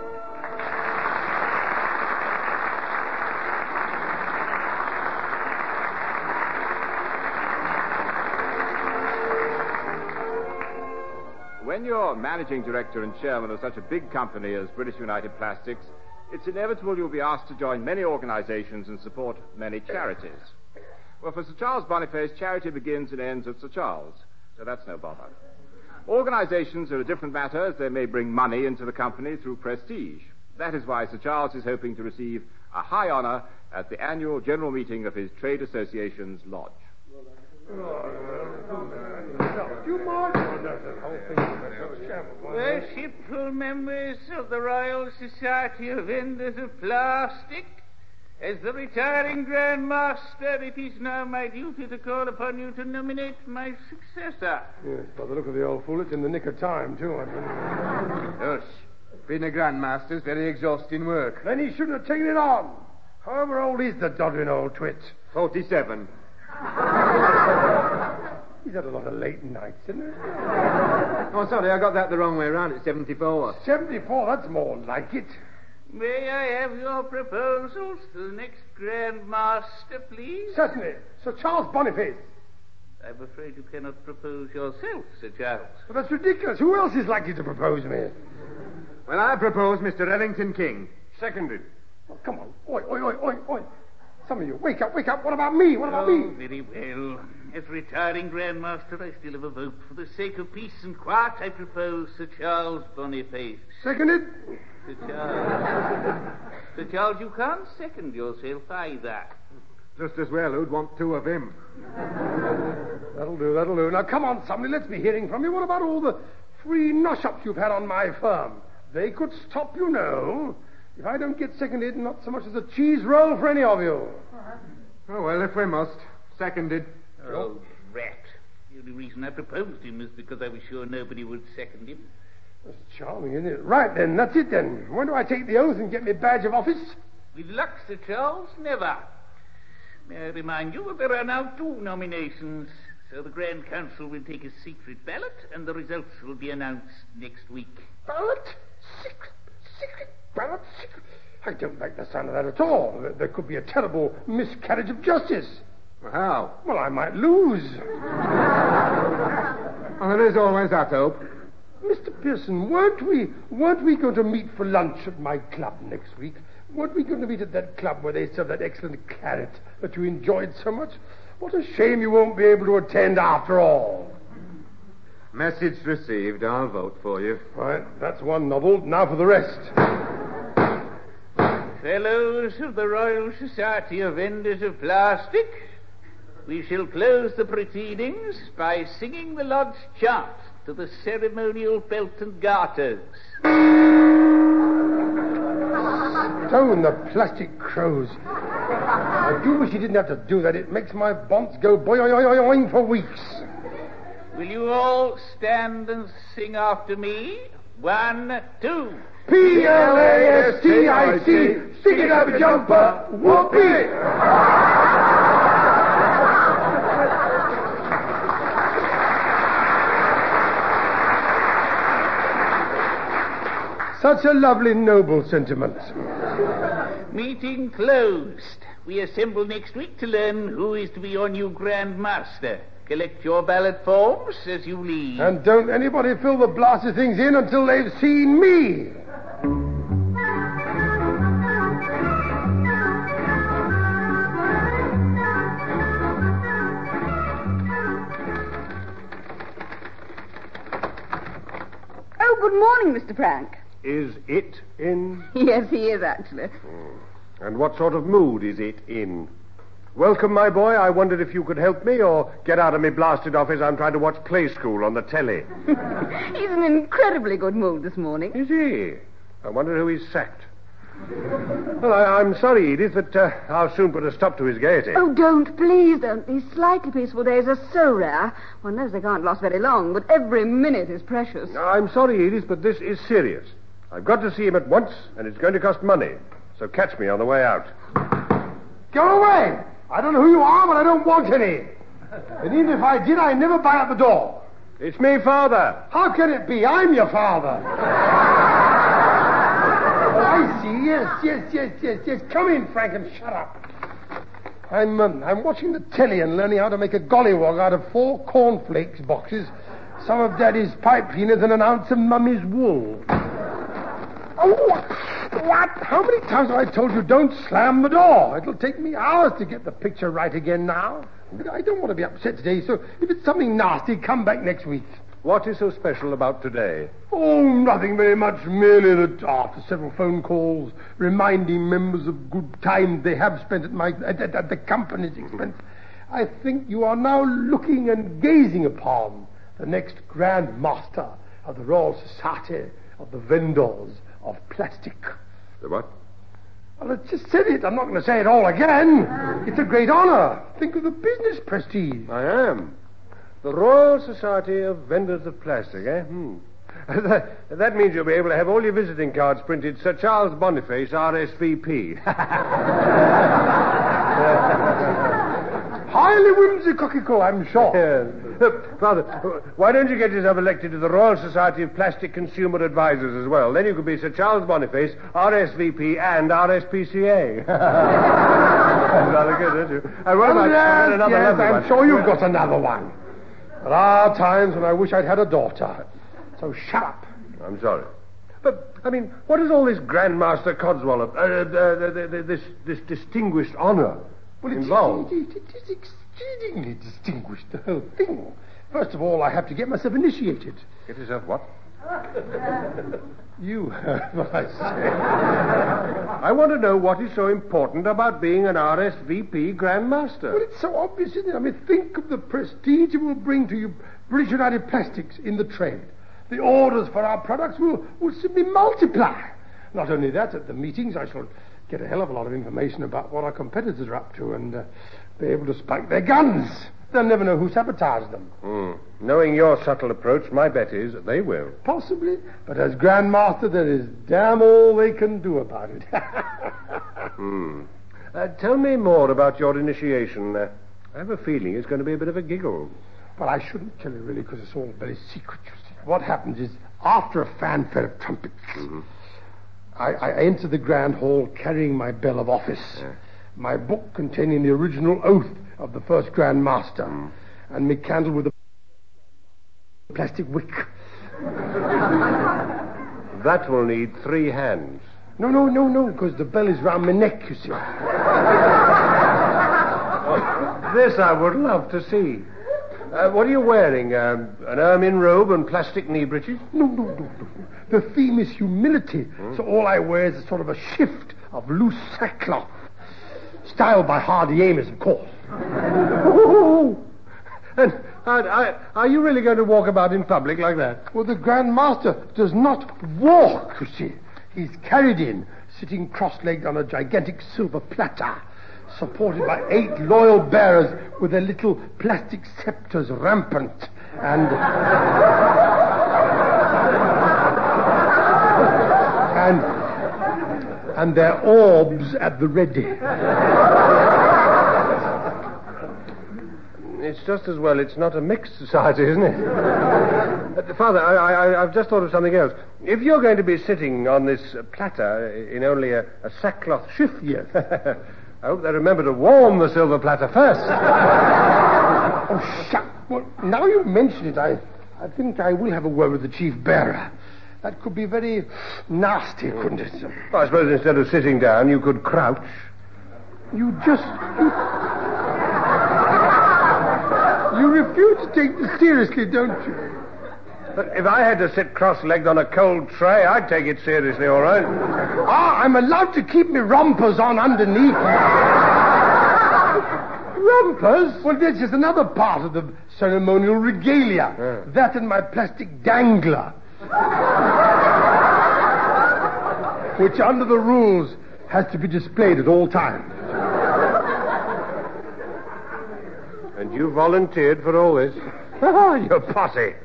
When you're managing director and chairman of such a big company as British United Plastics, it's inevitable you'll be asked to join many organizations and support many charities. Well, for Sir Charles Boniface, charity begins and ends at Sir Charles, so that's no bother. Organizations are a different matter, as they may bring money into the company through prestige. That is why Sir Charles is hoping to receive a high honor at the annual general meeting of his Trade Association's Lodge. Worshipful members of the Royal Society of Vendors of Plastic, as the retiring Grand Master, it is now my duty to call upon you to nominate my successor. Yes, by the look of the old fool, it's in the nick of time, too. Hush. Being a Grand Master's very exhausting work. Then he shouldn't have taken it on. However old is the doddering old twit? 47. He's had a lot of late nights, isn't he? Oh, sorry, I got that the wrong way around. It's 74. 74? That's more like it. May I have your proposals to the next Grand Master, please? Certainly. Sir Charles Boniface. I'm afraid you cannot propose yourself, Sir Charles. But that's ridiculous. Who else is likely to propose me? Well, I propose Mr. Ellington King. Seconded. Oh, come on. Oi, oi, oi, oi, oi. Some of you, wake up, wake up. What about me? What about me? Very well. As retiring Grand Master, I still have a vote. For the sake of peace and quiet, I propose Sir Charles Boniface. Seconded? Sir Charles. Sir Charles, you can't second yourself either. Just as well, who'd want two of him? That'll do, that'll do. Now, come on, somebody, let's be hearing from you. What about all the free nosh-ups you've had on my firm? They could stop, you know. If I don't get seconded, not so much as a cheese roll for any of you. Oh, well, if we must. Seconded. Oh, rat. The only reason I proposed him is because I was sure nobody would second him. That's charming, isn't it? Right, then, that's it, then. When do I take the oath and get my badge of office? With luck, Sir Charles, never. May I remind you that there are now 2 nominations, so the Grand Council will take a secret ballot, and the results will be announced next week. Ballot? Secret ballot? Secret? I don't like the sound of that at all. There could be a terrible miscarriage of justice. Well, how? Well, I might lose. Well, there is always that hope. Mr. Pearson, weren't we going to meet for lunch at my club next week? Weren't we going to meet at that club where they serve that excellent claret that you enjoyed so much? What a shame you won't be able to attend after all. Message received. I'll vote for you. Right, that's one novel. Now for the rest. Fellows of the Royal Society of Vendors of Plastic, we shall close the proceedings by singing the Lodge chant to the ceremonial belt and garters. Stone the plastic crows. I do wish you didn't have to do that. It makes my bonds go boing for weeks. Will you all stand and sing after me? 1, 2. P-L-A-S-T-I-C, stick it up a jumper, whoopee! Such a lovely, noble sentiment. Meeting closed. We assemble next week to learn who is to be your new Grand Master. Collect your ballot forms as you leave. And don't anybody fill the blasted things in until they've seen me. Oh, good morning, Mr. Frank. Is it in? Yes, he is, actually. And what sort of mood is it in? Welcome, my boy. I wondered if you could help me or get out of me blasted office. I'm trying to watch Play School on the telly. He's in an incredibly good mood this morning. Is he? I wonder who he's sacked. Well, I'm sorry, Edith, but I'll soon put a stop to his gaiety. Oh, don't. Please don't. These slightly peaceful days are so rare. One knows they can't last very long, but every minute is precious. I'm sorry, Edith, but this is serious. I've got to see him at once, and it's going to cost money. So catch me on the way out. Go away! I don't know who you are, but I don't want any. And even if I did, I never bang at the door. It's me, Father. How can it be? I'm your father. Oh, I see. Yes. Come in, Frank, and shut up. I'm watching the telly and learning how to make a gollywog out of 4 cornflakes boxes, some of Daddy's pipe cleaners, and an ounce of Mummy's wool. Oh, what? How many times have I told you don't slam the door? It'll take me hours to get the picture right again now. But I don't want to be upset today, so if it's something nasty, come back next week. What is so special about today? Oh, nothing very much. Merely that after several phone calls reminding members of good times they have spent at the company's expense, I think you are now looking and gazing upon the next Grand Master of the Royal Society of the Vendors of Plastic. The what? Well, I just said it. I'm not going to say it all again. It's a great honor. Think of the business prestige. I am. The Royal Society of Vendors of Plastic, eh? That means you'll be able to have all your visiting cards printed Sir Charles Boniface, RSVP. Highly whimsical, I'm sure. Yes. Father, why don't you get yourself elected to the Royal Society of Plastic Consumer Advisors as well? Then you could be Sir Charles Boniface, RSVP, and RSPCA. That's rather good, isn't it? And what about another lovely one? I'm sure you've got another one. There are times when I wish I'd had a daughter. So shut up. I'm sorry. But, I mean, what is all this Grandmaster Codswallop, this distinguished honor involved? It is exceedingly distinguished, the whole thing. First of all, I have to get myself initiated. Get yourself what? You heard what I said. I want to know what is so important about being an RSVP Grandmaster. Well, it's so obvious, isn't it? I mean, think of the prestige it will bring to you British United Plastics in the trade. The orders for our products will simply multiply. Not only that, at the meetings I shall get a hell of a lot of information about what our competitors are up to and be able to spike their guns. They'll never know who sabotaged them. Knowing your subtle approach, my bet is that they will. Possibly, but as Grandmaster, there is damn all they can do about it. Tell me more about your initiation. I have a feeling it's going to be a bit of a giggle. Well, I shouldn't tell you really, because it's all very secret, you see. What happens is, after a fanfare of trumpets, I enter the Grand Hall carrying my bell of office, my book containing the original oath of the first Grand Master, and me candle with a plastic wick. That will need 3 hands. No, because the bell is round my neck, you see. This I would love to see. What are you wearing? An ermine robe and plastic knee breeches? No. The theme is humility, so all I wear is a sort of a shift of loose sackcloth. Styled by Hardy Amos, of course. And are you really going to walk about in public like that? Well, the Grand Master does not walk, you see. He's carried in, sitting cross-legged on a gigantic silver platter, supported by 8 loyal bearers with their little plastic scepters rampant and their orbs at the ready. It's just as well it's not a mixed society, isn't it? Father, I've just thought of something else. If you're going to be sitting on this platter in only a sackcloth shift, yes. I hope they remember to warm the silver platter first. Oh, shut. Well, now you mention it, I think I will have a word with the chief bearer. That could be very nasty, couldn't it? I suppose instead of sitting down, you could crouch. You refuse to take this seriously, don't you? But if I had to sit cross-legged on a cold tray, I'd take it seriously, all right? I'm allowed to keep me rompers on underneath. Rompers? Well, this is another part of the ceremonial regalia. That and my plastic dangler. Which, under the rules, has to be displayed at all times. And you volunteered for all this? Your posse.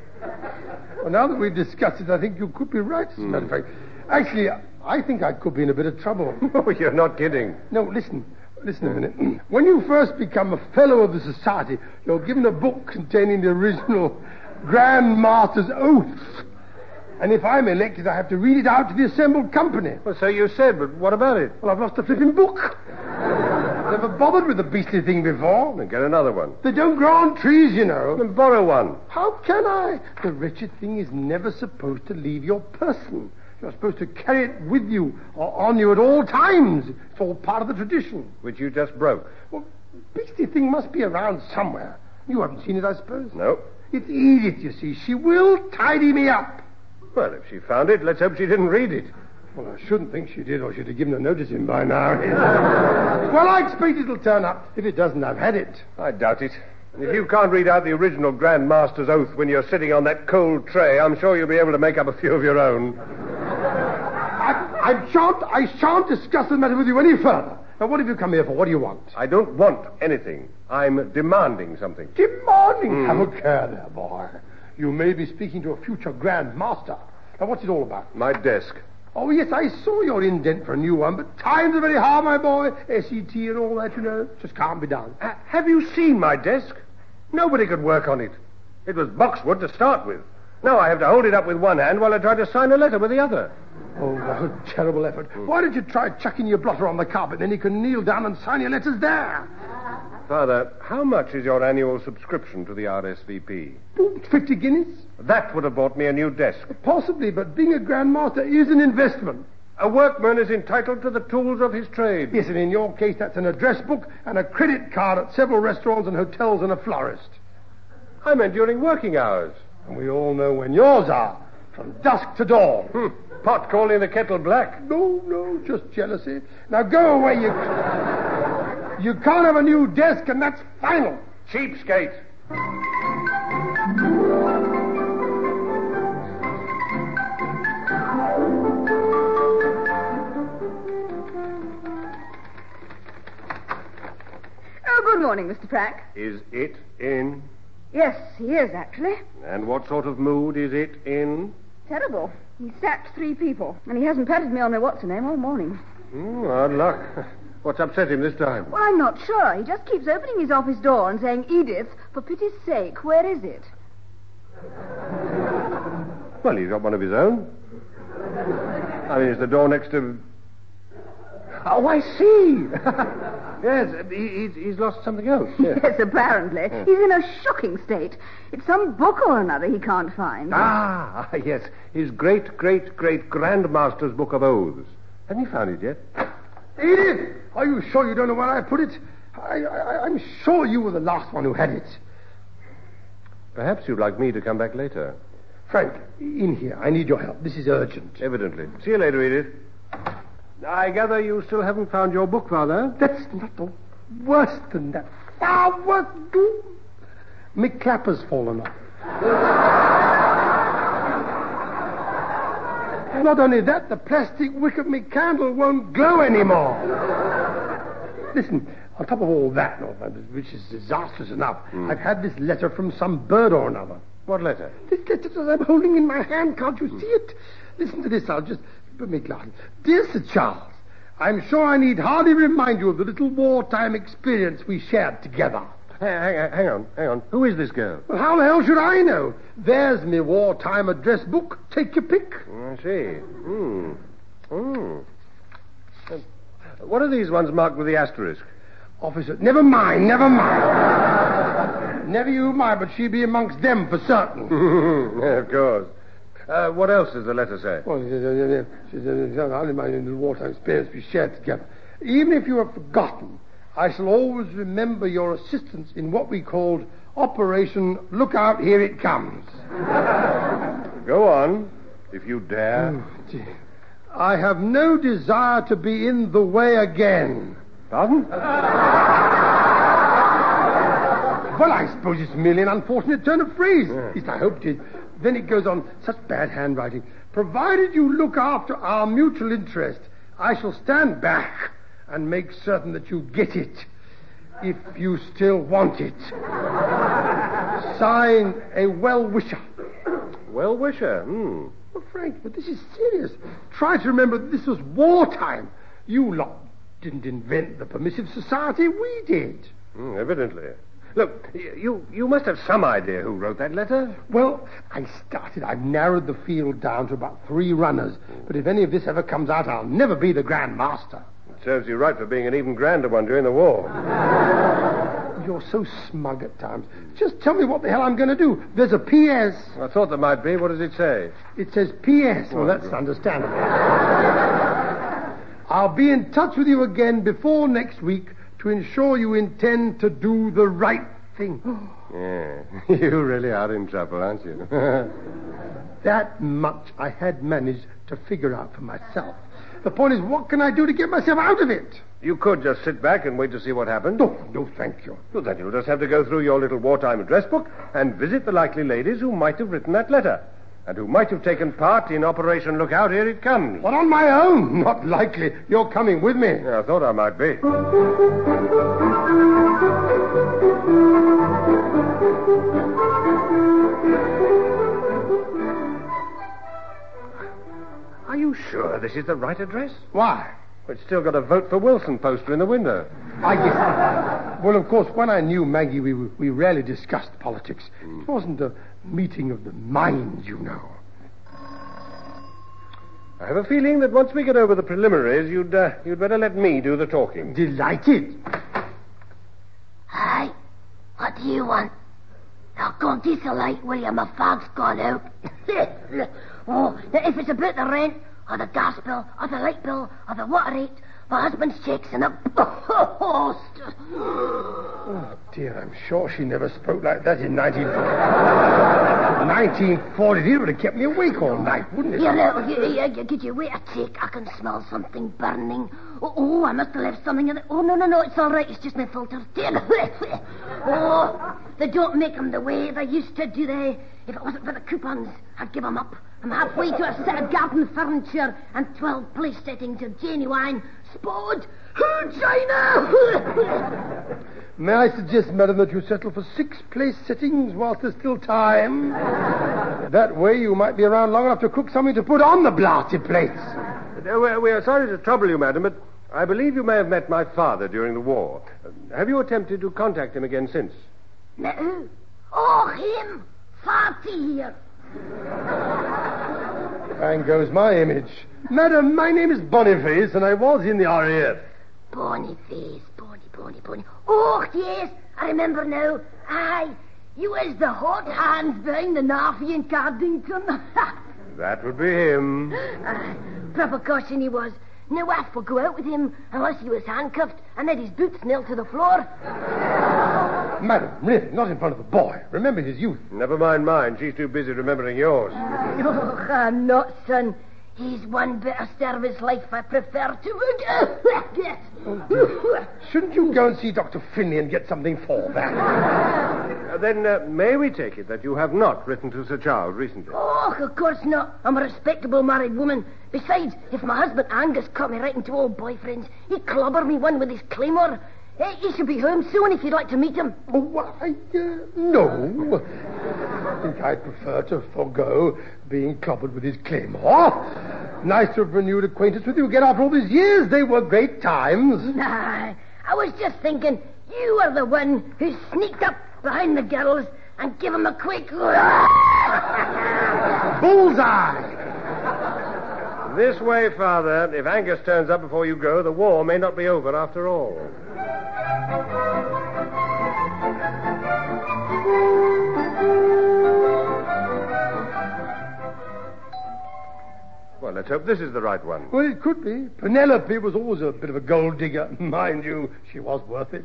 Well, now that we've discussed it, I think you could be right, as a matter of fact. Actually, I think I could be in a bit of trouble. Oh, you're not kidding. No, listen. Listen a minute. When you first become a fellow of the society, you're given a book containing the original Grand Master's oath. And if I'm elected, I have to read it out to the assembled company. Well, so you said, but what about it? Well, I've lost the flipping book. Never bothered with the beastly thing before. Then get another one. They don't grow on trees, you know. Then borrow one. How can I? The wretched thing is never supposed to leave your person. You're supposed to carry it with you or on you at all times. It's all part of the tradition. Which you just broke. Well, the beastly thing must be around somewhere. You haven't seen it, I suppose? No. It's Edith, you see. She will tidy me up. Well, if she found it, let's hope she didn't read it. Well, I shouldn't think she did, or she'd have given a notice in by now. Well, I expect it'll turn up. If it doesn't, I've had it. I doubt it. If you can't read out the original Grand Master's oath when you're sitting on that cold tray, I'm sure you'll be able to make up a few of your own. I shan't discuss the matter with you any further. Now, what have you come here for? What do you want? I don't want anything. I'm demanding something. Demanding? Have a care there, boy. You may be speaking to a future Grand Master. Now, what's it all about? My desk. Oh, yes, I saw your indent for a new one, but times are very hard, my boy. SET and all that, you know. Just can't be done. Have you seen my desk? Nobody could work on it. It was boxwood to start with. Now I have to hold it up with one hand while I try to sign a letter with the other. Oh, what a terrible effort. Why don't you try chucking your blotter on the carpet, then you can kneel down and sign your letters there? Father, how much is your annual subscription to the RSVP? 50 guineas. That would have bought me a new desk. Possibly, but being a Grand Master is an investment. A workman is entitled to the tools of his trade. Yes, and in your case, that's an address book and a credit card at several restaurants and hotels and a florist. I meant during working hours. And we all know when yours are. From dusk to dawn. Pot calling the kettle black. No, just jealousy. Now go away, you can't have a new desk, and that's final. Cheapskate. Oh, good morning, Mr. Prack. Is it in? Yes, he is, actually. And what sort of mood is it in? Terrible. He sacked 3 people, and he hasn't patted me on my what's-her-name all morning. Hard luck. What's upset him this time? Well, I'm not sure. He just keeps opening his office door and saying, Edith, for pity's sake, where is it? Well, he's got one of his own. I mean, it's the door next to... Oh, I see. Yes, he's lost something else. Yes, apparently. Yes. He's in a shocking state. It's some book or another he can't find. Ah, yes. His great-great-great-grandmaster's book of oaths. Hasn't he found it yet? Edith! Are you sure you don't know where I put it? I'm sure you were the last one who had it. Perhaps you'd like me to come back later. Frank, in here. I need your help. This is urgent. Evidently. See you later, Edith. I gather you still haven't found your book, Father? That's not the worse than that. Far worse. Mick Clapper's fallen off. Not only that, the plastic wick of my candle won't glow anymore. Listen, on top of all that, which is disastrous enough, I've had this letter from some bird or another. What letter? This letter that I'm holding in my hand. Can't you see it? Listen to this. I'll just put me glass. Dear Sir Charles, I'm sure I need hardly remind you of the little wartime experience we shared together. Hang on. Who is this girl? Well, how the hell should I know? There's me wartime address book. Take your pick. I see. What are these ones marked with the asterisk? Officer, never mind. Never you mind, but she be amongst them for certain. Yeah, of course. What else does the letter say? Well, I'll remind you of the wartime experience we shared together. Even if you have forgotten, I shall always remember your assistance in what we called Operation Look Out, Here It Comes. Go on, if you dare. Oh, dear. I have no desire to be in the way again. Pardon? Well, I suppose it's merely an unfortunate turn of phrase. At least I hoped it. Then it goes on, such bad handwriting. Provided you look after our mutual interest, I shall stand back and make certain that you get it, if you still want it. Signed, a well-wisher. Well-wisher? Well, Frank, but this is serious. Try to remember that this was wartime. You lot didn't invent the permissive society, we did. Evidently. Look, you must have some idea who wrote that letter. Well, I've narrowed the field down to about 3 runners. But if any of this ever comes out, I'll never be the Grand Master. It serves you right for being an even grander one during the war. You're so smug at times. Just tell me what the hell I'm going to do. There's a P.S. I thought there might be. What does it say? It says P.S. Well, that's understandable. I'll be in touch with you again before next week to ensure you intend to do the right thing. Yeah, you really are in trouble, aren't you? That much I had managed to figure out for myself. The point is, what can I do to get myself out of it? You could just sit back and wait to see what happens. No, thank you. Well, then you'll just have to go through your little wartime address book and visit the likely ladies who might have written that letter and who might have taken part in Operation Look Out, Here It Comes. But on my own? Not likely. You're coming with me. Yeah, I thought I might be. Are you sure this is the right address? Why? It's still got a Vote for Wilson poster in the window. I guess. Well, of course, when I knew Maggie, we rarely discussed politics. It wasn't a meeting of the minds, you know. I have a feeling that once we get over the preliminaries, you'd better let me do the talking. Delighted. Hi. What do you want? Now, go and get the light, will you? My fog's gone out. Oh, now, if it's about the rent, or the gas bill, or the light bill, or the water rate, my husband's checks and up. Oh, dear, I'm sure she never spoke like that in 1940. It would have kept me awake all night, wouldn't it? Could you wait a tick? I can smell something burning. Oh, I must have left something in it. Oh, no, it's all right. It's just my filter. Oh, they don't make them the way they used to, do they? If it wasn't for the coupons, I'd give them up. I'm halfway to a set of garden furniture and 12 place settings of genuine spode China. May I suggest, madam, that you settle for 6 place settings whilst there's still time? That way you might be around long enough to cook something to put on the blasted plates. We are sorry to trouble you, madam, but I believe you may have met my father during the war. Have you attempted to contact him again since? No. Oh, him. 40 years. Bang goes my image. Madam, my name is Boniface, and I was in the RAF. Boniface. Oh, yes, I remember now. Aye, you was the hot hands behind the Narfy in Cardington. That would be him. Proper caution he was. No wife would go out with him unless he was handcuffed and had his boots nailed to the floor. Madam, really, not in front of the boy. Remember his youth. Never mind mine. She's too busy remembering yours. Oh, I'm not, son. He's one better service life I prefer to forget. Oh, shouldn't you go and see Dr. Finley and get something for that? Then may we take it that you have not written to Sir Charles recently? Oh, of course not. I'm a respectable married woman. Besides, if my husband Angus caught me writing to old boyfriends, he'd clobber me one with his claymore. He should be home soon if you'd like to meet him. Oh, no. I think I'd prefer to forego being clobbered with his claymore. Nice to have renewed acquaintance with you again after all these years. They were great times. Nah, I was just thinking you were the one who sneaked up behind the girls and give them a quick... Bullseye! This way, Father. If Angus turns up before you go, the war may not be over after all. Well, let's hope this is the right one. Well, it could be. Penelope was always a bit of a gold digger. Mind you, she was worth it.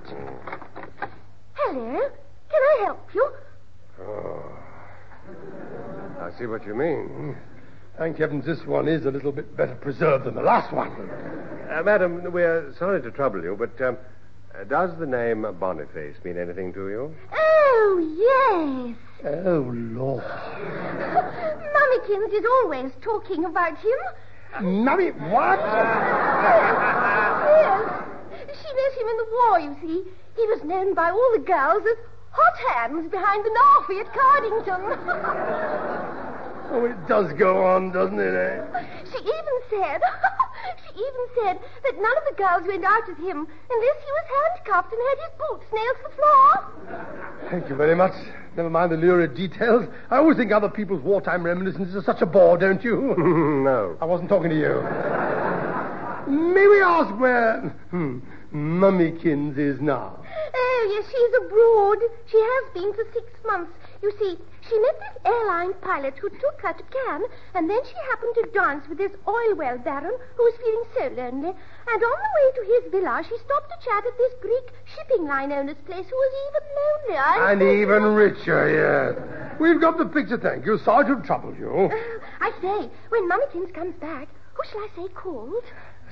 Hello. Can I help you? Oh. I see what you mean. Thank heavens this one is a little bit better preserved than the last one. Madam, we're sorry to trouble you, but does the name Boniface mean anything to you? Oh, yes. Oh, Lord. Mummykins is always talking about him. Mummy, what? Yes. She knows him in the war, you see. He was known by all the girls as Hot Hands behind the Narfy at Cardington. Oh, it does go on, doesn't it, eh? She even said that none of the girls went out with him unless he was handcuffed and had his boots nailed to the floor. Thank you very much. Never mind the lurid details. I always think other people's wartime reminiscences are such a bore, don't you? No. I wasn't talking to you. May we ask where Mummykins is now? Oh, yes, she's abroad. She has been for 6 months. You see, she met this airline pilot who took her to Cannes, and then she happened to dance with this oil well baron who was feeling so lonely. And on the way to his villa, she stopped to chat at this Greek shipping line owner's place who was even lonelier. And even richer, yes. We've got the picture, thank you. Sorry to trouble you. I say, when Mummykins comes back, who shall I say called?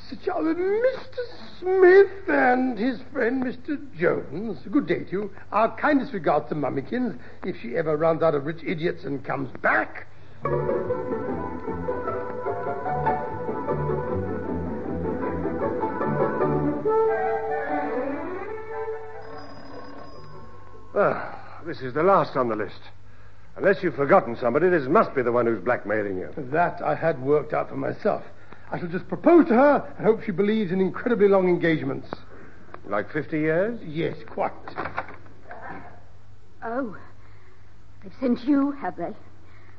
Mr. Smith and his friend Mr. Jones. Good day to you. Our kindest regards to Mummykins, if she ever runs out of rich idiots and comes back. This is the last on the list. Unless you've forgotten somebody, this must be the one who's blackmailing you. That I had worked out for myself. I shall just propose to her and hope she believes in incredibly long engagements. Like 50 years? Yes, quite. Oh, they've sent you, have they?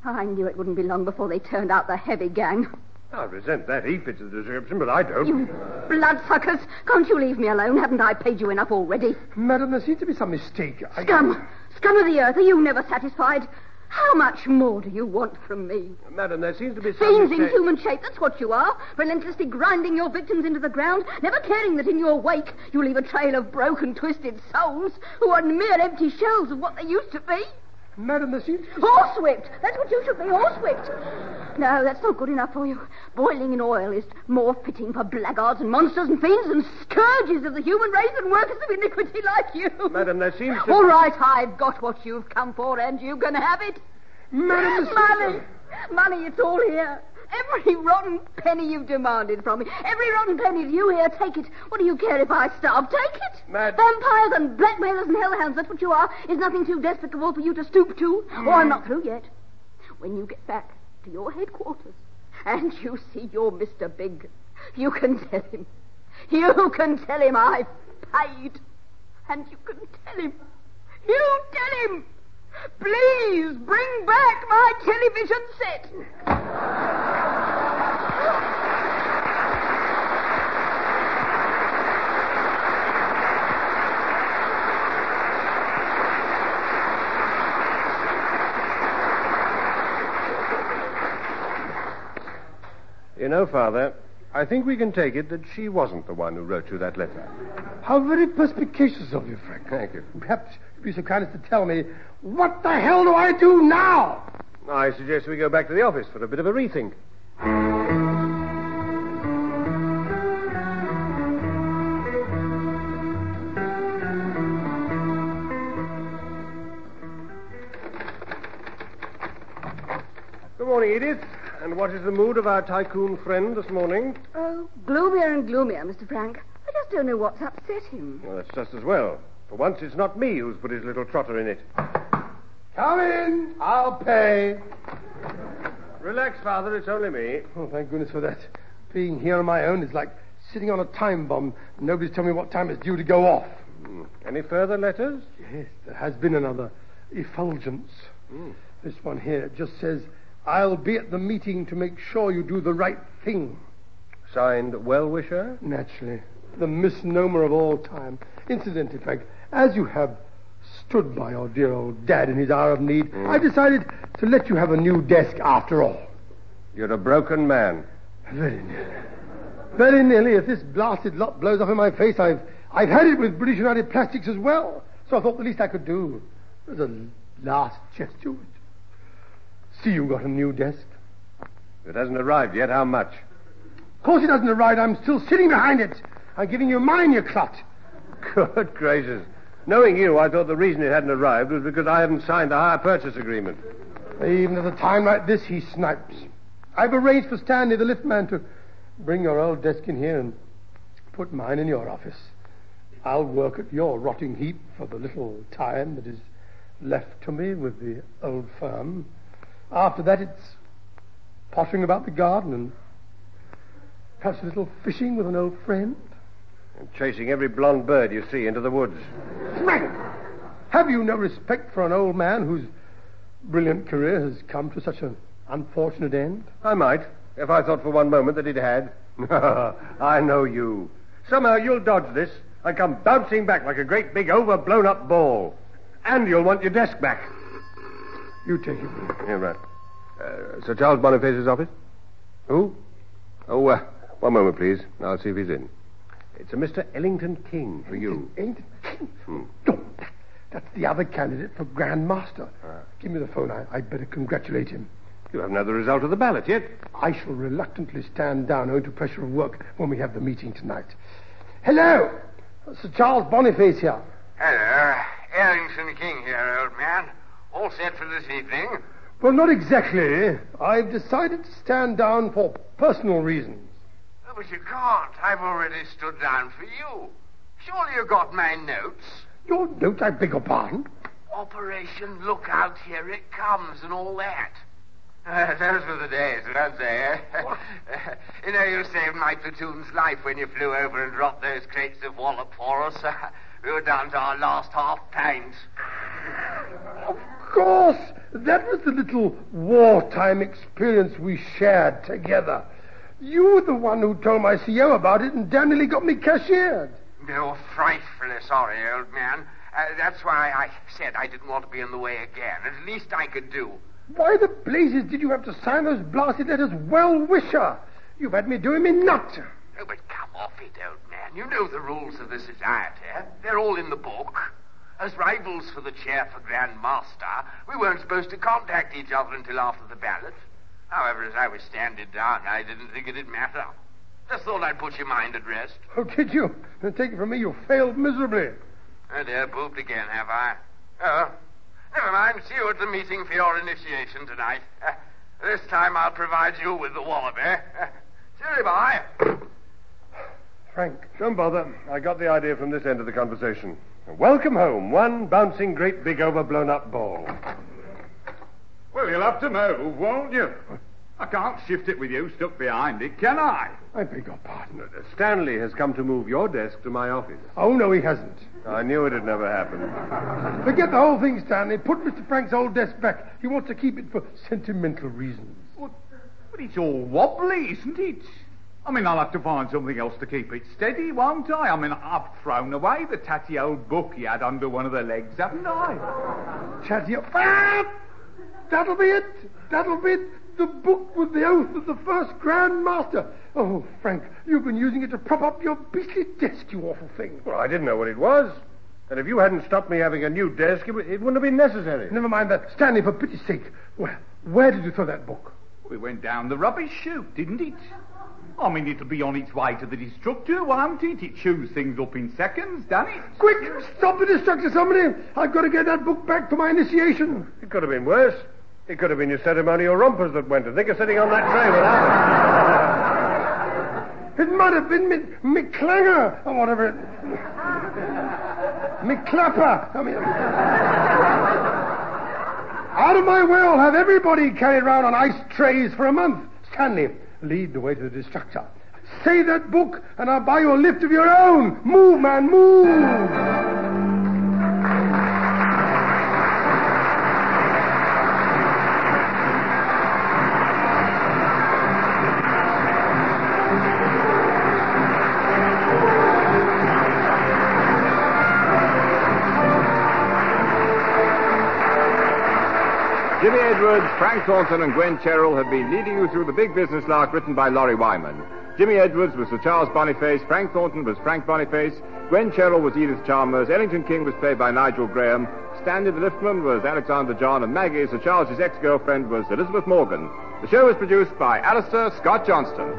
I knew it wouldn't be long before they turned out the heavy gang. I resent that. He fits the description, but I don't. You bloodsuckers! Can't you leave me alone? Haven't I paid you enough already? Madam, there seems to be some mistake. Scum! Scum of the earth, are you never satisfied? How much more do you want from me? Madam, there seems to be some Fiends mistake. in human shape, that's what you are. Relentlessly grinding your victims into the ground, never caring that in your wake you leave a trail of broken, twisted souls who are mere empty shells of what they used to be. Madam, there seems to be... Horsewhipped! That's what you should be, horsewhipped. No, that's not good enough for you. Boiling in oil is more fitting for blackguards and monsters and fiends and scourges of the human race and workers of iniquity like you. Madam, there seems to... All right, I've got what you've come for, and you can have it. Madam, Money, it's all here. Every rotten penny you've demanded from me. Every rotten penny of you here, take it. What do you care if I starve? Take it. Vampires and blackmailers and hellhounds, that's what you are. Is nothing too despicable for you to stoop to? Oh, I'm not through yet. When you get back to your headquarters and you see your Mr. Big, you can tell him. You can tell him I've paid. And you can tell him. You tell him. Please bring back my television set. You know, Father, I think we can take it that she wasn't the one who wrote you that letter. How very perspicacious of you, Frank. Thank you. Perhaps you'd be so kind as to tell me, what the hell do I do now? I suggest we go back to the office for a bit of a rethink. Good morning, Edith. And what is the mood of our tycoon friend this morning? Oh, gloomier and gloomier, Mr. Frank. I just don't know what's upset him. Well, that's just as well. For once, it's not me who's put his little trotter in it. Come in. I'll pay. Relax, Father. It's only me. Oh, thank goodness for that. Being here on my own is like sitting on a time bomb. Nobody's telling me what time it's due to go off. Any further letters? Yes, there has been another effulgence. This one here just says, I'll be at the meeting to make sure you do the right thing. Signed, Well-Wisher? Naturally. The misnomer of all time. Incidentally, Frank, as you have stood by your dear old dad in his hour of need, I decided to let you have a new desk after all. You're a broken man. Very nearly. Very nearly. If this blasted lot blows up in my face, I've had it with British United Plastics as well. So I thought the least I could do was a last gesture. See, you got a new desk. It hasn't arrived yet. How much? Of course it hasn't arrived. I'm still sitting behind it. I'm giving you mine, you clut. Good gracious. Knowing you, I thought the reason it hadn't arrived was because I haven't signed the hire purchase agreement. Even at a time like this, he snipes. I've arranged for Stanley, the liftman, to bring your old desk in here and put mine in your office. I'll work at your rotting heap for the little time that is left to me with the old firm. After that, it's pottering about the garden and perhaps a little fishing with an old friend. And chasing every blonde bird you see into the woods. Frank, have you no respect for an old man whose brilliant career has come to such an unfortunate end? I might, if I thought for one moment that it had. I know you. Somehow you'll dodge this and come bouncing back like a great big overblown up ball. And you'll want your desk back. You take it. Yeah, right. Sir Charles Boniface's office? Who? Oh, one moment, please. I'll see if he's in. It's a Mr. Ellington King for you. Ellington King? No, that's the other candidate for Grand Master. Give me the phone. I'd better congratulate him. You haven't had the result of the ballot yet. I shall reluctantly stand down owing to pressure of work when we have the meeting tonight. Hello! Sir Charles Boniface here. Hello. Ellington King here, old man. All set for this evening? Well, not exactly. I've decided to stand down for personal reasons. Oh, but you can't. I've already stood down for you. Surely you got my notes. Your notes? I beg your pardon? Operation Look Out, Here It Comes and all that. Those were the days, weren't they? You know, you saved my platoon's life when you flew over and dropped those crates of wallop for us. We were down to our last half pint. Of course! That was the little wartime experience we shared together. You were the one who told my CO about it and damn nearly got me cashiered. You're frightfully sorry, old man. That's why I said I didn't want to be in the way again. At least I could do. Why the blazes did you have to sign those blasted letters, well-wisher? You've had me doing me nut. Oh, but come off it, old man. You know the rules of the society. They're all in the book. As rivals for the chair for Grand Master, we weren't supposed to contact each other until after the ballot. However, as I was standing down, I didn't think it'd matter. Just thought I'd put your mind at rest. Oh, did you? And take it from me, you failed miserably. Oh, dear, pooped again, have I? Oh, never mind. See you at the meeting for your initiation tonight. This time I'll provide you with the wallop, eh? Silly boy. Frank, don't bother. I got the idea from this end of the conversation. Welcome home, one bouncing great big overblown up ball. Well, you'll have to move, won't you? I can't shift it with you stuck behind it, can I? I beg your pardon. Stanley has come to move your desk to my office. Oh, no, he hasn't. I knew it'd never happen. Forget the whole thing, Stanley. Put Mr. Frank's old desk back. He wants to keep it for sentimental reasons. But it's all wobbly, isn't it? I mean, I'll have to find something else to keep it steady, won't I? I mean, I've thrown away the tatty old book he had under one of the legs, haven't I? Tatty... That'll be it. That'll be it. The book with the oath of the first Grand Master. Oh, Frank, you've been using it to prop up your beastly desk, you awful thing. Well, I didn't know what it was. And if you hadn't stopped me having a new desk, it wouldn't have been necessary. Never mind that. Stanley, for pity's sake, where did you throw that book? We went down the rubbish chute, didn't it? I mean, it'll be on its way to the destructor, won't it? It chews things up in seconds, doesn't it? Quick, stop the destructor, somebody. I've got to get that book back for my initiation. It could have been worse. It could have been your ceremonial rompers that went. And think of sitting on that tray without it. It might have been me clanger, or whatever it... me clapper. I mean... Out of my way, I'll have everybody carried around on ice trays for a month. Stanley, lead the way to the destructor. Say that book, and I'll buy you a lift of your own. Move, man, move! Jimmy Edwards, Frank Thornton, and Gwen Cherrill have been leading you through the big business lark written by Laurie Wyman. Jimmy Edwards was Sir Charles Boniface, Frank Thornton was Frank Boniface, Gwen Cherrill was Edith Chalmers, Ellington King was played by Nigel Graham, Stanley the liftman was Alexander John, and Maggie, Sir Charles's ex-girlfriend, was Elizabeth Morgan. The show was produced by Alistair Scott Johnston.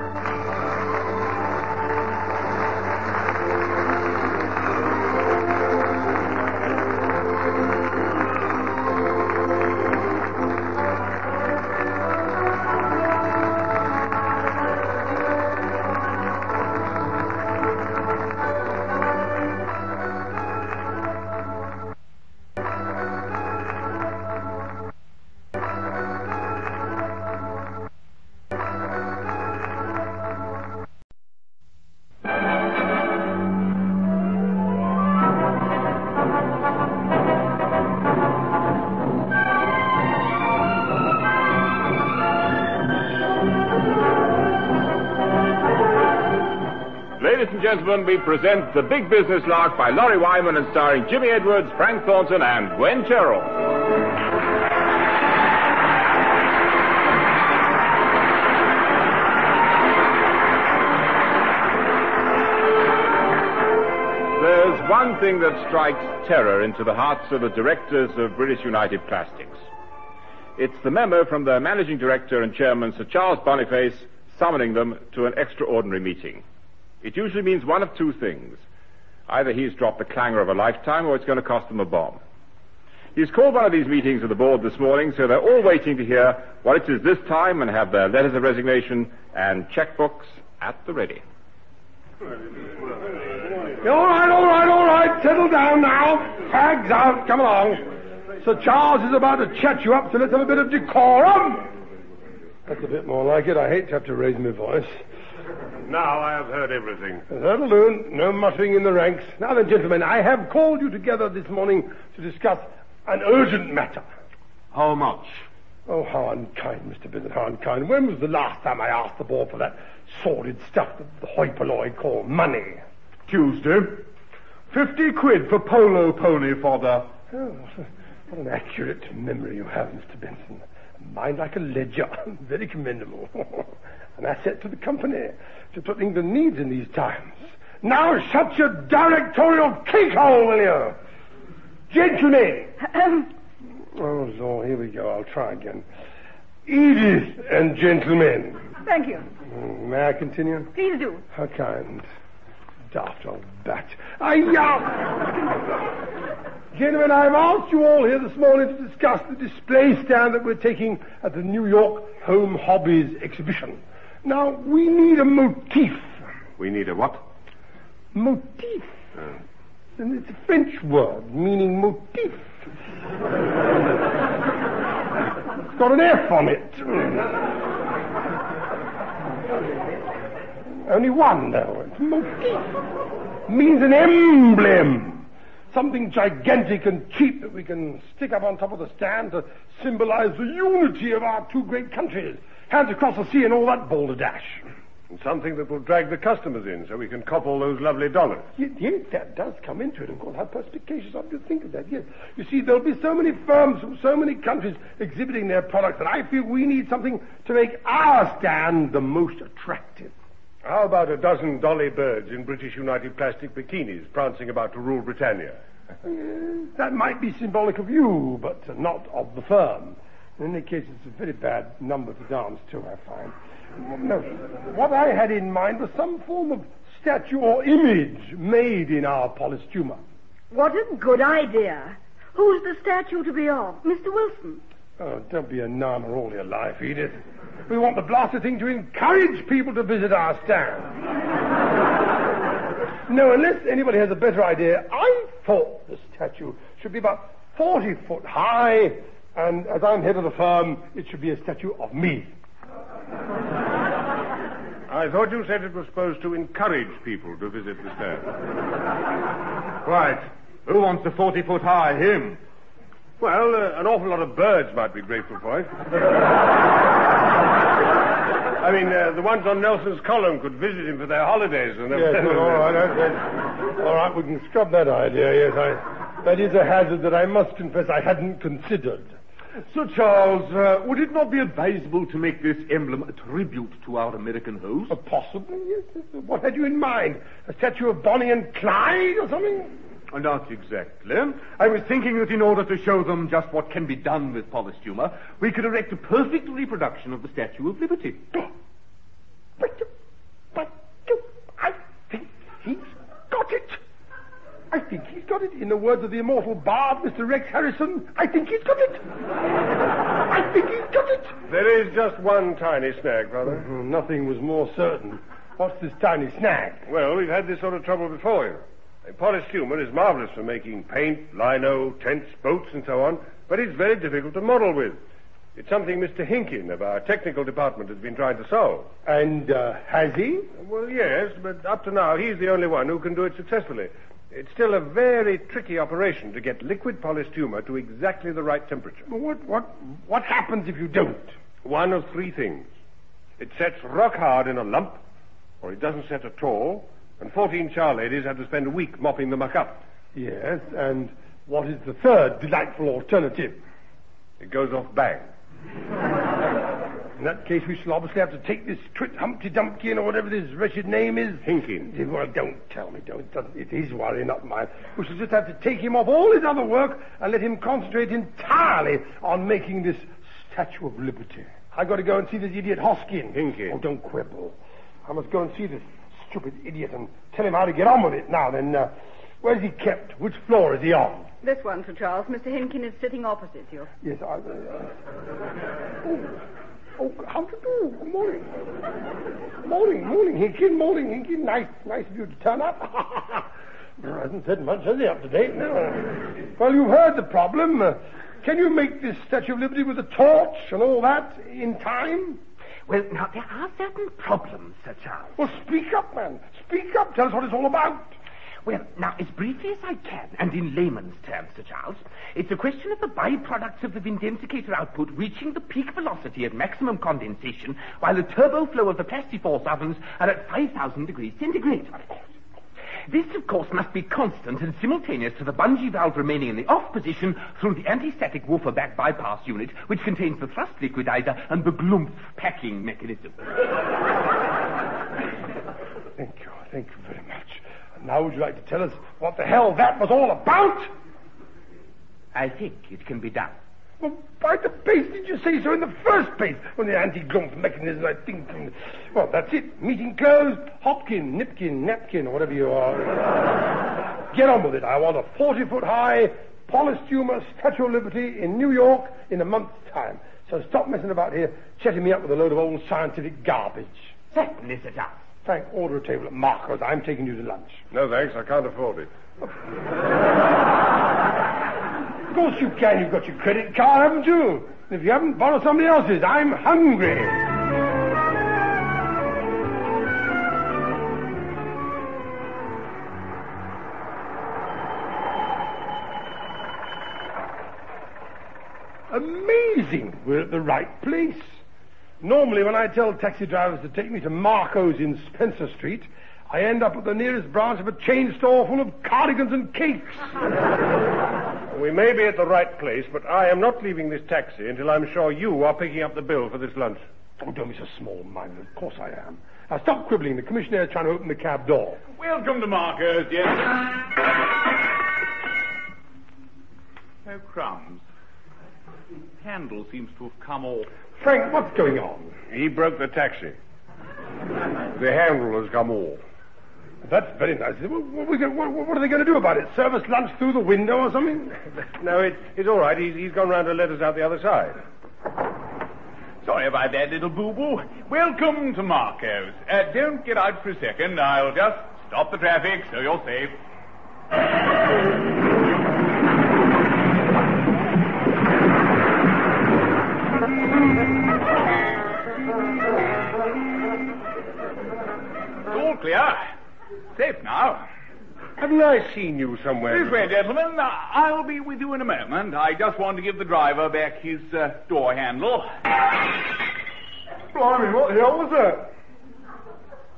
ladies and gentlemen, we present The Big Business Lark by Laurie Wyman and starring Jimmy Edwards, Frank Thornton, and Gwen Terrell. There's one thing that strikes terror into the hearts of the directors of British United Plastics. It's the memo from the managing director and chairman, Sir Charles Boniface, summoning them to an extraordinary meeting. It usually means one of two things. Either he's dropped the clangor of a lifetime, or it's going to cost them a bomb. He's called one of these meetings of the board this morning, so they're all waiting to hear what it is this time and have their letters of resignation and checkbooks at the ready. All right. Settle down now. Fags out. Come along. Sir Charles is about to chat you up, so let's have a bit of decorum. That's a bit more like it. I hate to have to raise my voice. Now I have heard everything. That'll do. No muttering in the ranks. Now then, gentlemen, I have called you together this morning to discuss an urgent matter. How much? Oh, how unkind, Mr. Bennett, how unkind. When was the last time I asked the board for that sordid stuff that the hoi polloi call money? Tuesday. 50 quid for polo pony fodder. Oh, what an accurate memory you have, Mr. Benson. A mind like a ledger. Very commendable. An asset to the company. Just what England needs in these times. Now shut your directorial cakehole, will you? Gentlemen. Oh, Lord, here we go. I'll try again. Edith and gentlemen. Thank you. May I continue? Please do. How kind. Daft old bat. Gentlemen, I've asked you all here this morning to discuss the display stand that we're taking at the New York Home Hobbies exhibition. Now, we need a motif. We need a what? Motif. And it's a French word meaning motif. It's got an F on it. Only one, though. It's motif. Means an emblem. Something gigantic and cheap that we can stick up on top of the stand to symbolize the unity of our two great countries. Hands across the sea and all that balderdash. And something that will drag the customers in so we can cop all those lovely dollars. Yes, that does come into it, of course. How perspicacious of you to think of that, yes. You see, there'll be so many firms from so many countries exhibiting their products that I feel we need something to make our stand the most attractive. How about a dozen dolly birds in British United Plastic bikinis prancing about to rule Britannia? That might be symbolic of you, but not of the firm. In any case, it's a very bad number to dance to, I find. No, what I had in mind was some form of statue or image made in our polished humour. What a good idea. Who's the statue to be of? Mr. Wilson? Oh, don't be a narmer all your life, Edith. We want the blasted thing to encourage people to visit our stand. No, unless anybody has a better idea, I thought the statue should be about 40 foot high, and as I'm head of the firm, it should be a statue of me. I thought you said it was supposed to encourage people to visit the stand. Right. Who wants a 40-foot high him? Well, an awful lot of birds might be grateful for it. I mean, the ones on Nelson's column could visit him for their holidays. And yes, all right, we can scrub that idea, yes. That is a hazard that I must confess I hadn't considered. Sir Charles, would it not be advisable to make this emblem a tribute to our American host? Possibly, yes. What had you in mind? A statue of Bonnie and Clyde or something? Not exactly. I was thinking that in order to show them just what can be done with polished humour, we could erect a perfect reproduction of the Statue of Liberty. I think he's got it. I think he's got it. In the words of the immortal bard, Mr. Rex Harrison, I think he's got it. I think he's got it. There is just one tiny snag, brother. Nothing was more certain. What's this tiny snag? Well, we've had this sort of trouble before, you know. Polished humour is marvellous for making paint, lino, tents, boats, and so on, but it's very difficult to model with. It's something Mr. Hinkin of our technical department has been trying to solve. And has he? Well, yes, but up to now he's the only one who can do it successfully. It's still a very tricky operation to get liquid polished humour to exactly the right temperature. What happens if you don't? One of three things. It sets rock hard in a lump, or it doesn't set at all, And 14 char ladies had to spend a week mopping the muck up. Yes, and what is the third delightful alternative? It goes off bang. In that case, we shall obviously have to take this Twit Humpty Dumpkin, or whatever this wretched name is. Hinkin. Well, don't tell me, don't. It is worry, not mine. We shall just have to take him off all his other work and let him concentrate entirely on making this Statue of Liberty. I got to go and see this idiot Hoskin. Hinkin. Oh, don't quibble. I must go and see this stupid idiot and tell him how to get on with it. Now then, where's he kept? Which floor is he on? This one, Sir Charles. Mr. Hinkin is sitting opposite you. Yes, Oh, how to do? Good morning. Morning, Hinkin. Morning, Hinkin. Nice of you to turn up. Hasn't said much, has he, up to date? No. Well, you've heard the problem. Can you make this Statue of Liberty with a torch and all that in time? Well, now, there are certain problems, Sir Charles. Well, speak up, man. Speak up. Tell us what it's all about. Well, now, as briefly as I can, and in layman's terms, Sir Charles, it's a question of the byproducts of the vindicator output reaching the peak velocity at maximum condensation, while the turbo flow of the plastiforce ovens are at 5,000 degrees centigrade. This, of course, must be constant and simultaneous to the bungee valve remaining in the off position through the anti-static woofer back bypass unit, which contains the thrust liquidizer and the glumph packing mechanism. Thank you very much. Now would you like to tell us what the hell that was all about? I think it can be done. Well, by the base did you say so in the first place? When the anti-glump mechanism, I think... Well, that's it. Meeting closed. Hopkin, Nipkin, Napkin, or whatever you are. Get on with it. I want a 40-foot-high polystumer Statue of Liberty in New York in a month's time. So stop messing about here, chatting me up with a load of old scientific garbage. Certainly, Sir Charles. Frank, order a table at Marco's. I'm taking you to lunch. No, thanks. I can't afford it. Of course you can. You've got your credit card, haven't you? If you haven't, borrow somebody else's. I'm hungry. Amazing. We're at the right place. Normally, when I tell taxi drivers to take me to Marco's in Spencer Street, I end up at the nearest branch of a chain store full of cardigans and cakes. We may be at the right place, but I am not leaving this taxi until I'm sure you are picking up the bill for this lunch. Oh, don't be so small-minded. Of course I am. Now, stop quibbling. The commissioner is trying to open the cab door. Welcome to Marco's, yes. Oh, crumbs. Handle seems to have come off. Frank, what's going on? He broke the taxi. The handle has come off. That's very nice. What are they going to do about it? Serve us lunch through the window or something? No, it's all right. He's gone round to let us out the other side. Sorry about that, little boo-boo. Welcome to Marco's. Don't get out for a second. I'll just stop the traffic so you're safe. It's all clear. Safe now. Haven't I seen you somewhere? This way, gentlemen. I'll be with you in a moment. I just want to give the driver back his door handle. Blimey, what the hell was that?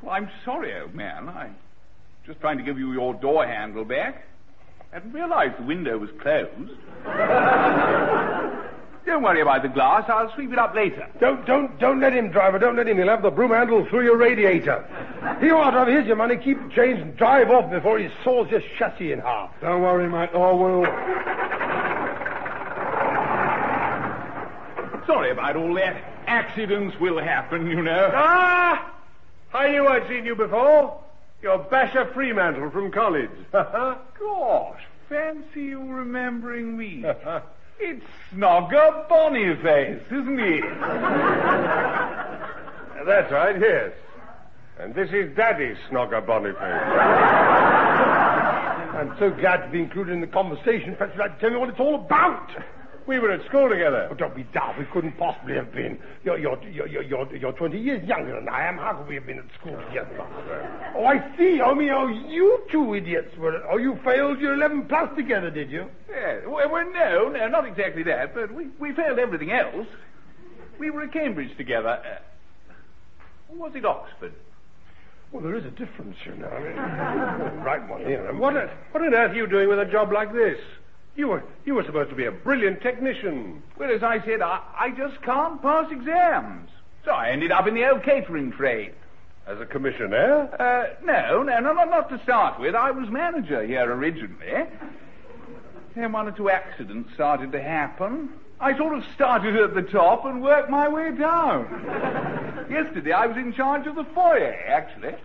Well, I'm sorry, old man. I'm just trying to give you your door handle back. I hadn't realized the window was closed. Don't worry about the glass. I'll sweep it up later. Don't let him, driver. Don't let him. He'll have the broom handle through your radiator. Here you are, driver. Here's your money. Keep the change and drive off before he saws your chassis in half. Don't worry, mate. I will. Sorry about all that. Accidents will happen, you know. Ah! I knew I'd seen you before. You're Basher Fremantle from college. Gosh, fancy you remembering me. It's Snogger Boniface, isn't he? That's right, yes. And this is Daddy Snogger Boniface. I'm so glad to be included in the conversation. Perhaps you'd like to tell me what it's all about. We were at school together. Oh, don't be daft. We couldn't possibly have been. You're 20 years younger than I am. How could we have been at school together? Oh, I see. You two idiots were... Oh, you failed your 11 plus together, did you? Yeah. Well, no, not exactly that, but we failed everything else. We were at Cambridge together. Or was it Oxford? Well, there is a difference, you know. I mean, right one here. What on earth are you doing with a job like this? You were supposed to be a brilliant technician. Well, as I said, I just can't pass exams. So I ended up in the old catering trade. As a commissionaire? No, not to start with. I was manager here originally. Then 1 or 2 accidents started to happen. I sort of started at the top and worked my way down. Yesterday I was in charge of the foyer, actually.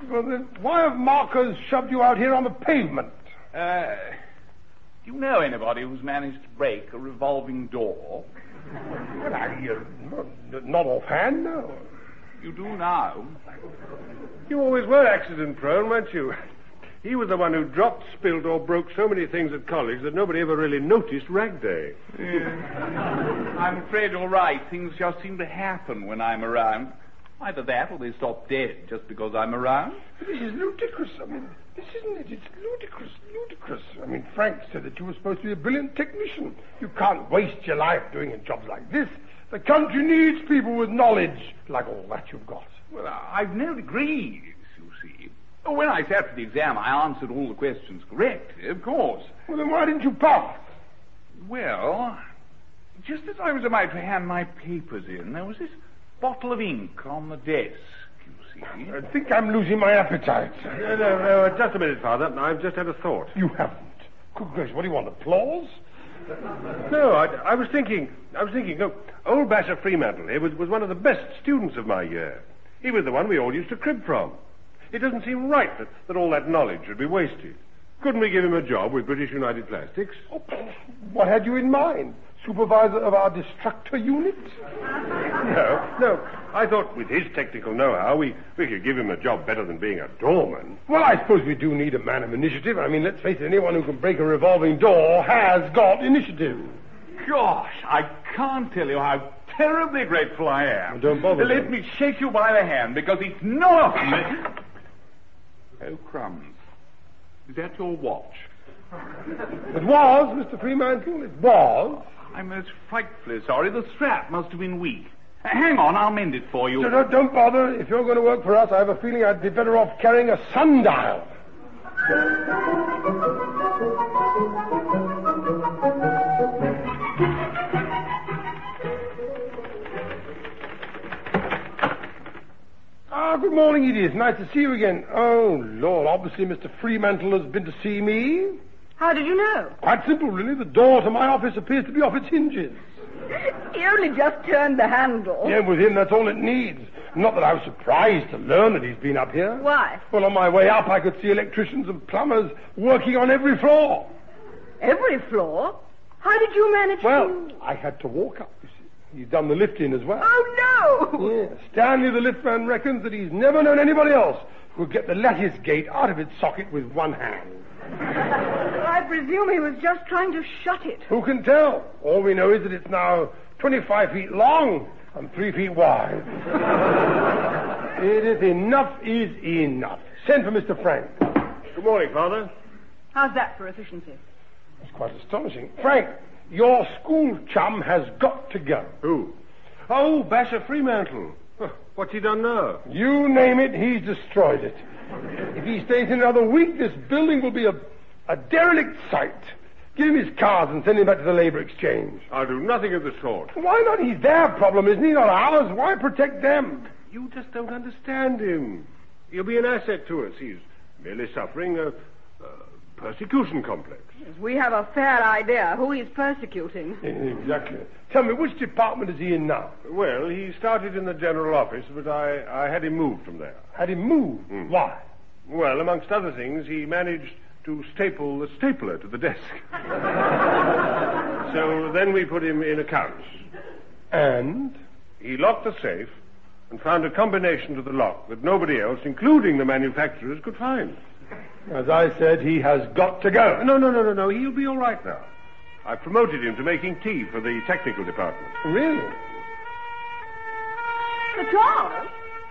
Well, then why have markers shoved you out here on the pavement? Do you know anybody who's managed to break a revolving door? Well, not offhand, no. You do now. You always were accident-prone, weren't you? He was the one who dropped, spilled, or broke so many things at college that nobody ever really noticed Rag Day. Yeah. I'm afraid you're right. Things just seem to happen when I'm around. Either that or they stop dead just because I'm around. This is ludicrous. I mean, this isn't it. It's ludicrous. I mean, Frank said that you were supposed to be a brilliant technician. You can't waste your life doing a job like this. The country needs people with knowledge like all that you've got. Well, I've no degrees, you see. When I sat for the exam, I answered all the questions correctly, of course. Well, then why didn't you pass? Well, just as I was about to hand my papers in, there was this bottle of ink on the desk, you see. I think I'm losing my appetite. No, just a minute, Father. I've just had a thought. You haven't. Good gracious, what do you want, applause? No, I was thinking, look, old Basher Fremantle here was one of the best students of my year. He was the one we all used to crib from. It doesn't seem right that all that knowledge should be wasted. Couldn't we give him a job with British United Plastics? Oh, what had you in mind? Supervisor of our destructor unit? No. I thought with his technical know-how, we could give him a job better than being a doorman. Well, I suppose we do need a man of initiative. I mean, let's face it, anyone who can break a revolving door has got initiative. Gosh, I can't tell you how terribly grateful I am. Well, don't bother. Let me shake you by the hand, because it's not often that... Oh, crumbs. Is that your watch? It was, Mr. Fremantle, it was. I'm most frightfully sorry. The strap must have been weak. Hang on, I'll mend it for you. No, don't bother. If you're going to work for us, I have a feeling I'd be better off carrying a sundial. Good morning, it is. Nice to see you again. Oh, Lord, obviously Mr. Fremantle has been to see me. How did you know? Quite simple, really. The door to my office appears to be off its hinges. He only just turned the handle. Yeah, with him, that's all it needs. Not that I was surprised to learn that he's been up here. Why? Well, on my way up, I could see electricians and plumbers working on every floor. Every floor? How did you manage to... Well, I had to walk up, you see. He's done the lifting as well. Oh, no! Yeah, Stanley the liftman reckons that he's never known anybody else who could get the lattice gate out of its socket with one hand. Well, I presume he was just trying to shut it. Who can tell? All we know is that it's now 25 feet long and 3 feet wide. It is enough is enough. Send for Mr. Frank. Good morning, Father. How's that for efficiency? It's quite astonishing. Frank, your school chum has got to go. Who? Oh, Basher Fremantle. What's he done now? You name it, he's destroyed it. If he stays in another week, this building will be a derelict site. Give him his cards and send him back to the Labour Exchange. I'll do nothing of the sort. Why not? He's their problem, isn't he? Not ours. Why protect them? You just don't understand him. He'll be an asset to us. He's merely suffering a persecution complex. Yes, we have a fair idea who he's persecuting. Exactly. Tell me, which department is he in now? Well, he started in the general office, but I had him moved from there. Had him moved? Why? Well, amongst other things, he managed to staple the stapler to the desk. So then we put him in accounts. And? He locked the safe and found a combination to the lock that nobody else, including the manufacturers, could find. As I said, he has got to go. No. He'll be all right now. I promoted him to making tea for the technical department. Really? Sir Charles?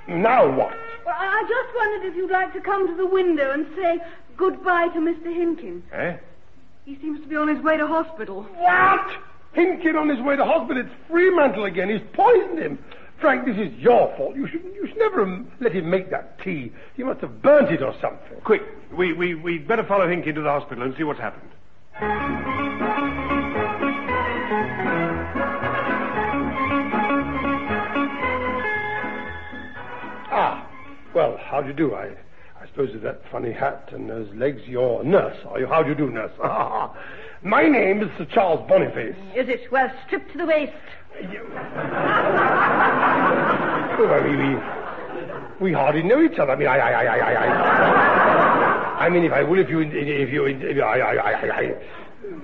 Now what? Well, I just wondered if you'd like to come to the window and say goodbye to Mr. Hinkin. Eh? He seems to be on his way to hospital. What? Hinkin on his way to hospital? It's Fremantle again. He's poisoned him. Frank, this is your fault. You should never have let him make that tea. He must have burnt it or something. Quick, we'd better follow Hinky to the hospital and see what's happened. Ah, well, how do you do? I suppose with that funny hat and those legs, you're a nurse, are you? How do you do, nurse? My name is Sir Charles Boniface. Is it? Well, stripped to the waist. We hardly know each other. I mean,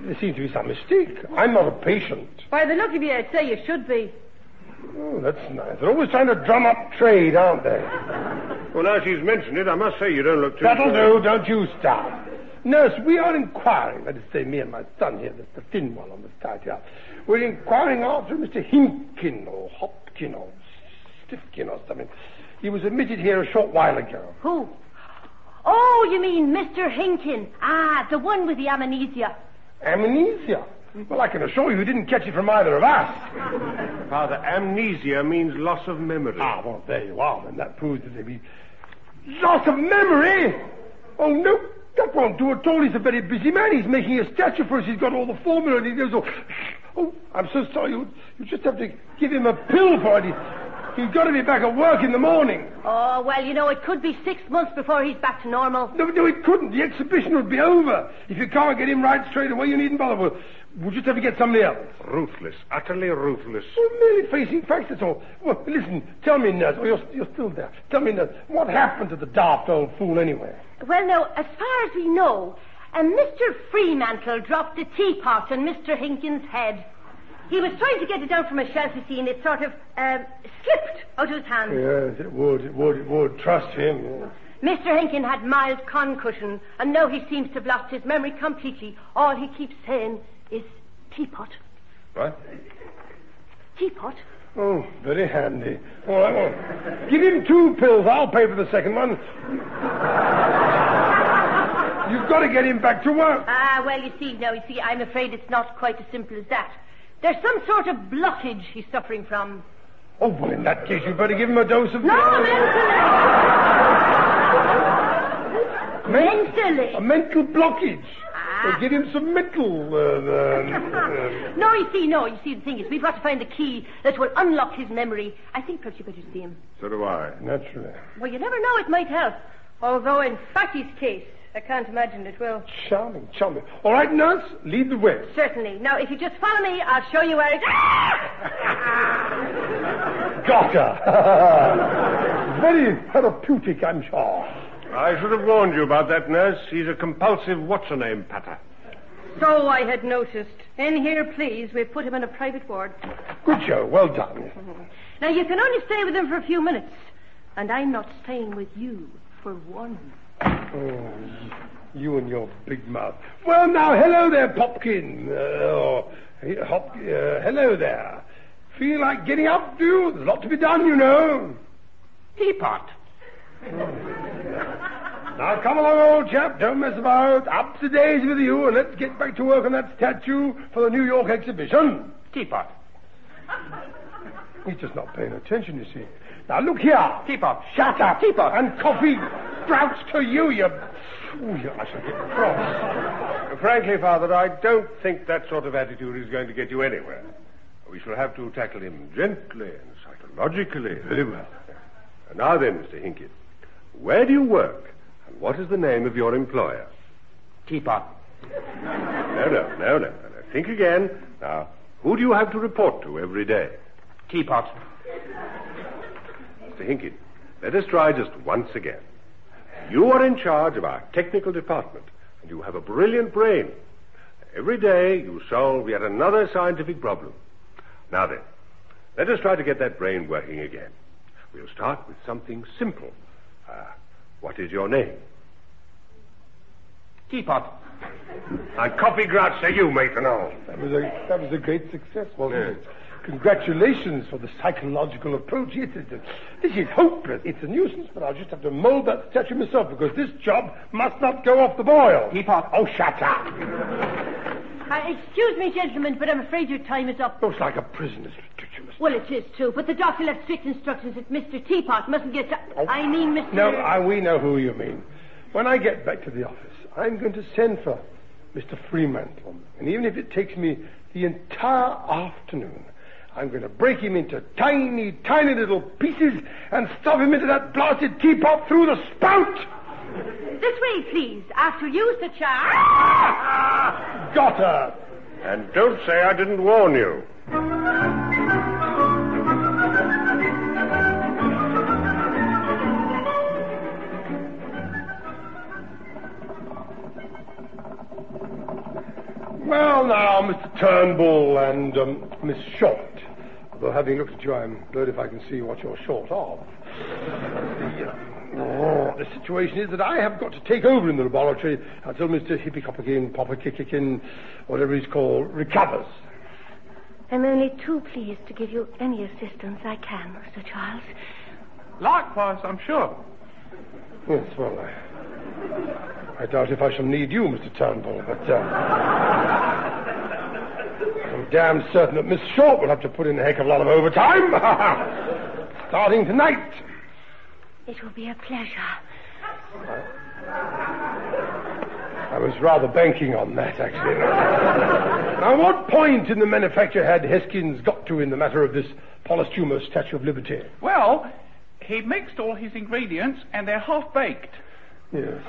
there seems to be some mistake. I'm not a patient. By the look of you, I'd say you should be. Oh, that's nice. They're always trying to drum up trade, aren't they? Well, now she's mentioned it, I must say you don't look too... That'll do. Don't you start. Nurse, we are inquiring, that is to say, me and my son here, the thin one on the side here. We're inquiring after Mr. Hinkin, or Hopkin, or Stiffkin, or something. He was admitted here a short while ago. Who? Oh, you mean Mr. Hinkin. Ah, the one with the amnesia. Amnesia? Well, I can assure you didn't catch it from either of us. Father, amnesia means loss of memory. Ah, well, there you are, then. That proves that they be... Loss of memory? Oh, no, that won't do at all. He's a very busy man. He's making a statue for us. He's got all the formula and he goes all... Oh, I'm so sorry. You just have to give him a pill for it. He's got to be back at work in the morning. Oh, well, you know, it could be 6 months before he's back to normal. No, it couldn't. The exhibition would be over. If you can't get him right straight away, you needn't bother. We'll just have to get somebody else. Ruthless. Utterly ruthless. Well, merely facing facts, that's all. Well, listen, tell me, nurse. Oh, you're still there. Tell me, nurse, what happened to the daft old fool anyway? Well, now, as far as we know, Mr. Fremantle dropped a teapot on Mr. Hinkin's head. He was trying to get it down from a shelf, you see, and it sort of slipped out of his hand. Yes, it would. Trust him. Yes. Mr. Hinkin had mild concussion, and now he seems to have lost his memory completely. All he keeps saying is teapot. What? Teapot? Oh, very handy. All right, well, give him 2 pills. I'll pay for the second one. You've got to get him back to work. Ah, well, you see, I'm afraid it's not quite as simple as that. There's some sort of blockage he's suffering from. Oh, well, in that case, you better give him a dose of... No, mentally. A mental blockage. Well, give him some mental... No, you see, the thing is, we've got to find the key that will unlock his memory. I think perhaps you better see him. So do I. Naturally. Well, you never know, it might help. Although, in Fatty's case, I can't imagine it will. Charming. All right, nurse, lead the way. Certainly. Now, if you just follow me, I'll show you where it... Got her. Very therapeutic, I'm sure. I should have warned you about that, nurse. He's a compulsive what's-her-name patter. So I had noticed. In here, please. We've put him in a private ward. Good show. Well done. Mm-hmm. Now, you can only stay with him for a few minutes. And I'm not staying with you for one. Oh, you and your big mouth. Well, now, hello there, Popkin. Hello there. Feel like getting up, do you? There's a lot to be done, you know. Teapot. Now, come along, old chap. Don't mess about. Up to days with you, and let's get back to work on that statue for the New York exhibition. Teapot. He's just not paying attention, you see. Now, look here. Teapot. Shut up. Teapot. And coffee sprouts to you, you... Ooh, I shall get cross. Frankly, Father, I don't think that sort of attitude is going to get you anywhere. We shall have to tackle him gently and psychologically. Very well. Now then, Mr. Hinkin, where do you work, and what is the name of your employer? Teapot. No. Think again. Now, who do you have to report to every day? Teapot. Mr. Hinkin, let us try just once again. You are in charge of our technical department, and you have a brilliant brain. Every day you solve yet another scientific problem. Now then, let us try to get that brain working again. We'll start with something simple. What is your name? Teapot. And coffee grouch to you, mate, and all. That was a great success, wasn't it? Congratulations for the psychological approach. This is hopeless. It's a nuisance, but I'll just have to mold that statue myself because this job must not go off the boil. Teapot. Oh, shut up. Excuse me, gentlemen, but I'm afraid your time is up. Looks like a prison. It's ridiculous. Well, it is true, but the doctor left strict instructions that Mr. Teapot mustn't get... I mean, Mr... No, we know who you mean. When I get back to the office, I'm going to send for Mr. Fremantle. And even if it takes me the entire afternoon, I'm going to break him into tiny, tiny little pieces and stuff him into that blasted teapot through the spout! This way, please. After you, Sir Charles. Got her! And don't say I didn't warn you. Well, now, Mr. Turnbull and Miss Short. Although, having looked at you, I'm blurred if I can see what you're short of. The situation is that I have got to take over in the laboratory until Mr. Hippie-Copperkin, Popper-Kickikin, whatever he's called, recovers. I'm only too pleased to give you any assistance I can, Sir Charles. Likewise, I'm sure. Yes, well, I doubt if I shall need you, Mr. Turnbull, but I'm damn certain that Miss Short will have to put in a heck of a lot of overtime. Starting tonight. It will be a pleasure. I was rather banking on that, actually. Now, what point in the manufacture had Heskins got to in the matter of this posthumous Statue of Liberty? Well, he mixed all his ingredients and they're half-baked. Yes.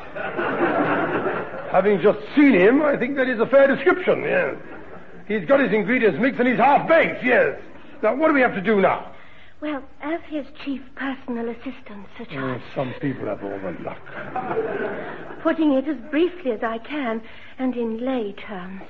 Having just seen him, I think that is a fair description, yes. He's got his ingredients mixed and he's half-baked, yes. Now, what do we have to do now? Well, as his chief personal assistant, Sir Charles... some people have all the luck. Putting it as briefly as I can, and in lay terms,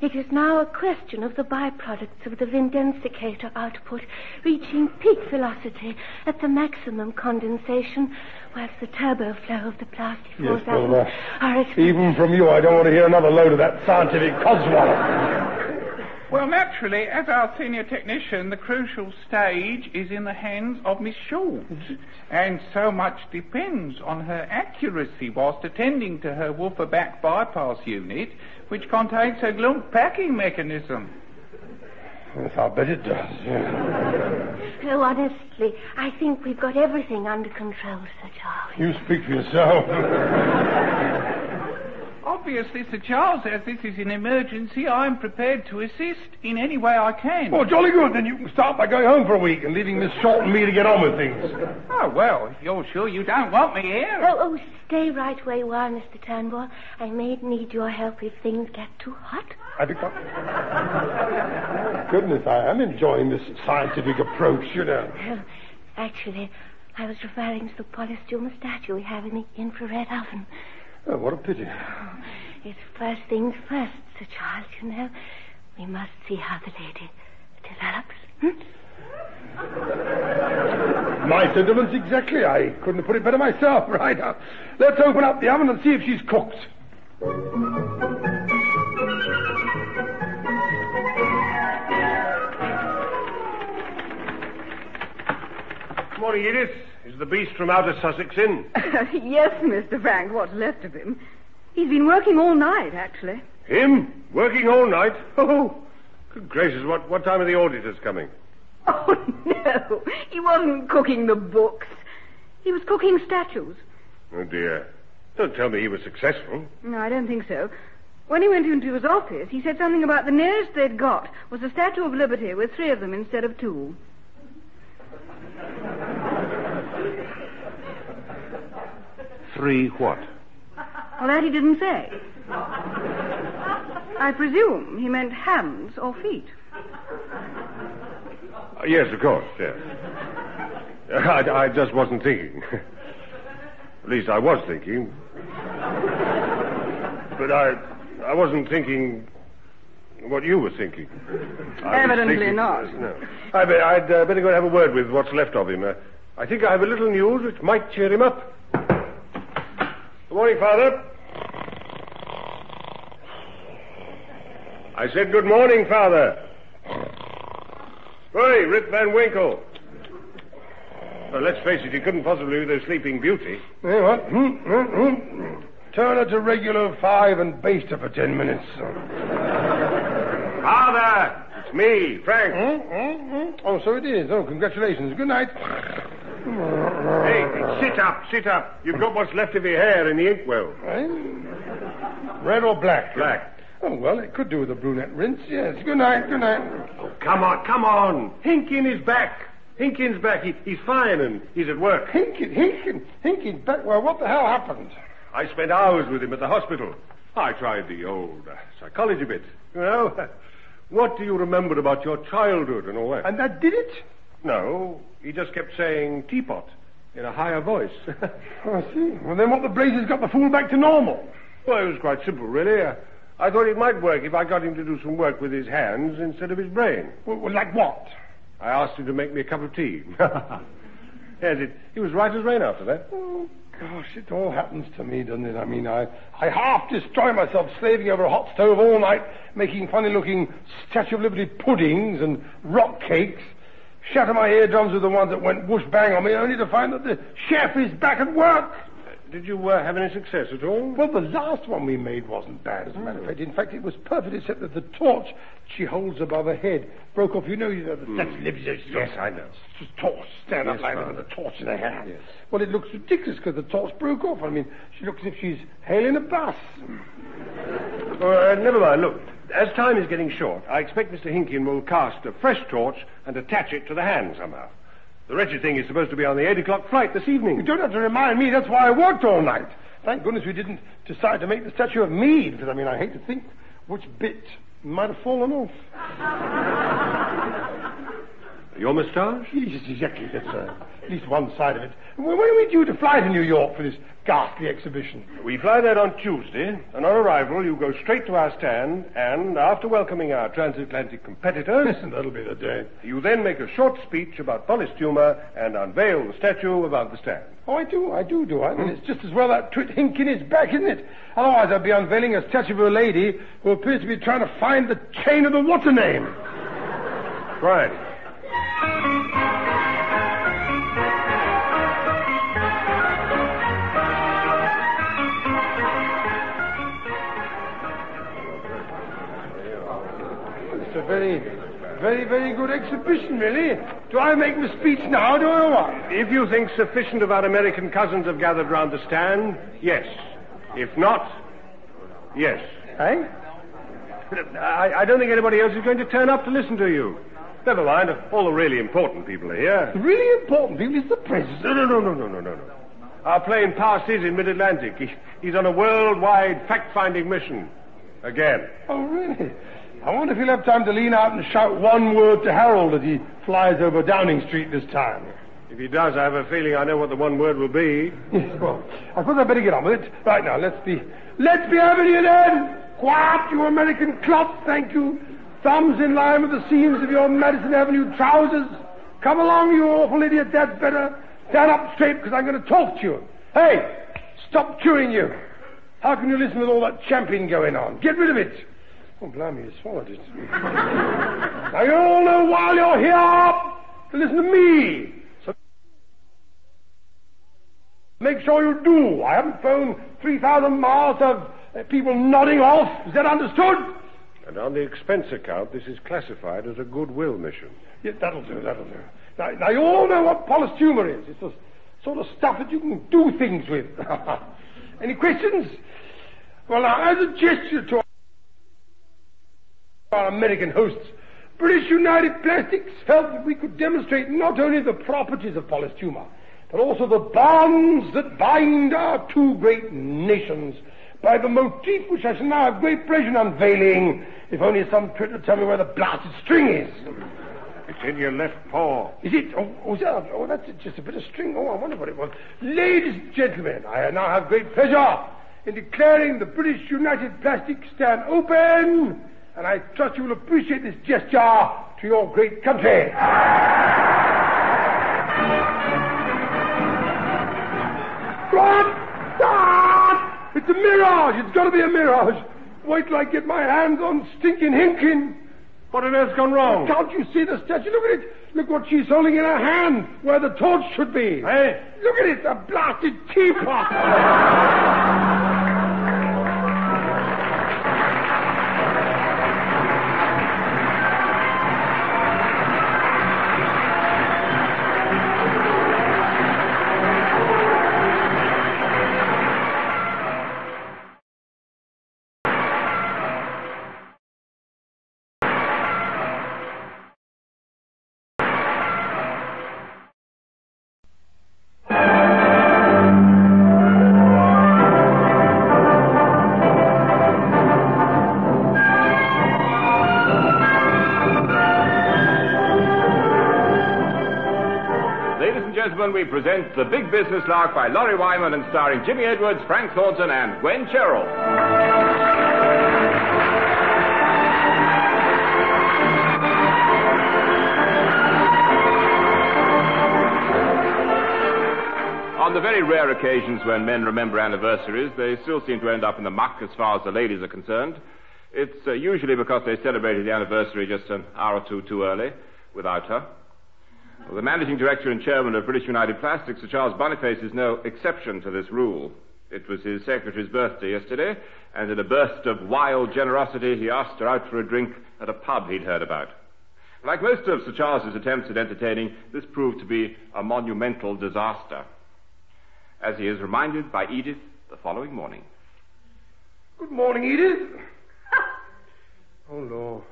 it is now a question of the byproducts of the vindensicator output reaching peak velocity at the maximum condensation, whilst the turbo flow of the plastic flows out. Even from you, I don't want to hear another load of that scientific codswallop. Well, naturally, as our senior technician, the crucial stage is in the hands of Miss Short. And so much depends on her accuracy whilst attending to her woofer back bypass unit, which contains her glump packing mechanism. Yes, I bet it does, yeah. Oh, honestly, I think we've got everything under control, Sir Charles. You speak for yourself. Obviously, Sir Charles, as this is an emergency, I'm prepared to assist in any way I can. Oh, jolly good. Then you can start by going home for a week and leaving Miss Short and me to get on with things. Oh, well, if you're sure you don't want me here... Oh, stay right where you are, Mr. Turnbull. I may need your help if things get too hot. Goodness, I am enjoying this scientific approach, you know. Actually, I was referring to the polystyrene statue we have in the infrared oven. Oh, what a pity. It's first things first, Sir Charles, you know. We must see how the lady develops. My sentiments exactly. I couldn't have put it better myself. Right. Let's open up the oven and see if she's cooked. Morning, Edith. Is the beast from outer Sussex in? Yes, Mr. Frank, what's left of him. He's been working all night, actually. Him? Working all night? Oh, good gracious, what time are the auditors coming? Oh, no, he wasn't cooking the books. He was cooking statues. Oh, dear. Don't tell me he was successful. No, I don't think so. When he went into his office, he said something about the nearest they'd got was a Statue of Liberty with 3 of them instead of 2. 3 what? Well, that he didn't say. I presume he meant hands or feet. Yes, of course, yes. I just wasn't thinking. At least I was thinking. But I wasn't thinking what you were thinking. Evidently not. No. I'd better go and have a word with what's left of him. I think I have a little news which might cheer him up. Good morning, Father. I said good morning, Father. Hey, Rip Van Winkle. Well, let's face it, he couldn't possibly be the Sleeping Beauty. Hey, what? Turn her to regular 5 and baste her for 10 minutes. Father! It's me, Frank. Oh, so it is. Oh, congratulations. Good night. Hey, sit up, sit up. You've got what's left of your hair in the inkwell. Red or black? Black. Oh, well, it could do with a brunette rinse, yes. Good night, good night. Oh, come on. Hinkin is back. Hinkin's back. He's fine and he's at work. Hinkin's back? Well, what the hell happened? I spent hours with him at the hospital. I tried the old psychology bit. You know, what do you remember about your childhood and all that? And that did it? No, he just kept saying teapot in a higher voice. Oh, I see. Well, then what the blazes got the fool back to normal? Well, it was quite simple, really. I thought it might work if I got him to do some work with his hands instead of his brain. Well, like what? I asked him to make me a cup of tea. Yes, he was right as rain after that. Oh, gosh, it all happens to me, doesn't it? I mean, I half destroy myself slaving over a hot stove all night, making funny-looking Statue of Liberty puddings and rock cakes, shatter my eardrums with the ones that went whoosh-bang on me, only to find that the chef is back at work. Did you have any success at all? Well, the last one we made wasn't bad, as a matter of fact. In fact, it was perfect, except that the torch she holds above her head broke off. You know that's Liberty. Yes, I know. Just torch, stand up like that with the torch in her hand. Yes. Well, it looks ridiculous because the torch broke off. I mean, she looks as if she's hailing a bus. Never mind. Look, as time is getting short, I expect Mr. Hinkin will cast a fresh torch and attach it to the hand somehow. The wretched thing is supposed to be on the 8 o'clock flight this evening. You don't have to remind me. That's why I worked all night. Thank goodness we didn't decide to make the statue of me, because, I mean, I hate to think which bit might have fallen off. Your moustache? Yes, exactly. That's at least one side of it. When are we due to fly to New York for this ghastly exhibition? We fly there on Tuesday, and on arrival you go straight to our stand, and after welcoming our transatlantic competitors... That'll be the day. You then make a short speech about polished humour and unveil the statue above the stand. Oh, I do. And it's just as well that twit Hinkin is back, isn't it? Otherwise I'd be unveiling a statue of a lady who appears to be trying to find the chain of the what's-her-name. Right. It's a very, very, very good exhibition, really. Do I make my speech now, do I, or what? If you think sufficient of our American cousins have gathered round the stand, yes. If not, yes. Eh? I don't think anybody else is going to turn up to listen to you. Never mind, all the really important people are here. The really important people is the president. No. Our plane passes in mid-Atlantic. He's on a worldwide fact-finding mission. Again. Oh, really? I wonder if he'll have time to lean out and shout one word to Harold as he flies over Downing Street this time. If he does, I have a feeling I know what the one word will be. Yes, well, I suppose I'd better get on with it. Right now, let's be having you then. Quiet, you American clot, thank you. Thumbs in line with the seams of your Madison Avenue trousers. Come along, you awful idiot, that's better. Stand up straight, because I'm going to talk to you. Hey, stop chewing you. How can you listen with all that champing going on? Get rid of it. Oh, blimey, you swallowed it. Now, you all know while you're here to listen to me. So make sure you do. I haven't phoned 3,000 miles of people nodding off. Is that understood? And on the expense account, this is classified as a goodwill mission. Yeah, that'll do. Now, you all know what polished humor is. It's the sort of stuff that you can do things with. Any questions? Well, now, as a gesture to our American hosts, British United Plastics felt that we could demonstrate not only the properties of polished humor, but also the bonds that bind our two great nations by the motif which I shall now have great pleasure in unveiling, if only some twit would tell me where the blasted string is. It's in your left paw. Is it? Oh, that's just a bit of string. Oh, I wonder what it was. Ladies and gentlemen, I now have great pleasure in declaring the British United Plastics stand open, and I trust you will appreciate this gesture to your great country. It's a mirage. It's got to be a mirage. Wait till I get my hands on stinking Hinkin. What on earth's gone wrong? Can't you see the statue? Look at it. Look what she's holding in her hand, where the torch should be. Hey? Look at it, a blasted teapot. we present The Big Business Lark by Laurie Wyman and starring Jimmy Edwards, Frank Thornton, and Gwen Sherrill. On the very rare occasions when men remember anniversaries, they still seem to end up in the muck as far as the ladies are concerned. It's usually because they celebrated the anniversary just an hour or two too early, without her. Well, the managing director and chairman of British United Plastics, Sir Charles Boniface, is no exception to this rule. It was his secretary's birthday yesterday, and in a burst of wild generosity, he asked her out for a drink at a pub he'd heard about. Like most of Sir Charles's attempts at entertaining, this proved to be a monumental disaster, as he is reminded by Edith the following morning. Good morning, Edith. Oh, Lord.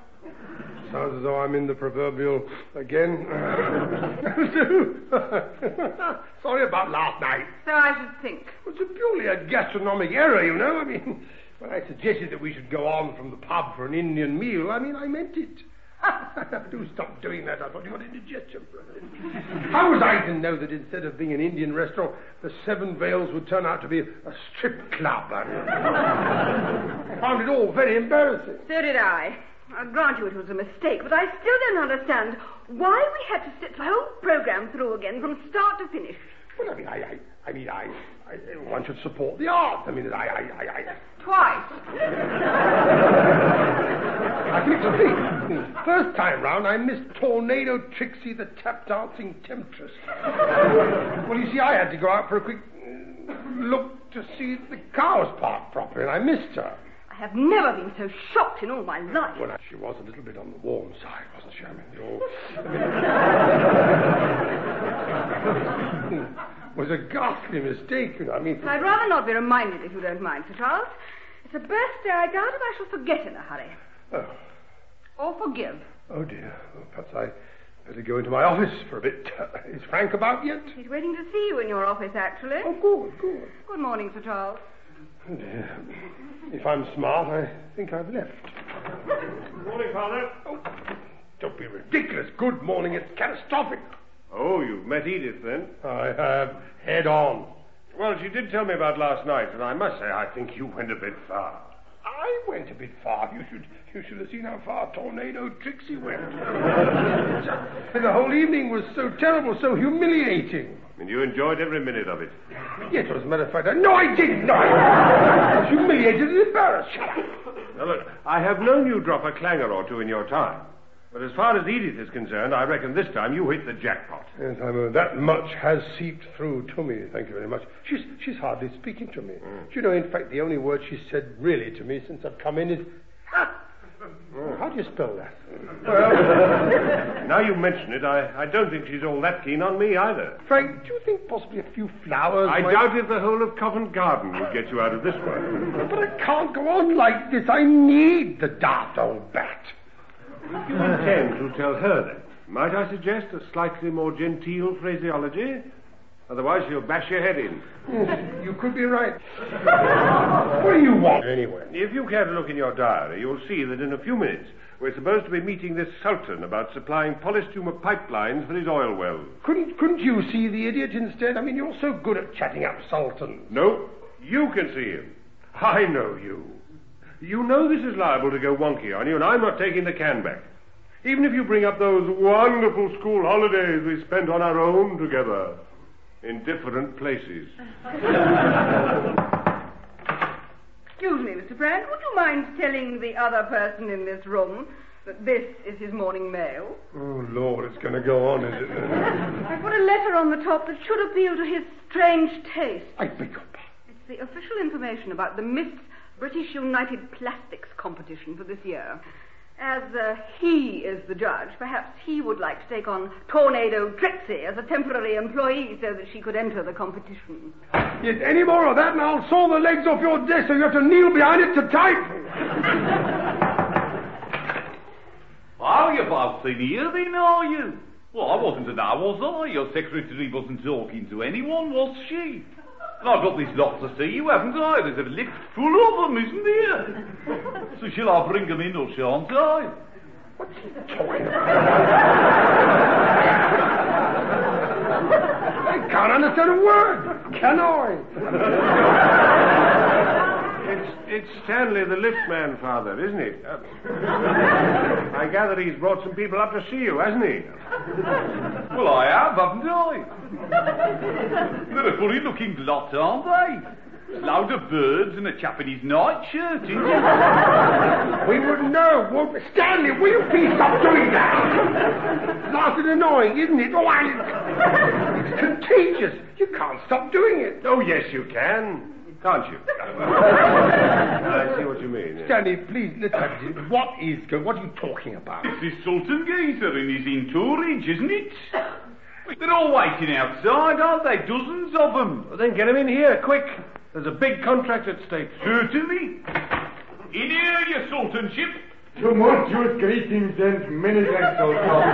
Sounds as though I'm in the proverbial again. Sorry about last night. So I should think. It was purely a gastronomic error, you know. I mean, when I suggested that we should go on from the pub for an Indian meal, I meant it. Do stop doing that. I thought you got indigestion. How was I to know that instead of being an Indian restaurant, the Seven Veils would turn out to be a strip club? I found it all very embarrassing. So did I. I'll grant you it was a mistake, but I still don't understand why we had to sit the whole program through again from start to finish. Well, one should support the arts. Twice. I think it's a thing. First time round, I missed Tornado Trixie, the tap-dancing temptress. Well, you see, I had to go out for a quick look to see the cows parked properly, and I missed her. I have never been so shocked in all my life. Well, she was a little bit on the warm side, wasn't she? It was a ghastly mistake, you know. I'd rather not be reminded, if you don't mind, Sir Charles. It's a birthday I doubt if I shall forget in a hurry. Oh. Or forgive. Oh, dear. Well, perhaps I better go into my office for a bit. Is Frank about yet? He's waiting to see you in your office, actually. Oh, good. Good morning, Sir Charles. Oh, dear. If I'm smart, I think I've left. Good morning, Father. Oh, don't be ridiculous. Good morning. It's catastrophic. Oh, you've met Edith, then? I have. Head on. Well, she did tell me about last night, and I must say I think you went a bit far. I went a bit far. You should have seen how far Tornado Trixie went. And the whole evening was so terrible, so humiliating. And you enjoyed every minute of it? Yes, as a matter of fact, no, I didn't. No, I was humiliated and embarrassed. Shut up. Now, look, I have known you drop a clanger or two in your time. But as far as Edith is concerned, I reckon this time you hit the jackpot. Yes, that much has seeped through to me, thank you very much. She's hardly speaking to me. Do you know, in fact, the only word she's said really to me since I've come in is, ha! Oh, how do you spell that? Well, now you mention it, I don't think she's all that keen on me either. Frank, do you think possibly a few flowers I doubt if the whole of Covent Garden would get you out of this one. But I can't go on like this. I need the daft old bat. If you intend to tell her that, might I suggest a slightly more genteel phraseology? Otherwise she'll bash your head in. Yes, you could be right. What do you want, anyway? If you care to look in your diary, you'll see that in a few minutes we're supposed to be meeting this Sultan about supplying polystumer pipelines for his oil wells. Couldn't you see the idiot instead? You're so good at chatting up sultans. No, you can see him. I know you. You know this is liable to go wonky on you, and I'm not taking the can back. Even if you bring up those wonderful school holidays we spent on our own together in different places. Excuse me, Mr. Brand, would you mind telling the other person in this room that this is his morning mail? Oh, Lord, it's going to go on, is it? I put a letter on the top that should appeal to his strange taste. I beg your pardon. It's the official information about the Miss British United Plastics competition for this year. As he is the judge, perhaps he would like to take on Tornado Trixie as a temporary employee so that she could enter the competition. Yes, any more of that and I'll saw the legs off your desk so you have to kneel behind it to type. Well, you've both seen here then, are you? Well, I wasn't to know, was I? Your secretary wasn't talking to anyone, was she? And I've got this lot to see you, haven't I? There's a lift full of them, isn't there? So shall I bring them in or shan't I? What's he talking about? can't understand a word. Can I? It's Stanley, the lift man, Father, isn't it? I gather he's brought some people up to see you, hasn't he? Well, I have, haven't I? They're a funny-looking lot, aren't they? A load of birds and a chap in his nightshirt, isn't it? We wouldn't know. Well, Stanley, will you please stop doing that? It's lasted annoying, isn't it? Oh, it's contagious. You can't stop doing it. Oh, yes, you can. Can't you? I see what you mean. Yeah. Stanley, please, let's have it. What are you talking about? It's this Sultan geezer in his entourage, isn't it? They're all waiting outside, aren't they? Dozens of them. Well, then get them in here, quick. There's a big contract at stake. Certainly. In here, your sultanship. Tumultuous greetings and many thanks, old top.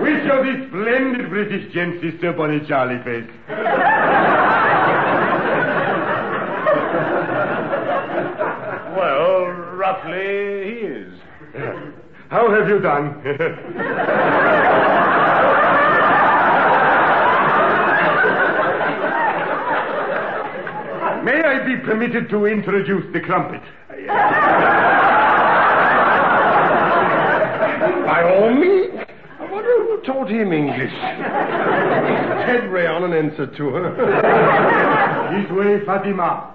Which of these splendid British gents is Sir Bonnie Charlie Face? Well, roughly, he is. How have you done? May I be permitted to introduce the crumpet? By all means. I wonder who taught him English. Ted Ray on an answer to her. This way, Fatima.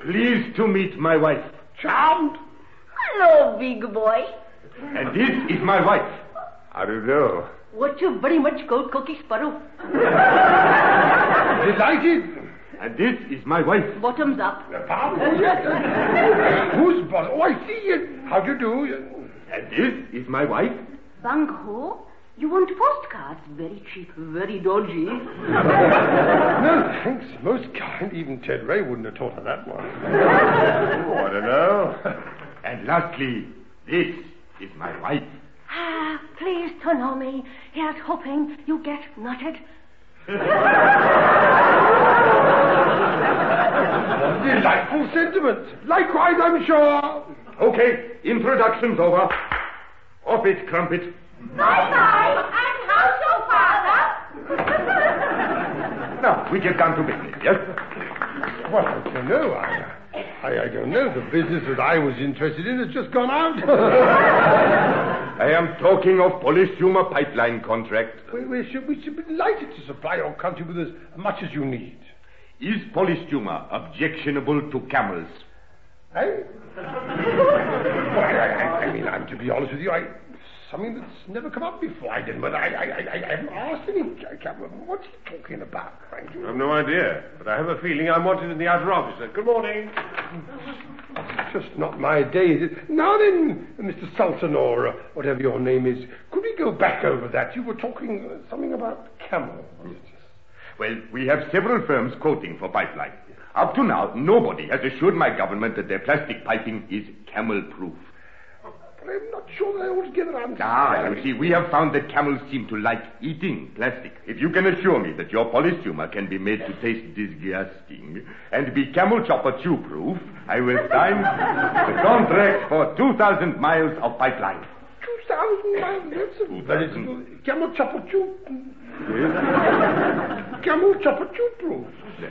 Pleased to meet my wife. Charmed. Hello, big boy. And this is my wife. How do you do? What you very much call Cookie Sparrow. Delighted. And this is my wife. Bottoms up. Who's bottom? Oh, I see you. How do you do? And this is my wife. Bang ho. You want postcards? Very cheap, very dodgy. No, thanks. Most kind. Even Ted Ray wouldn't have taught her that one. Oh, I don't know. And lastly, this is my wife. Ah, please to know me. Here's hoping you get nutted. Delightful sentiment. Likewise, I'm sure. Okay, introductions over. Off it, crumpet. Bye-bye, and how's your father? Now, we get down to business, yes? Well, I don't know. I don't know. The business that I was interested in has just gone out. I am talking of polysumer pipeline contract. We should be delighted to supply your country with as much as you need. Is polysumer objectionable to camels? Eh? Well, I mean, I'm to be honest with you, something that's never come up before. I didn't, but I haven't asked any. What's he talking about, frankly? I've no idea, but I have a feeling I'm wanted in the outer office. Good morning. It's just not my day, is it? Now then, Mr. Sultan, or whatever your name is, could we go back over that? You were talking something about camel. Well, we have several firms quoting for pipeline. Up to now, nobody has assured my government that their plastic piping is camel-proof. But I'm not sure that I altogether understand. You see, we have found that camels seem to like eating plastic. If you can assure me that your polysumer can be made to taste disgusting and be camel chopper chew-proof, I will sign the contract for 2,000 miles of pipeline. 2,000 miles? That is camel chopper chew. Yes. Camel chopper chew-proof.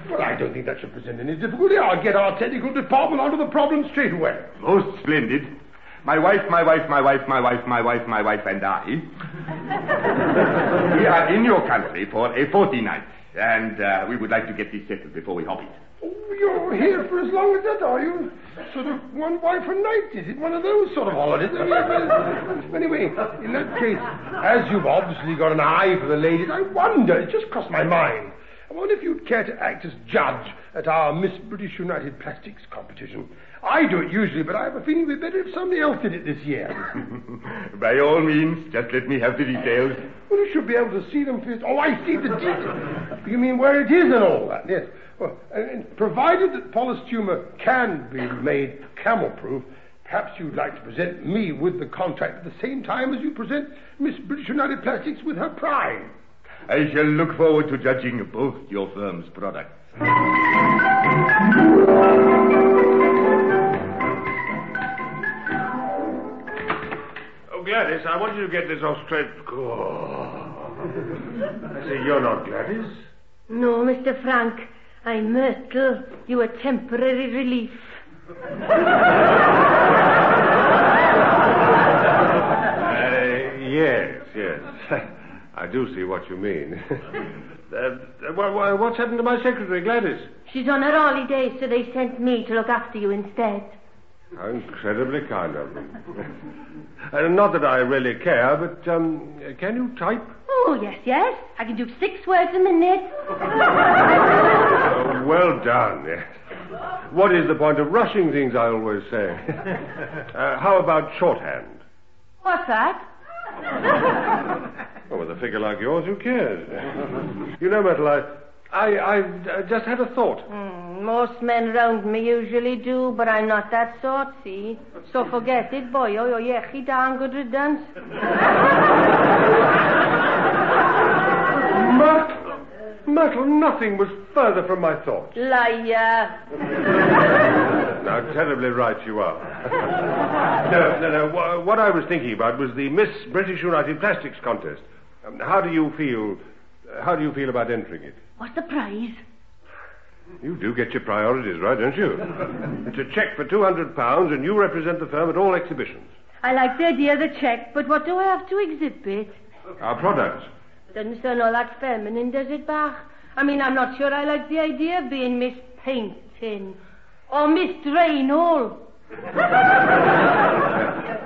Well, I don't think that should present any difficulty. I'll get our technical department onto the problem straight away. Most splendid. My wife, and I. We are in your country for a fortnight, and we would like to get this settled before we hop it. Oh, you're here for as long as that, are you? Sort of one wife a night, is it? One of those sort of holidays? Anyway, in that case, as you've obviously got an eye for the ladies, I wonder, it just crossed my mind, I wonder if you'd care to act as judge at our Miss British United Plastics competition. I do it usually, but I have a feeling it'd be better if somebody else did it this year. By all means, just let me have the details. Well, you should be able to see them first. Oh, I see the details. You mean where it is and all that, yes. Well, and provided that polystumer can be made camel-proof, perhaps you'd like to present me with the contract at the same time as you present Miss British United Plastics with her prize. I shall look forward to judging both your firm's products. Oh, Gladys, I want you to get this off straight. Oh. I say, you're not Gladys. No, Mr. Frank. I'm Myrtle. You a temporary relief. Yes. I do see what you mean. What's happened to my secretary, Gladys? She's on her holiday, so they sent me to look after you instead. How incredibly kind of them. Not that I really care, but can you type? Oh, yes. I can do 6 words a minute. Well done, yes. What is the point of rushing things, I always say. How about shorthand? What's that? Well, with a figure like yours, who cares? You know, Myrtle, I've just had a thought. Most men round me usually do, but I'm not that sort, see? So forget it, boy. Oh, yeah, he darn good riddance. Myrtle, nothing was further from my thoughts. Liar. Now, terribly right you are. No. What I was thinking about was the Miss British United Plastics contest. How do you feel about entering it? What's the prize? You do get your priorities right, don't you? It's a cheque for £200, and you represent the firm at all exhibitions. I like the idea of the cheque, but what do I have to exhibit? Our products. Doesn't sound all that feminine, does it, Bach? I mean, I'm not sure I like the idea of being Miss Painting or Miss Drainhole.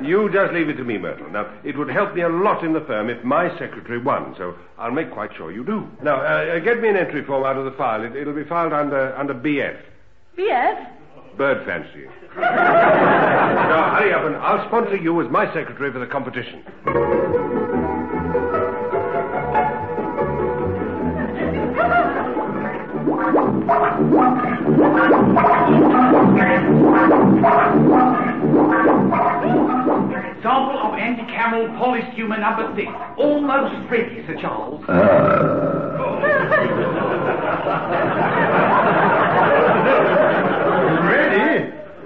You just leave it to me, Myrtle. Now, it would help me a lot in the firm if my secretary won, so I'll make quite sure you do. Now, get me an entry form out of the file. It'll be filed under BF. BF? Bird fancying. Now, hurry up, and I'll sponsor you as my secretary for the competition. Sample of anti-camel polystumer number 6. Almost ready, Sir Charles.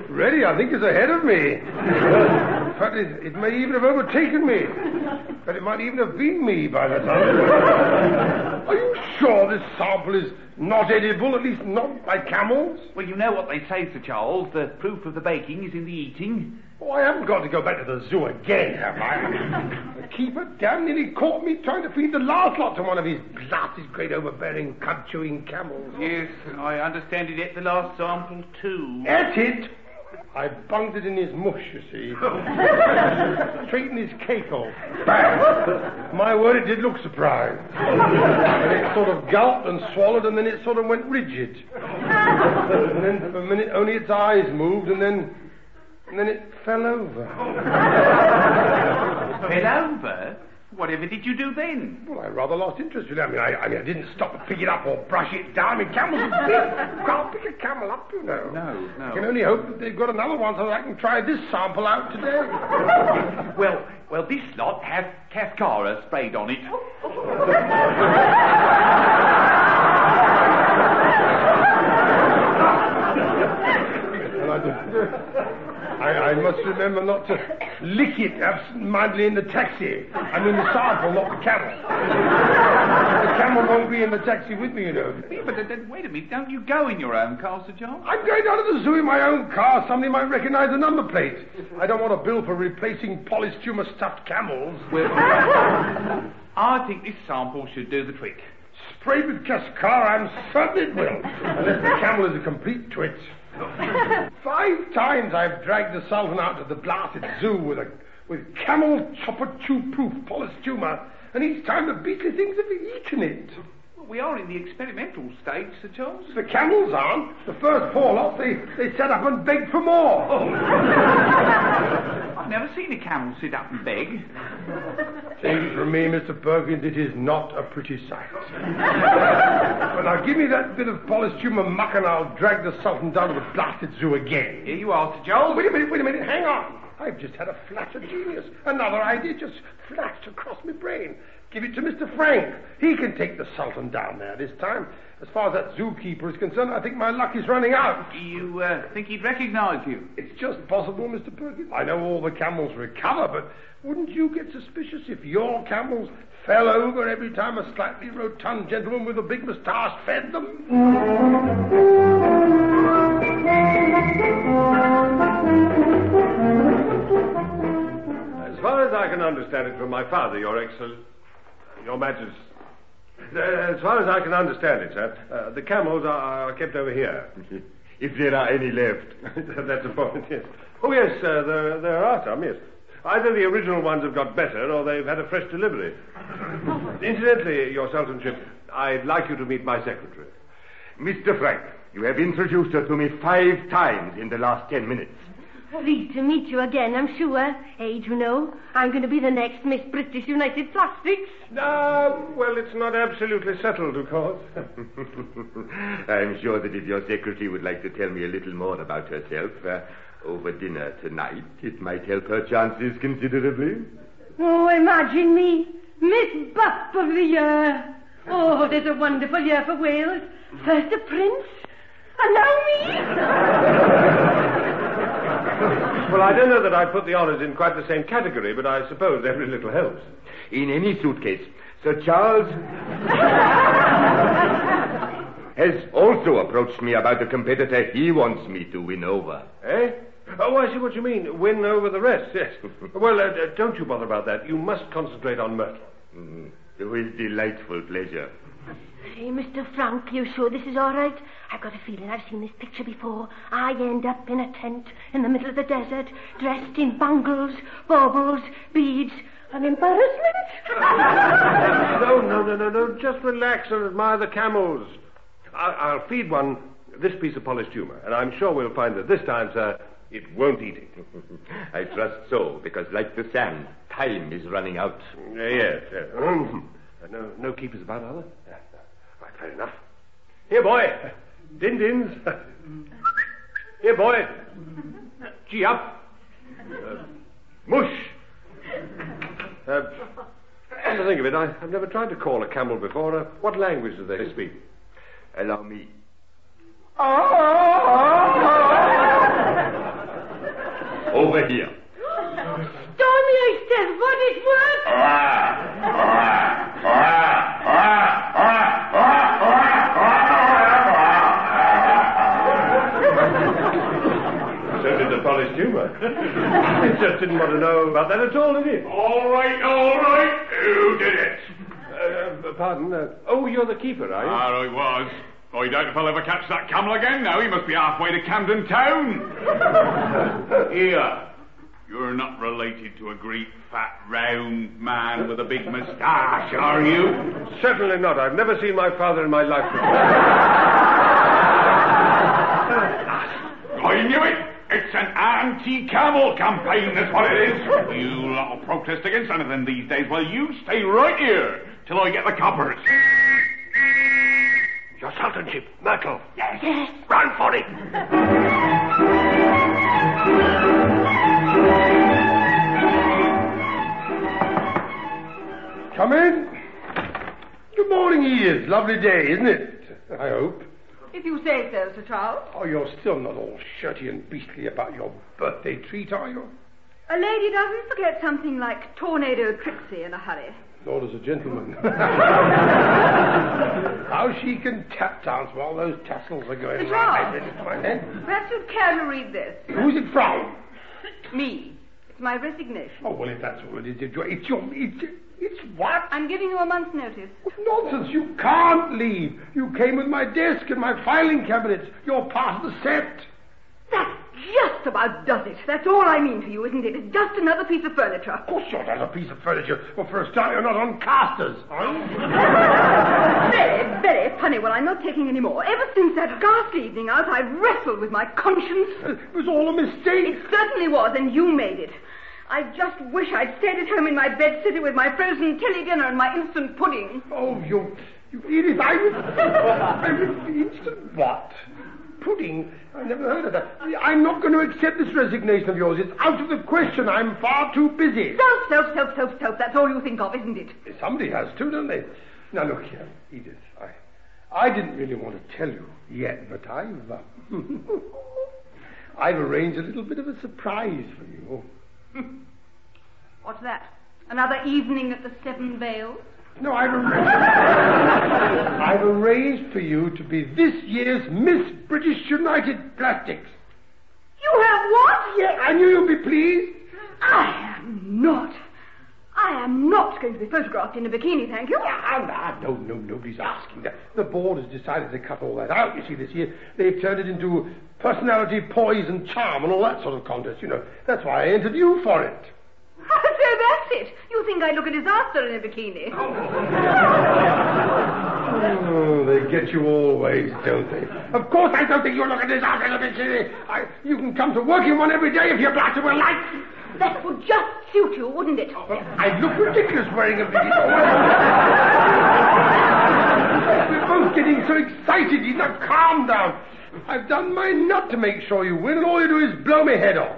Ready, I think, is ahead of me. In fact, it may even have overtaken me. But it might even have been me by the time. Are you sure this sample is not edible, at least not by camels? Well, you know what they say, Sir Charles. The proof of the baking is in the eating. Oh, I haven't got to go back to the zoo again, have I? The keeper damn nearly caught me trying to feed the last lot to one of his blasted great overbearing cud-chewing camels. Yes, I understand it ate the last sample too. Ate it? I bunged it in his mush, you see. Straightened his cake off. Bang! My word, it did look surprised. And it sort of gulped and swallowed, and then it sort of went rigid. And then for a minute, only its eyes moved, and then it fell over. Fell over? Whatever did you do then? Well, I rather lost interest in it. I mean, I didn't stop to pick it up or brush it down. I mean, camels are big. You can't pick a camel up, you know. No. I can only hope that they've got another one so that I can try this sample out today. Well, this lot has cascara sprayed on it. I must remember not to lick it absent-mindedly in the taxi. I mean the sample, not the camel. The camel won't be in the taxi with me, you know. But wait a minute, don't you go in your own car, Sir John? I'm going down to the zoo in my own car. Somebody might recognize the number plate. I don't want a bill for replacing polystumer stuffed camels. Well, I think this sample should do the trick. Sprayed with cascara, I'm certain it will. Unless the camel is a complete twit. 5 times I've dragged the Sultan out to the blasted zoo with camel chopper chew-proof polystumer, and each time the beastly things have eaten it. Well, we are in the experimental stage, Sir Charles. The camels aren't. The first 4 lots, they set up and begged for more. Oh. I've never seen a camel sit up and beg. Take it from me, Mr. Perkins, it is not a pretty sight. But now give me that bit of polystumer muck and I'll drag the Sultan down to the blasted zoo again. Here you are, Sir Charles. Wait a minute, hang on. I've just had a flash of genius. Another idea just flashed across my brain. Give it to Mr. Frank. He can take the Sultan down there this time. As far as that zookeeper is concerned, I think my luck is running out. You think he'd recognise you? It's just possible, Mr. Perkins. I know all the camels recover, but wouldn't you get suspicious if your camels fell over every time a slightly rotund gentleman with a big moustache fed them? As far as I can understand it from my father, Your Majesty. As far as I can understand it, sir, the camels are kept over here. If there are any left. That's the point, yes. Oh, yes, there are some, yes. Either the original ones have got better, or they've had a fresh delivery. Incidentally, Your Sultanship, I'd like you to meet my secretary. Mr. Frank, you have introduced her to me 5 times in the last 10 minutes. Pleased to meet you again, I'm sure. Age, you know. I'm going to be the next Miss British United Plastics. Well, it's not absolutely settled, of course. I'm sure that if your secretary would like to tell me a little more about herself over dinner tonight, it might help her chances considerably. Oh, imagine me, Miss Buff of the Year. Oh, there's a wonderful year for Wales. First a prince, and now me. Well, I don't know that I'd put the honours in quite the same category, but I suppose every little helps. In any suitcase, Sir Charles has also approached me about a competitor he wants me to win over. Eh? Oh, I see what you mean. Win over the rest, yes. Well, don't you bother about that. You must concentrate on Myrtle. With delightful pleasure. Hey, Mr. Frank, you sure this is all right? I've got a feeling I've seen this picture before. I end up in a tent in the middle of the desert, dressed in bangles, baubles, beads, and embarrassment. No. Just relax and admire the camels. I'll feed one this piece of polished humour, and I'm sure we'll find that this time, sir, it won't eat it. I trust so, because like the sand, time is running out. Yes. No keepers about, are there? Right, fair enough. Here, boy. Din-dins. Here, boy. Gee up. Mush. Come to think of it, I've never tried to call a camel before. What language do they speak? Allow me. Over here. Stormy, I said, what it was? So did the polished humour. He just didn't want to know about that at all, did he? All right. Who did it? Pardon? You're the keeper, are you? I was. I doubt if I'll ever catch that camel again now. He must be halfway to Camden Town. Here. You're not related to a great, fat, round man with a big moustache, are you? Certainly not. I've never seen my father in my life before. I knew it. It's an anti-camel campaign, that's what it is. You lot will protest against anything these days. Well, you stay right here till I get the coppers. Your Sultanship, Myrtle. Yes. Run for it. Come in. Good morning, Edith. Lovely day, isn't it? I hope. If you say so, Sir Charles. Oh, you're still not all shirty and beastly about your birthday treat, are you? A lady doesn't forget something like Tornado Trixie in a hurry. Nor does a gentleman. How she can tap dance while those tassels are going Sir round. Charles, perhaps you'd care to read this. Who's it from? Me. It's my resignation. Oh, well, if that's all it is, it's what? I'm giving you a month's notice. Nonsense. You can't leave. You came with my desk and my filing cabinets. You're part of the set. That just about does it. That's all I mean to you, isn't it? It's just another piece of furniture. Of course you're not a piece of furniture. Well, for a start, you're not on casters, are you? Very, very funny. Well, I'm not taking any more. Ever since that ghastly evening out, I've wrestled with my conscience. It was all a mistake. It certainly was, and you made it. I just wish I'd stayed at home in my bed sitting with my frozen tilly dinner and my instant pudding. Oh, you Edith, I instant what? Pudding? I never heard of that. I'm not going to accept this resignation of yours. It's out of the question. I'm far too busy. Self. That's all you think of, isn't it? Somebody has to, don't they? Now, look here, Edith. I didn't really want to tell you yet, but I've arranged a little bit of a surprise for you. What's that? Another evening at the Seven Veils? No, I've arranged for you to be this year's Miss British United Plastics. You have what? Yeah, I knew you'd be pleased. I am not going to be photographed in a bikini, thank you. No, nobody's asking that. The board has decided to cut all that out, you see, this year. They've turned it into personality, poise, and charm, and all that sort of contest, you know. That's why I entered you for it. So that's it. You think I look a disaster in a bikini. Oh, they get you always, don't they? Of course I don't think you look a disaster in a bikini. You can come to work in one every day if you're glad to like. That would just suit you, wouldn't it? Well, I'd look ridiculous wearing a bikini. We're both getting so excited. Now, calm down. I've done my nut to make sure you win, and all you do is blow my head off.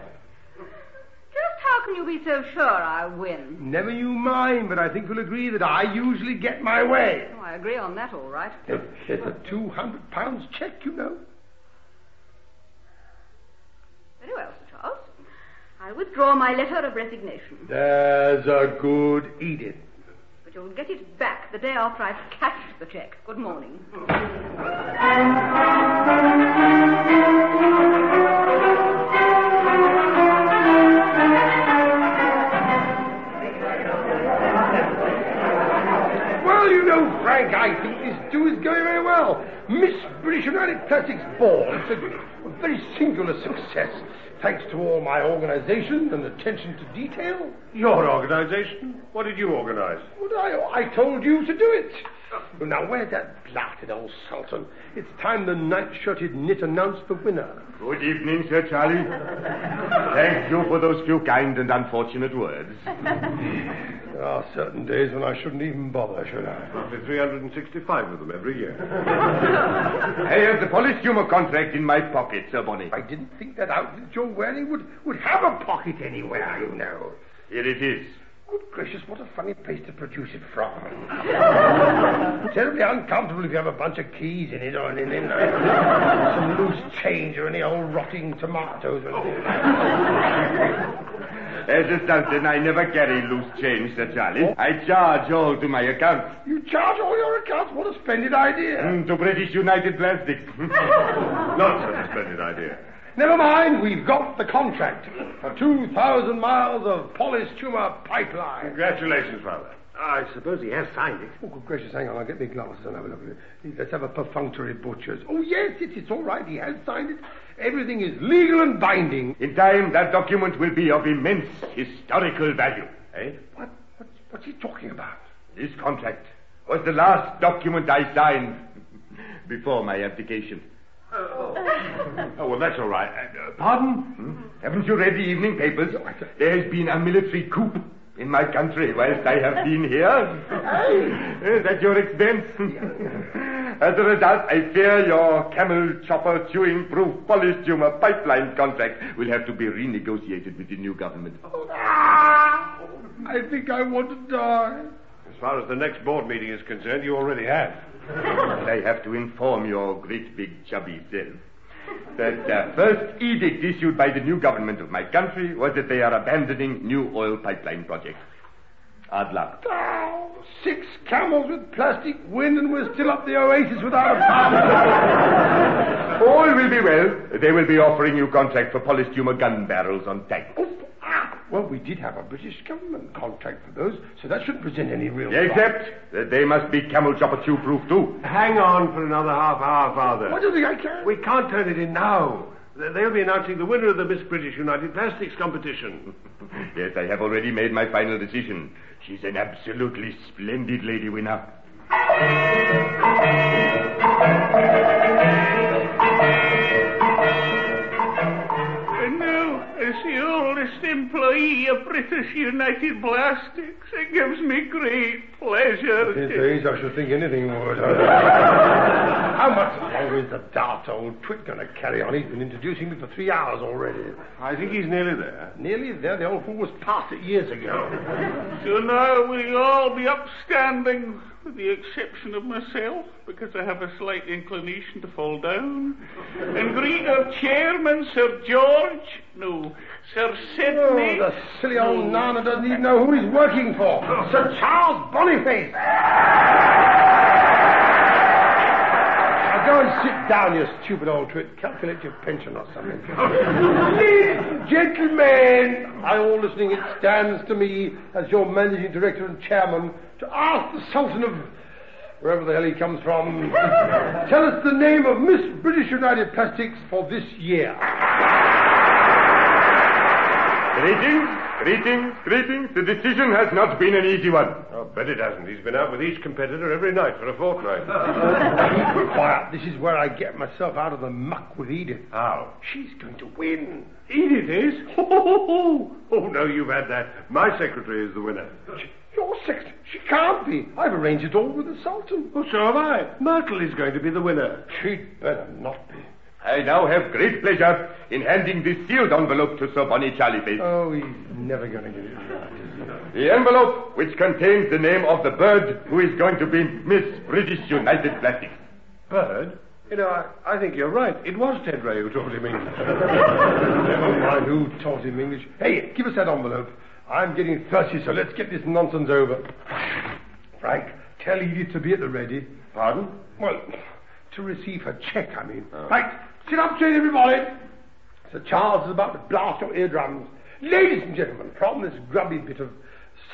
Just how can you be so sure I win? Never you mind, but I think you'll agree that I usually get my way. Oh, I agree on that, all right. It's a £200 check, you know. Very well, Sir Charles. I withdraw my letter of resignation. There's a good Edith. But you'll get it back the day after I've cashed the check. Good morning. Well, you know, Frank, I think this do is going very well. Miss British United Plastics Ball. It's a very singular success. Thanks to all my organisation and attention to detail. Your organisation? What did you organise? Well, I told you to do it. Well, now, where's that blasted old sultan? It's time the night-shirted nit announced the winner. Good evening, Sir Charlie. Thank you for those few kind and unfortunate words. There are certain days when I shouldn't even bother, should I? Roughly 365 of them every year. I have the polystumer contract in my pocket, Sir Bonnie. I didn't think that outfit you're wearing would have a pocket anywhere, you know. Here it is. Good gracious, what a funny place to produce it from. Terribly uncomfortable if you have a bunch of keys in it or anything. Some loose change or any old rotting tomatoes or anything. As a sultan, I never carry loose change, Sir Charlie. I charge all to my account. You charge all your accounts? What a splendid idea. To British United Plastics. Not such a splendid idea. Never mind, we've got the contract for 2,000 miles of polystumer pipeline. Congratulations, Father. I suppose he has signed it. Oh, good gracious, hang on, I'll get my glasses and have a look at it. Let's have a perfunctory butcher's. Oh, yes, it's all right, he has signed it. Everything is legal and binding. In time, that document will be of immense historical value. Eh? What's he talking about? This contract was the last document I signed before my abdication. Oh, well, that's all right. Pardon? Haven't you read the evening papers? There has been a military coup in my country whilst I have been here. At your expense. As a result, I fear your camel chopper chewing proof polystumer pipeline contract will have to be renegotiated with the new government. I think I want to die. As far as the next board meeting is concerned, you already have. I have to inform your great big chubby self that the first edict issued by the new government of my country was that they are abandoning new oil pipeline projects. Hard luck. 6 camels with plastic wind and we're still up the oasis without a pump. All will be well. They will be offering you contract for polystumer gun barrels on tanks. Well, we did have a British government contract for those, so that shouldn't present any real Except that they must be camel chopper chew proof too. Hang on for another half hour, Father. What do you think I can? We can't turn it in now. They'll be announcing the winner of the Miss British United Plastics competition. Yes, I have already made my final decision. She's an absolutely splendid lady winner. And now, as the oldest employee of British United Plastics, it gives me great pleasure These days, I should think anything would. How much longer is the daft old twit going to carry on? He's been introducing me for 3 hours already. I think he's nearly there. Nearly there? The old fool was past it years ago. So now we'll all be upstanding with the exception of myself, because I have a slight inclination to fall down. And greet our chairman, Sir Sidney. Oh, the silly old nana doesn't even know who he's working for. Sir Charles Boniface. Now go and sit down, you stupid old twit. Calculate your pension or something. Ladies and gentlemen, are you all listening? It stands to me, as your managing director and chairman, to ask the Sultan of wherever the hell he comes from, tell us the name of Miss British United Plastics for this year. Greetings. The decision has not been an easy one. I'll bet it hasn't. He's been out with each competitor every night for a fortnight. Quiet. This is where I get myself out of the muck with Edith. How? She's going to win. Edith is? Oh, no, you've had that. My secretary is the winner. Your secretary? She can't be. I've arranged it all with the Sultan. Oh, so have I. Myrtle is going to be the winner. She'd better not be. I now have great pleasure in handing this sealed envelope to Sir Bonnie Charlieface. Oh, he's never going to get it right. The envelope which contains the name of the bird who is going to be Miss British United Plastics. Bird? You know, I think you're right. It was Ted Ray who taught him English. Never mind who taught him English. Hey, give us that envelope. I'm getting thirsty, so let's get this nonsense over. Frank, tell Edith to be at the ready. Pardon? Well, to receive her check, I mean. Oh. Right, sit up straight, everybody. Sir Charles is about to blast your eardrums. Ladies and gentlemen, from this grubby bit of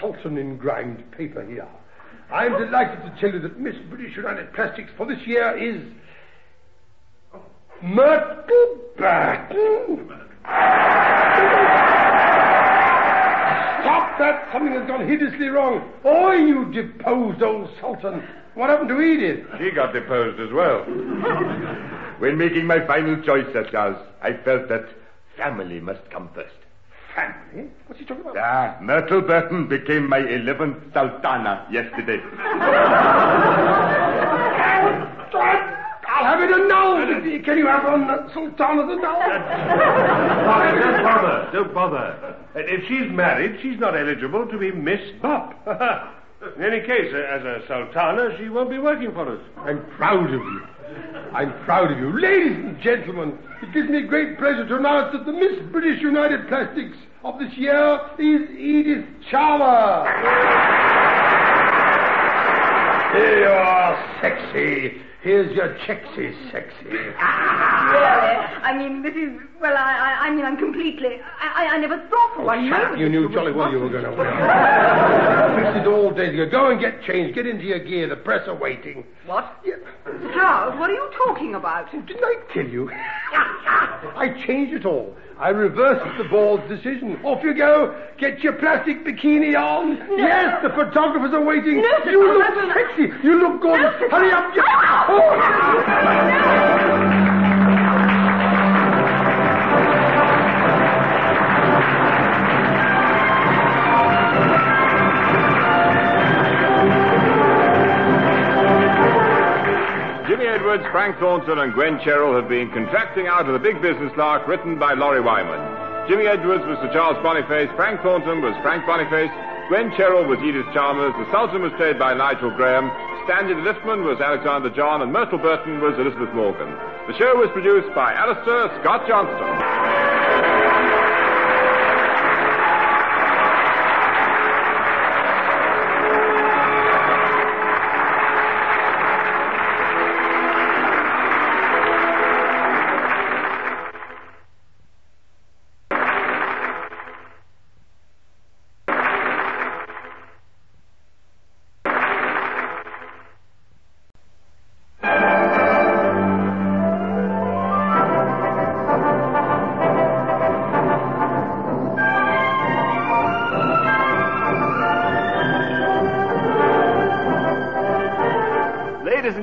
Sultan-engrimed paper here, I'm delighted to tell you that Miss British United Plastics for this year is Myrtle Burton. Stop that! Something has gone hideously wrong. Oh, you deposed old Sultan. What happened to Edith? She got deposed as well. When making my final choice, Sir Charles, I felt that family must come first. Family? What's he talking about? Myrtle Burton became my 11th Sultana yesterday. I'll have it annulled. Can you have one Sultana's annulled? Don't bother. If she's married, she's not eligible to be Miss Bop. In any case, as a Sultana, she won't be working for us. I'm proud of you. I'm proud of you. Ladies and gentlemen, it gives me great pleasure to announce that the Miss British United Plastics of this year is Edith Chalmer. Here you are, sexy. Here's your checksy, sexy. Really? I mean, this is... Well, I mean, I'm completely... I never thought for one moment... You knew jolly well you were going to win. Fixed it all days ago. Go and get changed. Get into your gear. The press are waiting. What? Yeah. Charles, what are you talking about? Didn't I tell you? I changed it all. I reversed the board's decision. Off you go. Get your plastic bikini on. No. Yes, the photographers are waiting. No, you look sexy. You look gorgeous. No, hurry up. Jimmy Edwards, Frank Thornton, and Gwen Cheryl have been contracting out of the big business Lark written by Laurie Wyman. Jimmy Edwards was Sir Charles Boniface, Frank Thornton was Frank Boniface, Gwen Cheryl was Edith Chalmers, the Sultan was played by Nigel Graham, Stanley Liftman was Alexander John, and Myrtle Burton was Elizabeth Morgan. The show was produced by Alistair Scott Johnston.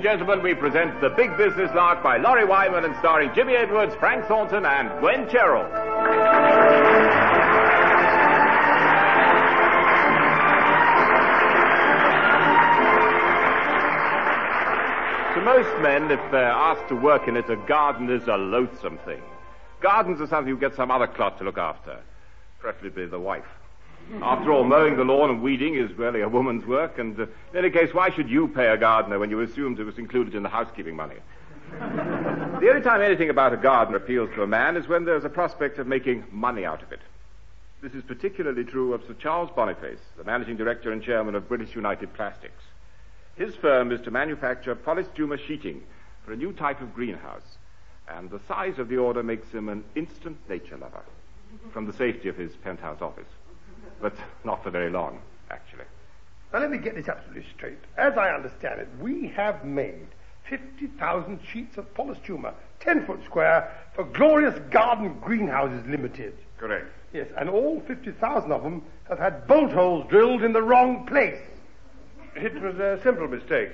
Gentlemen, we present The Big Business Lark by Laurie Wyman and starring Jimmy Edwards, Frank Thornton, and Gwen Cheryl. To most men, if they're asked to work in it, a garden is a loathsome thing. Gardens are something you get some other clot to look after, preferably the wife. After all, mowing the lawn and weeding is really a woman's work, and in any case, why should you pay a gardener when you assumed it was included in the housekeeping money? The only time anything about a garden appeals to a man is when there's a prospect of making money out of it. This is particularly true of Sir Charles Boniface, the managing director and chairman of British United Plastics. His firm is to manufacture polystumer sheeting for a new type of greenhouse, and the size of the order makes him an instant nature lover from the safety of his penthouse office. But not for very long, actually. Now, let me get this absolutely straight. As I understand it, we have made 50,000 sheets of polystumer, 10 foot square, for Glorious Garden Greenhouses Limited. Correct. Yes, and all 50,000 of them have had bolt holes drilled in the wrong place. It was a simple mistake.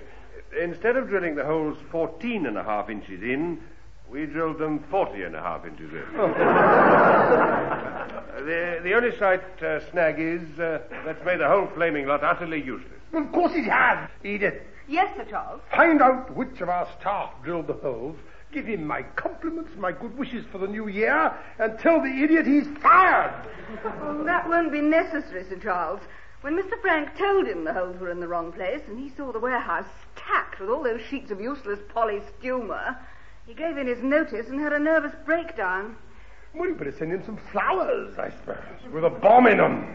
Instead of drilling the holes 14.5 inches in, we drilled them 40.5 inches in. The only slight snag is that's made the whole flaming lot utterly useless. Well, of course it has, Edith. Yes, Sir Charles. Find out which of our staff drilled the holes, give him my compliments, my good wishes for the new year, and tell the idiot he's fired. Oh, that won't be necessary, Sir Charles. When Mr. Frank told him the holes were in the wrong place, and he saw the warehouse stacked with all those sheets of useless polystumer, he gave in his notice and had a nervous breakdown. Well, you better send him some flowers, I suppose, with a bomb in them.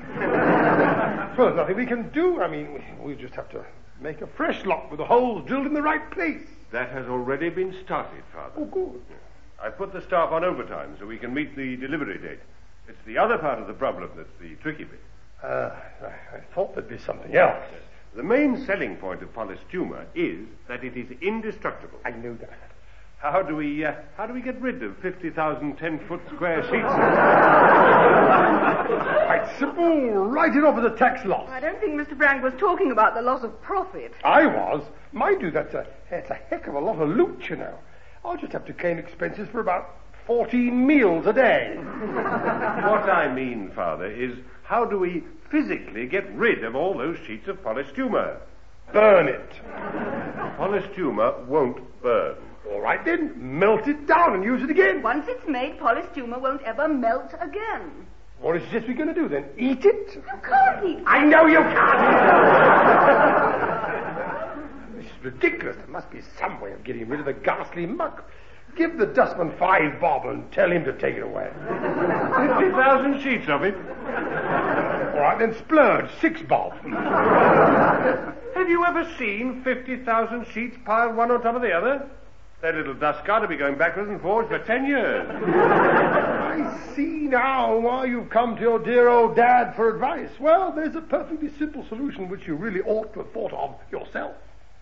Well, there's nothing we can do. I mean, we just have to make a fresh lot with the holes drilled in the right place. That has already been started, Father. Oh, good. I put the staff on overtime so we can meet the delivery date. It's the other part of the problem that's the tricky bit. I thought there'd be something else. The main selling point of polystumer is that it is indestructible. I knew that. How do we get rid of 50,000 10-foot square sheets? Quite simple. Write it off as a tax loss. I don't think Mr. Frank was talking about the loss of profit. I was. Mind you, that's a heck of a lot of loot, you know. I'll just have to claim expenses for about 14 meals a day. What I mean, Father, is how do we physically get rid of all those sheets of polystumer? Burn it. Polystumer won't burn. All right, then. Melt it down and use it again. Once it's made, polystumer won't ever melt again. What is it just we're going to do, then? Eat it? You can't eat it. I know you can't. This is ridiculous. There must be some way of getting rid of the ghastly muck. Give the dustman 5 bob and tell him to take it away. 50,000 sheets of it. All right, then splurge 6 bob. Have you ever seen 50,000 sheets piled one on top of the other? That little dust cart will be going backwards and forwards for 10 years. I see now why you've come to your dear old dad for advice. Well, there's a perfectly simple solution which you really ought to have thought of yourself.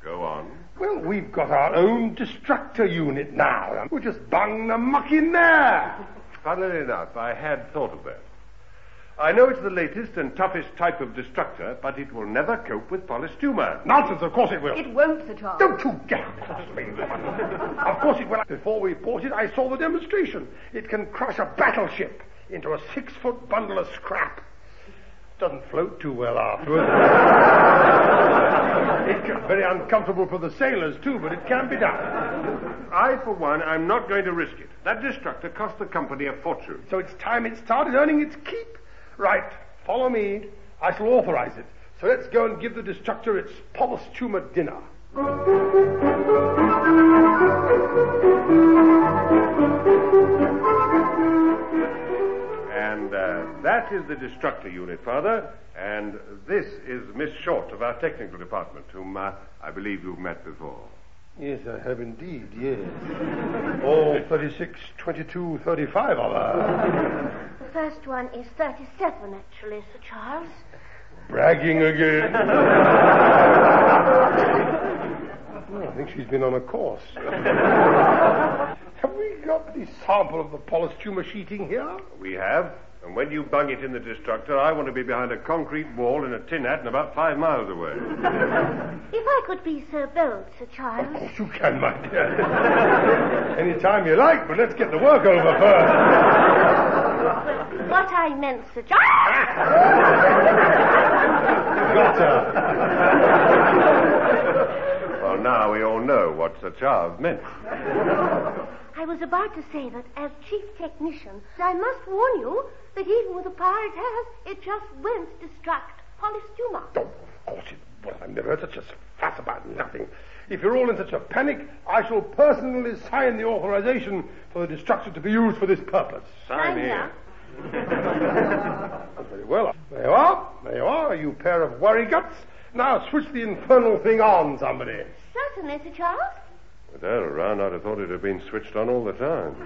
Go on. Well, we've got our own destructor unit now. We'll just bung the muck in there. Funnily enough, I had thought of that. I know it's the latest and toughest type of destructor, but it will never cope with polystumer. Nonsense, of course it will. It won't, Sir Charles. Don't you get across me, woman. Of course it will. Before we bought it, I saw the demonstration. It can crush a battleship into a 6-foot bundle of scrap. Doesn't float too well afterwards. It's very uncomfortable for the sailors, too, but it can be done. I, for one, I'm not going to risk it. That destructor cost the company a fortune. So it's time it started earning its keep. Right, follow me. I shall authorize it. So let's go and give the destructor its polystumer dinner. And that is the destructor unit, Father. And this is Miss Short of our technical department, whom I believe you've met before. Yes, I have indeed, yes. All 36, 22, 35 of her. The first one is 37, actually, Sir Charles. Bragging again. Well, I think she's been on a course. Have we got the sample of the polystumer sheeting here? We have. And when you bung it in the destructor, I want to be behind a concrete wall in a tin hat and about 5 miles away. If I could be so bold, Sir Charles. Of course you can, my dear. Any time you like, but let's get the work over first. What I meant, Sir Charles. Got her. Well, now we all know what Sir Charles meant. I was was about to say that as chief technician, I must warn you that even with the power it has, it just won't destruct polystuma. Oh, of course it won't. I've never heard such a fuss about nothing. If you're all in such a panic, I shall personally sign the authorization for the destructor to be used for this purpose. Sign here. Very well. There you are. There you are, you pair of worry guts. Now switch the infernal thing on, somebody. Certainly, Sir Charles. With that around, I'd have thought it had been switched on all the time.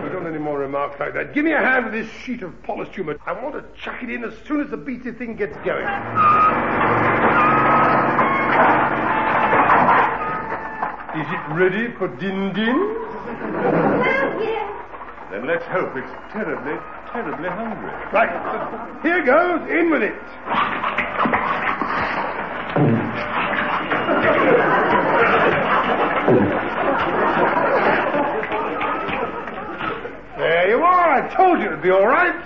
We don't any more remarks like that. Give me a hand with this sheet of polystuma. I want to chuck it in as soon as the beastly thing gets going. Is it ready for din-din? Then let's hope it's terribly, terribly hungry. Right. Here goes. In with it. There you are. I told you it'd be all right.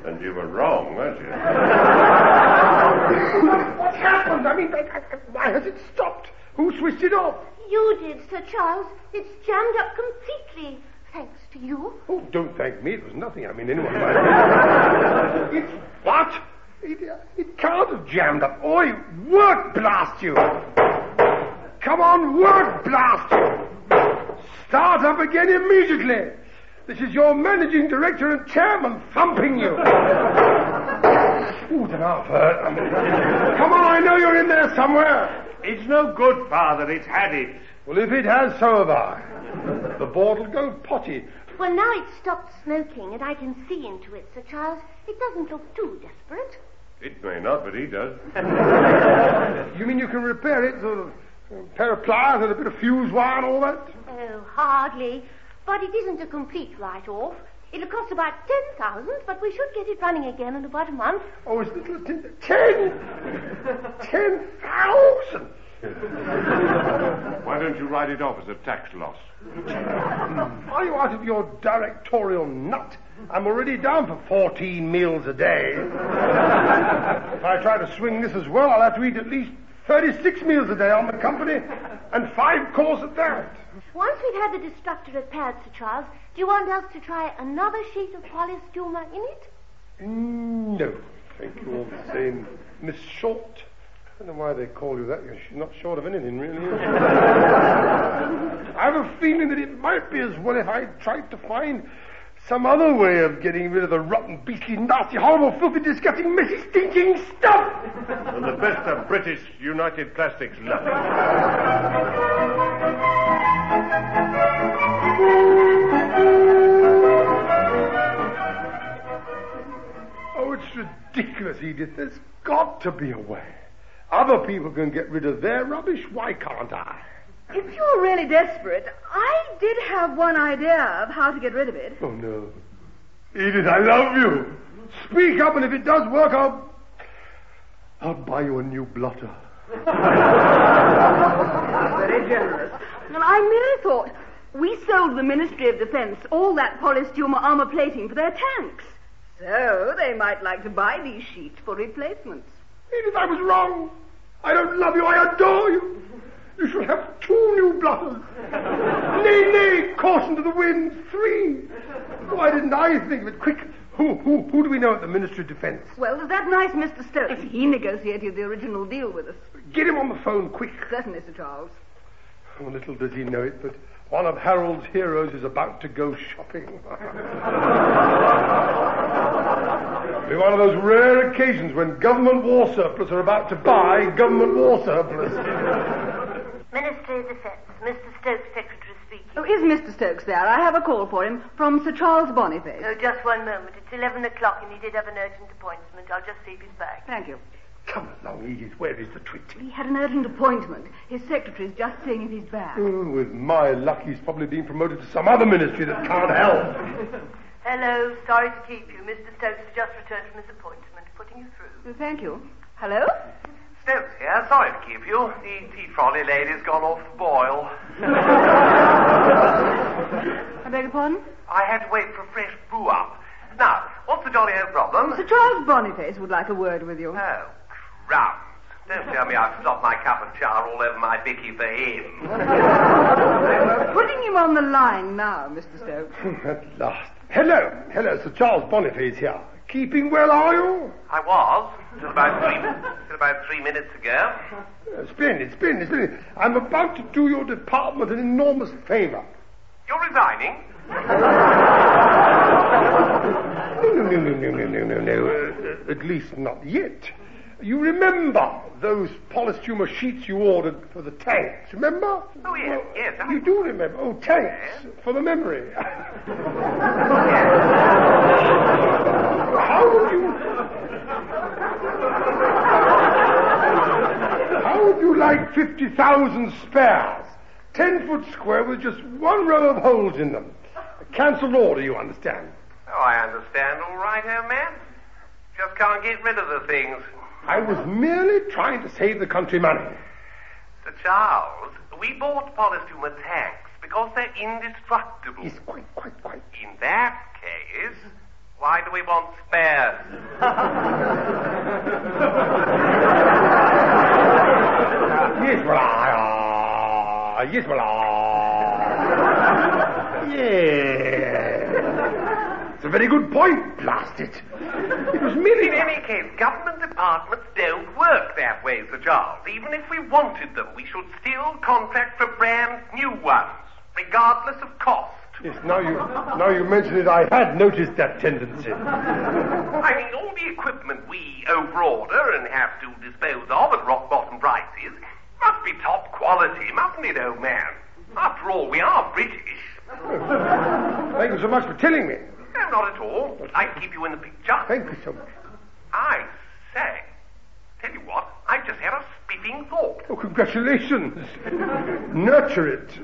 And you were wrong, weren't you? What happened? I mean, why has it stopped? Who switched it off? You did, Sir Charles. It's jammed up completely, thanks to you. Oh, don't thank me. It was nothing. I mean, anyone might. It's what? It can't have jammed up. Oi, work, blast you! Come on, work, blast you! Start up again immediately. This is your managing director and chairman thumping you. Ooh, the half hurt. Come on, I know you're in there somewhere. It's no good, Father. It's had it. Well, if it has, so have I. The board will go potty. Well, now it's stopped smoking and I can see into it, Sir Charles. It doesn't look too desperate. It may not, but he does. You mean you can repair it? Sort of a pair of pliers and a bit of fuse wire and all that? Oh, hardly. But it isn't a complete write-off. It'll cost about 10,000, but we should get it running again in about a month. Oh, it's little 10,000! Why don't you write it off as a tax loss? Are you out of your directorial nut? I'm already down for 14 meals a day. If I try to swing this as well, I'll have to eat at least 36 meals a day on the company, and 5 course at that. Once we've had the destructor repaired, Sir Charles, do you want us to try another sheet of polystuma in it? No, thank you all the same, Miss Short. I don't know why they call you that. She's not short of anything, really. I have a feeling that it might be as well if I tried to find some other way of getting rid of the rotten, beastly, nasty, horrible, filthy, disgusting, messy, stinking stuff. And the best of British United Plastics love it. Oh, it's ridiculous, Edith. There's got to be a way. Other people can get rid of their rubbish. Why can't I? If you're really desperate, I did have one idea of how to get rid of it. Oh, no. Edith, I love you. Speak up, and if it does work, I'll buy you a new blotter. Very generous. Well, I merely thought we sold the Ministry of Defence all that polystuma armor plating for their tanks. So they might like to buy these sheets for replacements. Edith, I was wrong. I don't love you, I adore you. You shall have 2 new blotters. Nay, nay, caution to the wind, 3. Why didn't I think of it? Quick, who do we know at the Ministry of Defence? Well, there's that nice Mr. Stokes. He negotiated the original deal with us. Get him on the phone, quick. Certainly, Sir Charles. Oh, little does he know it, but one of Harold's heroes is about to go shopping. It'll be one of those rare occasions when government war surplus are about to buy government war surplus. Ministry of Defence, Mr. Stokes, Secretary speaking. Oh, is Mr. Stokes there? I have a call for him from Sir Charles Boniface. Oh, just one moment. It's 11 o'clock and he did have an urgent appointment. I'll just see if he's back. Thank you. Come along, Edith. Where is the twit? He had an urgent appointment. His secretary's just seeing if he's back. Oh, with my luck, he's probably been promoted to some other ministry that can't help. Hello, sorry to keep you. Mr. Stokes has just returned from his appointment. Putting you through. Thank you. Hello? Stokes here. Sorry to keep you. The tea trolley lady's gone off the boil. I beg your pardon? I had to wait for a fresh brew up. Now, what's the jolly old problem? Sir Charles Boniface would like a word with you. Oh, crumbs. Don't tell me I've stopped my cup of char all over my bicky for him. We're putting him on the line now, Mr. Stokes. At last. Hello, Sir Charles Boniface here. Keeping well, are you? I was, till about 3 minutes ago. Splendid. I'm about to do your department an enormous favour. You're resigning? No. At least not yet. You remember those polystyrene sheets you ordered for the tanks, remember? Oh, yes, yes. You do remember. Oh, tanks, yes. For the memory. How would you like 50,000 spares? 10 foot square with just one row of holes in them. A cancelled order, you understand? Oh, I understand all right, old man. Just can't get rid of the things. I was merely trying to save the country money. Sir Charles, we bought polystyrene tanks because they're indestructible. Yes, quite. In that case, why do we want spares? Yes, It's a very good point, blast it. It was merely... In any case, government departments don't work that way, Sir Charles. Even if we wanted them, we should still contract for brand new ones, regardless of cost. Yes, now you mention it, I had noticed that tendency. I mean, all the equipment we overorder and have to dispose of at rock-bottom prices must be top quality, mustn't it, old man? After all, we are British. Thank you so much for telling me. No, not at all. I'd keep you in the picture. Thank you so much. I say, tell you what, I've just had a spiffing thought. Oh, congratulations. Nurture it.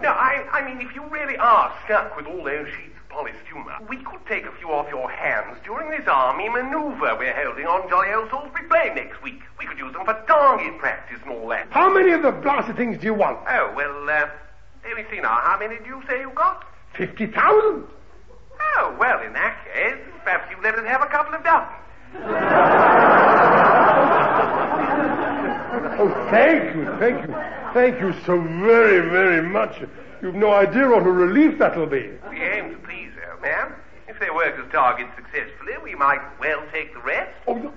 No, I mean, if you really are stuck with all those sheets of polystyrene, we could take a few off your hands during this army maneuver we're holding on jolly old Salisbury Plain next week. We could use them for target practice and all that. How many of the blasted things do you want? Oh, well, let me see now. How many do you say you got? 50,000. Oh, well, in that case, perhaps you let us have a couple of dozen. Oh, thank you so very, very much. You've no idea what a relief that'll be. We aim to please, old man. If they work as targets successfully, we might well take the rest. Oh,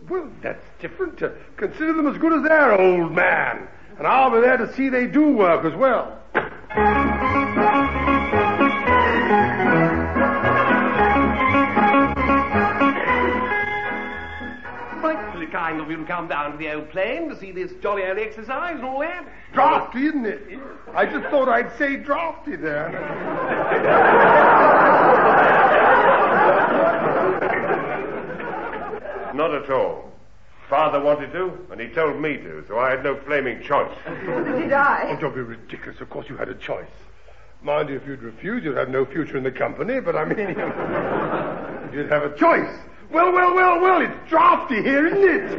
well, that's different. Consider them as good as their old man. And I'll be there to see they do work as well. Frightfully kind of you to come down to the old plane to see this jolly old exercise and all that. Drafty, isn't it? I just thought I'd say drafty there. Not at all. Father wanted to, and he told me to, so I had no flaming choice. Did I? Oh, don't be ridiculous. Of course you had a choice. Mind you, if you'd refused, you'd have no future in the company, but I mean, you'd have a choice. Well, it's drafty here, isn't it?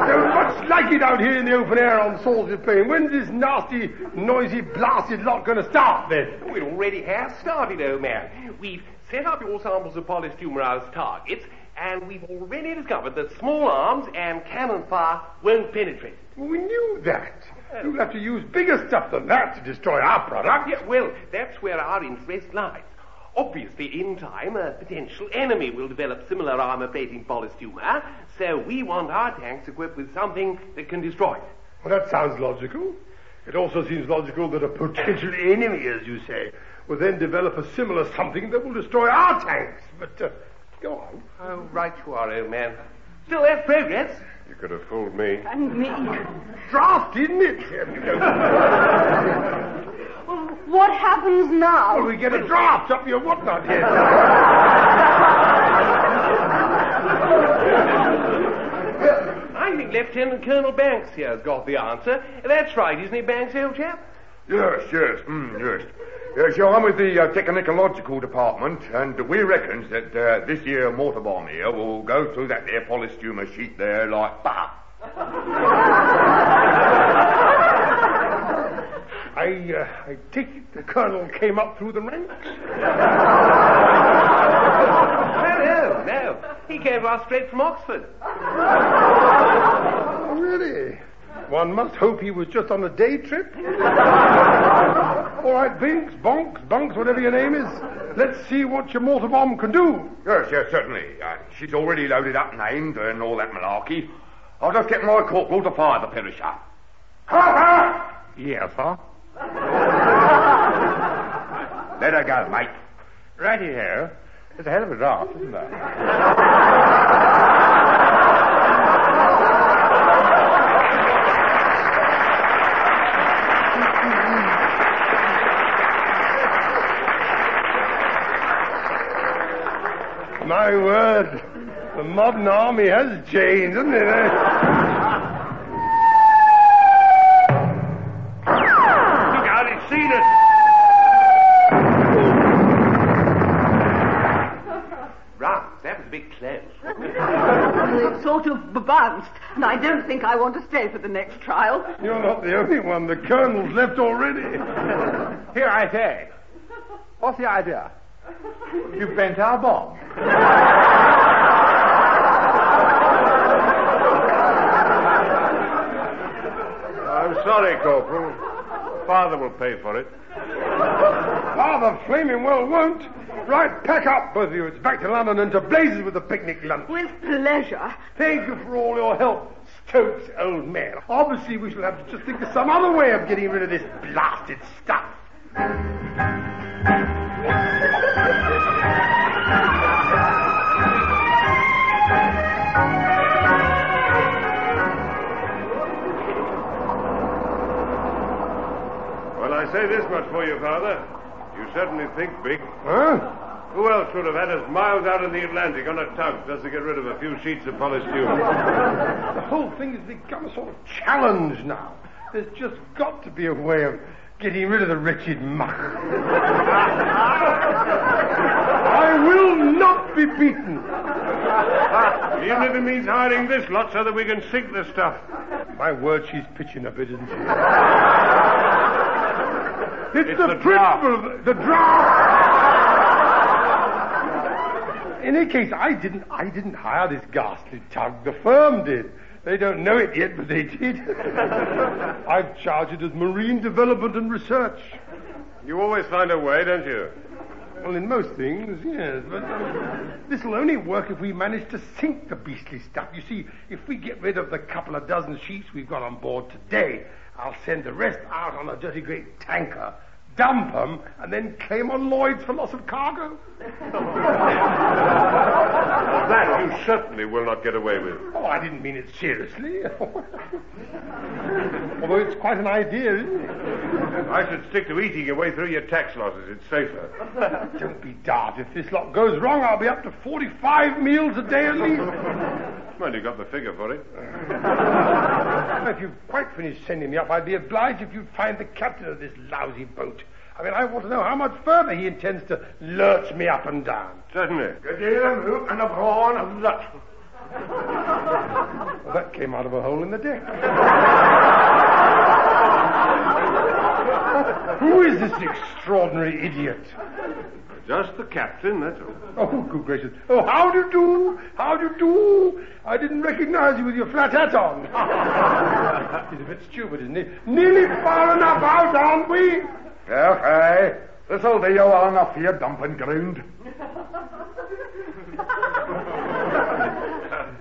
So much like it out here in the open air on Salisbury Plain. When's this nasty, noisy, blasted lot going to start, then? Oh, it already has started, old man. We've set up your samples of polystyrene as targets, and we've already discovered that small arms and cannon fire won't penetrate. We knew that. You'll have to use bigger stuff than that to destroy our product. Yeah, well, that's where our interest lies. Obviously, in time, a potential enemy will develop similar armor-plating polystyrene, so we want our tanks equipped with something that can destroy it. Well, that sounds logical. It also seems logical that a potential enemy, as you say, will then develop a similar something that will destroy our tanks. But, go on. Oh, right you are, old man. Still, that's progress. You could have fooled me. And me. Draft, isn't it? Well, what happens now? Well, we get a draft up your whatnot here. I think Lieutenant Colonel Banks here has got the answer. That's right, isn't he, Banks, old chap? Yes. Yes, I'm with the technological department, and we reckons that this here motor bomb here will go through that there polystumer sheet there like bah. I take it the Colonel came up through the ranks? No. He came right straight from Oxford. Oh, really? One must hope he was just on a day trip. All right, Binks, Bonks, whatever your name is. Let's see what your mortar bomb can do. Yes, certainly. She's already loaded up and aimed and all that malarkey. I'll just get my corporal to fire the perisher. Harper! Yes, sir? Let her go, mate. Righty here. It's a hell of a draft, isn't it? My word, the modern army has changed, hasn't it? Look out, it's seen us. Right, that was a bit close. It sort of bounced, and I don't think I want to stay for the next trial. You're not the only one. The Colonel's left already. Here, I say. What's the idea? You bent our bomb. I'm sorry, Corporal. Father will pay for it. Father flaming well won't. Right, pack up, both of you. It's back to London and to blazes with the picnic lunch. With pleasure. Thank you for all your help, Stokes, old man. Obviously, we shall have to just think of some other way of getting rid of this blasted stuff. Well, I say this much for you, Father. You certainly think big. Huh? Who else would have had us miles out in the Atlantic on a tug just to get rid of a few sheets of polystyrene? The whole thing has become a sort of challenge now. There's just got to be a way of getting rid of the wretched muck. I will not be beaten. Even if it means hiding this lot so that we can sink the stuff. My word, she's pitching a bit, isn't she? It's the principle, the draft. In any case, I didn't hire this ghastly tug. The firm did. They don't know it yet, but they did. I've charged it as marine development and research. You always find a way, don't you? Well, in most things, yes. But this will only work if we manage to sink the beastly stuff. You see, if we get rid of the couple of dozen sheets we've got on board today, I'll send the rest out on a dirty great tanker, dump them, and then claim on Lloyd's for loss of cargo. That you certainly will not get away with. Oh, I didn't mean it seriously. Although it's quite an idea, isn't it? I should stick to eating your way through your tax losses. It's safer. Don't be daft. If this lot goes wrong, I'll be up to 45 meals a day at least. Well, you got the figure for it. If you've quite finished sending me up, I'd be obliged if you'd find the captain of this lousy boat. I mean, I want to know how much further he intends to lurch me up and down. Certainly. Good deal of milk and a prawn of that. Well, that came out of a hole in the deck. Who is this extraordinary idiot? Just the captain, that's all. Oh, good gracious. Oh, how do you do? How do you do? I didn't recognize you with your flat hat on. He's a bit stupid, isn't he? Nearly far enough out, aren't we? Okay. This'll be you well enough for your dumping ground.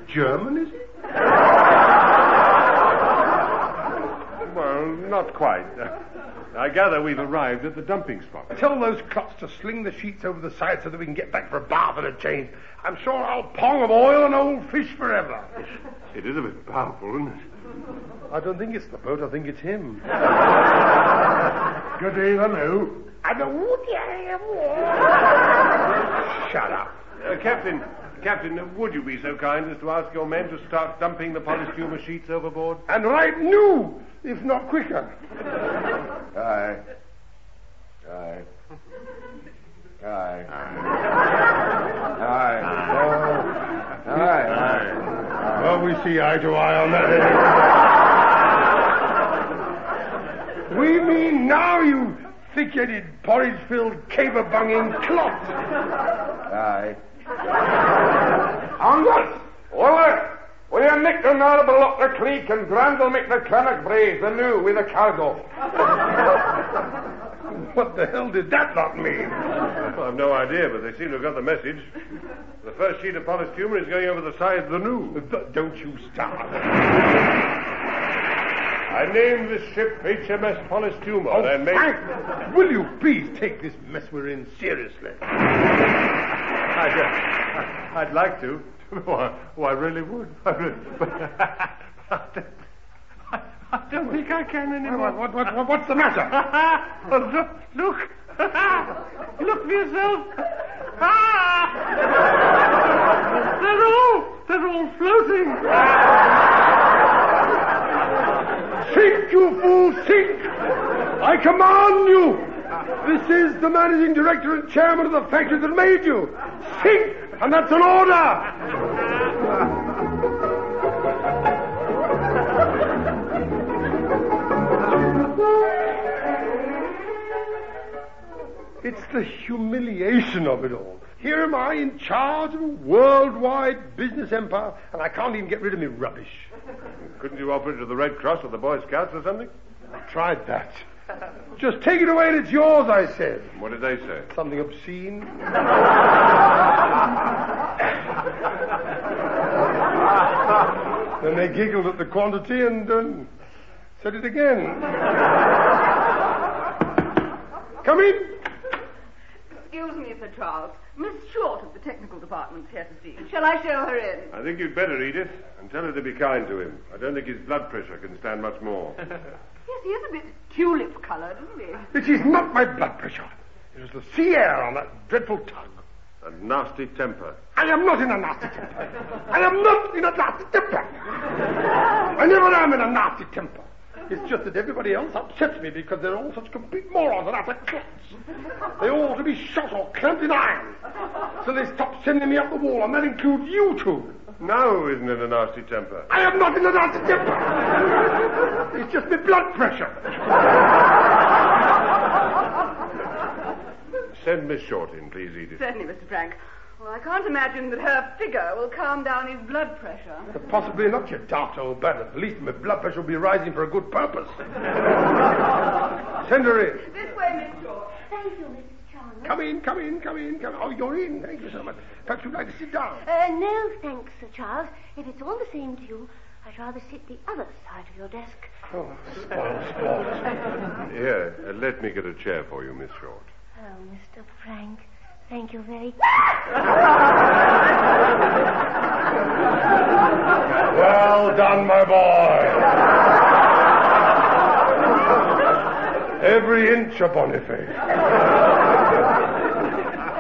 German, is he? Well, not quite. I gather we've arrived at the dumping spot. Tell those clots to sling the sheets over the side so that we can get back for a bath and a change. I'm sure I'll pong of oil and old fish forever. It is a bit powerful, isn't it? I don't think it's the boat. I think it's him. Good evening. Shut up. Captain, would you be so kind as to ask your men to start dumping the polystumer sheets overboard? And right new, if not quicker. Aye. Aye. Well, we see eye to eye on that. We mean now, you thick-headed, porridge-filled, caber-bunging clot. Aye. Anders! Waller! Will you make the Narble up the creek and Brandel make the Clannock Braes the new with the cargo? What the hell did that not mean? Well, I've no idea, but they seem to have got the message. The first sheet of polished humor is going over the side of the new. Don't you start. I named this ship HMS Polished Humor. Oh, and Frank, will you please take this mess we're in seriously? I'd like to. Oh, I really would. I don't think I can anymore. What's the matter? Look. Look for yourself. They're all floating. Sink, you fool, sink! I command you! This is the managing director and chairman of the factory that made you. Sink! And that's an order! It's the humiliation of it all. Here am I in charge of a worldwide business empire, and I can't even get rid of me rubbish. Couldn't you offer it to the Red Cross or the Boy Scouts or something? I tried that. Just take it away and it's yours, I said. What did they say? Something obscene. Then they giggled at the quantity and said it again. Come in. Excuse me, Sir Charles. Miss Short of the technical department's here to see you. Shall I show her in? I think you'd better, Edith, and tell her to be kind to him. I don't think his blood pressure can stand much more. Yes, he is a bit tulip-coloured, isn't he? It is not my blood pressure. It was the sea air on that dreadful tug. A nasty temper. I am not in a nasty temper. I am not in a nasty temper. I never am in a nasty temper. It's just that everybody else upsets me because they're all such complete morons and utter clots. They all ought to be shot or clamped in iron. So they stop sending me up the wall, and that includes you two. No, isn't it a nasty temper? I am not in a nasty temper. It's just my blood pressure. Send Miss Short in, please, Edith. Certainly, Mr. Frank. Well, I can't imagine that her figure will calm down his blood pressure. Possibly not, you daft old bat. At least my blood pressure will be rising for a good purpose. Send her in. This way, Miss Short. Thank you, Mrs. Chalmers. Come in. Oh, you're in. Thank you so much. Perhaps you'd like to sit down. No, thanks, Sir Charles. If it's all the same to you, I'd rather sit the other side of your desk. Oh, spoiled sport. Here, let me get a chair for you, Miss Short. Oh, Mr. Frank, thank you very... Well done, my boy. Every inch a Boniface.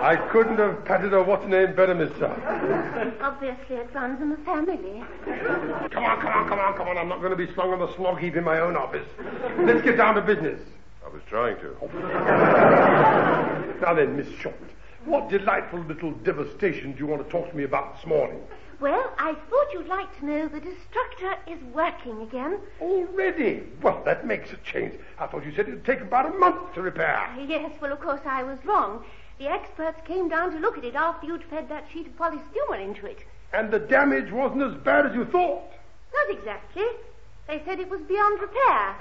I couldn't have patted her what's-her-name better myself. Obviously, it runs in the family. Come on. I'm not going to be slung on the snog heap in my own office. Let's get down to business. I was trying to. Now then, Miss Short, what delightful little devastation do you want to talk to me about this morning? Well, I thought you'd like to know the destructor is working again. Already? Well, that makes a change. I thought you said it would take about a month to repair. Yes, well, of course, I was wrong. The experts came down to look at it after you'd fed that sheet of polystyrene into it. And the damage wasn't as bad as you thought? Not exactly. They said it was beyond repair.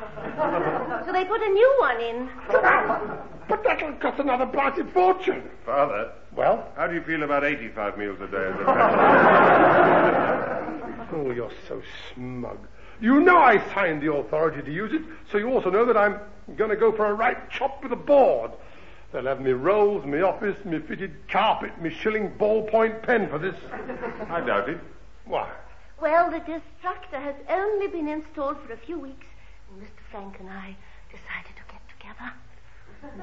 So they put a new one in. But that'll cost another blasted fortune. Father. Well? How do you feel about 85 meals a day as a Oh, you're so smug. You know I signed the authority to use it, so you also know that I'm going to go for a right chop with a board. They'll have me rolls, me office, me fitted carpet, me shilling ballpoint pen for this. I doubt it. Why? Well, the destructor has only been installed for a few weeks, and Mr. Frank and I decided to get together.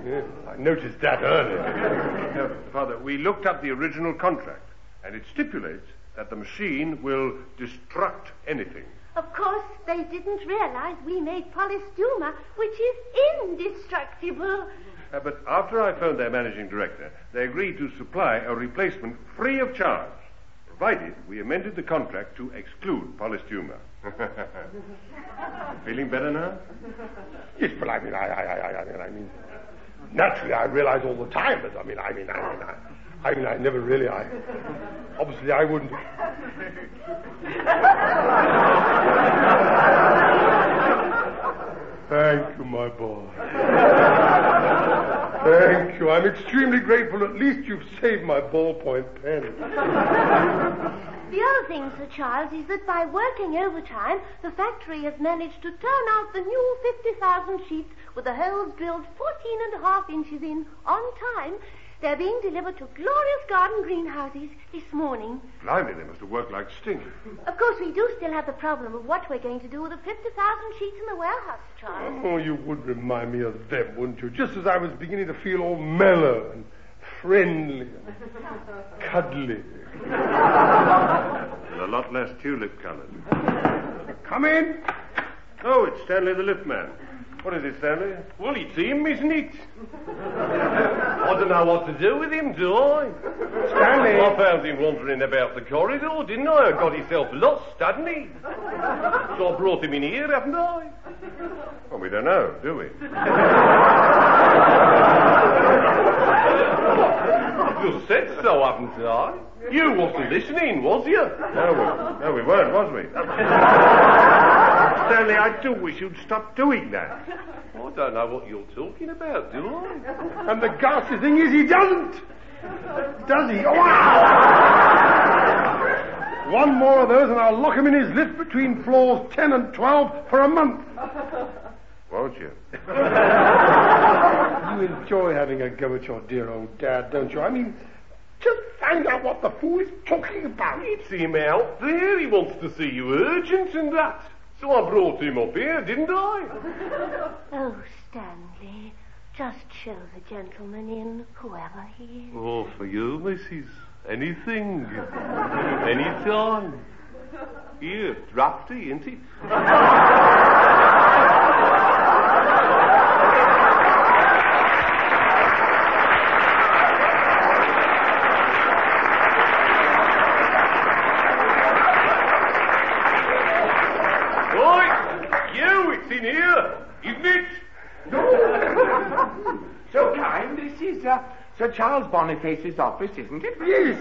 Yeah, I noticed that earlier. Father, we looked up the original contract, and it stipulates that the machine will destruct anything. Of course, they didn't realize we made polystyrene, which is indestructible. But after I phoned their managing director, they agreed to supply a replacement free of charge, provided we amended the contract to exclude polystuma. Feeling better now? Yes, but I mean, naturally, I realize all the time, but I never really, obviously I wouldn't. Thank you, my boy. Thank you. I'm extremely grateful. At least you've saved my ballpoint pen. The other thing, Sir Charles, is that by working overtime, the factory has managed to turn out the new 50,000 sheets with the holes drilled 14.5 inches in on time. They're being delivered to glorious garden greenhouses this morning. Blimey, they must have worked like stink. Of course, we do still have the problem of what we're going to do with the 50,000 sheets in the warehouse, Charles. Oh, you would remind me of them, wouldn't you? Just as I was beginning to feel all mellow and friendly and cuddly. And a lot less tulip-coloured. Come in. Oh, it's Stanley the liftman. What is it, Stanley? Well, it's him, isn't it? I don't know what to do with him, do I? Stanley! I found him wandering about the corridor, didn't I? I got himself lost, hadn't he? So I brought him in here, haven't I? Well, we don't know, do we? You said so, haven't I? You wasn't listening, was you? No, we weren't, was we? Stanley, I do wish you'd stop doing that. I don't know what you're talking about, do I? And the ghastly thing is he doesn't. Does he? Oh, one more of those and I'll lock him in his lift between floors 10 and 12 for a month. Won't you? You enjoy having a go at your dear old dad, don't you? I mean, just find out what the fool is talking about. It's him out there. He wants to see you urgent and that. So I brought him up here, didn't I? Oh, Stanley, just show the gentleman in, whoever he is. Oh, for you, missus. Anything. Anytime. Here, drafty, ain't it? In here, isn't it? So kind, this is Sir Charles Boniface's office, isn't it? Yes.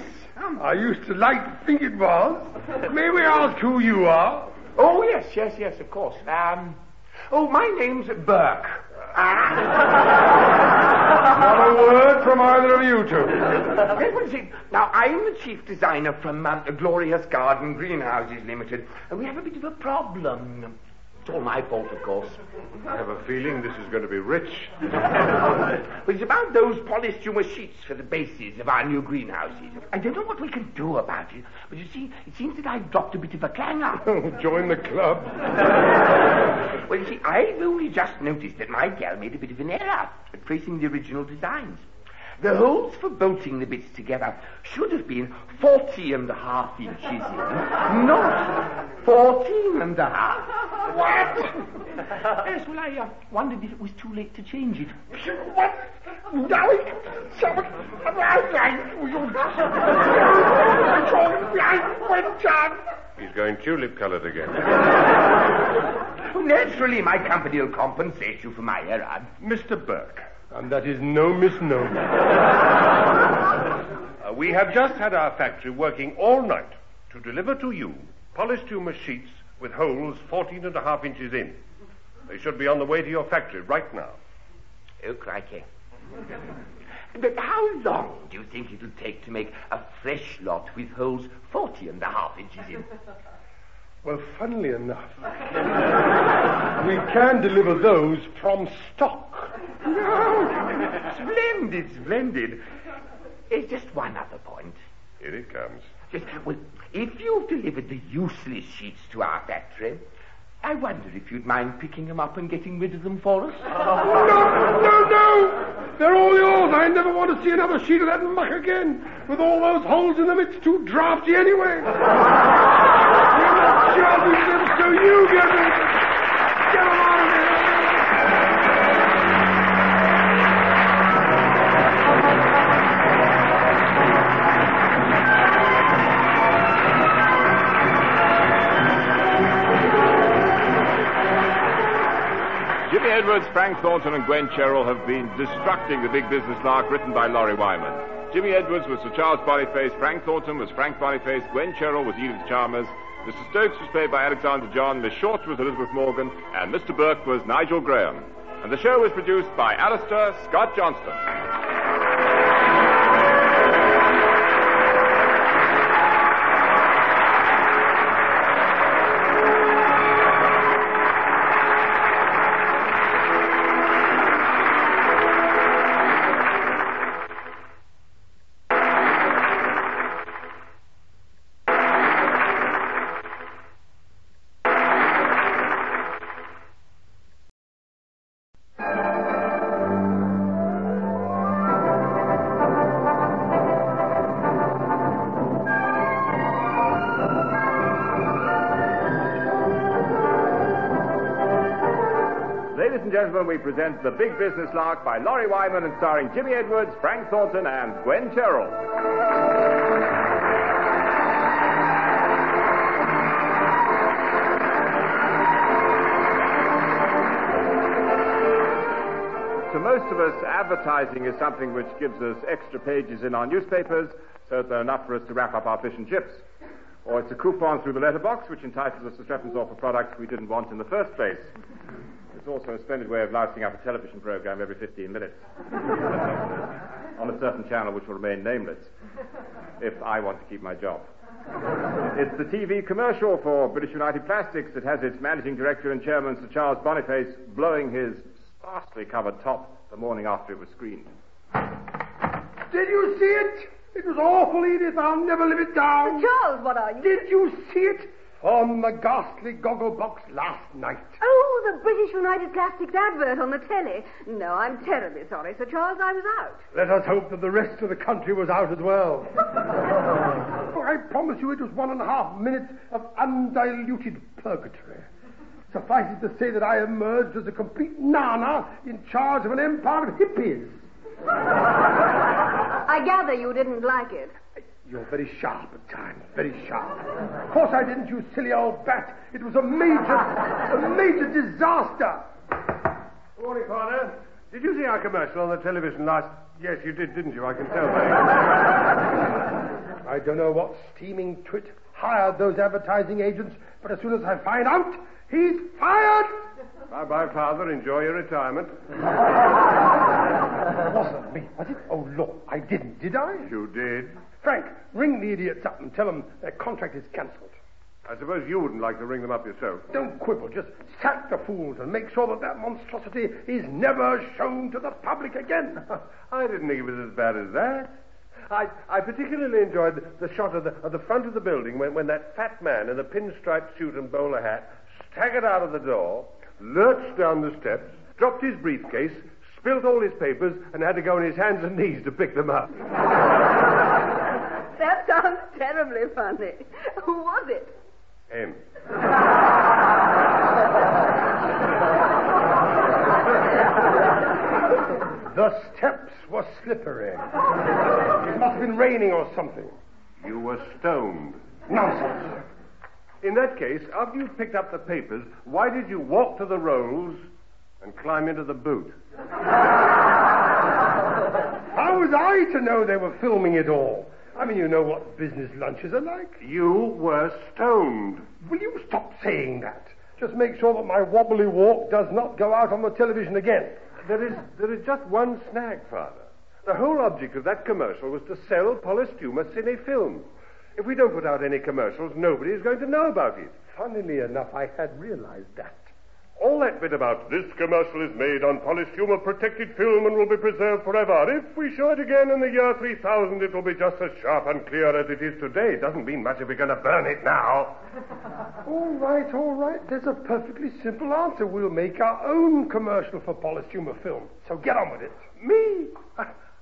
I used to like to think it was. May we ask who you are? Oh, yes, of course. My name's Burke. Not a word from either of you two. Now, I'm the chief designer from Glorious Garden Greenhouses Limited, and we have a bit of a problem. It's all my fault, of course. I have a feeling this is going to be rich. But it's about those polystuma sheets for the bases of our new greenhouses. I don't know what we can do about it, but you see, it seems that I've dropped a bit of a clanger. Oh, join the club. Well, you see, I've only just noticed that my gal made a bit of an error at tracing the original designs. The holes for bolting the bits together should have been 40.5 inches in, not 14.5. What? Yes, well, I wondered if it was too late to change it. What? He's going tulip-coloured again. Naturally, my company will compensate you for my error. Mr. Burke. And that is no misnomer. We have just had our factory working all night to deliver to you polystuma sheets with holes 14.5 inches in. They should be on the way to your factory right now. Oh, crikey. But how long do you think it'll take to make a fresh lot with holes 40.5 inches in? Well, funnily enough, we can deliver those from stock. Splendid. There's just one other point. Here it comes. Well, if you've delivered the useless sheets to our factory, I wonder if you'd mind picking them up and getting rid of them for us? No! They're all yours. I never want to see another sheet of that muck again. With all those holes in them, it's too drafty anyway. So you get them. Get them out of here. Frank Thornton and Gwen Cherrill have been Destructing the Big Business Lark, written by Laurie Wyman. Jimmy Edwards was Sir Charles Boniface, Frank Thornton was Frank Boniface, Gwen Cherrill was Edith Chalmers, Mr. Stokes was played by Alexander John, Miss Short was Elizabeth Morgan, and Mr. Burke was Nigel Graham. And the show was produced by Alistair Scott Johnston. Ladies and gentlemen, we present The Big Business Lark by Laurie Wyman and starring Jimmy Edwards, Frank Thornton, and Gwen Cherrill. To most of us, advertising is something which gives us extra pages in our newspapers so that there are enough for us to wrap up our fish and chips. Or it's a coupon through the letterbox which entitles us to strap us off for products we didn't want in the first place. It's also a splendid way of lighting up a television program every 15 minutes on a certain channel which will remain nameless if I want to keep my job. It's the TV commercial for British United Plastics that has its managing director and chairman, Sir Charles Boniface, blowing his sparsely covered top the morning after it was screened. Did you see it? It was awful, Edith. I'll never live it down. Sir Charles, what are you? Did you see it? On the ghastly goggle box last night. Oh, the British United Plastics advert on the telly. No, I'm terribly sorry, Sir Charles. I was out. Let us hope that the rest of the country was out as well. Oh, I promise you it was 1.5 minutes of undiluted purgatory. Suffice it to say that I emerged as a complete nana in charge of an empire of hippies. I gather you didn't like it. You're very sharp at times, very sharp. Of course I didn't, you silly old bat. It was a major disaster. Good morning, Father. Did you see our commercial on the television last... Yes, you did, didn't you? I can tell by... I don't know what steaming twit hired those advertising agents, but as soon as I find out, he's fired! Bye-bye, Father. Enjoy your retirement. It wasn't me, was it? Oh, look, I didn't, did I? You did. Frank, ring the idiots up and tell them their contract is cancelled. I suppose you wouldn't like to ring them up yourself. Don't quibble. Just sack the fools and make sure that that monstrosity is never shown to the public again. I didn't think it was as bad as that. I particularly enjoyed the shot of the front of the building when that fat man in the pinstripe suit and bowler hat staggered out of the door, lurched down the steps, dropped his briefcase, spilt all his papers, and had to go on his hands and knees to pick them up. That sounds terribly funny. Who was it? Him. The steps were slippery. It must have been raining or something. You were stoned. Nonsense. In that case, after you picked up the papers, why did you walk to the rolls and climb into the boot? How was I to know they were filming it all? I mean, you know what business lunches are like. You were stoned. Will you stop saying that? Just make sure that my wobbly walk does not go out on the television again. There is just one snag, Father. The whole object of that commercial was to sell Polystuma Cinefilm. If we don't put out any commercials, nobody is going to know about it. Funnily enough, I had realized that. All that bit about this commercial is made on Polystuma protected film and will be preserved forever. If we show it again in the year 3000, it will be just as sharp and clear as it is today. Doesn't mean much if we're going to burn it now. All right. There's a perfectly simple answer. We'll make our own commercial for Polystuma film. So get on with it. Me?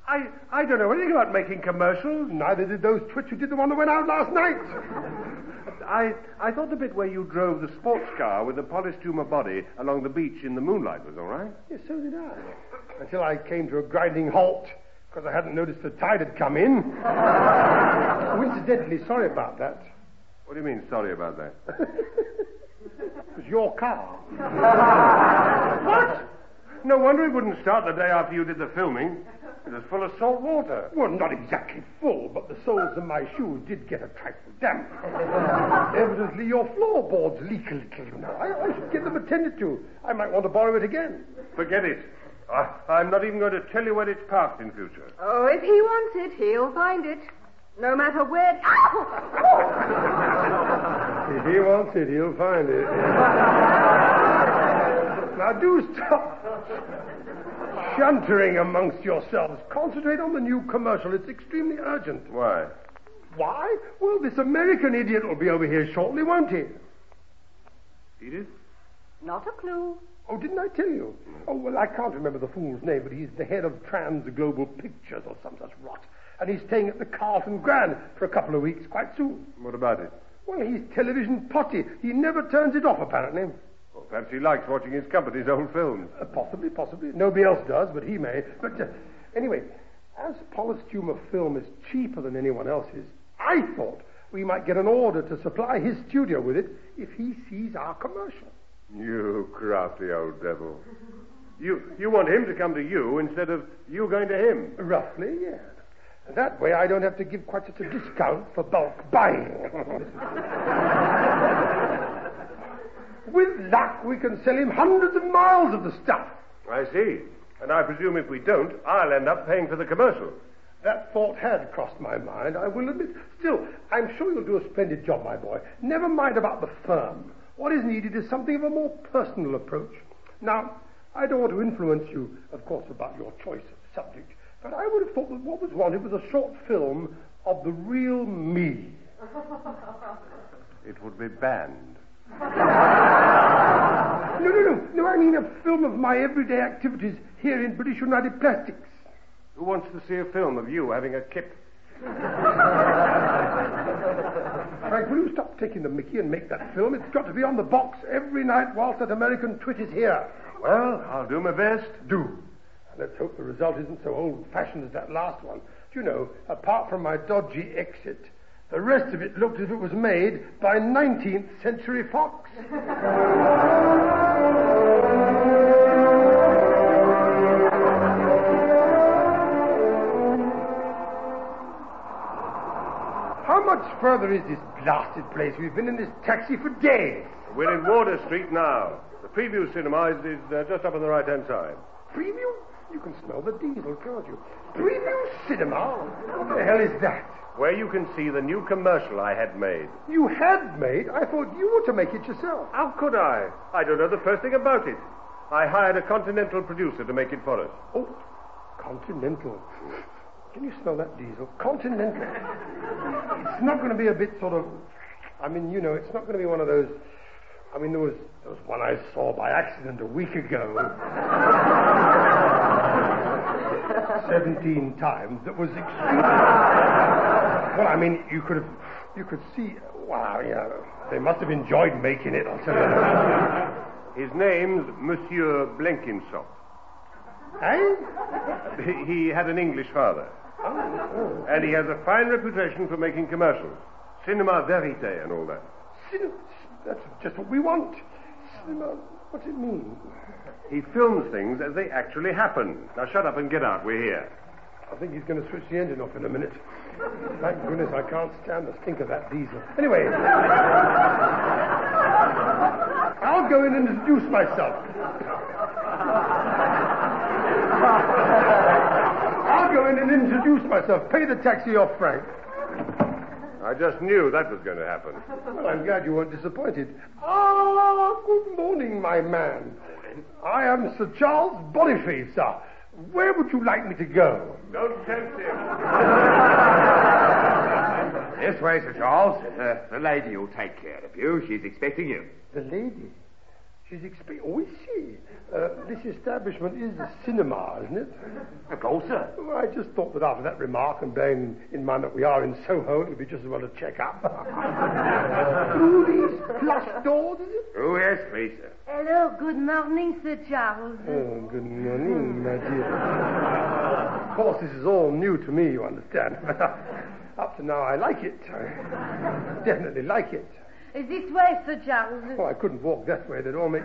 I don't know anything about making commercials. Neither did those twits who did the one that went out last night. I thought the bit where you drove the sports car with the Polystuma body along the beach in the moonlight was all right. Yes, so did I. Until I came to a grinding halt because I hadn't noticed the tide had come in. Incidentally, sorry about that. What do you mean, sorry about that? It was your car. What? No wonder it wouldn't start the day after you did the filming. It was full of salt water. Well, not exactly full, but the soles of my shoes did get a trifle damp. Evidently your floorboards leak a little, you know. I should get them attended to. I might want to borrow it again. Forget it. I'm not even going to tell you where it's parked in future. Oh, if he wants it, he'll find it. No matter where... If he wants it, he'll find it. Now, do stop chuntering amongst yourselves. Concentrate on the new commercial. It's extremely urgent. Why? Why? Well, this American idiot will be over here shortly, won't he? Edith? Not a clue. Oh, didn't I tell you? Oh, well, I can't remember the fool's name, but he's the head of Trans Global Pictures or some such rot. And he's staying at the Carlton Grand for a couple of weeks quite soon. What about it? Well, he's television potty. He never turns it off, apparently. Well, perhaps he likes watching his company's old films. Possibly. Nobody else does, but he may. But anyway, as Polystumer film is cheaper than anyone else's, I thought we might get an order to supply his studio with it if he sees our commercial. You crafty old devil. You want him to come to you instead of you going to him? Roughly, yes. That way I don't have to give quite such a discount for bulk buying. With luck, we can sell him hundreds of miles of the stuff. I see. And I presume if we don't, I'll end up paying for the commercial. That thought had crossed my mind, I will admit. Still, I'm sure you'll do a splendid job, my boy. Never mind about the firm. What is needed is something of a more personal approach. Now, I don't want to influence you, of course, about your choice of subject, but I would have thought that what was wanted was a short film of the real me. It would be banned. No, I mean a film of my everyday activities here in British United Plastics. Who wants to see a film of you having a kip? Frank, will you stop taking the mickey and make that film? It's got to be on the box every night whilst that American twit is here. Well, I'll do my best. Do. Let's hope the result isn't so old-fashioned as that last one. Do you know, apart from my dodgy exit, the rest of it looked as if it was made by 19th Century Fox. How much further is this blasted place? We've been in this taxi for days. We're in Water Street now. The preview cinema is just up on the right-hand side. Preview? You can smell the diesel, can't you? Preview cinema? What the hell is that? Where you can see the new commercial I had made. You had made? I thought you were to make it yourself. How could I? I don't know the first thing about it. I hired a Continental producer to make it for us. Oh, Continental. Can you smell that diesel? Continental. It's not going to be a bit sort of... it's not going to be one of those... there was one I saw by accident a week ago. 17 times. That was extremely... Well, you could see... Wow, yeah. They must have enjoyed making it, I'll tell you. His name's Monsieur Blenkinsop. Eh? He had an English father. Oh. And he has a fine reputation for making commercials. Cinema verite and all that. That's just what we want. Cinema, what's it mean? He films things as they actually happen. Now shut up and get out. We're here. I think he's going to switch the engine off in a minute. Thank goodness I can't stand the stink of that diesel. Anyway, I'll go in and introduce myself. Pay the taxi off, Frank. I just knew that was going to happen. Well, I'm glad you weren't disappointed. Ah, good morning, my man. I am Sir Charles Boniface, sir. Where would you like me to go? Don't tempt him. This way, Sir Charles. The lady will take care of you. She's expecting you. The lady? She's expecting... Oh, is she? This establishment is a cinema, isn't it? Of course, sir. Well, I just thought that after that remark, and bearing in mind that we are in Soho, it would be just as well to check up. Through these plush doors, is it? Oh, yes, please, sir. Hello, good morning, Sir Charles. Oh, good morning, my dear. Of course, this is all new to me, you understand. Up to now, I like it. I definitely like it. This way, Sir Charles. Oh, I couldn't walk that way. They'd all make...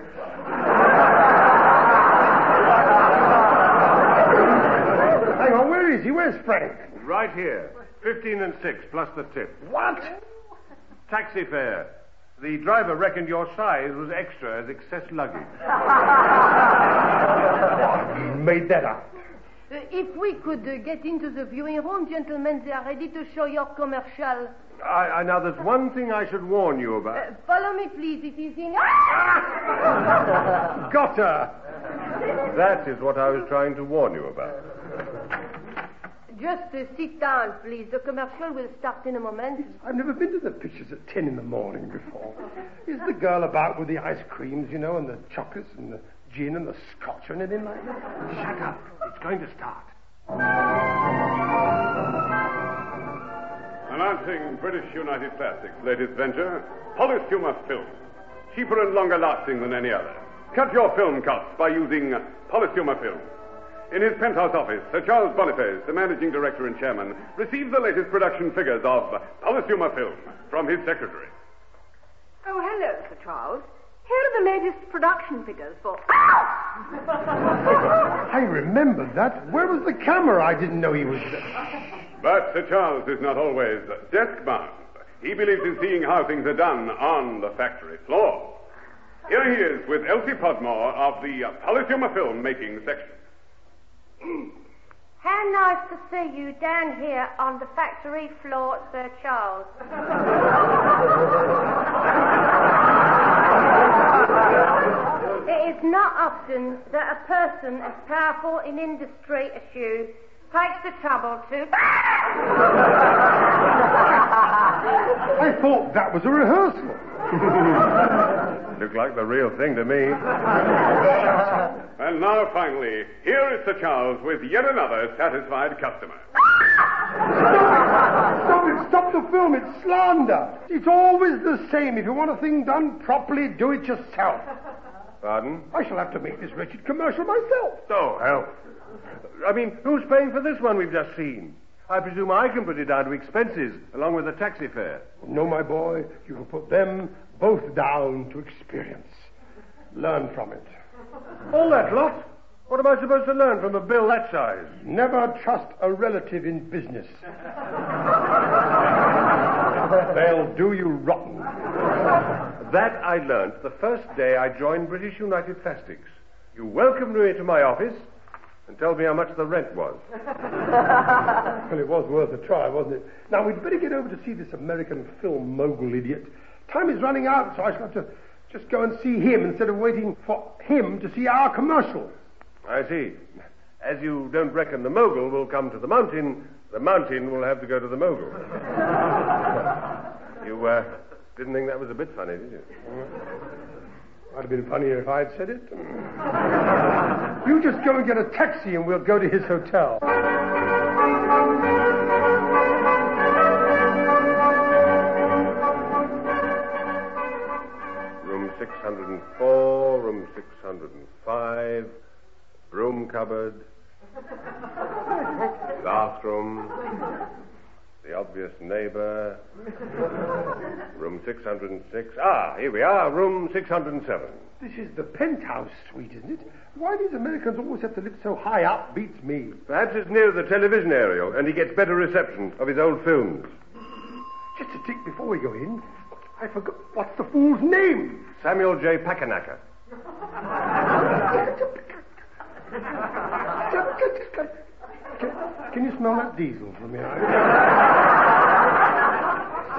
Where's Frank? Right here. 15 and 6, plus the tip. What? Taxi fare. The driver reckoned your size was extra as excess luggage. Made that up. If we could get into the viewing room, gentlemen, they are ready to show your commercial. Now, there's one thing I should warn you about. Follow me, please. It is in... Got her! That is what I was trying to warn you about. Just sit down, please. The commercial will start in a moment. I've never been to the pictures at 10 in the morning before. Is the girl about with the ice creams, you know, and the chocolates and the gin and the scotch and anything like that? Shut up. It's going to start. Announcing British United Plastics' latest venture, Polystumer Film. Cheaper and longer lasting than any other. Cut your film costs by using Polystumer Film. In his penthouse office, Sir Charles Boniface, the managing director and chairman, received the latest production figures of Polystumer Film from his secretary. Oh, hello, Sir Charles. Here are the latest production figures for... I remember that. Where was the camera? I didn't know he was there. But Sir Charles is not always desk-bound. He believes in seeing how things are done on the factory floor. Here he is with Elsie Podmore of the Polystumer Film making section. How nice to see you down here on the factory floor, Sir Charles. It is not often that a person as powerful in industry as you takes the trouble to... I thought that was a rehearsal. Looked like the real thing to me. And now, finally, here is Sir Charles with yet another satisfied customer. Stop it! Stop the film! It's slander! It's always the same. If you want a thing done properly, do it yourself. Pardon? I shall have to make this wretched commercial myself. Oh, hell. I mean, who's paying for this one we've just seen? I presume I can put it down to expenses, along with the taxi fare. No, my boy. You can put them both down to experience. Learn from it. All that lot? What am I supposed to learn from a bill that size? Never trust a relative in business. They'll do you rotten. That I learnt the first day I joined British United Plastics. You welcomed me to my office and told me how much the rent was. Well, it was worth a try, wasn't it? Now, we'd better get over to see this American film mogul idiot. Time is running out, so I shall have to just go and see him instead of waiting for him to see our commercial. I see. As you don't reckon the mogul will come to the mountain will have to go to the mogul. You didn't think that was a bit funny, did you? Might have been funnier if I'd said it. You just go and get a taxi and we'll go to his hotel. Room 604, room 605, broom cupboard, bathroom, the obvious neighbor, room 606. Here we are, room 607. This is the penthouse suite, isn't it? Why these Americans always have to live so high up beats me. Perhaps it's near the television aerial, and he gets better reception of his old films. Just a tick before we go in, I forgot. What's the fool's name? Samuel J. Packanacker. Can you smell that diesel from here?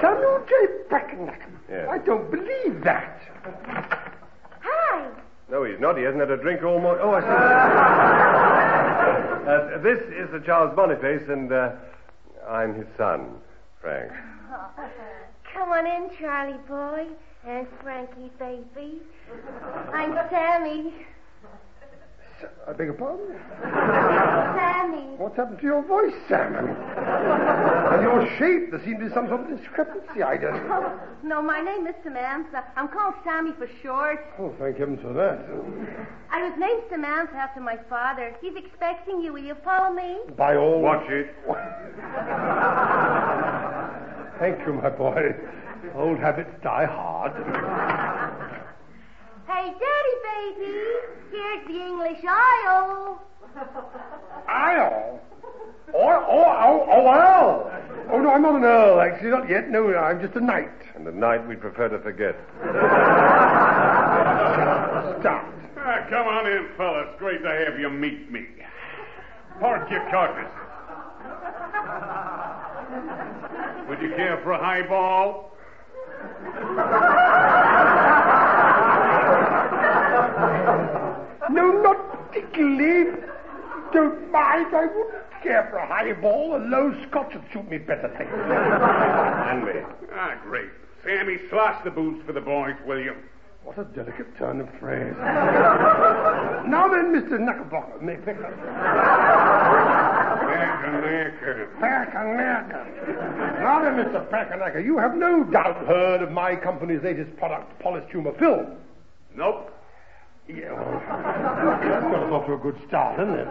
Samuel J. Packanacker. Yes. I don't believe that. Hi. No, he's not. He hasn't had a drink all morning. Oh, I see. This is Sir Charles Boniface, and I'm his son, Frank. Come on in, Charlie boy. And Frankie baby. I'm Sammy. I beg your pardon? Sammy. What's happened to your voice, Sam? And your shape? There seems to be some sort of discrepancy, I don't know. No, my name is Samantha. I'm called Sammy for short. Oh, thank heavens for that. I was named Samantha after my father. He's expecting you. Will you follow me? By all... Watch it. Thank you, my boy. Old habits die hard. Hey, Daddy, baby. Here's the English aisle. Aisle? Or no, I'm not an earl, actually. Not yet. No, I'm just a knight. And a knight we'd prefer to forget. Stop. Come on in, fellas. Great to have you meet me. Park your carcasses. Would you care for a highball? No, not particularly. Don't mind. I wouldn't care for a highball. A low scotch would suit me better, thank you. And me. Great. Sammy, slosh the booze for the boys, will you? What a delicate turn of phrase. Now then, Mr. Knickerbocker, may pick up. Packernacker. Now then, Mr. Packernacker, you have no doubt heard of my company's latest product, polished humor film. Nope. Yeah, well, that's got us off to a good start, isn't it?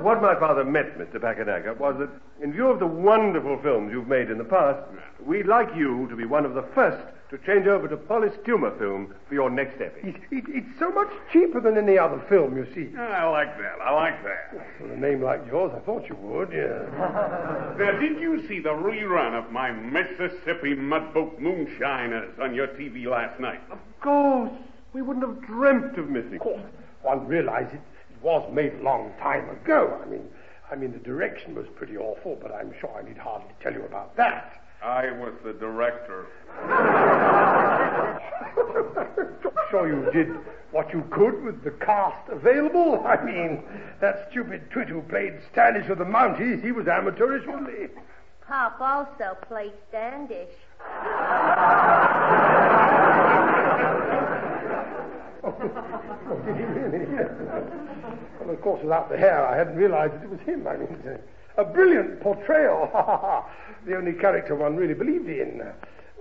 What my father meant, Mr. Packernacker, was that in view of the wonderful films you've made in the past, we'd like you to be one of the first to change over to polished humor film for your next epic. It's so much cheaper than any other film, you see. I like that. For a name like yours, I thought you would, yeah. Now, did you see the rerun of my Mississippi Mudboat Moonshiners on your TV last night? Of course. We wouldn't have dreamt of missing. Of course. One realized it was made a long time ago. I mean, the direction was pretty awful, but I'm sure I need hardly tell you about that. I was the director. I'm sure you did what you could with the cast available. I mean, that stupid twit who played Standish of the Mounties, he was amateurish, wasn't he? Pop also played Standish. Oh, did he really? Yeah. Well, of course, without the hair, I hadn't realized that it was him. I mean, a brilliant portrayal. The only character one really believed in.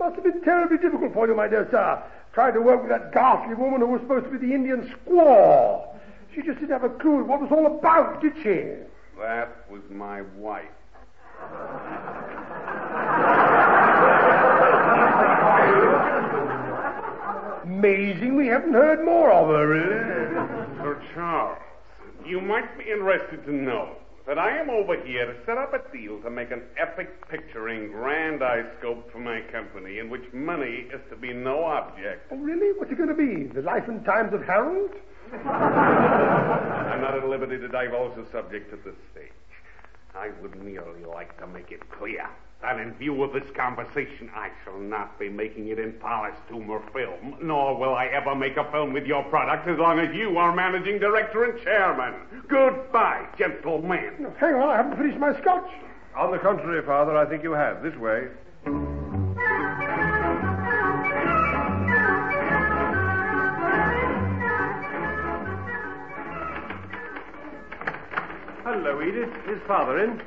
Must have been terribly difficult for you, my dear sir, trying to work with that ghastly woman who was supposed to be the Indian squaw. She just didn't have a clue what it was all about, did she? That was my wife. Amazing, we haven't heard more of her, really. Sir Charles, you might be interested to know that I am over here to set up a deal to make an epic picture in Grandiscope for my company, in which money is to be no object. Oh, really? What's it going to be? The Life and Times of Harold? I'm not at liberty to divulge the subject at this stage. I would merely like to make it clear that in view of this conversation, I shall not be making it in polished humor film, nor will I ever make a film with your product as long as you are managing director and chairman. Goodbye, gentlemen. No, hang on, I haven't finished my scotch. On the contrary, Father, I think you have. This way. Hello, Edith. Is Father in?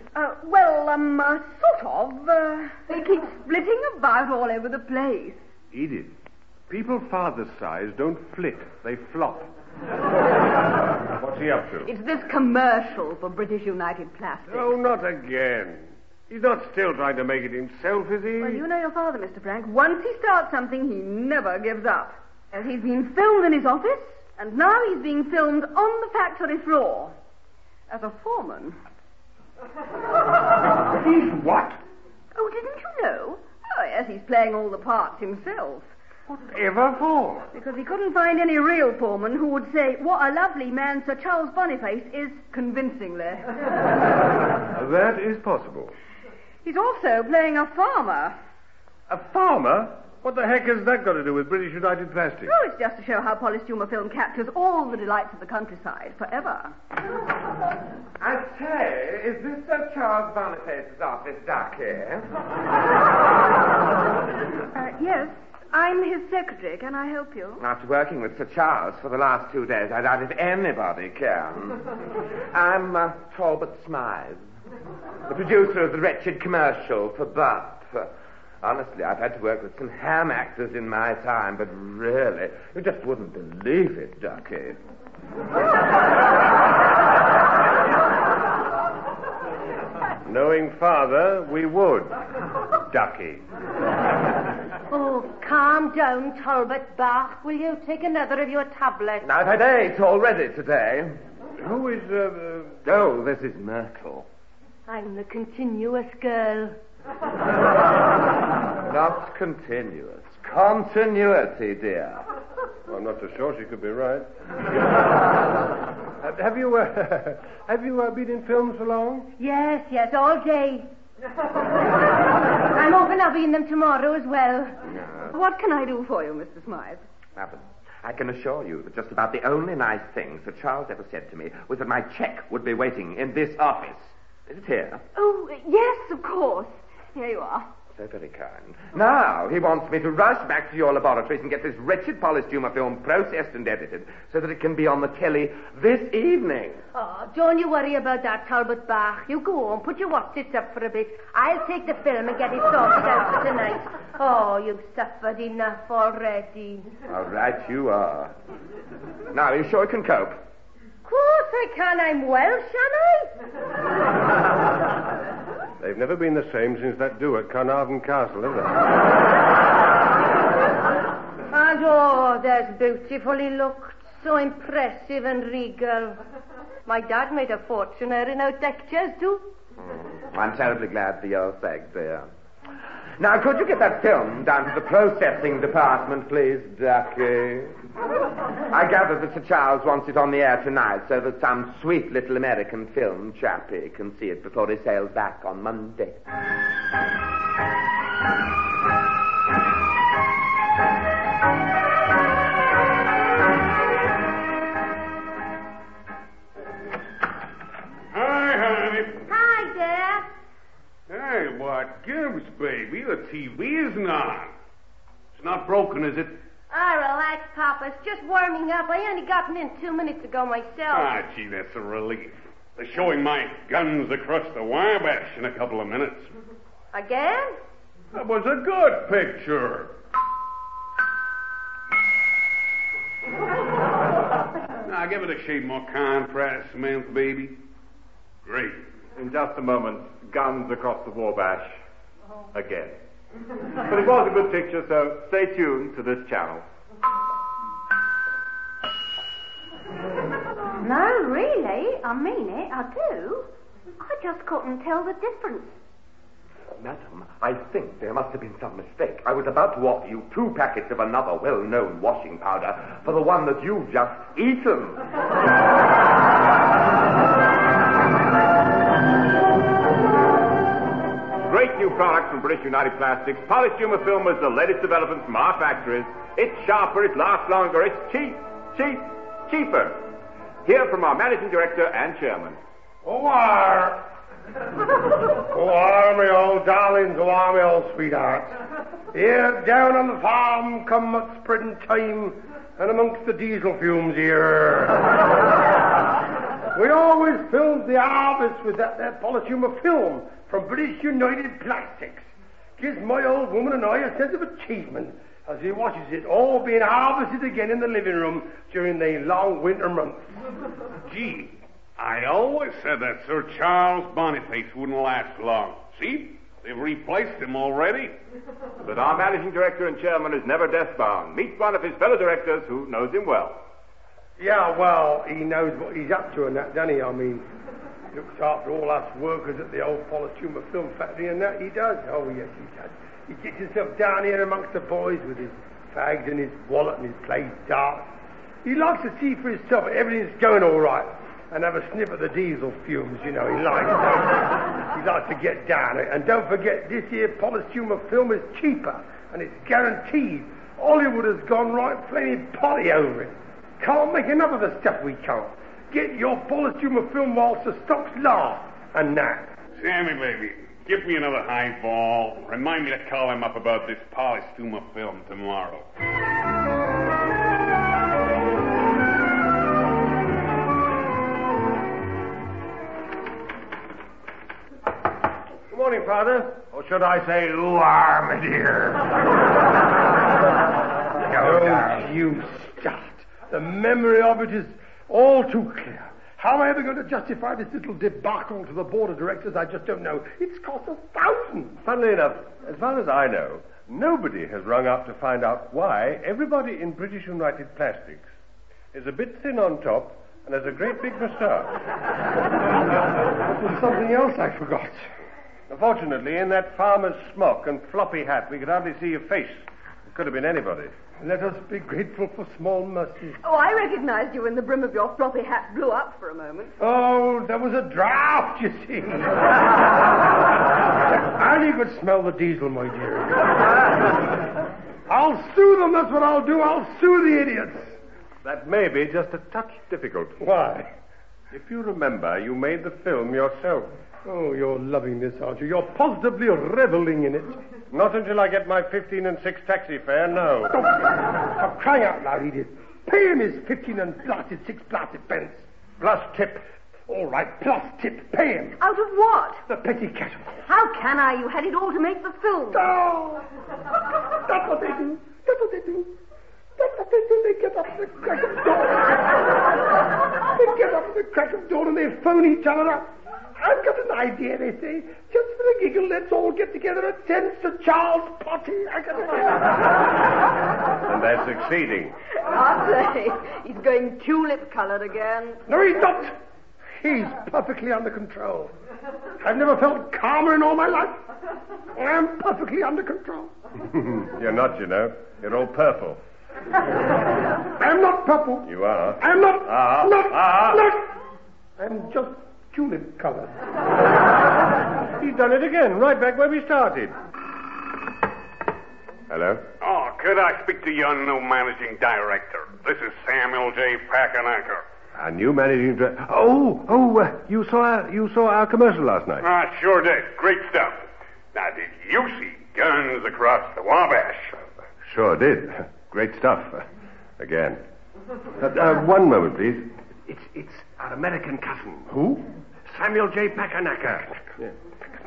Sort of. He keeps flitting about all over the place. Edith, people Father's size don't flit. They flop. What's he up to? It's this commercial for British United Plastics. Oh, not again. He's not still trying to make it himself, is he? Well, you know your father, Mr. Frank. Once he starts something, he never gives up. And he's been filmed in his office, and now he's being filmed on the factory floor. As a foreman. He's what? Oh, didn't you know? Oh, yes, he's playing all the parts himself. Whatever for? Because he couldn't find any real foreman who would say, what a lovely man Sir Charles Boniface is, convincingly. That is possible. He's also playing a farmer. A farmer? What the heck has that got to do with British United Plastics? Oh, it's just to show how polished humor film captures all the delights of the countryside forever. I say, is this Sir Charles Boniface's office, Ducky? Yes, I'm his secretary. Can I help you? After working with Sir Charles for the last 2 days, I doubt if anybody can. I'm Talbot Smythe, the producer of the wretched commercial for Butt. Honestly, I've had to work with some ham actors in my time, but really, you just wouldn't believe it, Ducky. Knowing Father, we would, Ducky. Oh, calm down, Talbot Bach. Will you take another of your tablets? I've had 8 already today. Who is, Oh, this is Myrtle. I'm the continuous girl. Not continuous. Continuity, dear. Well, I'm not so sure she could be right. Have you been in films for long? Yes, all day. I'm hoping I'll be in them tomorrow as well. What can I do for you, Mr. Smythe? Nothing. I can assure you that just about the only nice thing Sir Charles ever said to me was that my cheque would be waiting in this office. Is it here? Oh, yes, of course. Here you are. So very kind. Now, he wants me to rush back to your laboratories and get this wretched polystumer film processed and edited so that it can be on the telly this evening. Oh, don't you worry about that, Talbot Bach. You go home, put your watches up for a bit. I'll take the film and get it sorted out for tonight. Oh, you've suffered enough already. All right, you are. Now, are you sure you can cope? Of course I can. I'm Welsh, am I? They've never been the same since that do at Carnarvon Castle, have they? And oh, there's beautiful he looked. So impressive and regal. My dad made a fortune airing out lectures, too. I'm terribly glad for your sake, dear. Now, could you get that film down to the processing department, please, Ducky? I gather that Sir Charles wants it on the air tonight so that some sweet little American film chappie can see it before he sails back on Monday. Hi, honey. Hi, Dad. Hey, what gives, baby? The TV isn't on. It's not broken, is it? Ah, relax, Papa. It's just warming up. I only gotten in 2 minutes ago myself. Ah, gee, that's a relief. They're showing my guns across the Wabash in a couple of minutes. Again? That was a good picture. Now, give it a shade more contrast, Samantha, baby. Great. In just a moment, guns across the Wabash. Again. But it was a good picture, so stay tuned to this channel. No, really, I mean it, I do. I just couldn't tell the difference. Madam, I think there must have been some mistake. I was about to offer you 2 packets of another well-known washing powder for the one that you've just eaten. Great new product from British United Plastics. Polystumer film is the latest development from our factories. It's sharper, it lasts longer, it's cheaper. Hear from our managing director and chairman. Who are my old darlings, who are my old sweethearts? Here, down on the farm, come at spreading time, and amongst the diesel fumes here. We always filled the harvest with that there polystumer film from British United Plastics. Gives my old woman and I a sense of achievement as he watches it all being harvested again in the living room during the long winter months. Gee, I always said that Sir Charles Boniface wouldn't last long. See? They've replaced him already. But our managing director and chairman is never death-bound. Meet one of his fellow directors who knows him well. Yeah, well, he knows what he's up to and that, doesn't he? I mean, looks after all us workers at the old polystumer film factory and that, he does. Oh, yes, he does. He gets himself down here amongst the boys with his fags and his wallet and his plays darts. He likes to see for himself that everything's going all right and have a sniff at the diesel fumes, you know. He likes to get down it. And don't forget, this here polystumer film is cheaper and it's guaranteed. Hollywood has gone right flaming potty over it. Can't make enough of the stuff we can't. Get your polystumer film whilst the stocks last and that. Sammy, baby, give me another highball. Remind me to call him up about this polystumer film tomorrow. Good morning, Father. Or should I say, who are, my dear? Don't you start. The memory of it is all too clear. How am I ever going to justify this little debacle to the board of directors? I just don't know. It's cost $1,000. Funnily enough, as far as I know, nobody has rung up to find out why everybody in British United Plastics is a bit thin on top and has a great big moustache. There's something else I forgot. Unfortunately, in that farmer's smock and floppy hat, we could hardly see your face. It could have been anybody. Let us be grateful for small mercies. Oh, I recognized you when the brim of your floppy hat blew up for a moment. Oh, there was a draft, you see. And you could smell the diesel, my dear. I'll sue them, that's what I'll do. I'll sue the idiots. That may be just a touch difficult. Why? If you remember, you made the film yourself. Oh, you're loving this, aren't you? You're positively reveling in it. Not until I get my 15 and 6 taxi fare, no. For crying out loud, Edith. Pay him his 15 and blasted 6 blasted pence. Plus tip. All right, plus tip. Pay him. Out of what? The petty cash. How can I? You had it all to make the film. Oh! That's what they do. That's what they do. That's what they do. They get up at the crack of dawn. They get up at the crack of dawn and they phone each other up. I've got an idea, they say. Just for a giggle, let's all get together at 10 Sir Charles' party. I got an idea. And they're succeeding. I'll say. He's going tulip-coloured again. No, he's not. He's perfectly under control. I've never felt calmer in all my life. I'm perfectly under control. You're not, you know. You're all purple. I'm not purple. You are. I'm not. Not. I'm just tulip-coloured. He's done it again, right back where we started. Hello? Oh, could I speak to your new managing director? This is Samuel J. Packernacker. Our new managing director. You saw our commercial last night. I sure did. Great stuff. Now, did you see Guns Across the Wabash? Sure did. Great stuff. Again. One moment, please. It's our American cousin. Who? Samuel J. Packernacker. Yeah.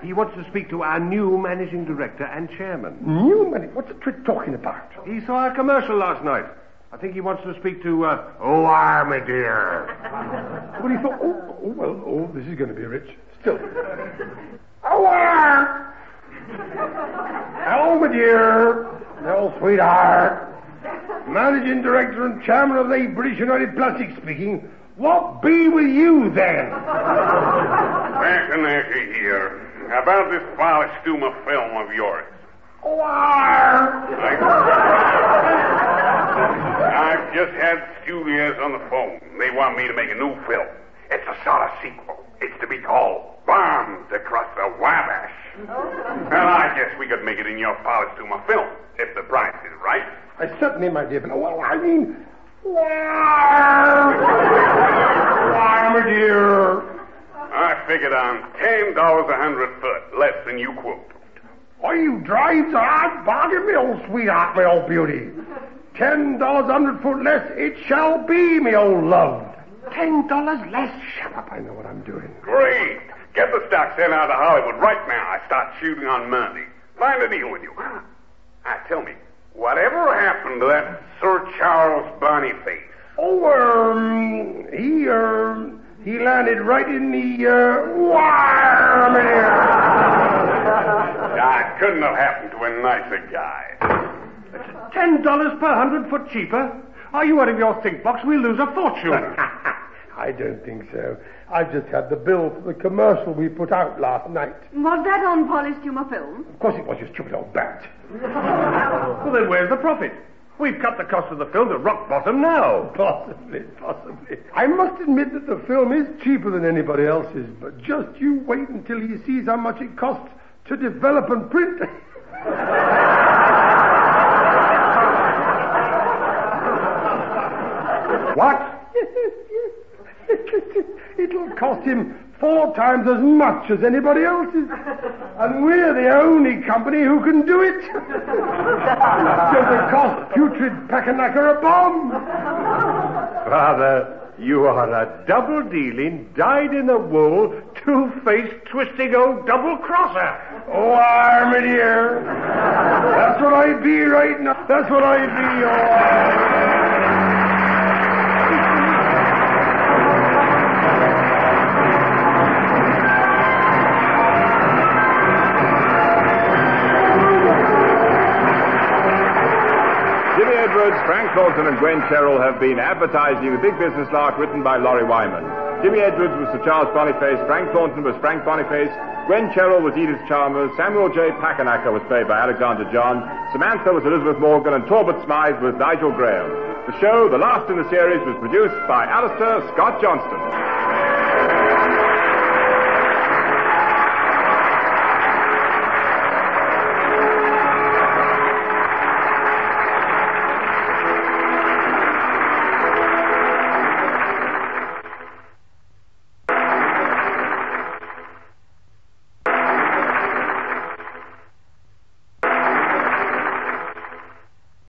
He wants to speak to our new managing director and chairman. New managing? What's the trick talking about? He saw our commercial last night. I think he wants to speak to, Armadillo. What he thought? This is going to be rich. Still. Armadillo. No, sweetheart. Managing director and chairman of the British United Plastics speaking. What be with you, then? Packernacker here. About this Polystuma film of yours. I've just had studios on the phone. They want me to make a new film. It's a sort of sequel. It's to be called Bombs Across the Wabash. Well, I guess we could make it in your Polystuma film, if the price is right. Certainly, my dear, but my dear. I figured on $10 a 100 foot, less than you quote. Oh, you drive the hard bargain, me old sweetheart, my old beauty. $10 a 100 foot less, it shall be, me old love. $10 less. Shut up, I know what I'm doing. Great. Get the stock sent out to Hollywood right now. I start shooting on Monday. Find a deal with you. Tell me, whatever happened to that Sir Charles Boniface? He landed right in the wire. It couldn't have happened to a nicer guy. $10 per 100 foot cheaper? Are you out of your think box? We'll lose a fortune. I don't think so. I just had the bill for the commercial we put out last night. Was that on Polystuma film? Of course it was, you stupid old bat. Well, then where's the profit? We've cut the cost of the film to rock bottom now. Possibly. I must admit that the film is cheaper than anybody else's, but just you wait until he sees how much it costs to develop and print. What? It'll cost him 4 times as much as anybody else's. And we're the only company who can do it. Doesn't cost putrid Packernacker a bomb. Father, you are a double-dealing, dyed-in-the-wool, two-faced, twisting old double-crosser. Oh, my dear. That's what I be right now. That's what I be. Jimmy Edwards, Frank Thornton, and Gwen Sherrill have been advertising the Big Business Lark written by Laurie Wyman. Jimmy Edwards was Sir Charles Boniface, Frank Thornton was Frank Boniface, Gwen Cherrill was Edith Chalmers, Samuel J. Packanacker was played by Alexander John, Samantha was Elizabeth Morgan, and Talbot Smythe was Nigel Graham. The show, the last in the series, was produced by Alistair Scott Johnston.